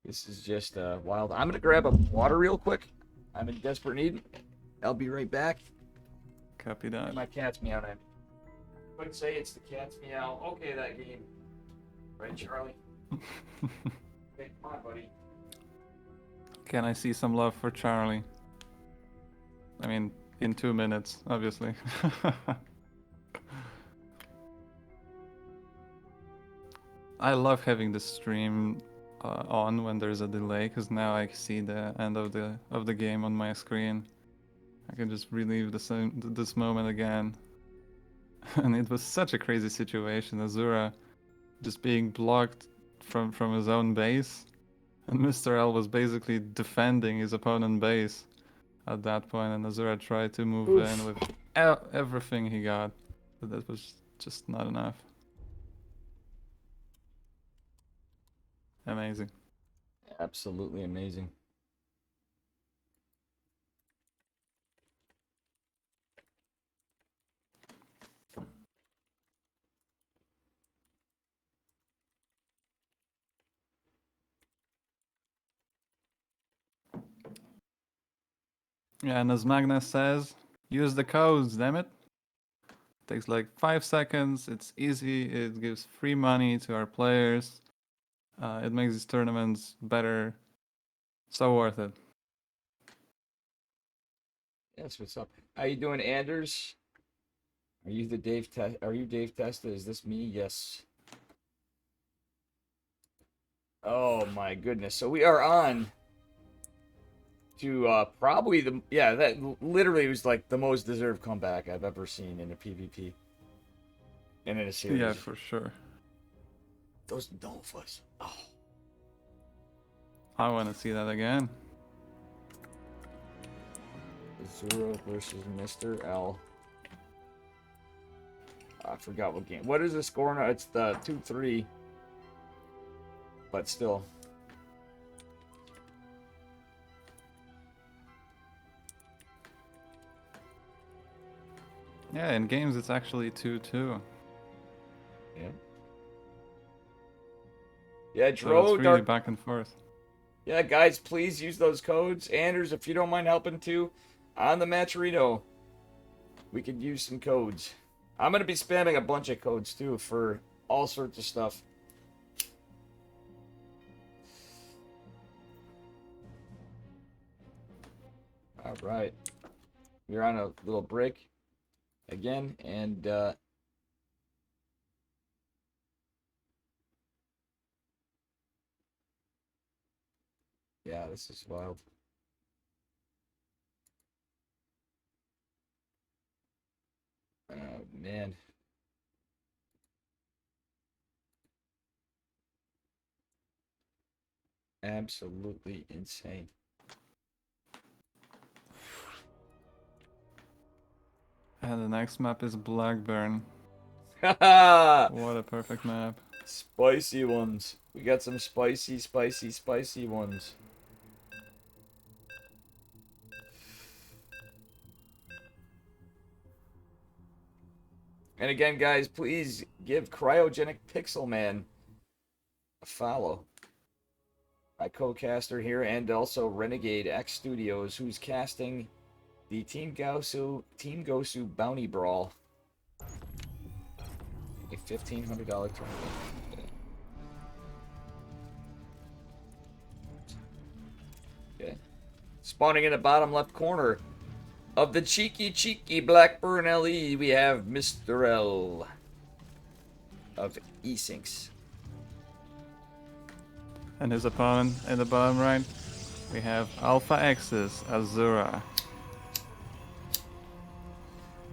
Speaker 1: This is just wild. I'm gonna grab a water real quick. I'm in desperate need. I'll be right back.
Speaker 6: Copy that.
Speaker 1: My cat's meowing at me. Couldn't say it's the cat's meow. Okay, that game. Right, Charlie? Hey, come on, buddy.
Speaker 6: Can I see some love for Charlie? I mean, in 2 minutes, obviously. I love having the stream on when there's a delay, because now I see the end of the game on my screen. I can just relive this moment again. And it was such a crazy situation. Azura just being blocked from his own base, and Mr. L was basically defending his opponent's base at that point, and Azura tried to move in with everything he got, but that was just not enough. Amazing.
Speaker 1: Absolutely amazing.
Speaker 6: Yeah, and as Magnus says, use the codes, damn it. Takes like 5 seconds, it's easy, it gives free money to our players. It makes these tournaments better. So worth it.
Speaker 1: That's what's up. How you doing, Anders? Are you Dave Testa? Is this me? Yes. Oh my goodness. So we are on to probably that literally was like the most deserved comeback I've ever seen in a PvP. And in a series.
Speaker 6: Yeah, for sure.
Speaker 1: Those Novas. Oh.
Speaker 6: I want to see that again.
Speaker 1: Azura versus Mr. L. I forgot what game. What is the score now? It's the 2-3. But still.
Speaker 6: Yeah, in games it's actually 2-2.
Speaker 1: Yeah. Yeah,
Speaker 6: So it's
Speaker 1: Dro,
Speaker 6: really back and forth.
Speaker 1: Yeah, guys, please use those codes. Anders, if you don't mind helping too, on the Matcherito, we could use some codes. I'm going to be spamming a bunch of codes too for all sorts of stuff. All right. We're on a little break again, and yeah, this is wild. Oh, man. Absolutely insane.
Speaker 6: And the next map is Blackburn.
Speaker 1: Haha!
Speaker 6: What a perfect map.
Speaker 1: Spicy ones. We got some spicy ones. And again, guys, please give Cryogenic Pixel Man a follow. My co-caster here, and also Renegade X Studios, who's casting the Team Gosu Bounty Brawl. A $1,500 tournament. Okay. Spawning in the bottom left corner of the cheeky Blackburn LE, we have Mr. L of Esinks.
Speaker 6: And his opponent in the bottom right, we have Alpha X's Azura.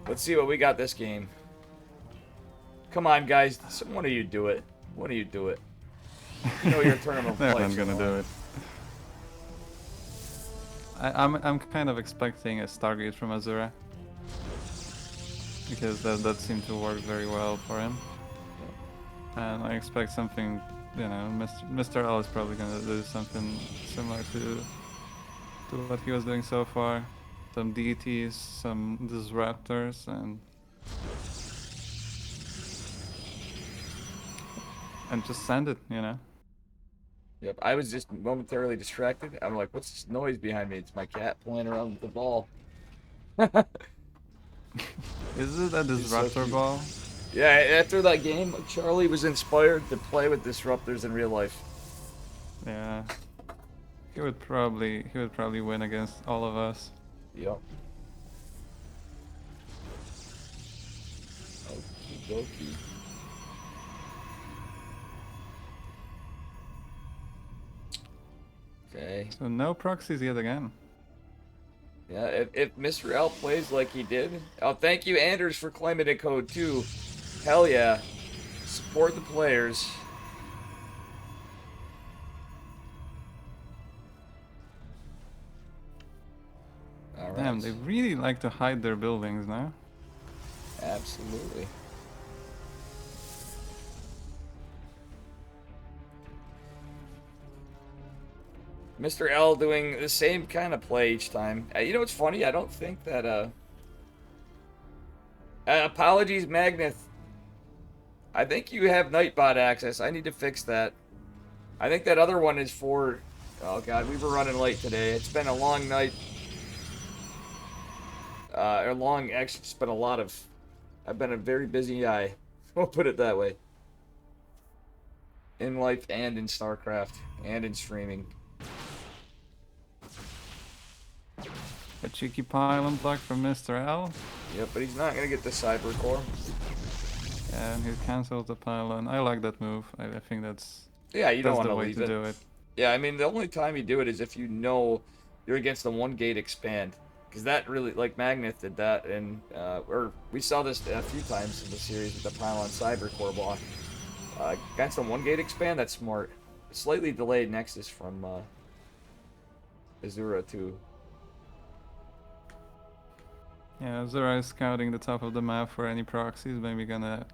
Speaker 1: Let's see what we got this game. Come on, guys. One of you do it. One of you do it. You know your tournament
Speaker 6: They're
Speaker 1: players.
Speaker 6: not gonna do it. I'm kind of expecting a Stargate from Azura. Because that seemed to work very well for him. And I expect something, you know, Mr. L is probably gonna do something similar to what he was doing so far. Some DTs, some Disruptors, and just send it, you know.
Speaker 1: Yep, I was just momentarily distracted. I'm like, what's this noise behind me? It's my cat playing around with the ball.
Speaker 6: Is it a Disruptor
Speaker 1: cute.
Speaker 6: ball?
Speaker 1: Yeah, after that game, Charlie was inspired to play with disruptors in real life.
Speaker 6: Yeah. He would probably win against all of us.
Speaker 1: Yep. Okie dokie. Okay.
Speaker 6: So no proxies yet again.
Speaker 1: Yeah, if Mr. L plays like he did. Oh, thank you, Anders, for claiming a code too. Hell yeah. Support the players. All right.
Speaker 6: Damn, they really like to hide their buildings now.
Speaker 1: Absolutely. Mr. L doing the same kind of play each time. You know what's funny? I don't think that, apologies, Magneth. I think you have Nightbot access. I need to fix that. I think that other one is for... Oh, God, we were running late today. It's been a long night. Actually, it's been a lot of... I've been a very busy guy. We'll put it that way. In life and in StarCraft. And in streaming.
Speaker 6: A cheeky pylon block from Mr. L.
Speaker 1: Yep, but he's not going to get the Cyber Core.
Speaker 6: And he cancels the pylon. I like that move. I think that's...
Speaker 1: Yeah, you don't want
Speaker 6: the
Speaker 1: to
Speaker 6: way
Speaker 1: leave
Speaker 6: to
Speaker 1: it.
Speaker 6: do it.
Speaker 1: Yeah, I mean, the only time you do it is if you know you're against the one gate expand. Because that really, like Magneth did that, and, or we saw this a few times in the series with the Pylon Cyber Core block. Against the one gate expand, that's smart. Slightly delayed Nexus from, Azura too.
Speaker 6: Yeah, Azura is scouting the top of the map for any proxies. Maybe gonna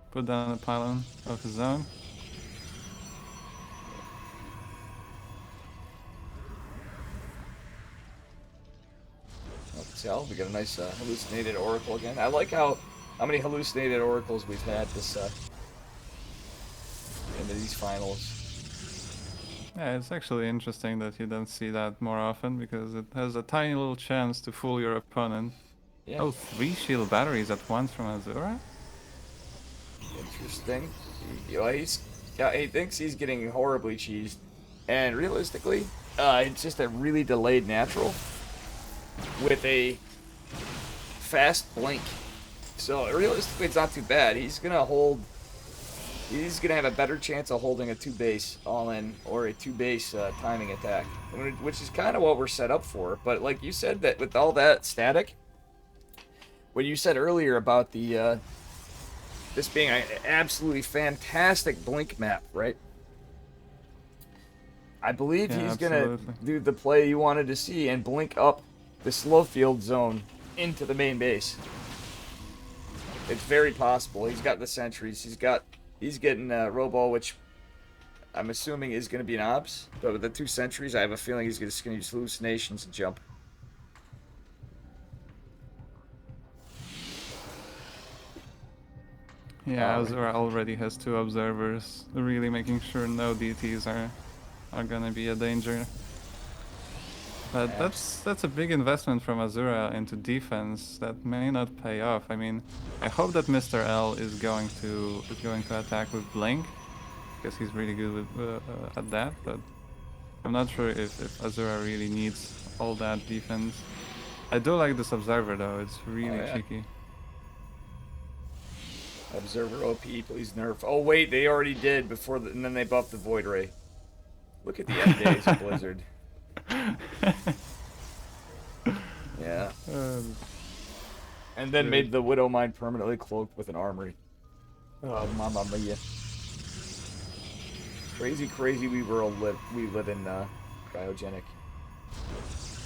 Speaker 6: put down a pylon of his own.
Speaker 1: Tell we got a nice hallucinated oracle again. I like how many hallucinated oracles we've had this into these finals.
Speaker 6: Yeah, it's actually interesting that you don't see that more often because it has a tiny little chance to fool your opponent.
Speaker 1: Yeah.
Speaker 6: Oh, 3 shield batteries at once from Azura?
Speaker 1: Interesting. He thinks he's getting horribly cheesed, and realistically, it's just a really delayed natural with a fast blink. So realistically, it's not too bad. He's gonna have a better chance of holding a 2-base all-in or a 2-base timing attack, which is kind of what we're set up for. But like you said, that with all that static, what you said earlier about the this being an absolutely fantastic blink map, right? I believe he's gonna do the play you wanted to see and blink up the slow field zone into the main base. It's very possible. He's got the sentries. He's getting Robo, which I'm assuming is going to be an Ops. But with the 2 sentries, I have a feeling he's just going to use hallucinations and jump.
Speaker 6: Yeah, Azura already has 2 observers, really making sure no DTs are gonna be a danger. But that's a big investment from Azura into defense that may not pay off. I mean, I hope that Mr. L is going to attack with Blink, because he's really good with, at that. But I'm not sure if Azura really needs all that defense. I do like this observer though; it's really cheeky.
Speaker 1: Observer OP, please nerf. Oh wait, they already did before, and then they buffed the Void Ray. Look at the end days of Blizzard. Yeah. And then made the Widow Mine permanently cloaked with an armory. Oh, mamma mia. Crazy, crazy. We live in cryogenic.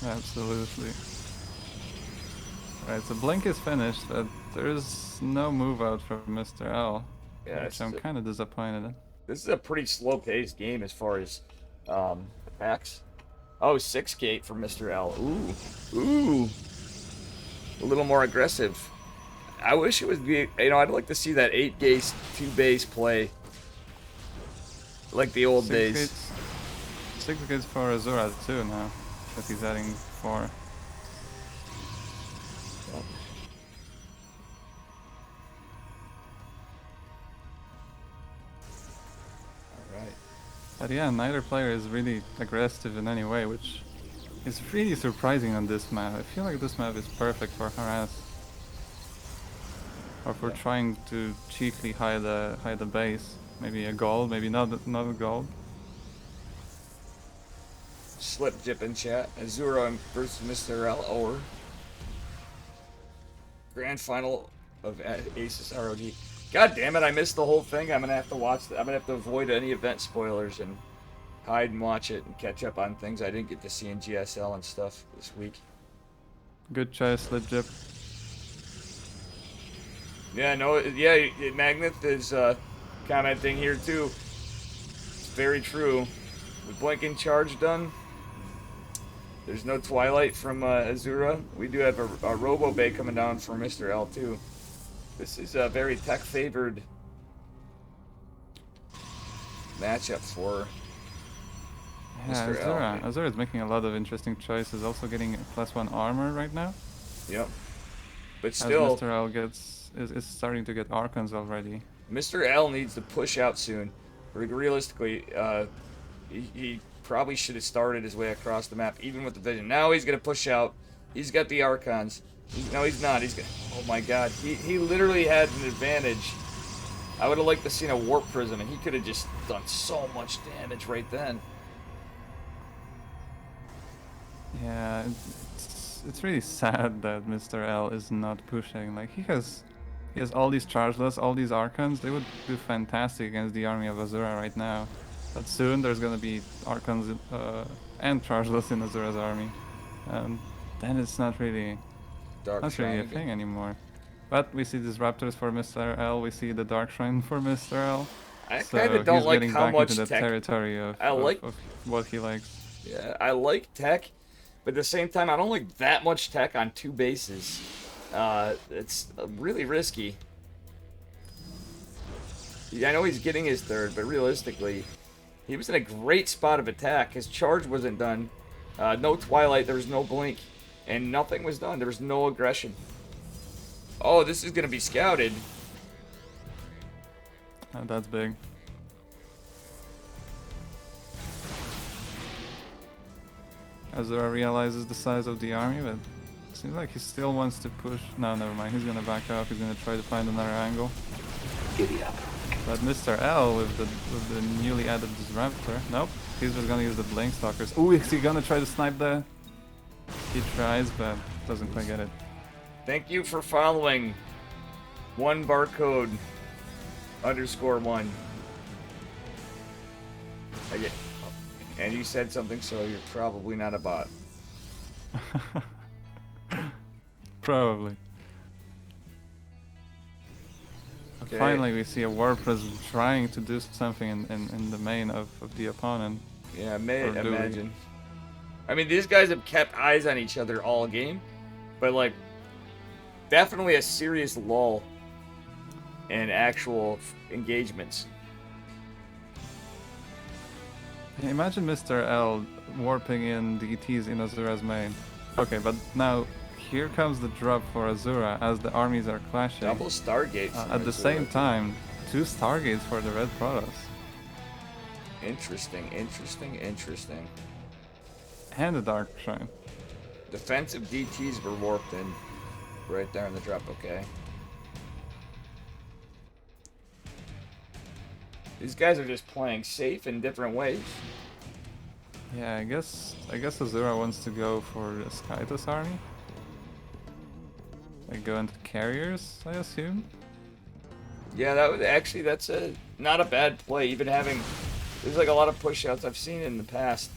Speaker 6: Absolutely. Right, so Blink is finished, but there's no move out from Mr. L, which I'm kind of disappointed in.
Speaker 1: This is a pretty slow-paced game as far as attacks. Oh, 6 gate for Mr. L. Ooh. A little more aggressive. I wish it was I'd like to see that 8 gate 2 base play like the old days.
Speaker 6: 6 gates for Azura too now, that he's adding 4. But yeah, neither player is really aggressive in any way, which is really surprising on this map. I feel like this map is perfect for harass. Or for trying to cheaply hide the base. Maybe a gold, maybe not a gold.
Speaker 1: Slip dip in chat. Azura versus Mr. L or grand final of Aces ROG. God damn it, I missed the whole thing. I'm gonna have to watch I'm gonna have to avoid any event spoilers and hide and watch it and catch up on things I didn't get to see in GSL and stuff this week.
Speaker 6: Good choice, Legit.
Speaker 1: Yeah, no, yeah, Magneth is commenting here too. It's very true. With Blinking Charge done, there's no Twilight from Azura. We do have a Robo Bay coming down for Mr. L too. This is a very tech-favored matchup for Mr. L.
Speaker 6: Azura is making a lot of interesting choices, also getting +1 armor right now.
Speaker 1: Yep. But still,
Speaker 6: as Mr. L is starting to get Archons already.
Speaker 1: Mr. L needs to push out soon. Realistically, he probably should have started his way across the map, even with the vision. Now he's going to push out. He's got the Archons. No, he's not. Oh my god. He literally had an advantage. I would have liked to seen a Warp Prism, and he could have just done so much damage right then.
Speaker 6: Yeah, it's really sad that Mr. L is not pushing. Like, he has all these chargeless, all these Archons. They would do fantastic against the army of Azura right now. But soon there's gonna be Archons and chargeless in Azura's army. And then it's not really a thing anymore. But we see these Raptors for Mr. L, we see the Dark Shrine for Mr. L.
Speaker 1: I kind of don't like how much
Speaker 6: into
Speaker 1: tech.
Speaker 6: Territory of what he likes.
Speaker 1: Yeah, I like tech, but at the same time, I don't like that much tech on 2 bases. It's really risky. I know he's getting his 3rd, but realistically, he was in a great spot of attack. His charge wasn't done. No Twilight, there was no Blink, and nothing was done. There was no aggression. Oh, this is going to be scouted.
Speaker 6: That's big. Azura realizes the size of the army, but it seems like he still wants to push. No, never mind. He's gonna back up. He's gonna try to find another angle.
Speaker 3: Giddy up.
Speaker 6: But Mr. L with the newly added Disruptor. Nope. He's just gonna use the Blink Stalkers. Ooh, is he gonna try to snipe the? He tries, but doesn't quite get it.
Speaker 1: Thank you for following 1barcode_1. And you said something, so you're probably not a bot.
Speaker 6: Probably.
Speaker 1: Okay.
Speaker 6: Finally, we see a War Prism trying to do something in the main of the opponent.
Speaker 1: Yeah, I may
Speaker 6: Or do we?
Speaker 1: imagine. I mean, these guys have kept eyes on each other all game, but like, definitely a serious lull in actual engagements.
Speaker 6: Imagine Mr. L warping in DTs in Azura's main. Okay, but now here comes the drop for Azura as the armies are clashing.
Speaker 1: Double Stargates.
Speaker 6: At the same time, 2 Stargates for the Red Protoss.
Speaker 1: Interesting, interesting, interesting.
Speaker 6: And the Dark Shrine.
Speaker 1: Defensive DTs were warped in right there in the drop, okay. These guys are just playing safe in different ways.
Speaker 6: Yeah, I guess Azura wants to go for the Skytos army. Like go into carriers, I assume.
Speaker 1: Yeah, that would actually, that's not a bad play. Even having, there's like a lot of push outs I've seen in the past.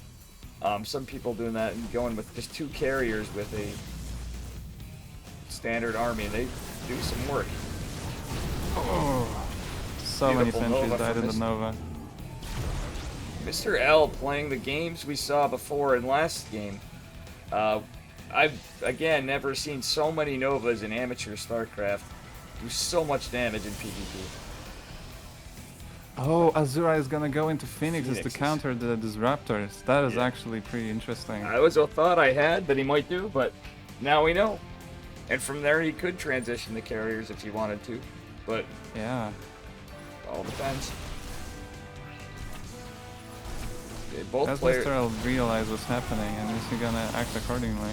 Speaker 1: Some people doing that and going with just 2 carriers with a standard army, and they do some work.
Speaker 6: Oh, so many
Speaker 1: Beautiful
Speaker 6: sentries
Speaker 1: Nova
Speaker 6: died
Speaker 1: from
Speaker 6: in the
Speaker 1: this.
Speaker 6: Nova.
Speaker 1: Mr. L playing the games we saw before in last game. I've, again, never seen so many Novas in amateur StarCraft do so much damage in PvP.
Speaker 6: Oh, Azura is gonna go into Phoenixes to
Speaker 1: Phoenixes.
Speaker 6: counter the Disruptors. That is
Speaker 1: Yeah.
Speaker 6: actually pretty interesting.
Speaker 1: That was a thought I had that he might do, but now we know. And from there, he could transition the carriers if he wanted to, but
Speaker 6: Yeah.
Speaker 1: all depends. Both
Speaker 6: Does
Speaker 1: players.
Speaker 6: Mr. L realize what's happening and is he gonna act accordingly?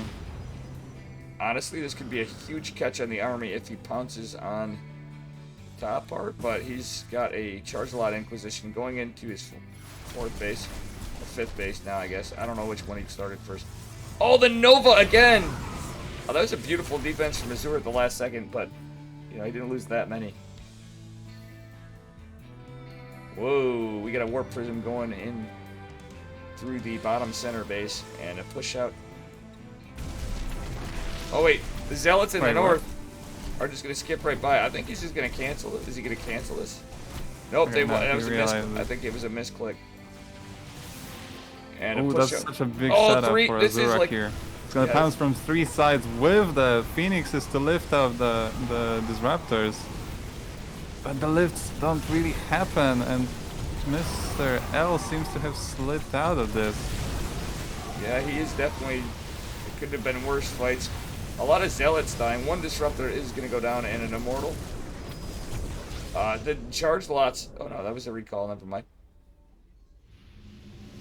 Speaker 1: Honestly, this could be a huge catch on the army if he pounces on the top part, but he's got a charge lot Inquisition going into his 4th base, or 5th base now, I guess. I don't know which one he started first. Oh, the Nova again! Oh, that was a beautiful defense from Azura at the last second, but, you know, he didn't lose that many. Whoa, we got a Warp Prism going in through the bottom center base, and a push out. Oh wait, the Zealots in the
Speaker 6: Wait,
Speaker 1: north are just gonna skip right by. I think he's just gonna cancel it. Is he gonna cancel this? Nope,
Speaker 6: Okay, now
Speaker 1: that
Speaker 6: he
Speaker 1: was a
Speaker 6: realized
Speaker 1: I
Speaker 6: it.
Speaker 1: think it was a misclick. And a
Speaker 6: Oh,
Speaker 1: push
Speaker 6: that's
Speaker 1: out.
Speaker 6: such a big
Speaker 1: Oh,
Speaker 6: setup for
Speaker 1: this is
Speaker 6: Azura
Speaker 1: like,
Speaker 6: here. It's gonna
Speaker 1: yeah.
Speaker 6: pounce from 3 sides with the Phoenixes to lift up the Disruptors. But the lifts don't really happen, and Mr. L seems to have slipped out of this.
Speaker 1: Yeah, he is definitely. It could have been worse fights. A lot of Zealots dying. One Disruptor is gonna go down, and an Immortal. The charge lots. Oh no, that was a recall. Never mind.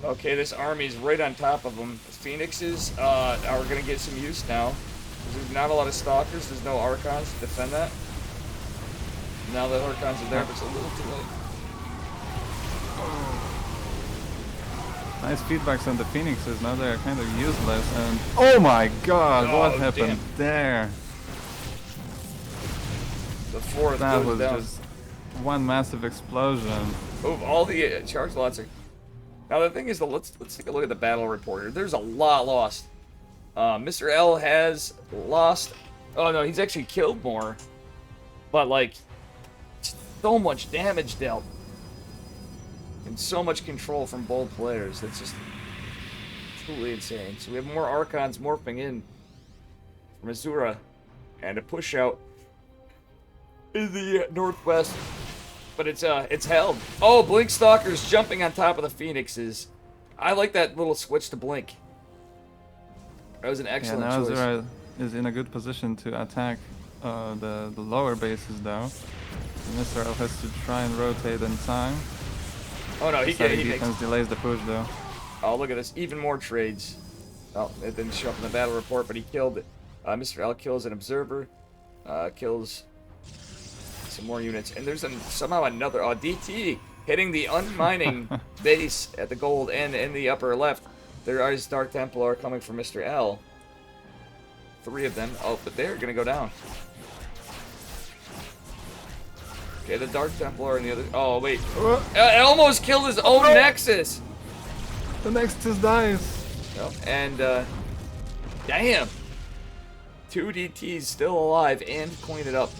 Speaker 1: Okay, this army is right on top of them. Phoenixes are going to get some use now. There's not a lot of Stalkers. There's no Archons to defend that. Now the Archons are there, but it's a little too late.
Speaker 6: Nice feedbacks on the Phoenixes, now they are kind of useless, and oh my god,
Speaker 1: Oh,
Speaker 6: what happened
Speaker 1: damn.
Speaker 6: there?
Speaker 1: The 4th
Speaker 6: That
Speaker 1: goes
Speaker 6: was
Speaker 1: down.
Speaker 6: just one massive explosion.
Speaker 1: Oh, all the charge lots are. Now the thing is, let's take a look at the battle report here. There's a lot lost. Mr. L has lost. Oh no, he's actually killed more, but like so much damage dealt, and so much control from both players. That's just truly insane. So we have more Archons morphing in from Azura, and a push out in the northwest. But it's held. Oh, Blink Stalker's jumping on top of the Phoenixes. I like that little switch to Blink. That was an excellent
Speaker 6: Yeah, now
Speaker 1: choice.
Speaker 6: Azura is in a good position to attack the lower bases though. Mr. L has to try and rotate in time.
Speaker 1: Oh no, he
Speaker 6: Static
Speaker 1: makes.
Speaker 6: defense delays the push though.
Speaker 1: Oh, look at this. Even more trades. Oh, it didn't show up in the battle report, but he killed it. Mr. L kills an observer. Kills some more units. And there's somehow another. Oh, DT hitting the unmining base at the gold and in the upper left. There is Dark Templar coming from Mr. L. 3 of them. Oh, but they're going to go down. Okay, the Dark Templar and the other. Oh, wait. Almost killed his own Nexus.
Speaker 6: The Nexus dies.
Speaker 1: Yep. And, damn. 2 DTs still alive and clean it up.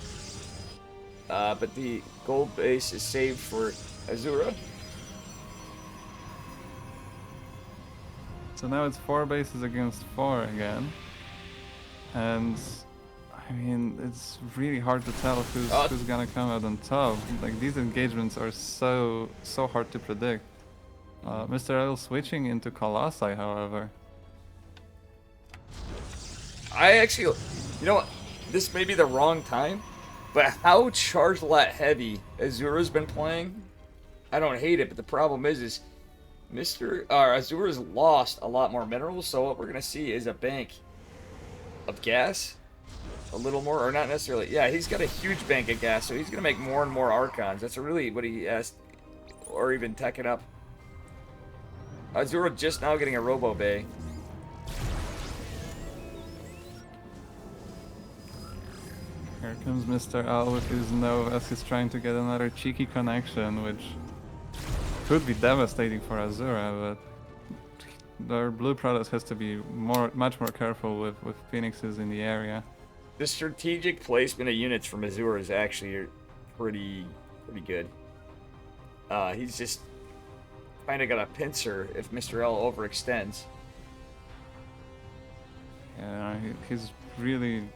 Speaker 1: But the gold base is saved for Azura.
Speaker 6: So now it's 4 bases against 4 again. And I mean, it's really hard to tell who's gonna come out on top. Like, these engagements are so hard to predict. Mr. L switching into Colossi, however.
Speaker 1: I actually, you know what? This may be the wrong time, but how charge lot heavy Azura's been playing, I don't hate it. But the problem is Azura's lost a lot more minerals. So what we're gonna see is a bank of gas, a little more, or not necessarily. Yeah, he's got a huge bank of gas, so he's gonna make more and more Archons. That's really what he asked, or even teching up. Azura just now getting a Robo Bay.
Speaker 6: Here comes Mr. L with his Nova as he's trying to get another cheeky connection, which could be devastating for Azura, but their blue product has to be much more careful with Phoenixes in the area.
Speaker 1: The strategic placement of units from Azura is actually pretty good. He's just kind of got a pincer if Mr. L overextends.
Speaker 6: Yeah, he's really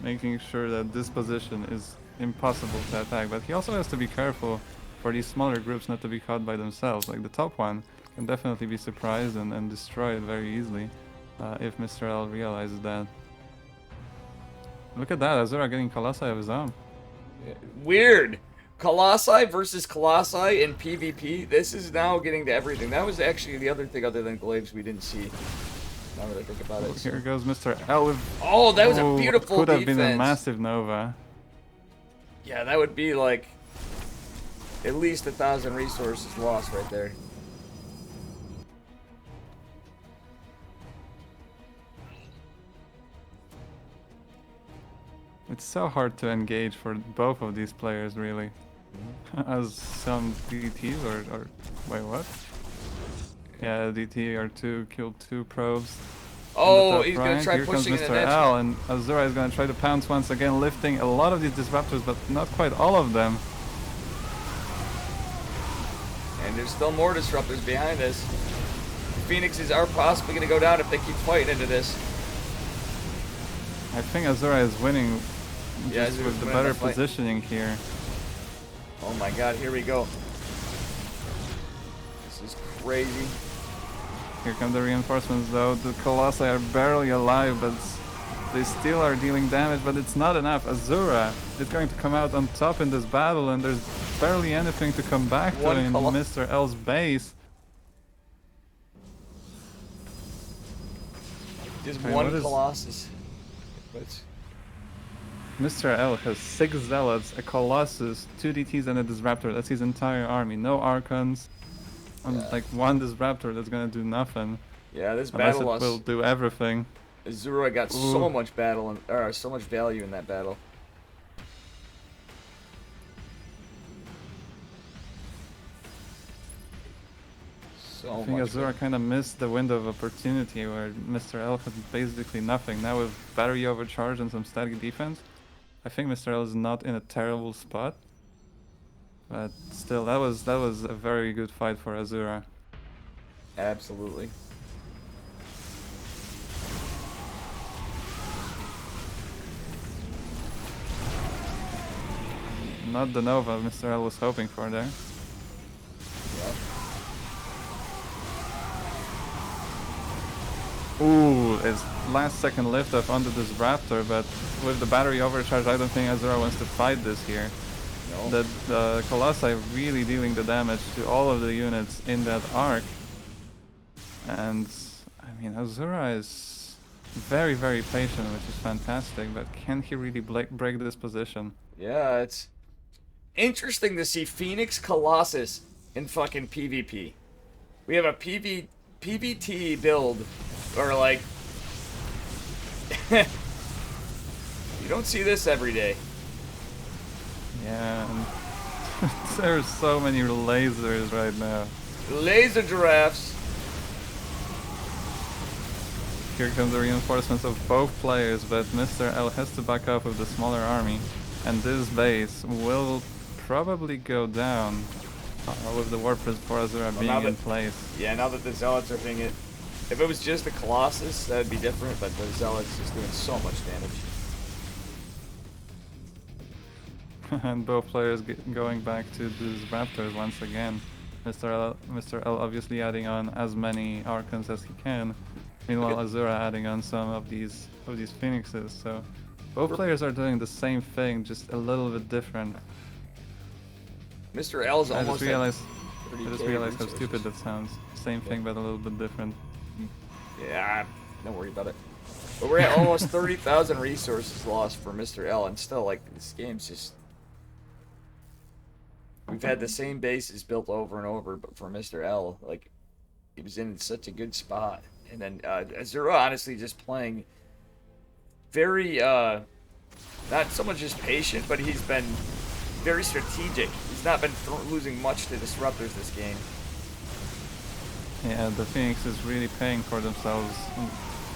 Speaker 6: making sure that this position is impossible to attack, but he also has to be careful for these smaller groups not to be caught by themselves. Like, the top one can definitely be surprised and destroyed very easily if Mr. L realizes that. Look at that, Azura getting Colossi of his own.
Speaker 1: Weird. Colossi versus Colossi in PvP. This is now getting to everything. That was actually the other thing other than glaives we didn't see. Now that I think about it.
Speaker 6: Here goes Mr. L with...
Speaker 1: Oh, that was a beautiful
Speaker 6: could have
Speaker 1: defense.
Speaker 6: been a massive Nova.
Speaker 1: Yeah, that would be like at least 1,000 resources lost right there.
Speaker 6: It's so hard to engage for both of these players, really. As some DTs or wait, what? Yeah, DT-R2 killed 2 probes.
Speaker 1: Oh, he's gonna
Speaker 6: right.
Speaker 1: try
Speaker 6: Here
Speaker 1: pushing
Speaker 6: comes
Speaker 1: in
Speaker 6: Mr.
Speaker 1: an edge.
Speaker 6: L, and Azura is gonna try to pounce once again, lifting a lot of these disruptors, but not quite all of them.
Speaker 1: And there's still more disruptors behind us. Phoenixes are possibly gonna go down if they keep fighting into this.
Speaker 6: I think Azura is winning
Speaker 1: Yeah,
Speaker 6: just
Speaker 1: Azura's
Speaker 6: with the
Speaker 1: winning
Speaker 6: better
Speaker 1: the fight.
Speaker 6: positioning here.
Speaker 1: Oh my god, here we go. This is crazy.
Speaker 6: Here come the reinforcements though. The Colossi are barely alive, but they still are dealing damage, but it's not enough. Azura is going to come out on top in this battle, and there's barely anything to come back to in Mr. L's base.
Speaker 1: Just
Speaker 6: Okay,
Speaker 1: one
Speaker 6: what is-
Speaker 1: Colossus. But
Speaker 6: Mr. L has 6 Zealots, a Colossus, 2 DTs, and a Disruptor. That's his entire army. No Archons. And like one Disruptor that's gonna do nothing.
Speaker 1: yeah, this
Speaker 6: Unless
Speaker 1: battle
Speaker 6: it will do everything.
Speaker 1: Azura got so much so much value in that battle. So
Speaker 6: I think
Speaker 1: much.
Speaker 6: Azura kind of missed the window of opportunity where Mr. L had basically nothing. Now with battery overcharge and some static defense, I think Mr. L is not in a terrible spot. But still, that was a very good fight for Azura.
Speaker 1: Absolutely.
Speaker 6: Not the Nova Mr. L was hoping for there. Ooh, his last second lift up onto this Raptor, but with the battery overcharge, I don't think Azura wants to fight this here.
Speaker 1: No.
Speaker 6: The Colossi really dealing the damage to all of the units in that arc. And, I mean, Azura is very, very patient, which is fantastic, but can he really break this position?
Speaker 1: Yeah, it's interesting to see Phoenix Colossus in fucking PvP. We have a PvT build, or like, you don't see this every day.
Speaker 6: Yeah, and there's so many lasers right now.
Speaker 1: Laser giraffes.
Speaker 6: here comes the reinforcements of both players, but Mr. L has to back off with the smaller army, and this base will probably go down with the Warpress for Azura being in place.
Speaker 1: Yeah, now that the Zealots are being it. If it was just the Colossus, that would be different, but the Zealots is doing so much damage.
Speaker 6: And both players going back to these Raptors once again. Mr. L obviously adding on as many Archons as he can. Meanwhile, Azura adding on some of these Phoenixes. So both players are doing the same thing, just a little bit different.
Speaker 1: Mr. L's
Speaker 6: I
Speaker 1: almost.
Speaker 6: just realized how stupid that sounds. Same thing, but a little bit different.
Speaker 1: Yeah, don't worry about it. But we're at almost 30,000 resources lost for Mr. L, and still, like, this game's just. We've had the same bases built over and over, but for Mr. L, like, he was in such a good spot. And then Azura, honestly, just playing very, not so much just patient, but he's been very strategic. He's not been losing much to disruptors this game.
Speaker 6: Yeah, the Phoenix is really paying for themselves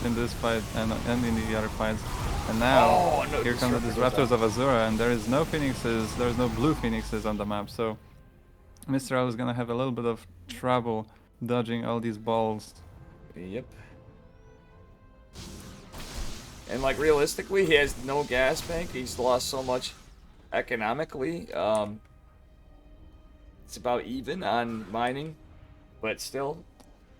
Speaker 6: in this fight and in the other fights. And now, here come the Disruptors of Azura, and there is no Phoenixes, there's no blue Phoenixes on the map, so Mr. L is gonna have a little bit of trouble dodging all these balls.
Speaker 1: Yep. And, like, realistically, he has no gas bank. He's lost so much economically. It's about even on mining, but still,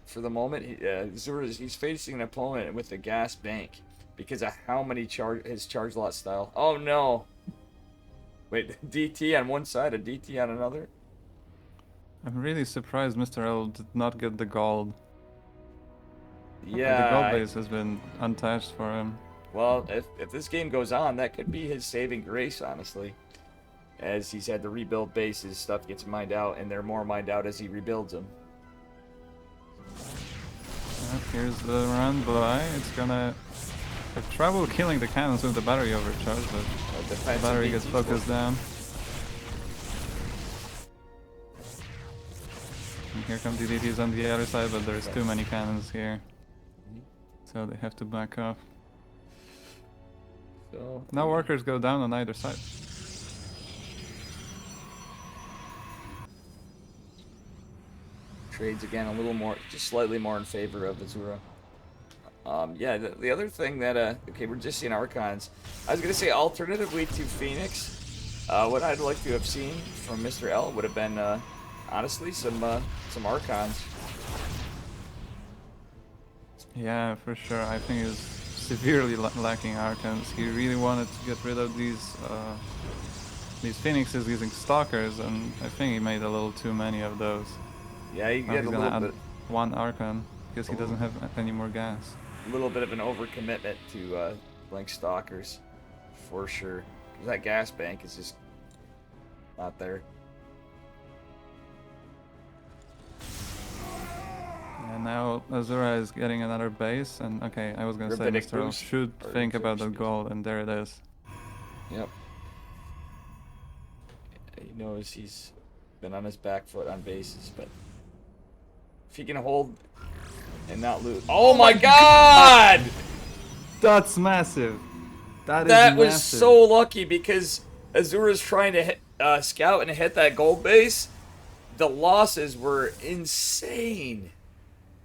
Speaker 1: for the moment, he's facing an opponent with a gas bank because of how many his charge lot style. Oh no! Wait, DT on one side, a DT on another.
Speaker 6: I'm really surprised Mr. L did not get the gold.
Speaker 1: Yeah.
Speaker 6: The gold base has been untouched for him.
Speaker 1: Well, if this game goes on, that could be his saving grace, honestly. As he's had to rebuild bases, stuff gets mined out, and they're more mined out as he rebuilds them.
Speaker 6: Here's the run by. It's gonna have trouble killing the cannons with the battery overcharge, but the battery gets focused down. And here come DDTs on the other side, but there's too many cannons here. So they have to back off.
Speaker 1: So
Speaker 6: now workers go down on either side.
Speaker 1: Trades again a little more, just slightly more in favor of Azura. Yeah, the other thing that, okay, we're just seeing Archons. I was going to say, alternatively to Phoenix, what I'd like to have seen from Mr. L would have been, honestly, some Archons.
Speaker 6: Yeah, for sure. I think he's severely lacking Archons. He really wanted to get rid of these Phoenixes using Stalkers, and I think he made a little too many of those.
Speaker 1: Yeah, he
Speaker 6: now
Speaker 1: get
Speaker 6: he's
Speaker 1: a
Speaker 6: gonna
Speaker 1: little
Speaker 6: add
Speaker 1: bit.
Speaker 6: One Archon because he doesn't have any more gas.
Speaker 1: A little bit of an overcommitment to Blink Stalkers, for sure. 'Cause that gas bank is just not there.
Speaker 6: And now Azura is getting another base, and okay, I was gonna say Mr. L should think about that gold, and there it is.
Speaker 1: Yep. He knows he's been on his back foot on bases, but if he can hold and not lose. Oh my God!
Speaker 6: That's massive. That
Speaker 1: was
Speaker 6: massive.
Speaker 1: so lucky because Azura's trying to scout and hit that gold base. The losses were insane.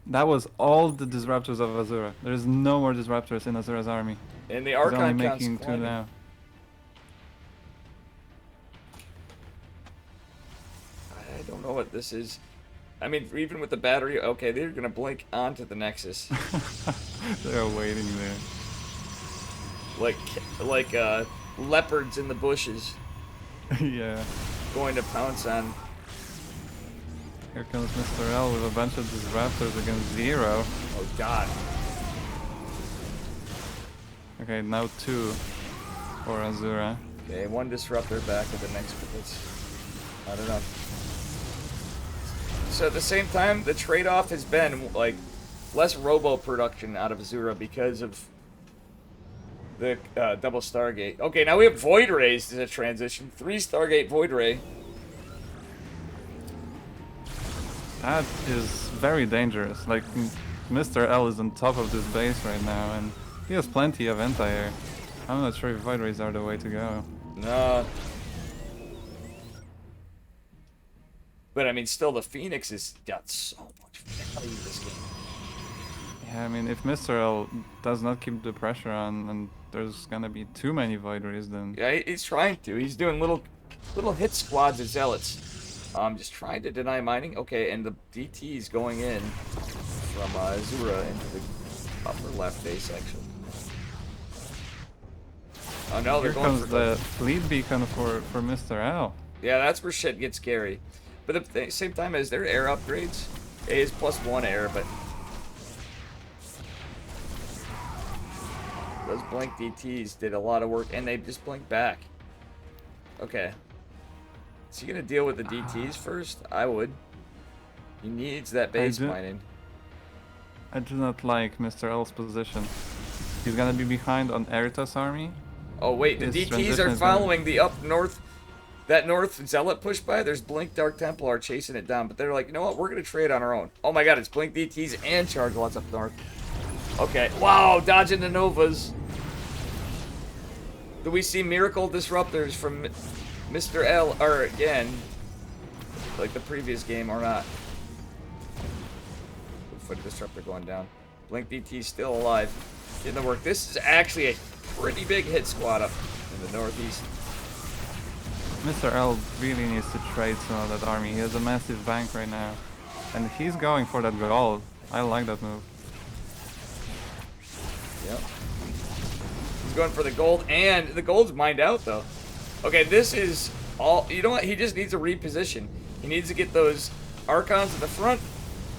Speaker 6: That was all the disruptors of Azura. There's no more disruptors in Azura's army.
Speaker 1: And the
Speaker 6: He's
Speaker 1: Archon
Speaker 6: only
Speaker 1: counts
Speaker 6: making 2
Speaker 1: climbing.
Speaker 6: now.
Speaker 1: I don't know what this is. I mean, even with the battery, okay, they're gonna blink onto the Nexus.
Speaker 6: They're waiting there.
Speaker 1: like leopards in the bushes.
Speaker 6: Yeah.
Speaker 1: Going to pounce on.
Speaker 6: Here comes Mr. L with a bunch of disruptors against 0.
Speaker 1: Oh God.
Speaker 6: Okay, now 2 for Azura.
Speaker 1: Okay, 1 disruptor back at the next, but that's not enough. So at the same time, the trade-off has been like less robo production out of Azura because of the double Stargate. Okay, now we have Void Rays as a transition. 3 Stargate Void Ray.
Speaker 6: That is very dangerous. Like, Mr. L is on top of this base right now, and he has plenty of anti-air. I'm not sure if Void Rays are the way to go.
Speaker 1: No. But I mean, still, the Phoenix has got so much value this game.
Speaker 6: Yeah, I mean, if Mr. L does not keep the pressure on, and there's gonna be too many Void Rays, then...
Speaker 1: Yeah, he's trying to. He's doing little hit squads of Zealots. Just trying to deny mining. Okay, and the DT's going in from Azura into the upper left base, actually. Oh no, they're
Speaker 6: Here
Speaker 1: going
Speaker 6: comes
Speaker 1: for
Speaker 6: the lead beacon for Mr. L.
Speaker 1: Yeah, that's where shit gets scary. But at the same time, as their air upgrades, it is +1 air, but those blink DTs did a lot of work, and they just blinked back. Okay. Is he gonna deal with the DTs first? I would. He needs that base mining.
Speaker 6: I do not like Mr. L's position. He's gonna be behind on Erita's army.
Speaker 1: Oh wait, the
Speaker 6: His
Speaker 1: DTs
Speaker 6: transition
Speaker 1: are
Speaker 6: is gonna-
Speaker 1: following the up north. That north Zealot push by, there's Blink Dark Templar chasing it down, but they're like, you know what, we're gonna trade on our own. Oh my god, it's Blink DTs and Charge Lots up north. Okay, wow, dodging the Novas. Do we see Miracle Disruptors from Mr. L, or again, like the previous game, or not? Foot Disruptor going down. Blink DT still alive. Didn't work. This is actually a pretty big hit squad up in the northeast.
Speaker 6: Mr. L really needs to trade some of that army. He has a massive bank right now. And he's going for that gold. I like that move.
Speaker 1: Yep. He's going for the gold, and the gold's mined out, though. Okay, this is all... You know what? He just needs a reposition. He needs to get those Archons in the front,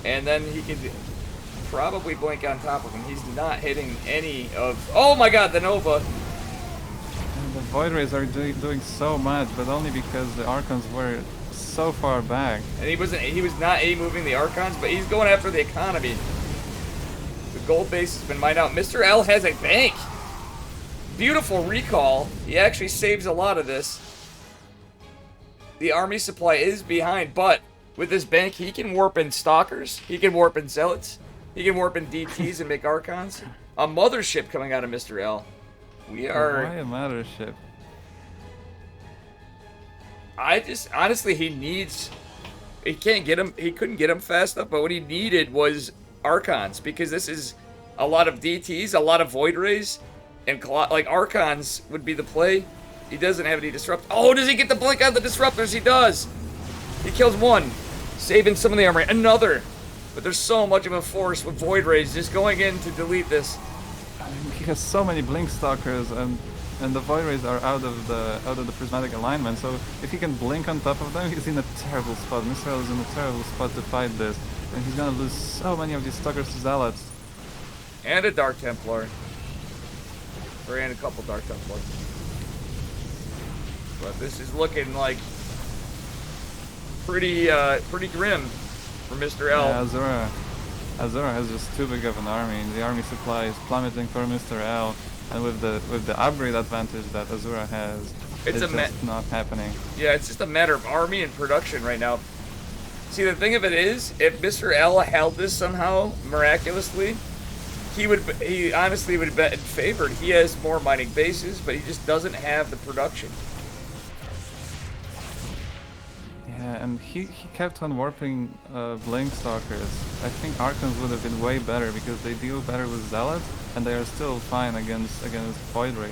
Speaker 1: and then he can probably blink on top of him. He's not hitting any of... Oh my god, the Nova!
Speaker 6: And the Void Rays are doing so much, but only because the Archons were so far back.
Speaker 1: And he was not A-moving the Archons, but he's going after the economy. The gold base has been mined out. Mr. L has a bank! Beautiful recall. He actually saves a lot of this. The army supply is behind, but with this bank, he can warp in Stalkers. He can warp in Zealots. He can warp in DTs and make Archons. A mothership coming out of Mr. L. We are...
Speaker 6: Why a mothership?
Speaker 1: Honestly, he needs... He can't get him... He couldn't get him fast enough, but what he needed was Archons, because this is a lot of DTs, a lot of Void Rays, and like Archons would be the play. He doesn't have any Disrupt... Oh, does he get the blink on the Disruptors? He does! He kills one, saving some of the armor. Another! But there's so much of a force with Void Rays just going in to delete this.
Speaker 6: He has so many Blink Stalkers, and the Void Rays are out of the prismatic alignment. So if he can blink on top of them, he's in a terrible spot. Mr. L is in a terrible spot to fight this, and he's gonna lose so many of these Stalkers to Zealots.
Speaker 1: And a Dark Templar. And a couple Dark Templars. But this is looking like pretty grim for Mr. L.
Speaker 6: Yeah, Azura has just too big of an army. The army supply is plummeting for Mr. L, and with the upgrade advantage that Azura has, it's just not happening.
Speaker 1: Yeah, it's just a matter of army and production right now. See, the thing of it is, if Mr. L held this somehow miraculously, he honestly would have been favored. He has more mining bases, but he just doesn't have the production.
Speaker 6: Yeah, and he kept on warping Blink Stalkers. I think Archons would have been way better because they deal better with Zealots, and they are still fine against Void Rays.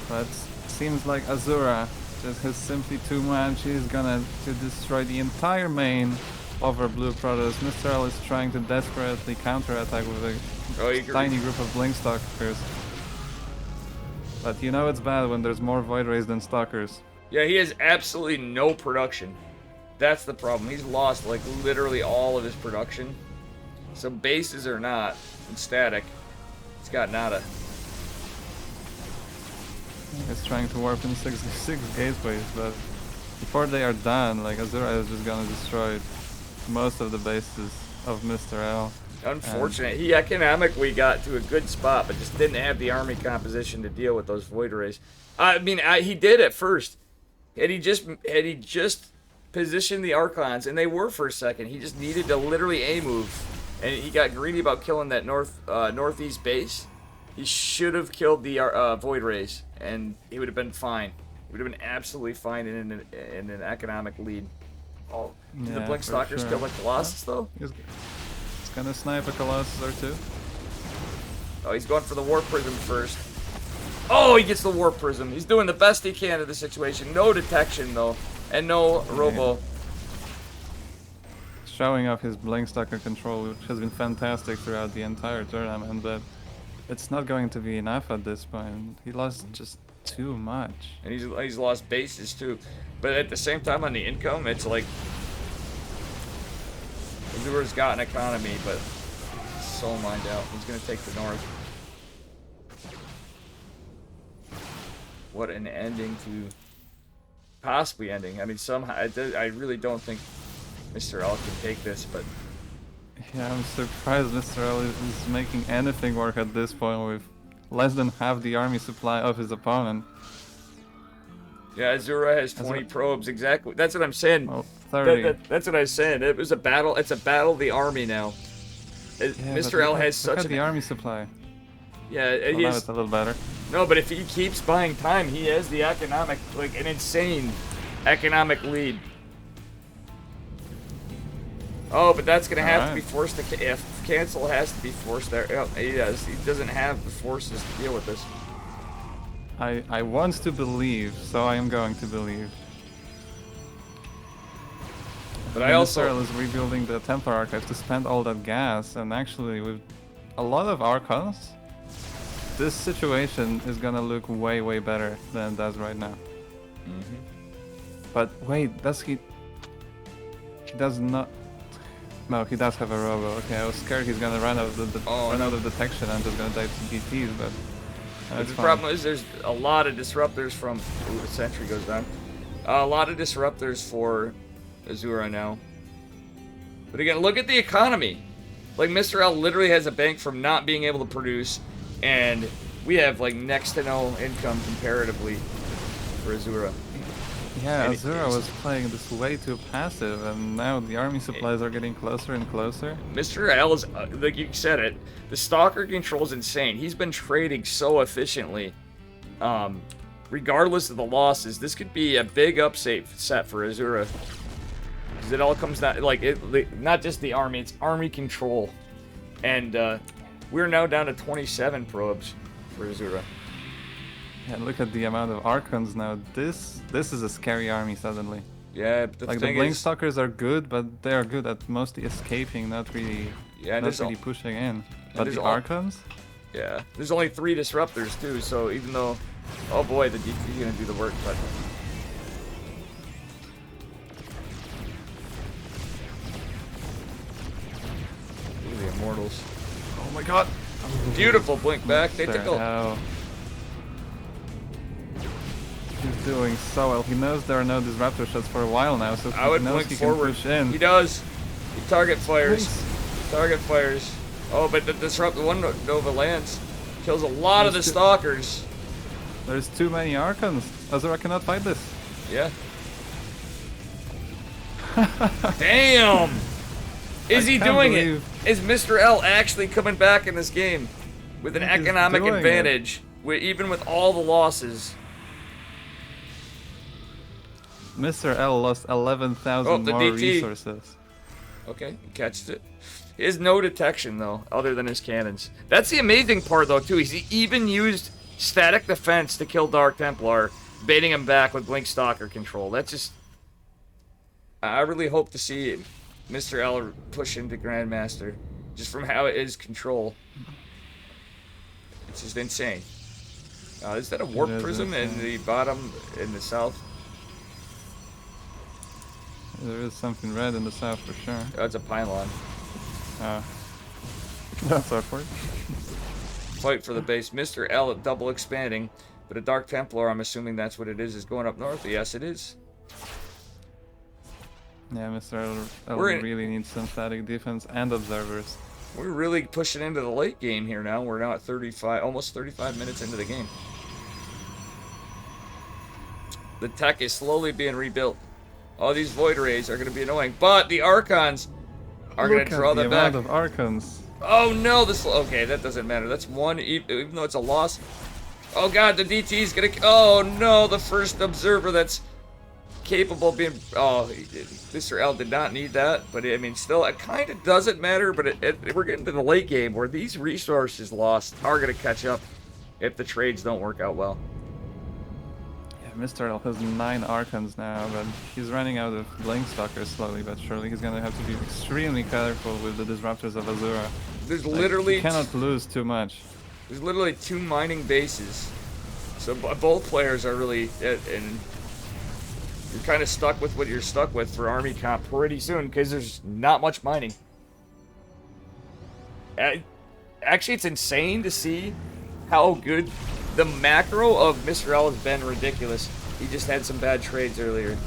Speaker 6: But seems like Azura just has simply too much. He's gonna destroy the entire main over Blue Protoss. Mr. L is trying to desperately counterattack with a tiny group of Blink Stalkers. But you know it's bad when there's more Void Rays than Stalkers.
Speaker 1: Yeah, he has absolutely no production. That's the problem. He's lost, like, literally all of his production. So bases or not, and static, he's got nada.
Speaker 6: He's trying to warp in six gateways, but before they are done, like, Azura is just gonna destroy most of the bases of Mr. L.
Speaker 1: Unfortunate. He economically got to a good spot, but just didn't have the army composition to deal with those Void Rays. I mean, he did at first. Had he just position the Archons, and they were for a second. He just needed to literally A move, and he got greedy about killing that northeast base. He should have killed the Void Rays, and he would have been fine. He would have been absolutely fine in an economic lead. Oh, did the Blink Stalkers kill the Colossus, though?
Speaker 6: He's gonna snipe a Colossus or two.
Speaker 1: Oh, he's going for the Warp Prism first. Oh, he gets the Warp Prism. He's doing the best he can of the situation. No detection, though, and no Robo.
Speaker 6: Showing off his Blink Stalker control, which has been fantastic throughout the entire tournament, but it's not going to be enough at this point. He lost just too much.
Speaker 1: And he's lost bases, too. But at the same time, on the income, it's like... Azura's got an economy, but so mined out. He's going to take the north. What an ending to... Possibly ending. I mean, somehow... I really don't think Mr. L can take this, but...
Speaker 6: Yeah, I'm surprised Mr. L is making anything work at this point with less than half the army supply of his opponent.
Speaker 1: Yeah, Azura has 20 probes, exactly. That's what I'm saying.
Speaker 6: Well, 30.
Speaker 1: That's what I was saying. It was a battle. It's a battle of the army now.
Speaker 6: Yeah,
Speaker 1: Mr. L has
Speaker 6: look
Speaker 1: such
Speaker 6: at the army supply.
Speaker 1: Yeah,
Speaker 6: Well, now it's a little better.
Speaker 1: No, but if he keeps buying time, he has the economic, like an insane economic lead. Oh, but that's gonna have to be forced to. If cancel has to be forced there. Oh, he does. He doesn't have the forces to deal with this.
Speaker 6: I want to believe, so I am going to believe.
Speaker 1: But I also...
Speaker 6: Mr. L is rebuilding the Templar Archive to spend all that gas, and actually with a lot of Archons, this situation is gonna look way, way better than it does right now. But wait, does he... He does not... No, he does have a Robo. Okay, I was scared he's gonna run out of detection and just gonna die to DTs, but...
Speaker 1: the problem is there's a lot of disruptors from... Ooh, the sentry goes down. A lot of disruptors for Azura now. But again, look at the economy. Like, Mr. L literally has a bank from not being able to produce, and we have, like, next to no income comparatively for Azura.
Speaker 6: Yeah, Azura was playing this way too passive, and now the army supplies are getting closer and closer. Mr.
Speaker 1: L is, like you said it, the Stalker control is insane. He's been trading so efficiently. Regardless of the losses, this could be a big upset for Azura. Because it all comes down, like, not just the army, it's army control. And we're now down to 27 probes for Azura.
Speaker 6: Yeah, look at the amount of Archons now. This is a scary army suddenly.
Speaker 1: Yeah, but
Speaker 6: the Blink Stalkers are good, but they are good at mostly escaping, not really, pushing in. But the Archons?
Speaker 1: Yeah, there's only 3 disruptors too, so even though... Oh boy, the DP is gonna do the work, but... Look at the Immortals.
Speaker 6: Oh my god!
Speaker 1: Beautiful blink back, they tickle.
Speaker 6: He's doing so well. He knows there are no disruptor shots for a while now, so
Speaker 1: I would blink forward. Push in. He does. He target fires. Target fires. Oh, but the disrupt one Nova lands. Kills a lot of the stalkers.
Speaker 6: There's too many Archons. Azura cannot fight this.
Speaker 1: Yeah. Damn! Is he doing it? Is Mr. L actually coming back in this game with an economic advantage, even with all the losses?
Speaker 6: Mr. L lost 11,000 more resources.
Speaker 1: Okay, he catches it. He has no detection, though, other than his cannons. That's the amazing part, though, too. He even used static defense to kill Dark Templar, baiting him back with Blink Stalker control. That's just... I really hope to see Mr. L push into Grandmaster, just from how it is control. It's just insane. Is that a Warp Prism in the bottom, in the south?
Speaker 6: There is something red in the south for sure.
Speaker 1: Oh, it's a pylon.
Speaker 6: That's awkward.
Speaker 1: Fight for the base. Mr. L double expanding, but a Dark Templar, I'm assuming that's what it is going up north. Yes, it is.
Speaker 6: Yeah, Mr. L really needs some static defense and observers.
Speaker 1: We're really pushing into the late game here now. We're now at 35, almost 35 minutes into the game. The tech is slowly being rebuilt. Oh, these Void Rays are going to be annoying. But the Archons are going
Speaker 6: Look
Speaker 1: to
Speaker 6: at
Speaker 1: draw
Speaker 6: the
Speaker 1: them back.
Speaker 6: amount of Archons.
Speaker 1: Oh, no. Okay, that doesn't matter. That's one, even though it's a loss. Oh, God, the DT's going to... Oh, no, the first Observer that's capable of being... Oh, Mr. L did not need that. But, I mean, still, it kind of doesn't matter. But we're getting to the late game where these resources lost are going to catch up if the trades don't work out well.
Speaker 6: Yeah, Mr. L has 9 Archons now, but he's running out of Blink Stalkers slowly but surely. He's gonna have to be extremely careful with the Disruptors of Azura.
Speaker 1: There's
Speaker 6: Like,
Speaker 1: literally...
Speaker 6: he cannot lose too much.
Speaker 1: There's literally 2 mining bases. So both players are really... And you're kind of stuck with what you're stuck with for Army Comp pretty soon, because there's not much mining. Actually, it's insane to see how good the macro of Mr. L has been. Ridiculous. He just had some bad trades earlier.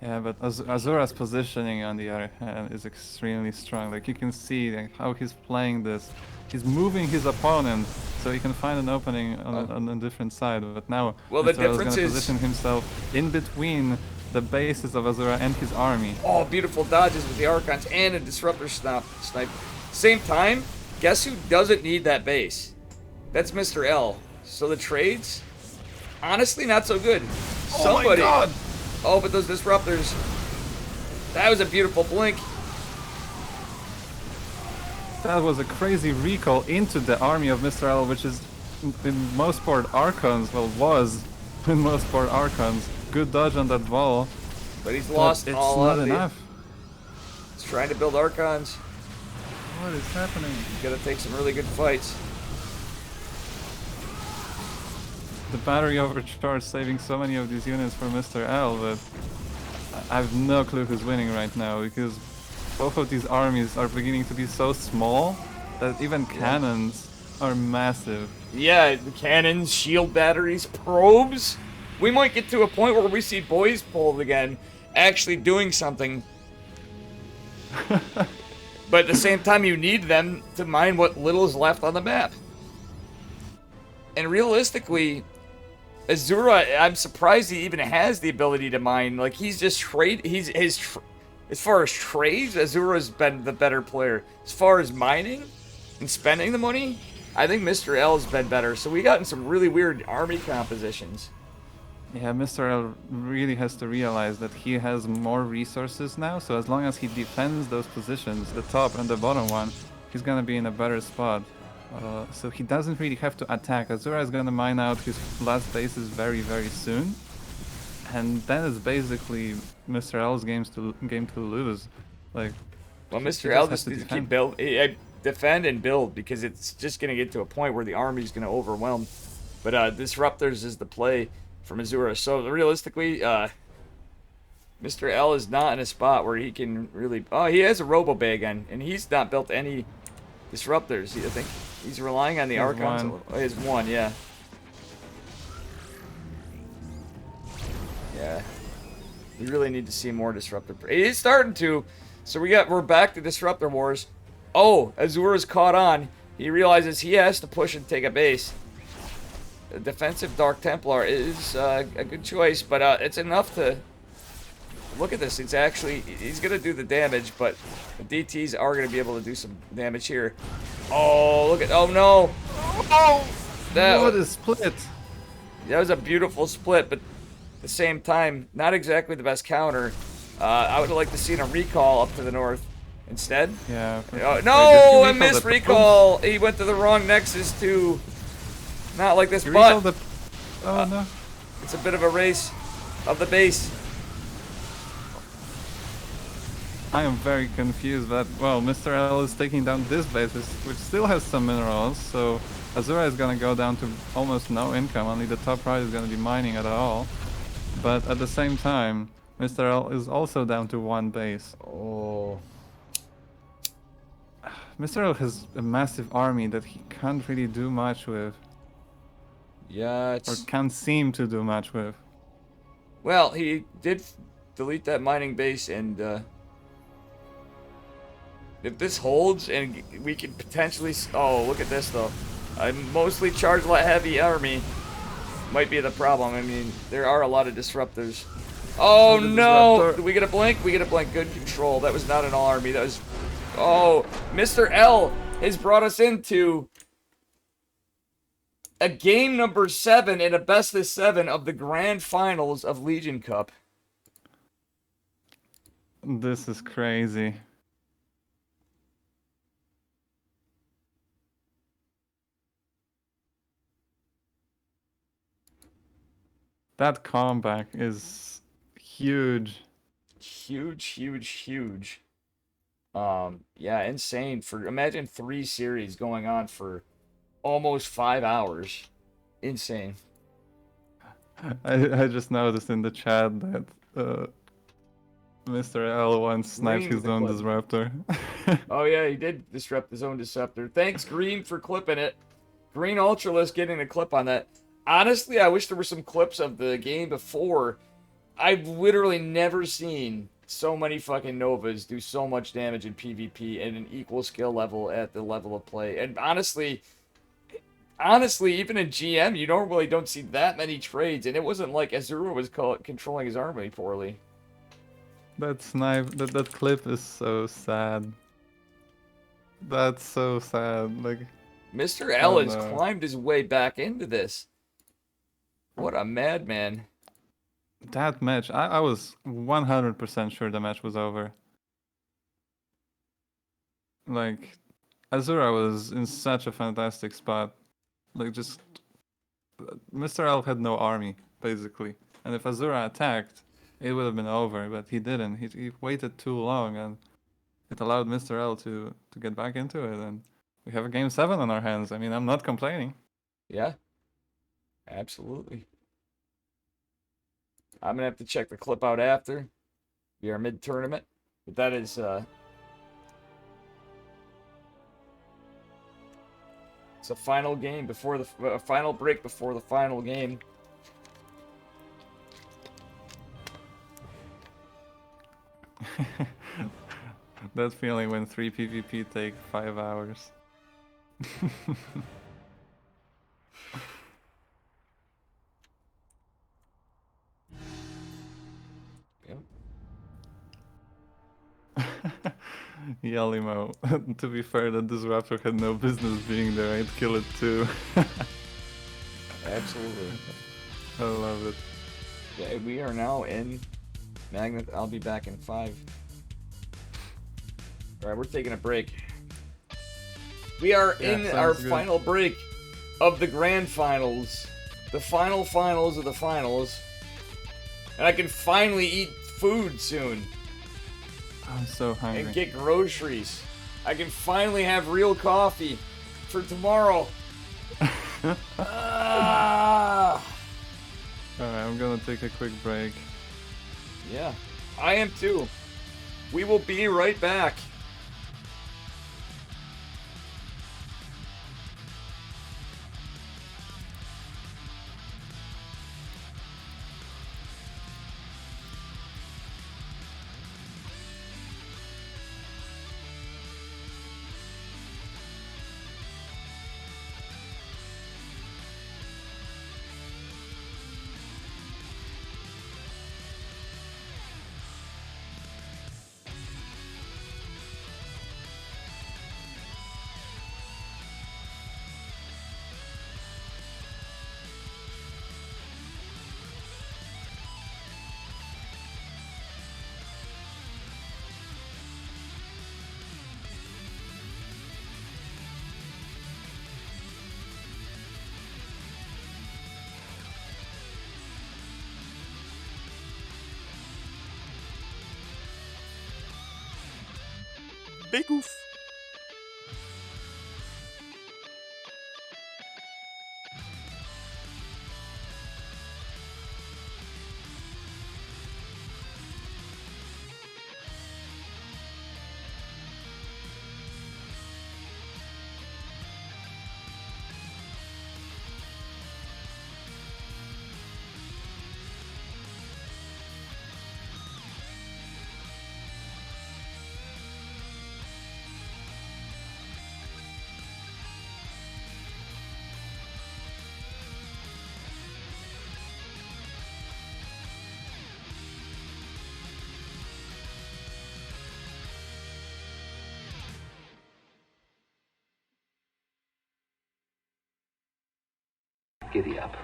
Speaker 6: Yeah, but Azura's positioning on the other hand is extremely strong. Like, you can see like, how he's playing this. He's moving his opponent so he can find an opening on a different side. But now
Speaker 1: Well, the
Speaker 6: Mr. L is
Speaker 1: difference
Speaker 6: gonna
Speaker 1: is...
Speaker 6: position himself in between the bases of Azura and his army.
Speaker 1: Oh, beautiful dodges with the Archons and a Disruptor snipe. Same time, guess who doesn't need that base? That's Mr. L. So the trades, honestly, not so good. Somebody...
Speaker 6: Oh my god!
Speaker 1: Oh, but those Disruptors... That was a beautiful blink.
Speaker 6: That was a crazy recall into the army of Mr. L, which is in most part Archons, well, was in most part Archons. Good dodge on that wall.
Speaker 1: But he's lost
Speaker 6: but it's
Speaker 1: all
Speaker 6: not
Speaker 1: of it.
Speaker 6: enough.
Speaker 1: He's trying to build Archons.
Speaker 6: What is happening?
Speaker 1: He's got to take some really good fights.
Speaker 6: The battery overcharge saving so many of these units for Mr. L, but I have no clue who's winning right now because both of these armies are beginning to be so small that even cannons are massive.
Speaker 1: Yeah, the cannons, shield batteries, probes. We might get to a point where we see boys pulled again, actually doing something. But at the same time, you need them to mine what little is left on the map. And realistically, Azura, I'm surprised he even has the ability to mine. Like, he's just as far as trades, Azura's been the better player. As far as mining and spending the money, I think Mr. L has been better. So we got in some really weird army compositions.
Speaker 6: Yeah, Mr. L really has to realize that he has more resources now, so as long as he defends those positions, the top and the bottom one, he's gonna be in a better spot. So he doesn't really have to attack. Azura is gonna mine out his last bases very, very soon. And then it's basically Mr. L's game to lose. Like,
Speaker 1: well, Mr. L just needs to keep defend and build, because it's just gonna get to a point where the army's gonna overwhelm. But Disruptors is the play from Azura. So realistically, Mr. L is not in a spot where he can really... Oh, he has a Robo-Bay again, and he's not built any Disruptors. I think he's relying on the Archons. Oh, he has one, yeah. Yeah. We really need to see more Disruptor. He's starting to. So we're back to Disruptor Wars. Oh, Azura's caught on. He realizes he has to push and take a base. The defensive Dark Templar is a good choice, but it's enough to... Look at this. He's going to do the damage, but the DTs are going to be able to do some damage here. Oh, look at... Oh, no. Oh!
Speaker 6: what a split.
Speaker 1: That was a beautiful split, but at the same time, not exactly the best counter. I would have liked to see a recall up to the north instead.
Speaker 6: Yeah.
Speaker 1: No, I missed recall. He went to the wrong nexus too. Not like this, but
Speaker 6: oh no.
Speaker 1: It's a bit of a race of the base.
Speaker 6: I am very confused that, well, Mr. L is taking down this base, which still has some minerals, so Azura is gonna go down to almost no income, only the top right is gonna be mining at all. But at the same time, Mr. L is also down to one base.
Speaker 1: Oh.
Speaker 6: Mr. L has a massive army that he can't really do much with.
Speaker 1: Yeah,
Speaker 6: Or can't seem to do much with.
Speaker 1: Well, he did delete that mining base, and if this holds, and we could potentially... Oh, look at this, though. A mostly charged light heavy army. might be the problem. I mean, there are a lot of disruptors. Oh
Speaker 6: the
Speaker 1: no!
Speaker 6: disruptor.
Speaker 1: Did we get a blink? We get a blink. Good control. That was not an army. That was... Oh, Mr. L has brought us into a game number 7 in a best of 7 of the grand finals of Legion Cup.
Speaker 6: This is crazy. That comeback is huge.
Speaker 1: Huge, huge, huge. Yeah, insane. Imagine 3 series going on for almost 5 hours. Insane.
Speaker 6: I just noticed in the chat that Mr. L once sniped
Speaker 1: Green with
Speaker 6: his
Speaker 1: the
Speaker 6: own
Speaker 1: clip.
Speaker 6: disruptor.
Speaker 1: Oh yeah, he did disrupt his own disruptor. Thanks, Green, for clipping it. Green Ultralist getting a clip on that. Honestly, I wish there were some clips of the game before. I've literally never seen so many fucking Novas do so much damage in PvP at an equal skill level at the level of play. And honestly, even in GM, you normally don't see that many trades. And it wasn't like Azura was controlling his army poorly.
Speaker 6: That clip is so sad. That's so sad. Like,
Speaker 1: Mr.
Speaker 6: oh
Speaker 1: L has
Speaker 6: no.
Speaker 1: climbed his way back into this. What a madman.
Speaker 6: That match, I was 100% sure the match was over. Like, Azura was in such a fantastic spot. Like, just... Mr. L had no army, basically. And if Azura attacked, it would have been over, but he didn't. He waited too long, and it allowed Mr. L to get back into it, and we have a game 7 on our hands. I mean, I'm not complaining.
Speaker 1: Yeah, absolutely. I'm going to have to check the clip out after. We are mid-tournament. But that is... It's a final game before the... final break before the final game.
Speaker 6: That feeling when 3 PvP take 5 hours.
Speaker 1: Yep.
Speaker 6: Yalimo. To be fair, the disruptor had no business being there. I'd kill it too.
Speaker 1: Absolutely.
Speaker 6: I love it.
Speaker 1: Yeah, we are now in Magnet. I'll be back in 5. Alright, we're taking a break. We are in our
Speaker 6: good.
Speaker 1: final break of the grand finals. The final finals of the finals. And I can finally eat food soon.
Speaker 6: I'm so hungry.
Speaker 1: And get groceries. I can finally have real coffee for tomorrow. Ah!
Speaker 6: Alright, I'm gonna take a quick break.
Speaker 1: Yeah, I am too. We will be right back.
Speaker 5: Big oof.
Speaker 3: Giddy up.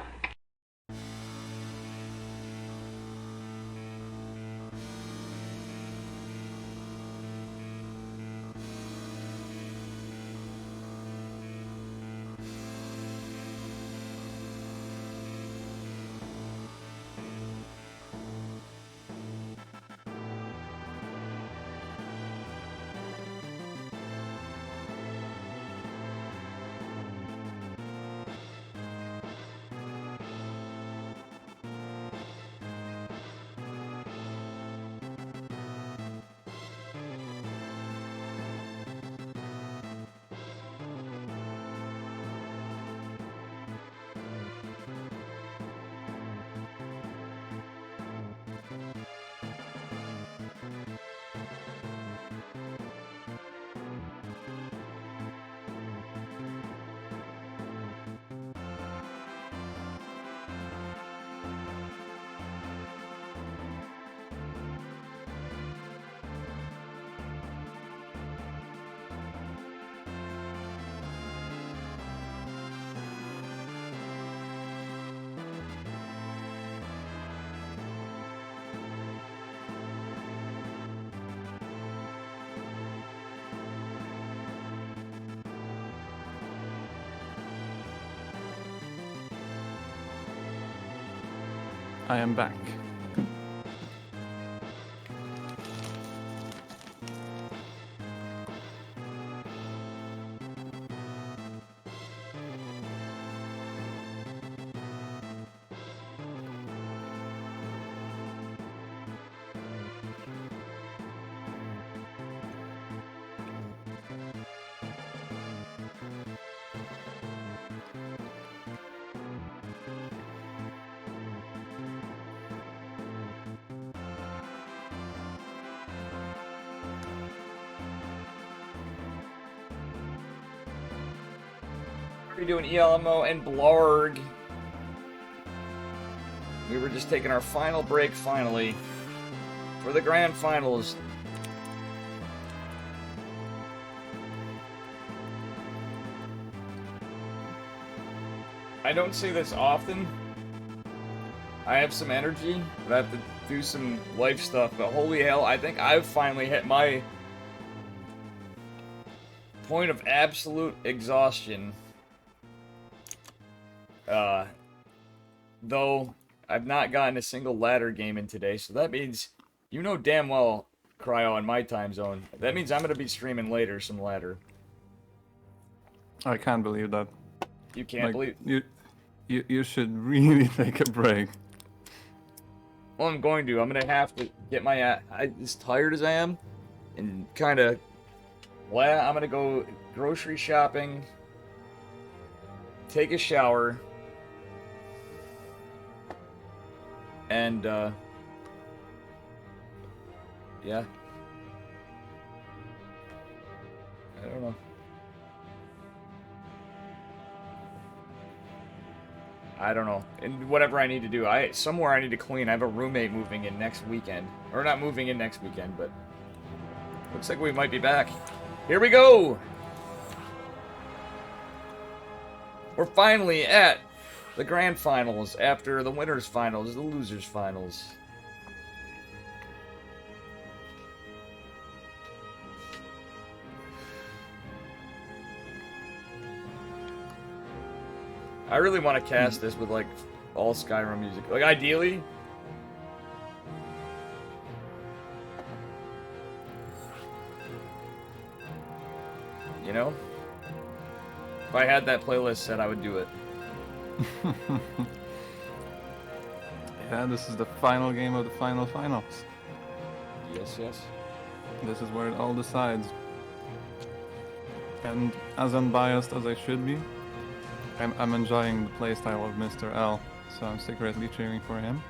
Speaker 6: I am back.
Speaker 1: We're doing ELMO and Blarg. We were just taking our final break finally for the grand finals. I don't say this often. I have some energy, but I have to do some life stuff. But holy hell, I think I've finally hit my point of absolute exhaustion. Though I've not gotten a single ladder game in today, so that means, you know damn well, Cryo, in my time zone, that means I'm going to be streaming later some ladder.
Speaker 6: I can't believe that.
Speaker 1: You can't believe...
Speaker 6: You should really take a break.
Speaker 1: Well, I'm going to. I'm going to have to get my... as tired as I am, and kind of... Well, I'm going to go grocery shopping, take a shower, and, yeah. I don't know. I don't know. And whatever I need to do. Somewhere I need to clean. I have a roommate moving in next weekend. Or not moving in next weekend, but looks like we might be back. Here we go! We're finally at the grand finals after the winners finals, the losers finals. I really want to cast this with like all Skyrim music. Like ideally, you know, if I had that playlist set, I would do it.
Speaker 6: Yeah, this is the final game of the finals.
Speaker 1: Yes, yes.
Speaker 6: This is where it all decides. And as unbiased as I should be, I'm enjoying the playstyle of Mr. L, so I'm secretly cheering for him.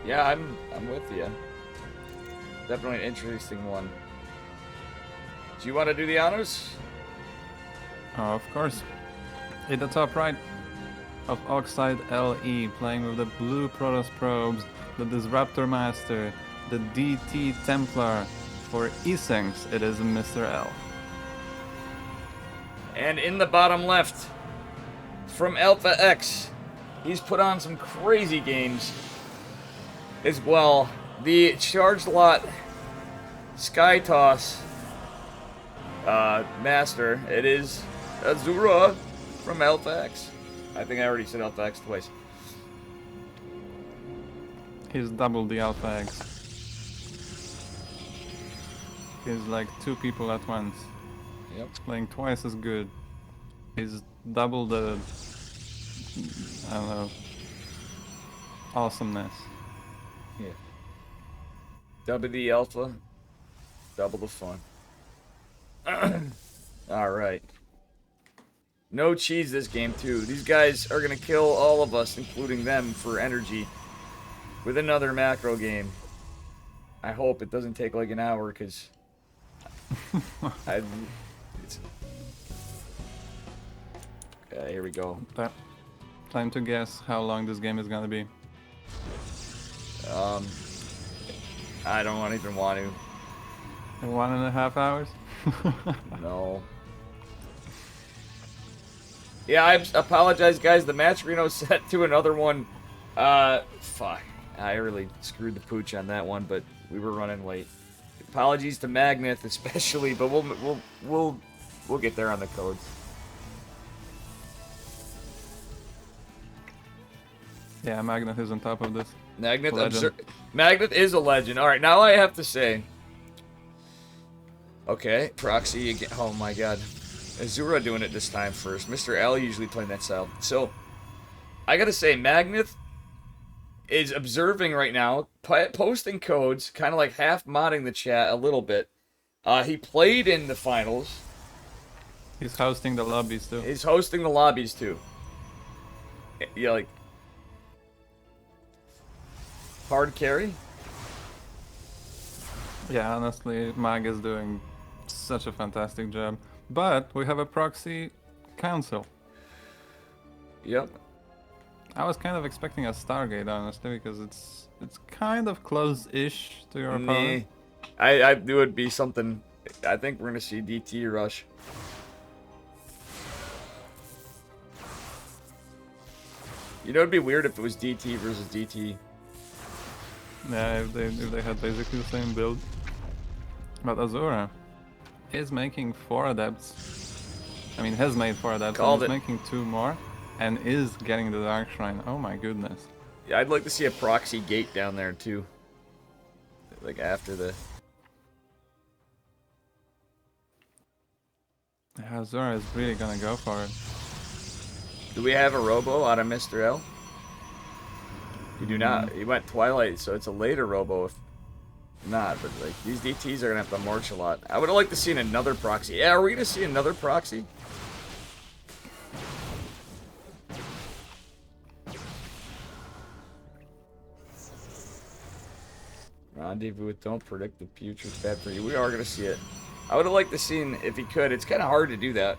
Speaker 1: Yeah, I'm with you. Definitely an interesting one. Do you want to do the honors?
Speaker 6: Of course. In the top right of Oxide LE, playing with the blue Protoss probes, the Disruptor Master, the DT Templar. For Esyncs, it is Mr. L.
Speaker 1: And in the bottom left, from Alpha X, he's put on some crazy games as well. The Charged Lot Sky Toss Master, it is Azura from Alpha X. I think I already said Alpha X twice.
Speaker 6: He's double the Alpha X. He's like 2 people at once.
Speaker 1: Yep.
Speaker 6: Playing twice as good. He's double the, I don't know, awesomeness.
Speaker 1: Yeah. Double the alpha, double the fun. Alright. No cheese this game, too. These guys are gonna kill all of us, including them, for energy with another macro game. I hope it doesn't take like an hour, because okay, here we go.
Speaker 6: Time to guess how long this game is gonna be.
Speaker 1: I don't even want to.
Speaker 6: 1.5 hours?
Speaker 1: No. Yeah, I apologize, guys. The match Reno set to another one. Fuck. I really screwed the pooch on that one, but we were running late. Apologies to Magneth, especially, but we'll get there on the codes.
Speaker 6: Yeah, Magneth is on top of this.
Speaker 1: Magneth is a legend. All right, now I have to say. Okay, Proxy again. Oh my God, Azura doing it this time first. Mr. L usually playing that style. So I gotta say, Magneth is observing right now, posting codes, kind of like half modding the chat a little bit. He played in the finals.
Speaker 6: He's hosting the lobbies too.
Speaker 1: He's hosting the lobbies too. Yeah, like hard carry.
Speaker 6: Yeah, honestly, Mag is doing such a fantastic job. But we have a proxy council.
Speaker 1: Yep.
Speaker 6: I was kind of expecting a Stargate, honestly, because it's kind of close-ish to your opponent.
Speaker 1: I it would be something. I think we're gonna see DT rush. You know, it'd be weird if it was DT versus DT.
Speaker 6: Yeah, if they had basically the same build. But Azura is making 4 adepts. I mean, has made 4 adepts.
Speaker 1: Called
Speaker 6: and is
Speaker 1: it.
Speaker 6: making 2 more, and is getting the Dark Shrine. Oh my goodness.
Speaker 1: Yeah, I'd like to see a proxy gate down there too. Like after the.
Speaker 6: Yeah, Azura is really gonna go for it.
Speaker 1: Do we have a robo out of Mr. L? You do not. He went Twilight, so it's a later robo if not. But like these DTs are gonna have to march a lot. I would have liked to see another proxy. Yeah, are we gonna see another proxy? Rendezvous with Don't Predict the Future. It's bad for you. We are gonna see it. I would have liked to see if he could. It's kind of hard to do that.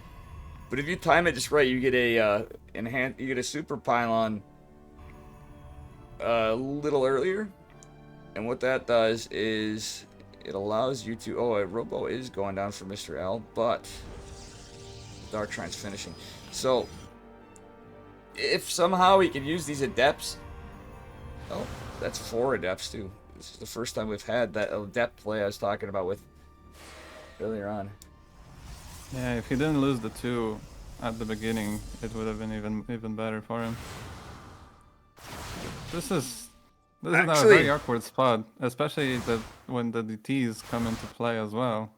Speaker 1: But if you time it just right, you get a you get a super pylon a little earlier. And what that does is it allows you to. Oh, a robo is going down for Mr. L, but Dark Shrine's finishing. So if somehow he can use these adepts. Oh, that's 4 adepts too. This is the first time we've had that adept play I was talking about with earlier on.
Speaker 6: Yeah, if he didn't lose the 2 at the beginning, it would have been even better for him. This is now a very awkward spot, especially when the DTs come into play as well.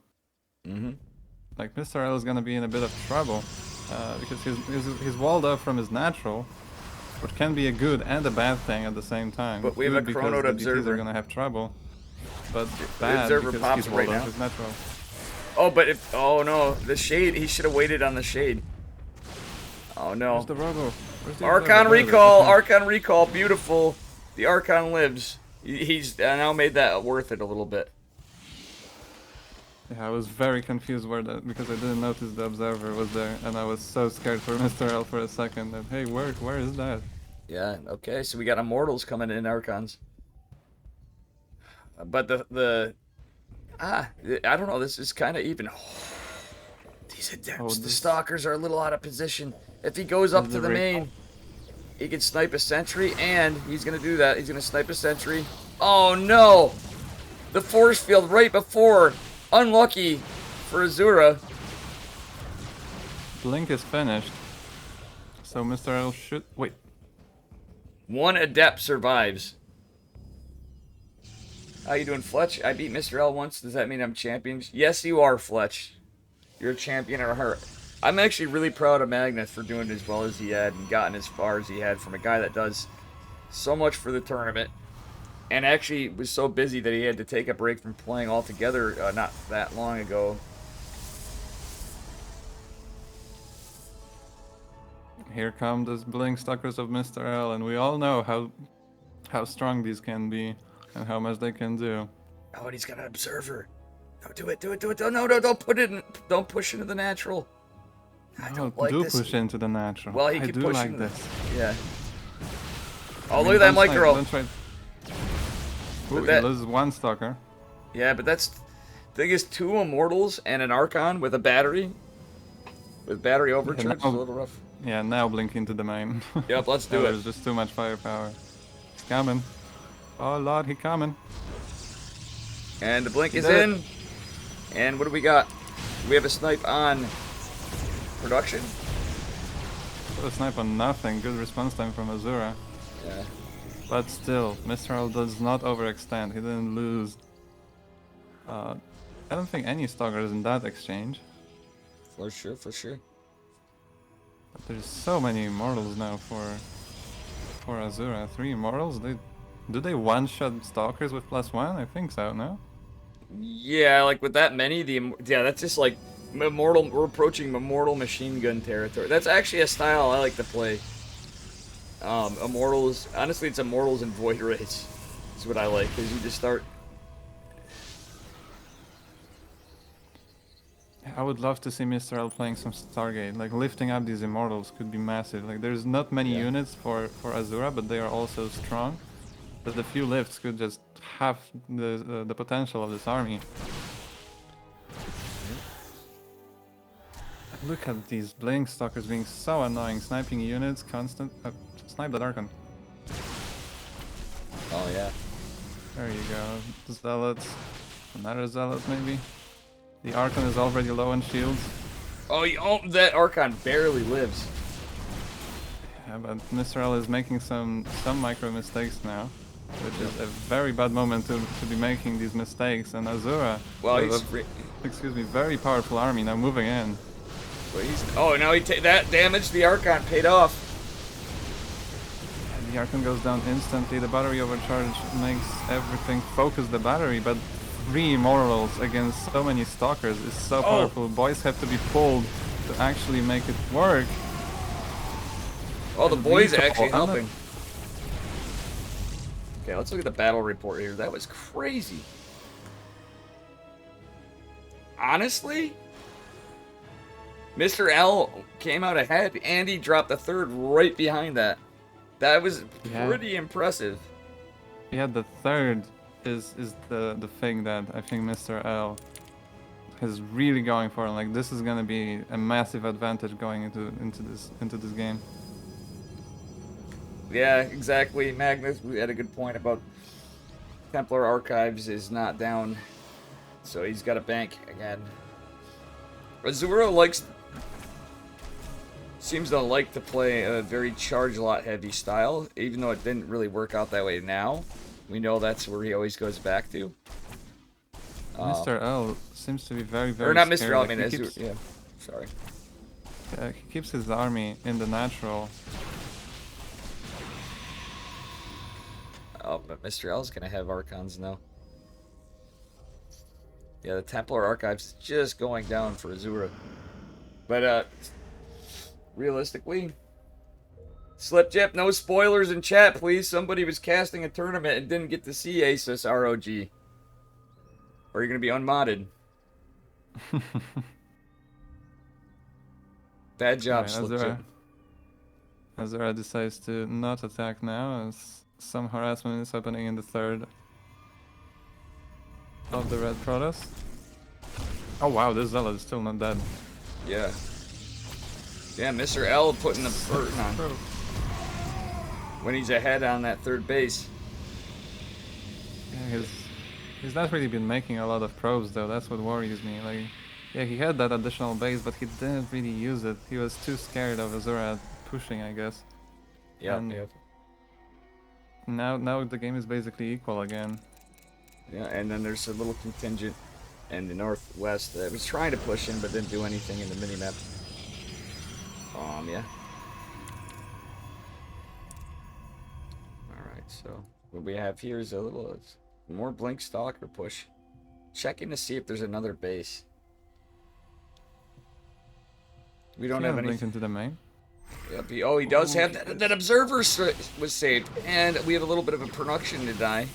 Speaker 6: Like Mr. L is gonna be in a bit of trouble because he's walled off from his natural, which can be a good and a bad thing at the same time.
Speaker 1: But we have
Speaker 6: Good
Speaker 1: a chronoed
Speaker 6: because the DTs
Speaker 1: observer.
Speaker 6: are gonna have trouble, but
Speaker 1: The
Speaker 6: bad
Speaker 1: observer
Speaker 6: because
Speaker 1: pops
Speaker 6: he's
Speaker 1: right
Speaker 6: walled
Speaker 1: now.
Speaker 6: off his natural.
Speaker 1: Oh, but if no, the shade. He should have waited on the shade. Oh no.
Speaker 6: Where's the robo? Where's the
Speaker 1: Archon
Speaker 6: observer? There it is.
Speaker 1: recall.
Speaker 6: Okay.
Speaker 1: Archon recall. Beautiful. The Archon lives. He's now made that worth it a little bit.
Speaker 6: Yeah, I was very confused because I didn't notice the observer was there, and I was so scared for Mr. L for a second. And hey, where is that?
Speaker 1: Yeah. Okay. So we got Immortals coming in Archons. But I don't know. This is kind of even. These adepts,
Speaker 6: Oh,
Speaker 1: the
Speaker 6: this-
Speaker 1: stalkers are a little out of position. If he goes up
Speaker 6: This
Speaker 1: to
Speaker 6: is
Speaker 1: the
Speaker 6: a
Speaker 1: main, he can snipe a sentry, and he's gonna do that. He's gonna snipe a sentry. Oh no! The force field right before. Unlucky for Azura.
Speaker 6: Blink is finished. So Mr. L should wait.
Speaker 1: One adept survives. How you doing, Fletch? I beat Mr. L once. Does that mean I'm champion? Yes, you are, Fletch. You're a champion at heart. I'm actually really proud of Magnus for doing as well as he had and gotten as far as he had from a guy that does so much for the tournament and actually was so busy that he had to take a break from playing altogether not that long ago.
Speaker 6: Here come the blink stalkers of Mr. L, and we all know how strong these can be and how much they can do.
Speaker 1: Oh, and he's got an observer. No, do it. No, don't put it in. Don't push into the natural. I don't like
Speaker 6: do
Speaker 1: this.
Speaker 6: push into the natural.
Speaker 1: Well, he
Speaker 6: I
Speaker 1: can
Speaker 6: do
Speaker 1: push
Speaker 6: like
Speaker 1: into
Speaker 6: this.
Speaker 1: Yeah.
Speaker 6: I
Speaker 1: Oh,
Speaker 6: mean,
Speaker 1: look at that
Speaker 6: don't try-
Speaker 1: micro.
Speaker 6: Don't try. Ooh,
Speaker 1: that-
Speaker 6: he loses one stalker.
Speaker 1: Yeah, but that's the thing is 2 immortals and an archon with a battery. With battery overcharge, it's a little rough.
Speaker 6: Yeah, now blink into the main.
Speaker 1: Yep, let's do
Speaker 6: There's
Speaker 1: it.
Speaker 6: just too much firepower. He's coming. Oh lord, he coming.
Speaker 1: And the blink is
Speaker 6: did it.
Speaker 1: in. And what do we got? We have a snipe on production.
Speaker 6: A snipe on nothing. Good response time from Azura.
Speaker 1: Yeah.
Speaker 6: But still, Mr. L does not overextend. He didn't lose. I don't think any stalker is in that exchange.
Speaker 1: For sure.
Speaker 6: But there's so many immortals now for Azura. 3 immortals? Do they one-shot stalkers with +1? I think so, no?
Speaker 1: Yeah, like with that many, that's just like immortal. We're approaching immortal machine gun territory. That's actually a style I like to play. Immortals. Honestly, it's immortals and void rays. Is what I like because you just start.
Speaker 6: I would love to see Mr. L playing some Stargate. Like, lifting up these immortals could be massive. Like, there's not many units for Azura, but they are also strong. But the few lifts could just have the potential of this army. Look at these blink stalkers being so annoying, sniping units, constant. Snipe that Archon.
Speaker 1: Oh yeah.
Speaker 6: There you go. Zealots. Another Zealot maybe. The Archon is already low on shields.
Speaker 1: Oh, that archon barely lives.
Speaker 6: Yeah, but Mr. L is making some micro mistakes now, which is a very bad moment to be making these mistakes. And Azura,
Speaker 1: Well,
Speaker 6: excuse me, very powerful army now moving in.
Speaker 1: Now that damage. The archon paid off.
Speaker 6: And the Archon goes down instantly. The battery overcharge makes everything focus the battery, but 3 immortals against so many stalkers is so powerful. Boys have to be pulled to actually make it work.
Speaker 1: Oh, the boys
Speaker 6: These are
Speaker 1: actually
Speaker 6: all-
Speaker 1: helping. Okay, let's look at the battle report here. That was crazy. Honestly, Mr. L came out ahead, and he dropped the 3rd right behind that. That was pretty impressive.
Speaker 6: Yeah, the 3rd is the thing that I think Mr. L is really going for. Like, this is gonna be a massive advantage going into this game.
Speaker 1: Yeah, exactly. Magnus, we had a good point about Templar Archives is not down, so he's got a bank again. Azura seems to like to play a very charge lot heavy style, even though it didn't really work out that way now. We know that's where he always goes back to.
Speaker 6: Mr. L seems to be very, very
Speaker 1: Or not
Speaker 6: scared.
Speaker 1: Mr. L, I
Speaker 6: Like,
Speaker 1: mean
Speaker 6: he
Speaker 1: Azura.
Speaker 6: keeps,
Speaker 1: Yeah, sorry.
Speaker 6: he keeps his army in the natural.
Speaker 1: Oh, but Mr. L's gonna have Archons now. Yeah, the Templar Archives is just going down for Azura. But, realistically, Slip Jip, no spoilers in chat, please. Somebody was casting a tournament and didn't get to see Asus ROG. Or you're gonna be unmodded. Bad job,
Speaker 6: Right,
Speaker 1: Slip Jip.
Speaker 6: Azura decides to not attack now, as some harassment is happening in the 3rd of the Red Protoss. Oh wow, this Zealot is still not dead.
Speaker 1: Yeah. Yeah, Mr. L putting the burden on
Speaker 6: Bro.
Speaker 1: when he's ahead on that third base.
Speaker 6: Yeah, he's not really been making a lot of probes though. That's what worries me. Like, yeah, he had that additional base, but he didn't really use it. He was too scared of Azura pushing, I guess.
Speaker 1: Yep,
Speaker 6: And
Speaker 1: yep.
Speaker 6: now the game is basically equal again.
Speaker 1: Yeah, and then there's a little contingent in the northwest that was trying to push in but didn't do anything in the minimap. Yeah. Alright, so what we have here is a little more Blink Stalker push. Checking to see if there's another base. We don't have
Speaker 6: Blink
Speaker 1: anything.
Speaker 6: into the main.
Speaker 1: Yep, he does have that observer was saved, and we have a little bit of a production to die.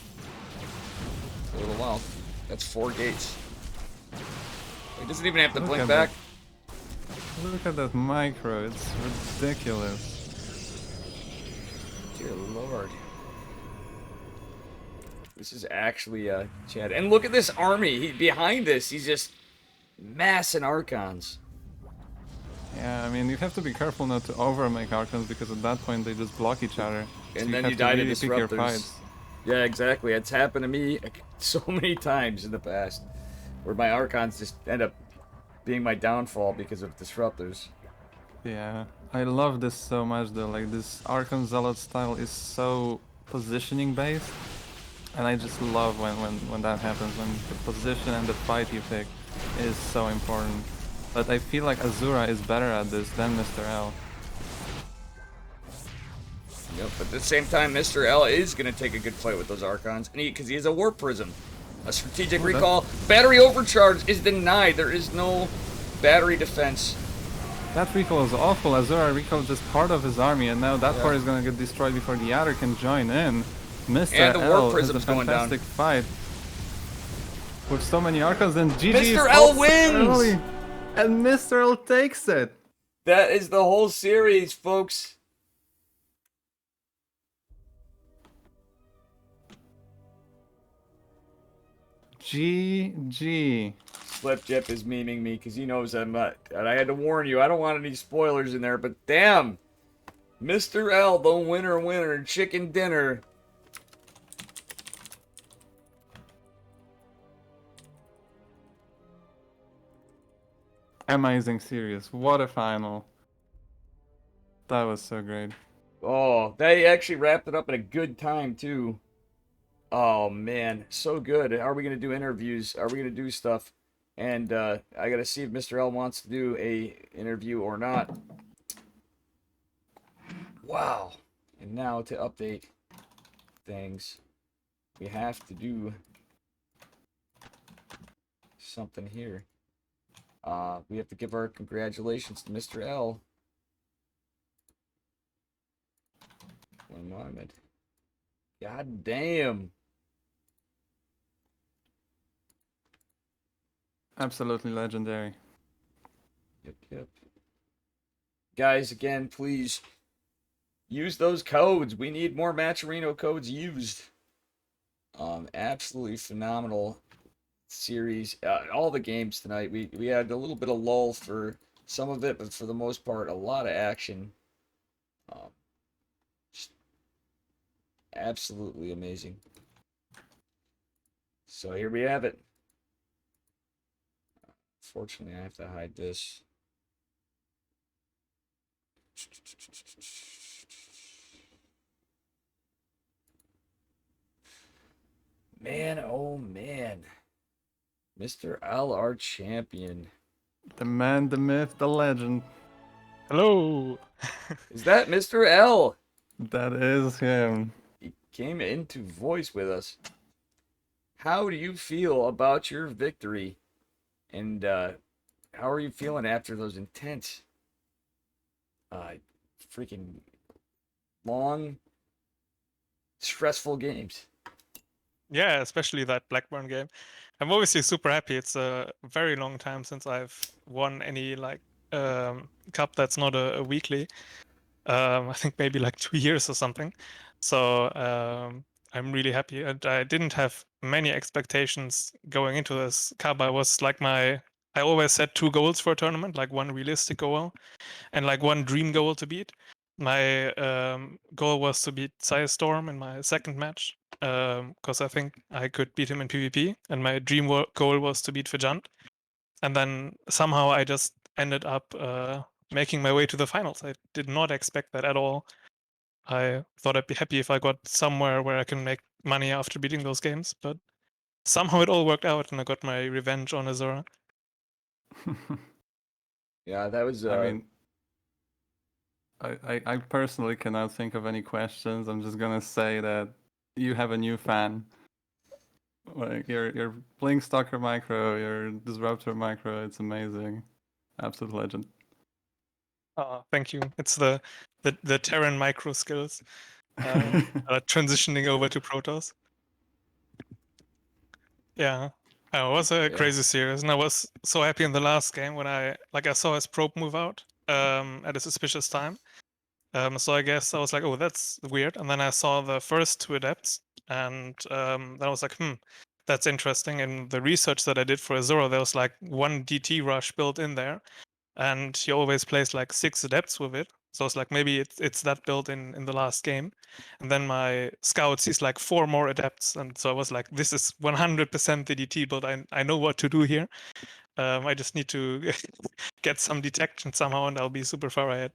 Speaker 1: A little while. That's 4 gates. He doesn't even have to blink back.
Speaker 6: Look at that micro, it's ridiculous.
Speaker 1: Dear Lord. This is actually Chad. And look at this army. Behind this, he's just massing Archons.
Speaker 6: Yeah, I mean, you have to be careful not to over-make Archons because at that point they just block each other.
Speaker 1: And
Speaker 6: so
Speaker 1: then
Speaker 6: have
Speaker 1: you die to
Speaker 6: really pick your
Speaker 1: disruptors.
Speaker 6: fights.
Speaker 1: Yeah, exactly. It's happened to me so many times in the past. Where my Archons just end up being my downfall because of disruptors.
Speaker 6: Yeah, I love this so much though. Like, this Archon Zealot style is so positioning based. And I just love when that happens, when the position and the fight you pick is so important. But I feel like Azura is better at this than Mr. L.
Speaker 1: Yep, but at the same time, Mr. L is going to take a good fight with those Archons, and because he has a Warp Prism. A strategic recall. Battery overcharge is denied. There is no battery defense.
Speaker 6: That recall is awful. Azura recalled just part of his army, and now that part is going to get destroyed before the other can join in. Mr.
Speaker 1: And the
Speaker 6: L
Speaker 1: Warp
Speaker 6: has a
Speaker 1: Prism's going down.
Speaker 6: fantastic fight. With so many Archons, and GG
Speaker 1: Mr. L wins!
Speaker 6: early, and Mr. L takes it!
Speaker 1: That is the whole series, folks.
Speaker 6: GG.
Speaker 1: Slipjep is memeing me because he knows I'm not. And I had to warn you. I don't want any spoilers in there, but damn. Mr. L, the winner, chicken dinner.
Speaker 6: Amazing series. What a final. That was so great.
Speaker 1: Oh, they actually wrapped it up in a good time, too. Oh, man. So good. Are we going to do interviews? Are we going to do stuff? And I got to see if Mr. L wants to do a interview or not. Wow. And now to update things, we have to do something here. We have to give our congratulations to Mr. L. One moment. God damn.
Speaker 6: Absolutely legendary.
Speaker 1: Yep. Guys, again, please use those codes. We need more Matcherino codes used. Absolutely phenomenal series. All the games tonight. We had a little bit of lull for some of it, but for the most part, a lot of action. Just absolutely amazing. So here we have it. Fortunately, I have to hide this. Man, oh man. Mr. L, our champion.
Speaker 6: The man, the myth, the legend.
Speaker 5: Hello.
Speaker 1: Is that Mr. L?
Speaker 6: That is him.
Speaker 1: He came into voice with us. How do you feel about your victory? And how are you feeling after those intense, freaking long, stressful games?
Speaker 5: Yeah, especially that Blackburn game. I'm obviously super happy. It's a very long time since I've won any cup that's not a weekly. I think maybe like 2 years or something. So I'm really happy, and I didn't have many expectations going into this cup. I was like my I always set 2 goals for a tournament, like one realistic goal and like one dream goal to beat. My goal was to beat Storm in my second match, because I think I could beat him in PvP, and my dream goal was to beat Vijant. And then somehow I just ended up making my way to the finals. I did not expect that at all. I thought I'd be happy if I got somewhere where I can make money after beating those games, but somehow it all worked out and I got my revenge on Azura.
Speaker 1: Yeah, that was
Speaker 6: I mean, I personally cannot think of any questions. I'm just gonna say that you have a new fan. Like you're playing Stalker Micro, you're Disruptor Micro. It's amazing, absolute legend.
Speaker 5: Oh, thank you. It's the Terran micro skills transitioning over to Protoss. Yeah. Oh, it was a
Speaker 1: yeah.
Speaker 5: crazy series, and I was so happy in the last game when I saw his probe move out at a suspicious time. So I guess I was like, oh, that's weird. And then I saw the first 2 adepts, and then I was like, that's interesting. In the research that I did for Azura, there was like 1 DT rush built in there, and he always plays like 6 adepts with it. So it's like maybe it's that build in the last game. And then my scout sees like 4 more adepts, and so I was like, this is 100% the DT build. I know what to do here. I just need to get some detection somehow, and I'll be super far ahead.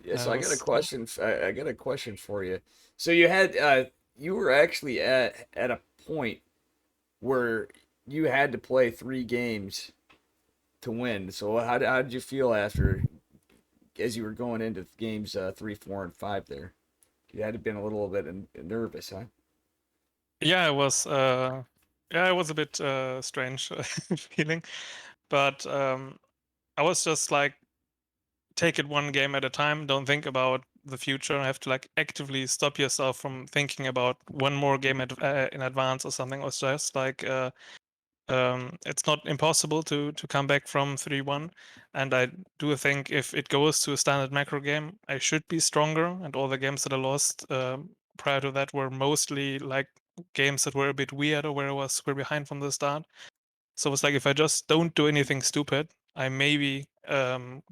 Speaker 1: Yeah, so I got a
Speaker 5: Was
Speaker 1: question. I got a question for you. So you had you were actually at a point where you had to play 3 games to win. So how did you feel after as you were going into games 3, 4, and 5 there? You had to been a little bit nervous, huh?
Speaker 5: Yeah, it was. Yeah, it was a bit strange feeling, but I was just like, take it 1 game at a time. Don't think about the future. I have to like actively stop yourself from thinking about 1 more game in advance or something. It was just like, it's not impossible to come back from 3-1, and I do think if it goes to a standard macro game, I should be stronger. And all the games that I lost prior to that were mostly like games that were a bit weird or where I was square behind from the start. So it's like if I just don't do anything stupid, I maybe can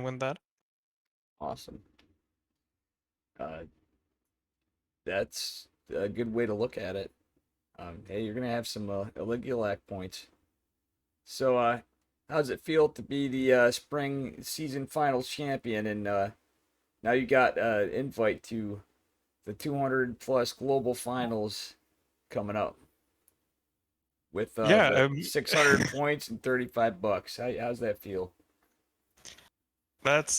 Speaker 5: win that.
Speaker 1: Awesome. Uh, that's a good way to look at it. Hey, you're gonna have some Eligulac points. So, how does it feel to be the spring season finals champion? And now you got invite to the 200 plus global finals coming up with
Speaker 5: Yeah,
Speaker 1: the 600 points and $35. How's that feel?
Speaker 5: that's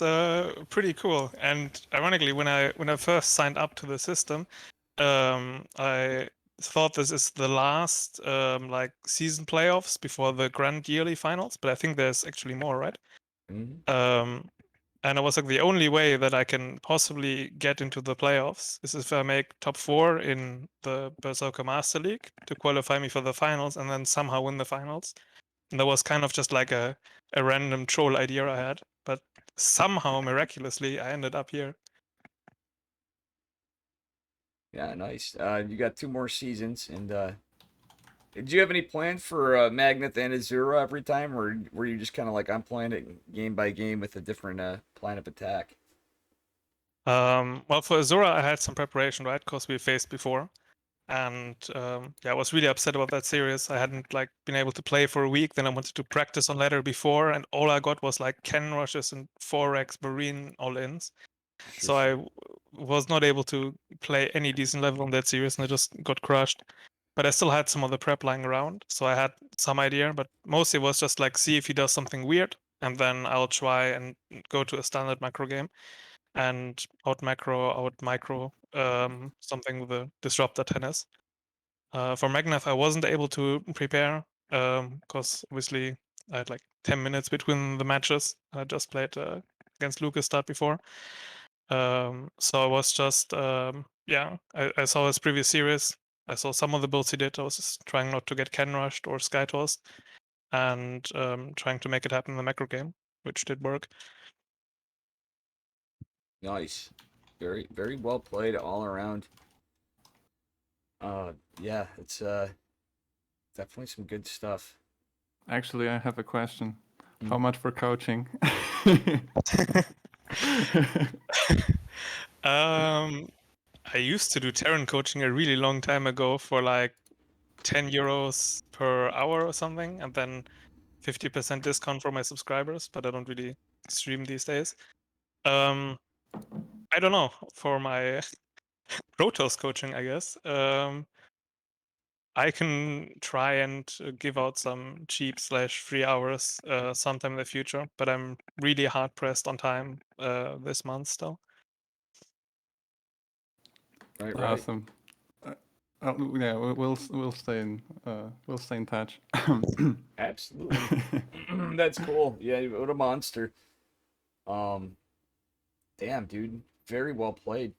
Speaker 5: pretty cool. And ironically, when I first signed up to the system, I thought this is the last like season playoffs before the grand yearly finals, but I think there's actually more, right?
Speaker 1: Mm-hmm.
Speaker 5: And I was like, the only way that I can possibly get into the playoffs is if I make top 4 in the Berserker Master League to qualify me for the finals and then somehow win the finals. And that was kind of just like a random troll idea I had, but somehow miraculously I ended up here.
Speaker 1: Yeah, nice. You got 2 more seasons, and did you have any plans for Magnet and Azura every time, or were you just kind of like I'm playing it game by game with a different plan of attack?
Speaker 5: Well, for Azura, I had some preparation, right? Because we faced before. And yeah, I was really upset about that series. I hadn't like been able to play for a week. Then I wanted to practice on ladder before, and all I got was like cannon rushes and 4x marine all-ins.
Speaker 1: Sure,
Speaker 5: So I
Speaker 1: sure.
Speaker 5: was not able to play any decent level on that series, and I just got crushed. But I still had some of the prep lying around, so I had some idea. But mostly it was just like see if he does something weird, and then I'll try and go to a standard macro game and out macro, out micro, something with a disruptor tennis. For Magneth, I wasn't able to prepare because obviously I had like 10 minutes between the matches. I just played against Lucas start before. So I was just, yeah, I saw his previous series. I saw some of the builds he did. I was just trying not to get Ken rushed or Sky tossed and trying to make it happen in the macro game, which did work.
Speaker 1: Nice. Very, very well played all around. Uh, yeah, it's definitely some good stuff.
Speaker 6: Actually, I have a question.
Speaker 1: Mm.
Speaker 6: How much for coaching?
Speaker 5: I used to do Terran coaching a really long time ago for like 10 euros per hour or something, and then 50% discount for my subscribers, but I don't really stream these days. I don't know, for my Protoss coaching, I guess. I can try and give out some cheap / free hours sometime in the future, but I'm really hard pressed on time this month still.
Speaker 1: Right.
Speaker 6: Awesome. Yeah, we'll stay in touch.
Speaker 1: Absolutely. That's cool. Yeah, what a monster. Um, damn, dude. Very well played.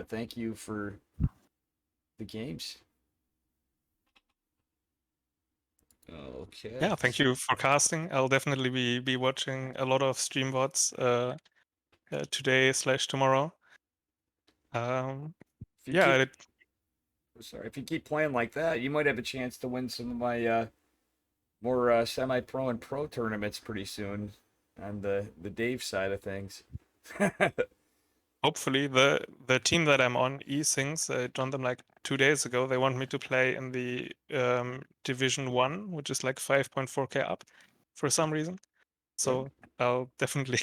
Speaker 1: Thank you for the games. Okay.
Speaker 5: Yeah, thank you for casting. I'll definitely be watching a lot of stream VODs today / tomorrow.
Speaker 1: If you
Speaker 5: Yeah,
Speaker 1: keep, sorry, if you keep playing like that, you might have a chance to win some of my more semi-pro and pro tournaments pretty soon on the Dave side of things.
Speaker 5: hopefully the team that I'm on, eSings, I joined them like 2 days ago. They want me to play in the Division 1, which is like 5.4k up for some reason. So I'll definitely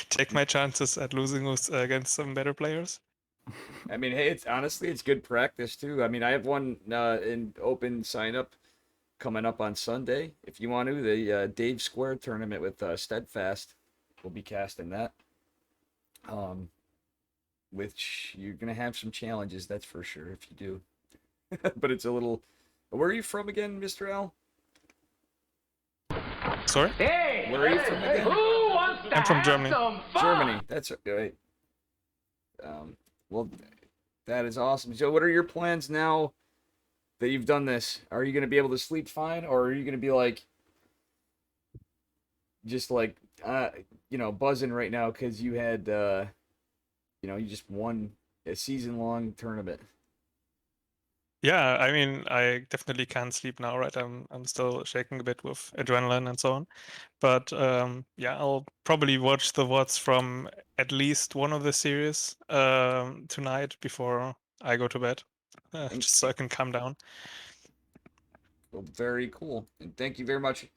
Speaker 5: take my chances at losing against some better players.
Speaker 1: I mean, hey, it's honestly it's good practice too. I mean, I have one in open sign up coming up on Sunday. If you want to, the Dave Square tournament with Steadfast, we'll be casting that. Which you're gonna have some challenges, that's for sure, if you do. But it's a little. Where are you from again, Mr. Al?
Speaker 5: Sorry?
Speaker 4: Hey,
Speaker 1: Where are you from again?
Speaker 4: who wants to
Speaker 5: I'm from
Speaker 4: have
Speaker 5: Germany.
Speaker 4: some fun?
Speaker 1: Germany. That's right. Well, that is awesome. So, what are your plans now that you've done this? Are you gonna be able to sleep fine, or are you gonna be like, just like, buzzing right now because you had, you just won a season-long tournament?
Speaker 5: Yeah, I mean, I definitely can't sleep now, right? I'm still shaking a bit with adrenaline and so on. But yeah, I'll probably watch the VODs from at least one of the series tonight before I go to bed, just so I can calm down.
Speaker 1: Well, very cool, and thank you very much.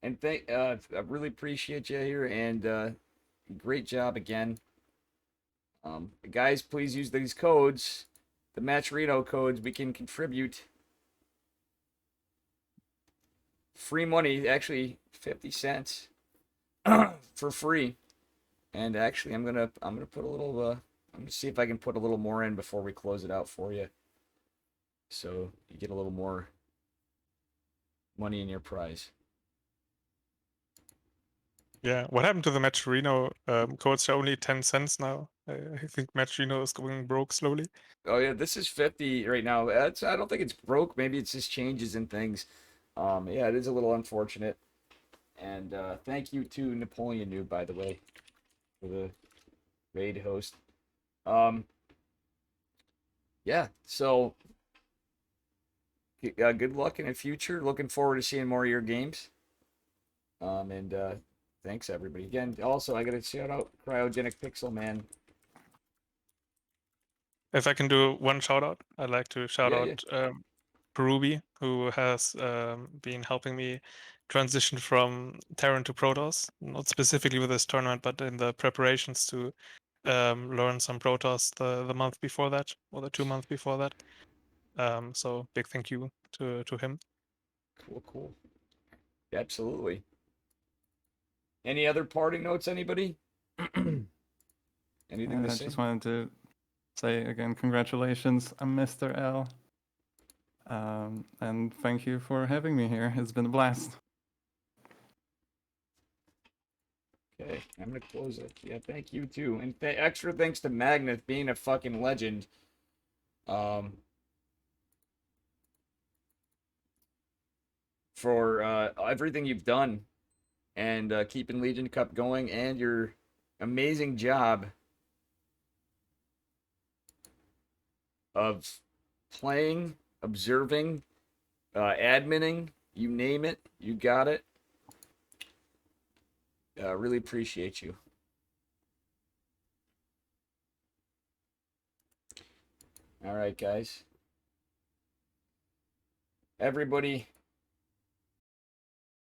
Speaker 1: And I really appreciate you here, and great job again. Guys, please use these codes, the Matcherino codes. We can contribute free money, actually 50 cents for free. And actually, I'm gonna put a little. I'm gonna see if I can put a little more in before we close it out for you, so you get a little more money in your prize.
Speaker 5: Yeah, what happened to the Matcherino codes? Are only 10 cents now. I think Matcherino is going broke slowly.
Speaker 1: Oh yeah, this is 50 right now. I don't think it's broke. Maybe it's just changes in things. Yeah, it is a little unfortunate. And thank you to Napoleon Noob, by the way, for the raid host. Yeah. So good luck in the future. Looking forward to seeing more of your games. And thanks everybody again. Also, I got to shout out Cryogenic Pixel Man.
Speaker 5: If I can do one shout out, I'd like to shout
Speaker 1: Yeah,
Speaker 5: out Ruby, who has been helping me transition from Terran to Protoss, not specifically with this tournament, but in the preparations to learn some Protoss the month before that, or the 2 months before that. So big thank you to him.
Speaker 1: Cool. Absolutely. Any other parting notes, anybody? Anything to
Speaker 6: I
Speaker 1: say?
Speaker 6: just wanted to say again, congratulations, I'm Mr. L. And thank you for having me here. It's been a blast.
Speaker 1: Okay, I'm gonna close it. Yeah, thank you too, and extra thanks to Magnus being a fucking legend. For everything you've done and keeping Legion Cup going, and your amazing job of playing, observing, adminning, You name it, you got it. Really appreciate you. All right, guys. Everybody,